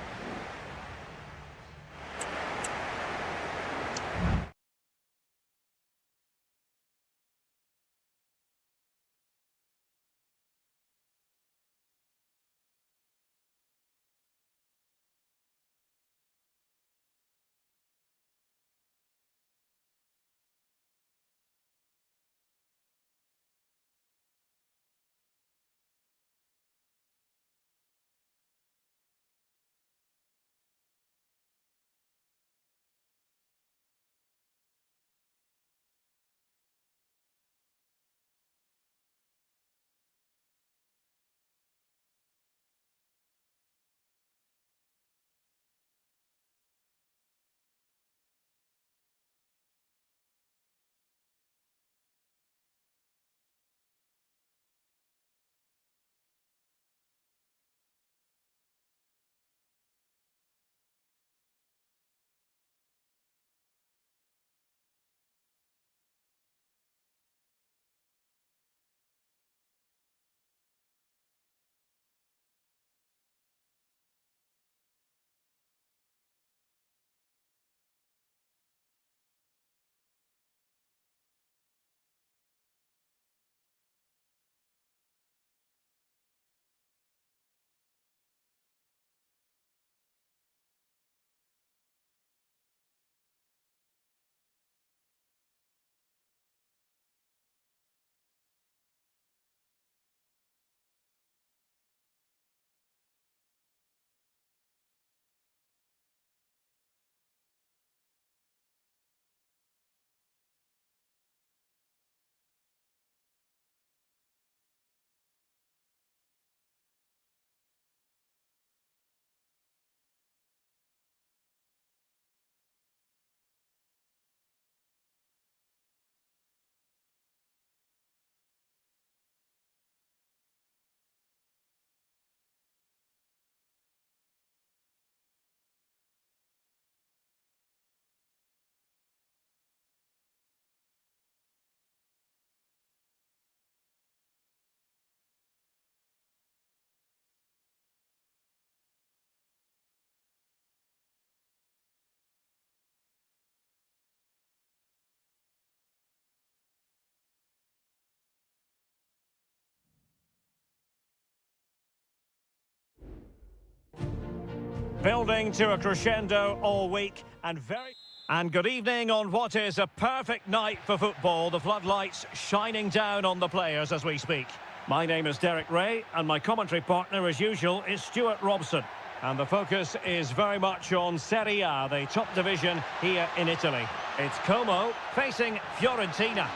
Speaker 1: Building to a crescendo all week and good evening on what is a perfect night for football. The floodlights shining down on the players as we speak. My name is Derek Ray and my commentary partner as usual is Stuart Robson. And the focus is very much on Seria, the top division here in Italy. It's Como facing Fiorentina.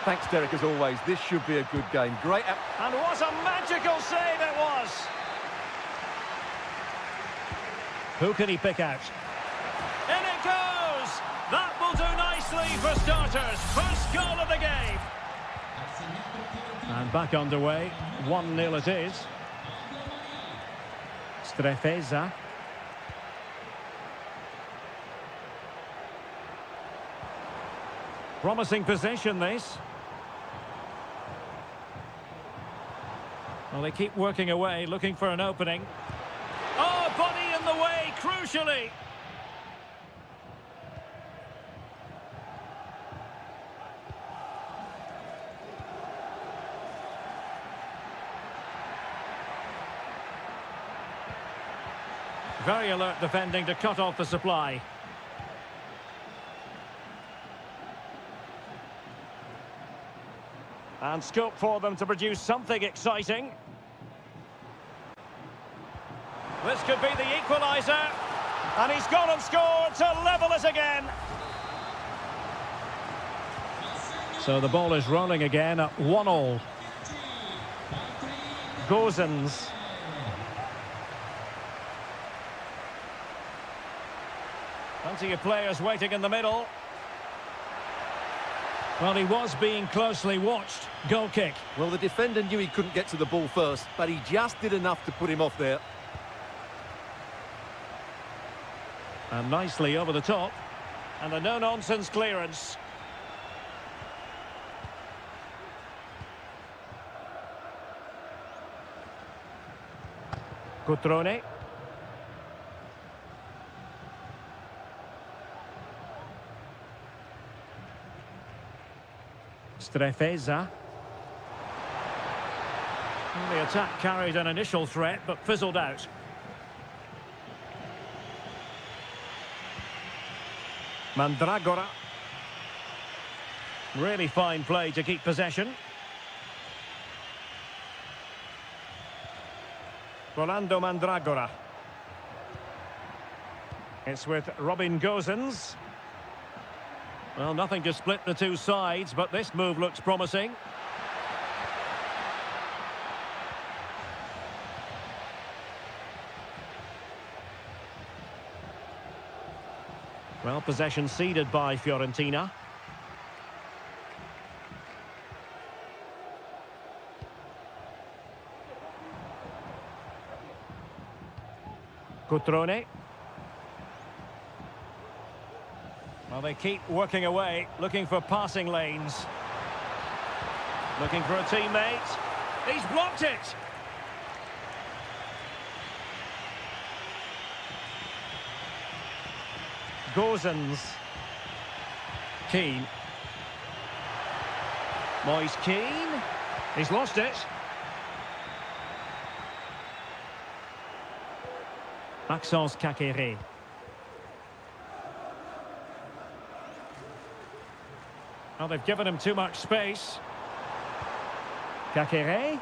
Speaker 2: Thanks, Derek, as always. This should be a good game. Great.
Speaker 1: And what a magical save it was! Who can he pick out? In it goes! That will do nicely for starters. First goal of the game. And back underway. 1-0 it is. Strefeza. Promising possession, this. Well, they keep working away, looking for an opening. Oh, body in the way, crucially. Very alert defending to cut off the supply. And scope for them to produce something exciting. This could be the equaliser. And he's gone and scored to level it again. So the ball is rolling again at 1-1. Gozens. Plenty of players waiting in the middle. Well, he was being closely watched. Goal kick.
Speaker 2: Well, the defender knew he couldn't get to the ball first, but he just did enough to put him off there.
Speaker 1: And nicely over the top. And a no-nonsense clearance. Cutrone. Strefeza. The attack carried an initial threat, but fizzled out. Mandragora. Really fine play to keep possession. Rolando Mandragora. It's with Robin Gozens. Well, nothing to split the two sides, but this move looks promising. Well, possession ceded by Fiorentina. Cutrone. Well, they keep working away, looking for passing lanes. Looking for a teammate. He's blocked it! Gozens. Keane. Moise Keane. He's lost it. Maxence Caqueret. Well, they've given him too much space. Caqueret.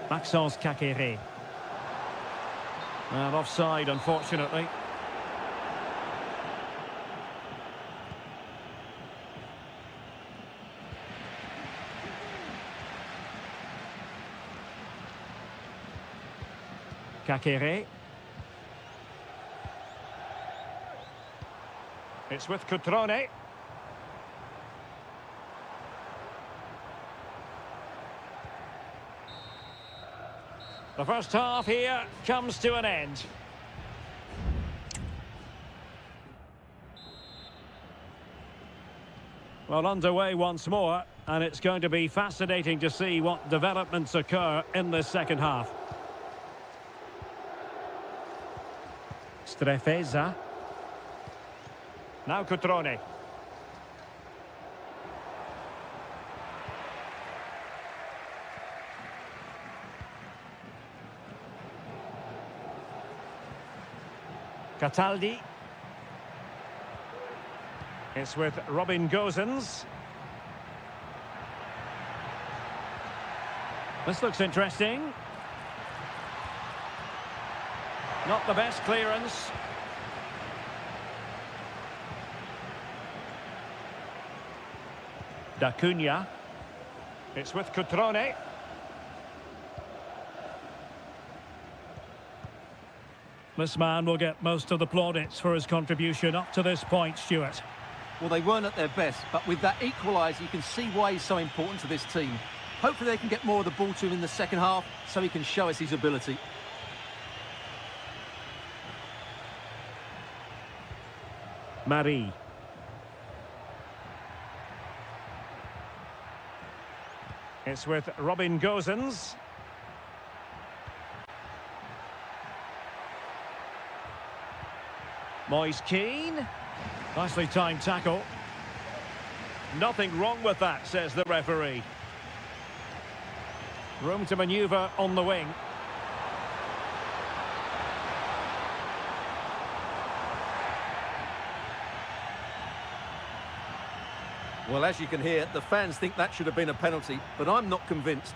Speaker 1: Maxence Caqueret. Well, offside, unfortunately. Caqueret. It's with Cutrone. The first half here comes to an end. Well, underway once more, and it's going to be fascinating to see what developments occur in this second half. Strefeza. Now Cutrone. Cataldi. It's with Robin Gosens. This looks interesting. Not the best clearance. Da Cunha. It's with Cutrone.
Speaker 4: This man will get most of the plaudits for his contribution up to this point, Stuart.
Speaker 2: Well, they weren't at their best, but with that equaliser, you can see why he's so important to this team. Hopefully they can get more of the ball to him in the second half so he can show us his ability.
Speaker 1: Marie. It's with Robin Gosens. Moise Keane.
Speaker 4: Nicely timed tackle.
Speaker 1: Nothing wrong with that, says the referee. Room to manoeuvre on the wing.
Speaker 2: Well, as you can hear, the fans think that should have been a penalty, but I'm not convinced.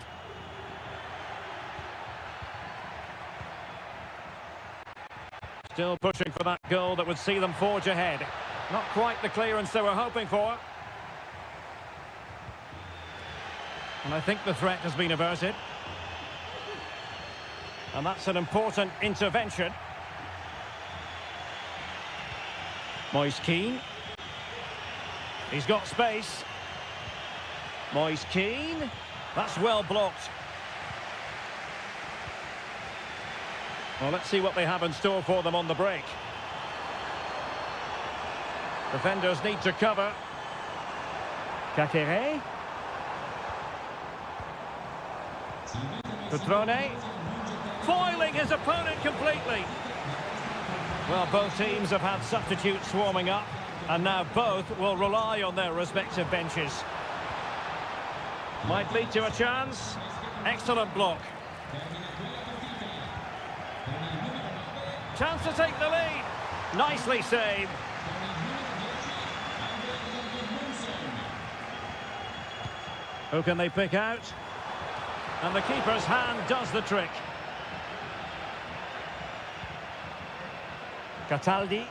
Speaker 1: Still pushing for that goal that would see them forge ahead. Not quite the clearance they were hoping for. And I think the threat has been averted. And that's an important intervention. Moise Keane. He's got space. Moise Keane. That's well blocked. Well, let's see what they have in store for them on the break. Defenders need to cover. Kakere. Cutrone. Foiling his opponent completely. Well, both teams have had substitutes swarming up, and now both will rely on their respective benches. Might lead to a chance. Excellent block. Chance to take the lead. Nicely saved. Who can they pick out? And the keeper's hand does the trick. Cataldi.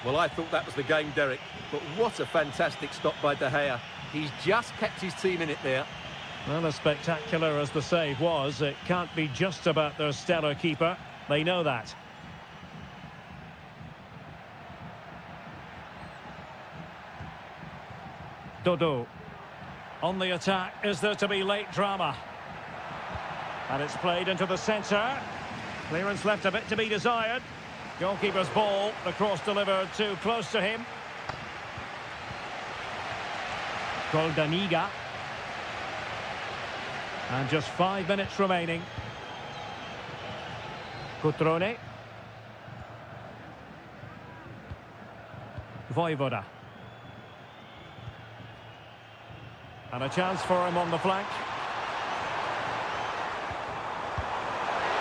Speaker 2: Well, I thought that was the game, Derek, but what a fantastic stop by De Gea. He's just kept his team in it there.
Speaker 1: Well, as spectacular as the save was, it can't be just about their stellar keeper. They know that. Dodo. On the attack, is there to be late drama? And it's played into the centre. Clearance left a bit to be desired. Goalkeeper's ball, the cross delivered too close to him. Goldaniga. And just 5 minutes remaining. Cutrone. Voivoda. And a chance for him on the flank.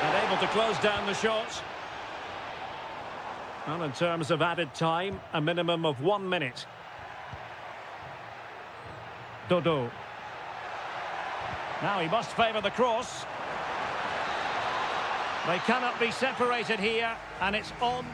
Speaker 1: And able to close down the shot. Well, in terms of added time, a minimum of 1 minute. Dodo. Now he must favour the cross. They cannot be separated here, and it's on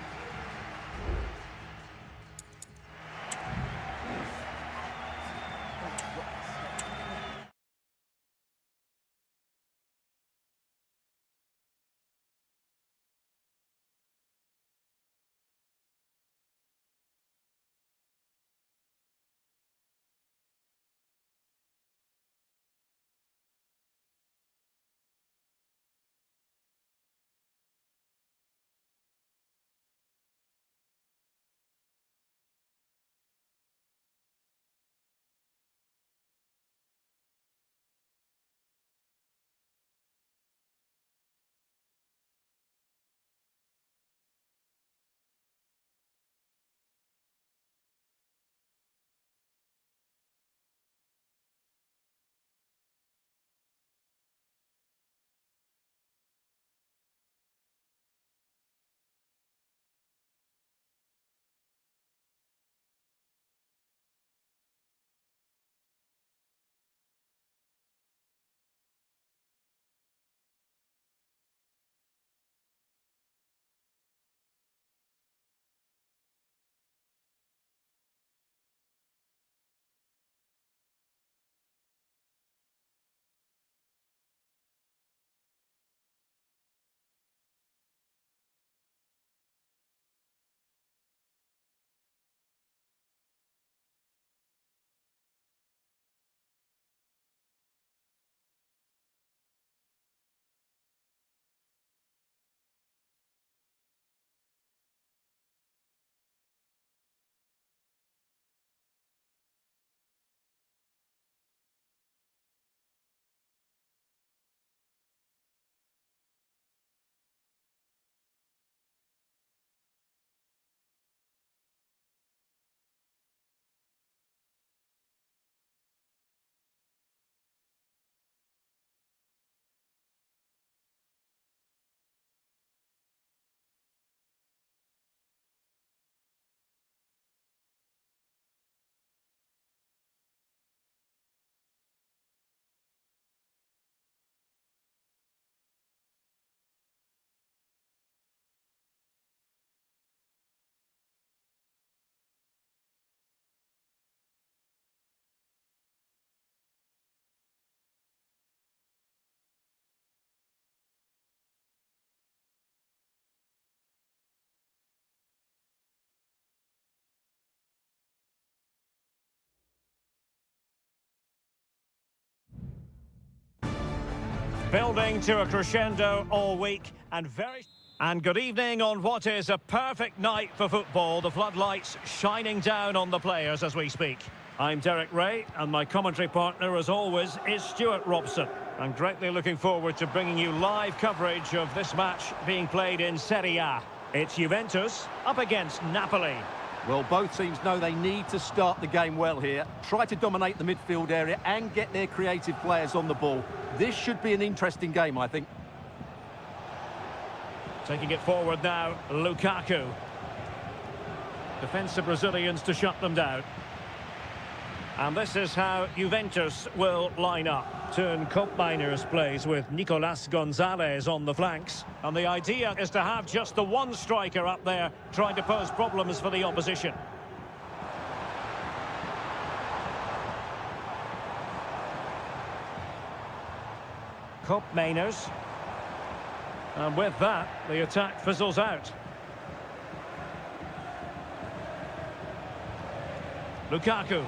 Speaker 1: Building to a crescendo all week and very... And good evening on what is a perfect night for football. The floodlights shining down on the players as we speak. I'm Derek Ray, and my commentary partner, as always, is Stuart Robson. I'm greatly looking forward to bringing you live coverage of this match being played in Seria. It's Juventus up against Napoli.
Speaker 2: Well, both teams know they need to start the game well here. Try to dominate the midfield area and get their creative players on the ball. This should be an interesting game, I think.
Speaker 1: Taking it forward now, Lukaku. Defensive Brazilians to shut them down. And this is how Juventus will line up. Turn Koopmeiners plays with Nicolas Gonzalez on the flanks. And the idea is to have just the one striker up there trying to pose problems for the opposition. Koopmeiners. And with that, the attack fizzles out. Lukaku.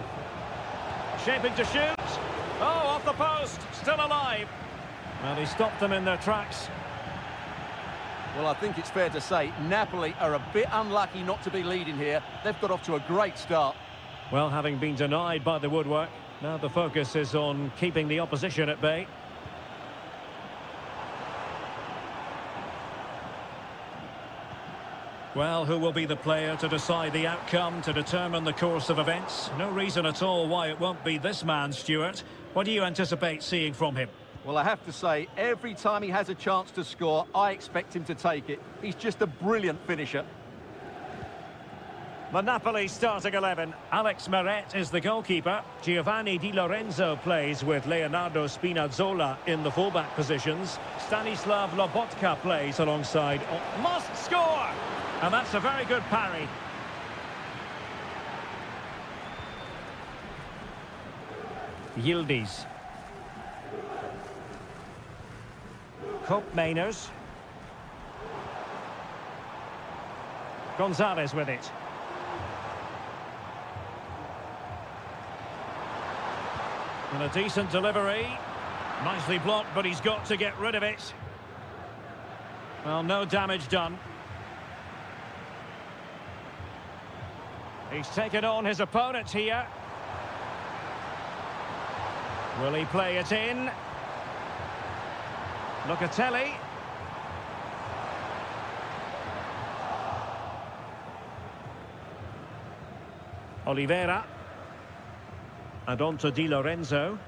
Speaker 1: Shaping to shoot. Oh, off the post. Still alive. And he stopped them in their tracks.
Speaker 2: Well, I think it's fair to say Napoli are a bit unlucky not to be leading here. They've got off to a great start.
Speaker 1: Well, having been denied by the woodwork, now the focus is on keeping the opposition at bay. Well, who will be the player to decide the outcome, to determine the course of events? No reason at all why it won't be this man, Stuart. What do you anticipate seeing from him?
Speaker 2: Well, I have to say, every time he has a chance to score, I expect him to take it. He's just a brilliant finisher.
Speaker 1: The Napoli starting 11. Alex Meret is the goalkeeper. Giovanni Di Lorenzo plays with Leonardo Spinazzola in the fullback positions. Stanislav Lobotka plays alongside... Oh, must score! And that's a very good parry. Yildiz. Koopmeiners. Gonzalez with it. And a decent delivery. Nicely blocked, but he's got to get rid of it. Well, no damage done. He's taken on his opponent here. Will he play it in? Locatelli. Oliveira. And on to Di Lorenzo.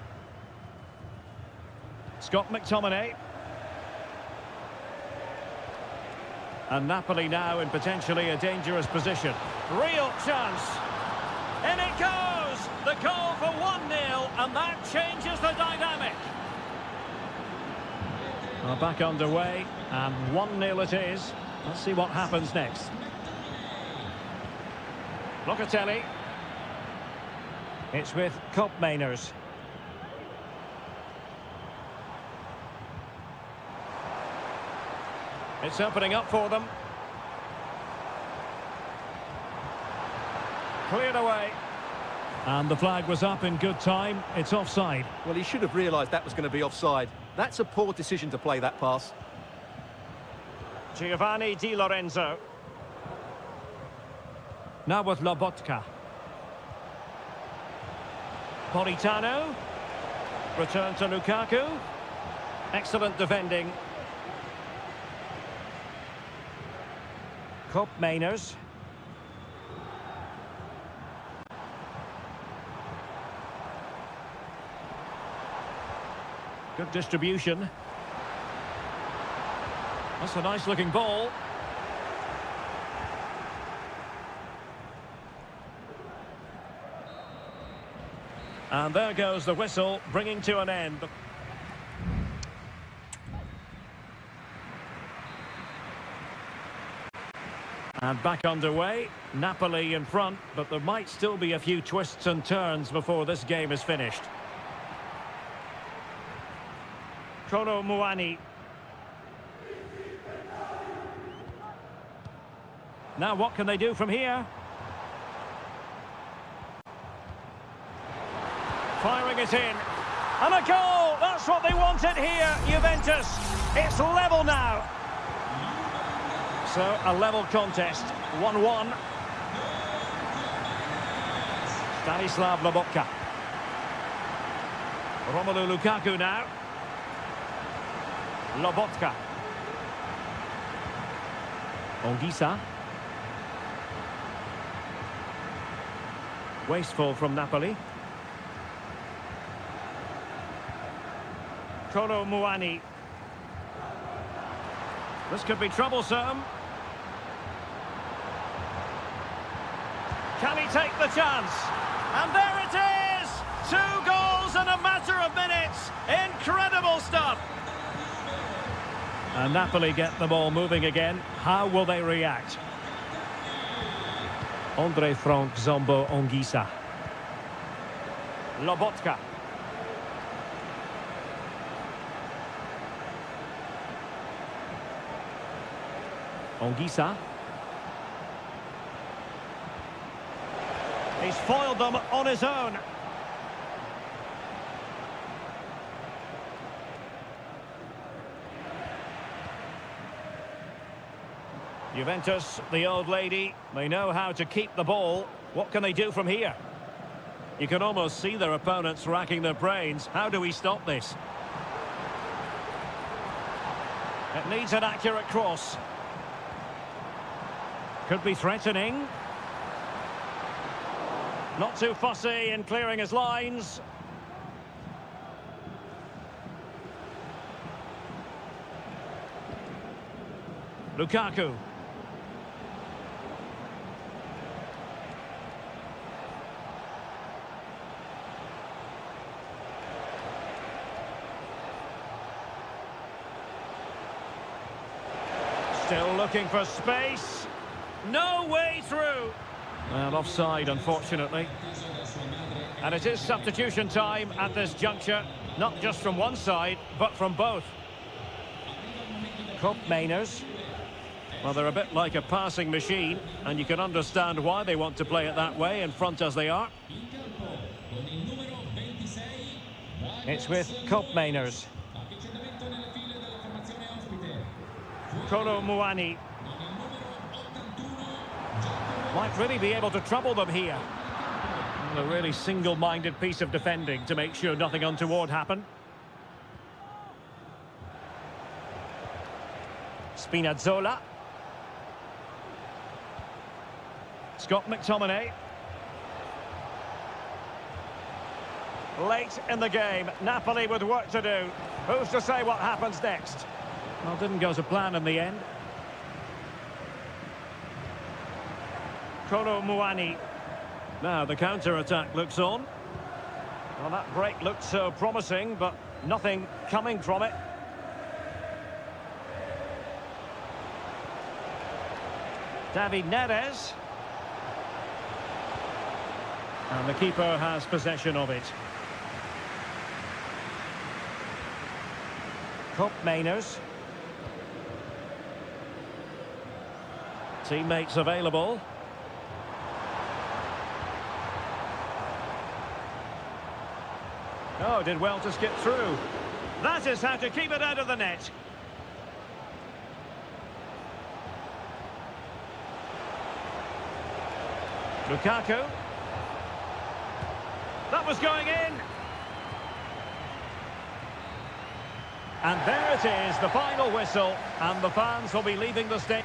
Speaker 1: Scott McTominay. And Napoli now in potentially a dangerous position. Real chance. In it goes! The goal for 1-0, and that changes the dynamic. Well, back underway, and 1-0 it is. Let's see what happens next. Locatelli. It's with Koopmeiners. It's opening up for them. Cleared away. And the flag was up in good time. It's offside.
Speaker 2: Well, he should have realised that was going to be offside. That's a poor decision to play that pass.
Speaker 1: Giovanni Di Lorenzo. Now with Lobotka. Politano. Return to Lukaku. Excellent defending. Koopmeiners. Good distribution. That's a nice looking ball. And there goes the whistle, bringing to an end. And back underway, Napoli in front, but there might still be a few twists and turns before this game is finished. Kolo Muani. Now what can they do from here? Firing it in. And a goal! That's what they wanted here, Juventus. It's level now. So, a level contest, 1-1. Stanislav Lobotka. Romelu Lukaku now. Lobotka. Ongisa. Wasteful from Napoli. Kolo Muani. This could be troublesome. Can he take the chance? And there it is! 2 goals in a matter of minutes. Incredible stuff.
Speaker 4: And Napoli get the ball moving again. How will they react?
Speaker 1: Andre Frank Zombo Ongisa. Lobotka. Ongisa. He's foiled them on his own. Juventus, the old lady, they know how to keep the ball. What can they do from here? You can almost see their opponents racking their brains. How do we stop this? It needs an accurate cross. Could be threatening. Not too fussy in clearing his lines. Lukaku. Still looking for space. No way through. Well, offside, unfortunately. And it is substitution time at this juncture. Not just from one side, but from both. Mainers. Well, they're a bit like a passing machine, and you can understand why they want to play it that way, in front as they are. It's with Mainers. Kolo Muani. Might really be able to trouble them here. A really single-minded piece of defending to make sure nothing untoward happened. Spinazzola. Scott McTominay. Late in the game, Napoli with work to do. Who's to say what happens next? Well, didn't go to plan in the end. Kolo Muani. Now the counter-attack looks on. Well, that break looked so promising, but nothing coming from it. David Neres. And the keeper has possession of it. Mainers. Teammates available. Oh, did well to skip through. That is how to keep it out of the net. Lukaku. That was going in. And there it is, the final whistle, and the fans will be leaving the stage.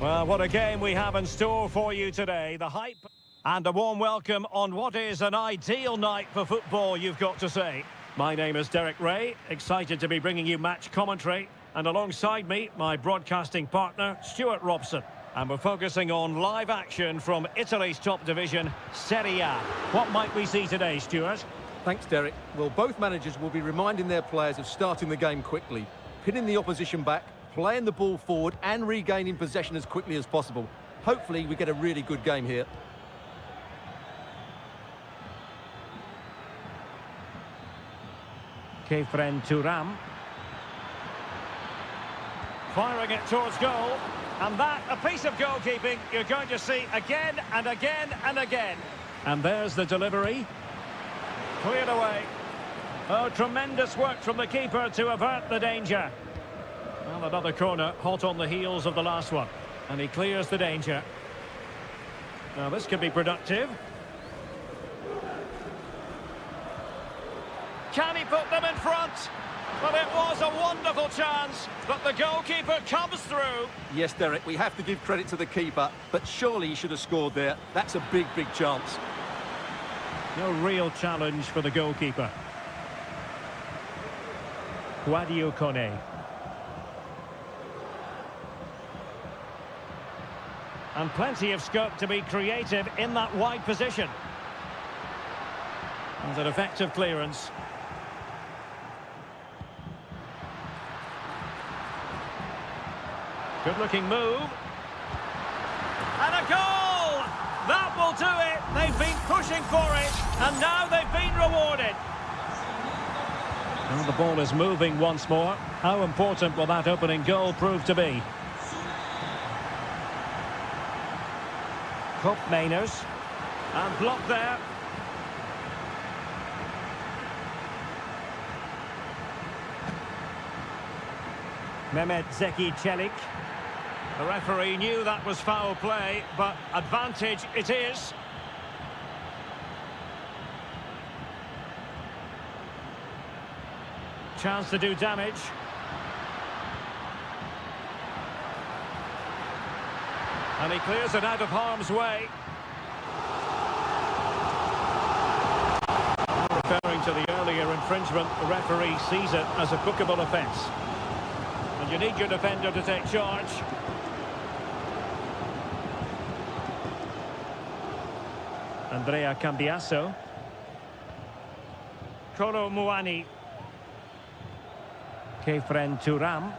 Speaker 1: Well, what a game we have in store for you today. The hype and a warm welcome on what is an ideal night for football, you've got to say. My name is Derek Ray, excited to be bringing you match commentary. And alongside me, my broadcasting partner, Stuart Robson. And we're focusing on live action from Italy's top division, Seria. What might we see today, Stuart?
Speaker 2: Thanks, Derek. Well, both managers will be reminding their players of starting the game quickly, pinning the opposition back, playing the ball forward and regaining possession as quickly as possible. Hopefully we get a really good game here.
Speaker 1: Kefren Turam. Firing it towards goal. And that, a piece of goalkeeping you're going to see again and again and again. And there's the delivery. Cleared away. Oh, tremendous work from the keeper to avert the danger. Well, another corner, hot on the heels of the last one. And he clears the danger. Now, this could be productive. Can he put them in front? Well, it was a wonderful chance, but the goalkeeper comes through.
Speaker 2: Yes, Derek, we have to give credit to the keeper, but surely he should have scored there. That's a big, big chance.
Speaker 1: No real challenge for the goalkeeper. Guadio Kone. And plenty of scope to be creative in that wide position. And an effective clearance. Good-looking move. And a goal! That will do it. They've been pushing for it, and now they've been rewarded. And the ball is moving once more. How important will that opening goal prove to be? Mainers. And blocked there. Mehmet Zeki Çelik. The referee knew that was foul play, but advantage it is. Chance to do damage. And he clears it out of harm's way. Referring to the earlier infringement, the referee sees it as a bookable offence. And you need your defender to take charge. Andrea Cambiasso. Kolo Muani. Kefren Turam.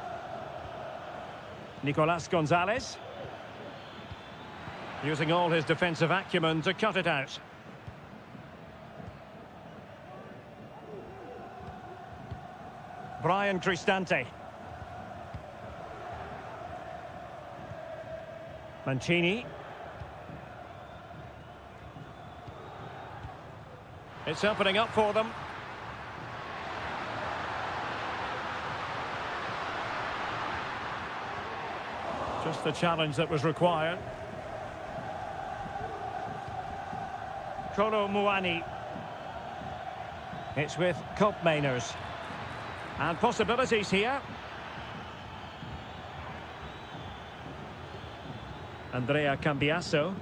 Speaker 1: Nicolas Gonzalez. Using all his defensive acumen to cut it out. Brian Cristante. Mancini. It's opening up for them. Just the challenge that was required. Kolo Muani. It's with Mainers. And possibilities here. Andrea Cambiasso.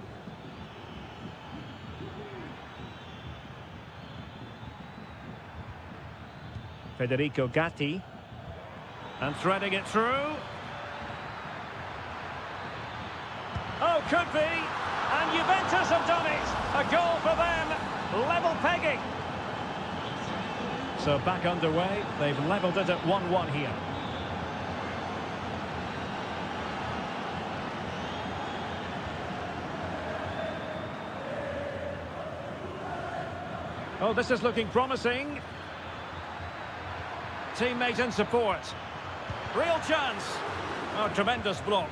Speaker 1: Federico Gatti. And threading it through. Oh, could be. And Juventus have done it. A goal for them. Level pegging. So back underway. They've levelled it at 1-1 here. Oh, this is looking promising. Teammate in support. Real chance. Oh, tremendous block.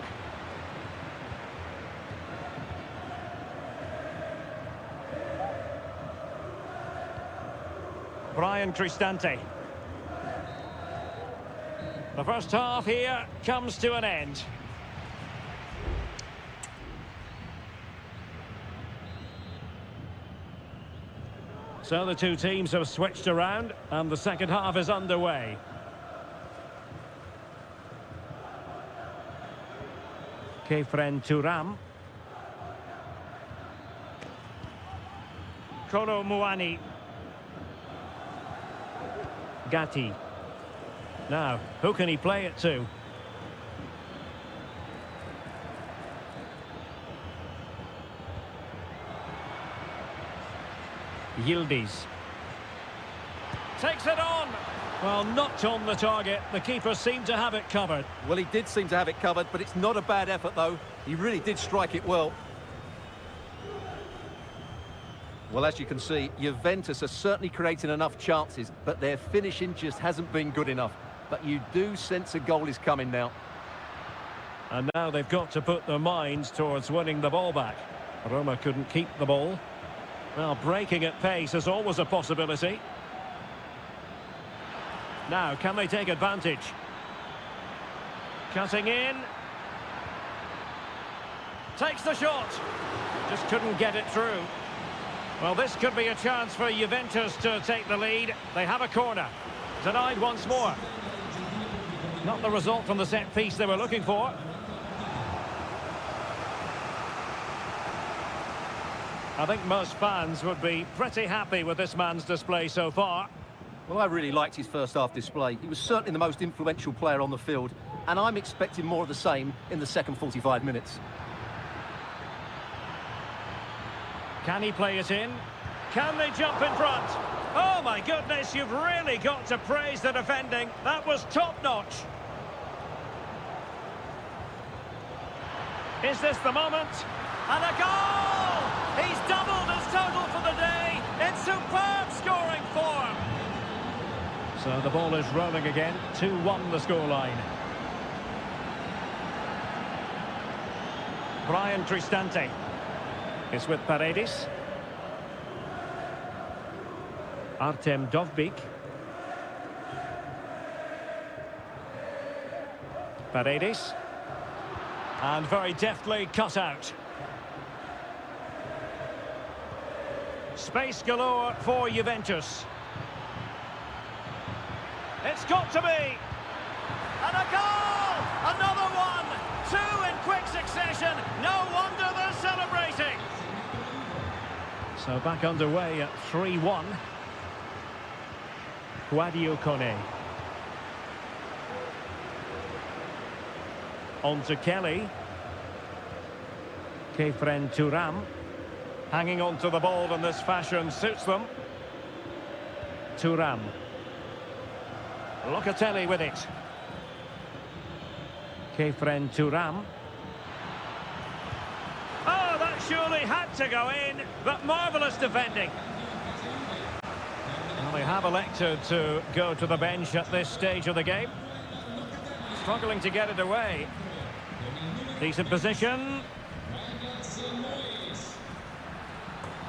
Speaker 1: Brian Cristante. The first half here comes to an end. So the two teams have switched around and the second half is underway. Kefren Turam. Kolo Muani. Gatti. Now, who can he play it to? Yildiz. Takes it on. Well, not on the target. The keeper seemed to have it covered.
Speaker 2: Well, he did seem to have it covered, but it's not a bad effort, though. He really did strike it well. Well, as you can see, Juventus are certainly creating enough chances, but their finishing just hasn't been good enough. But you do sense a goal is coming now.
Speaker 1: And now they've got to put their minds towards winning the ball back. Roma couldn't keep the ball. Well, breaking at pace is always a possibility. Now, can they take advantage? Cutting in. Takes the shot. Just couldn't get it through. Well, this could be a chance for Juventus to take the lead. They have a corner. Denied once more. Not the result from the set piece they were looking for. I think most fans would be pretty happy with this man's display so far.
Speaker 2: Well, I really liked his first half display. He was certainly the most influential player on the field, and I'm expecting more of the same in the second 45 minutes.
Speaker 1: Can he play it in? Can they jump in front? Oh my goodness, you've really got to praise the defending. That was top-notch. Is this the moment? And a goal! He's doubled his total for the day in superb scoring form. So the ball is rolling again. 2-1 the scoreline. Brian Cristante. It's with Paredes. Artem Dovbyk. Paredes. And very deftly cut out. Space galore for Juventus. It's got to be. And a goal! Another one! Two in quick succession. No wonder they're celebrating. So back underway at 3-1. Guadio Kone. On to Kelly. Kefren Turam. Hanging on to the ball in this fashion suits them. Turam. Locatelli with it. Kefren Turam. Oh, that surely had to go in, but marvellous defending. Well, they have elected to go to the bench at this stage of the game. Struggling to get it away. Decent position.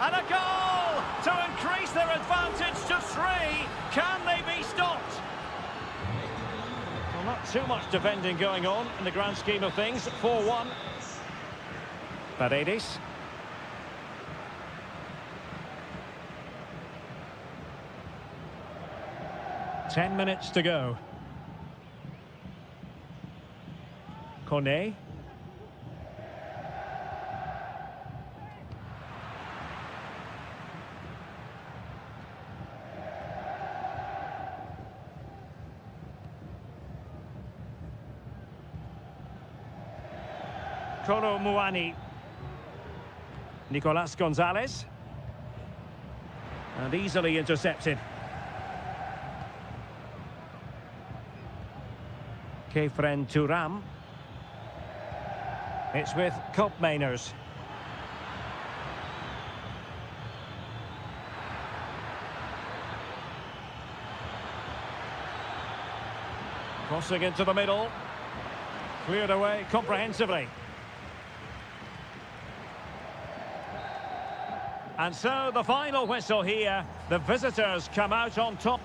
Speaker 1: And a goal to increase their advantage to 3. Can they be stopped? Well, not too much defending going on in the grand scheme of things. 4-1. Paredes. Ten minutes to go. Kone. Kolo Muani. Nicolas Gonzalez. And easily intercepted. Kefren Turam. It's with Koopmeiners. Crossing into the middle. Cleared away comprehensively. And so the final whistle here. The visitors come out on top.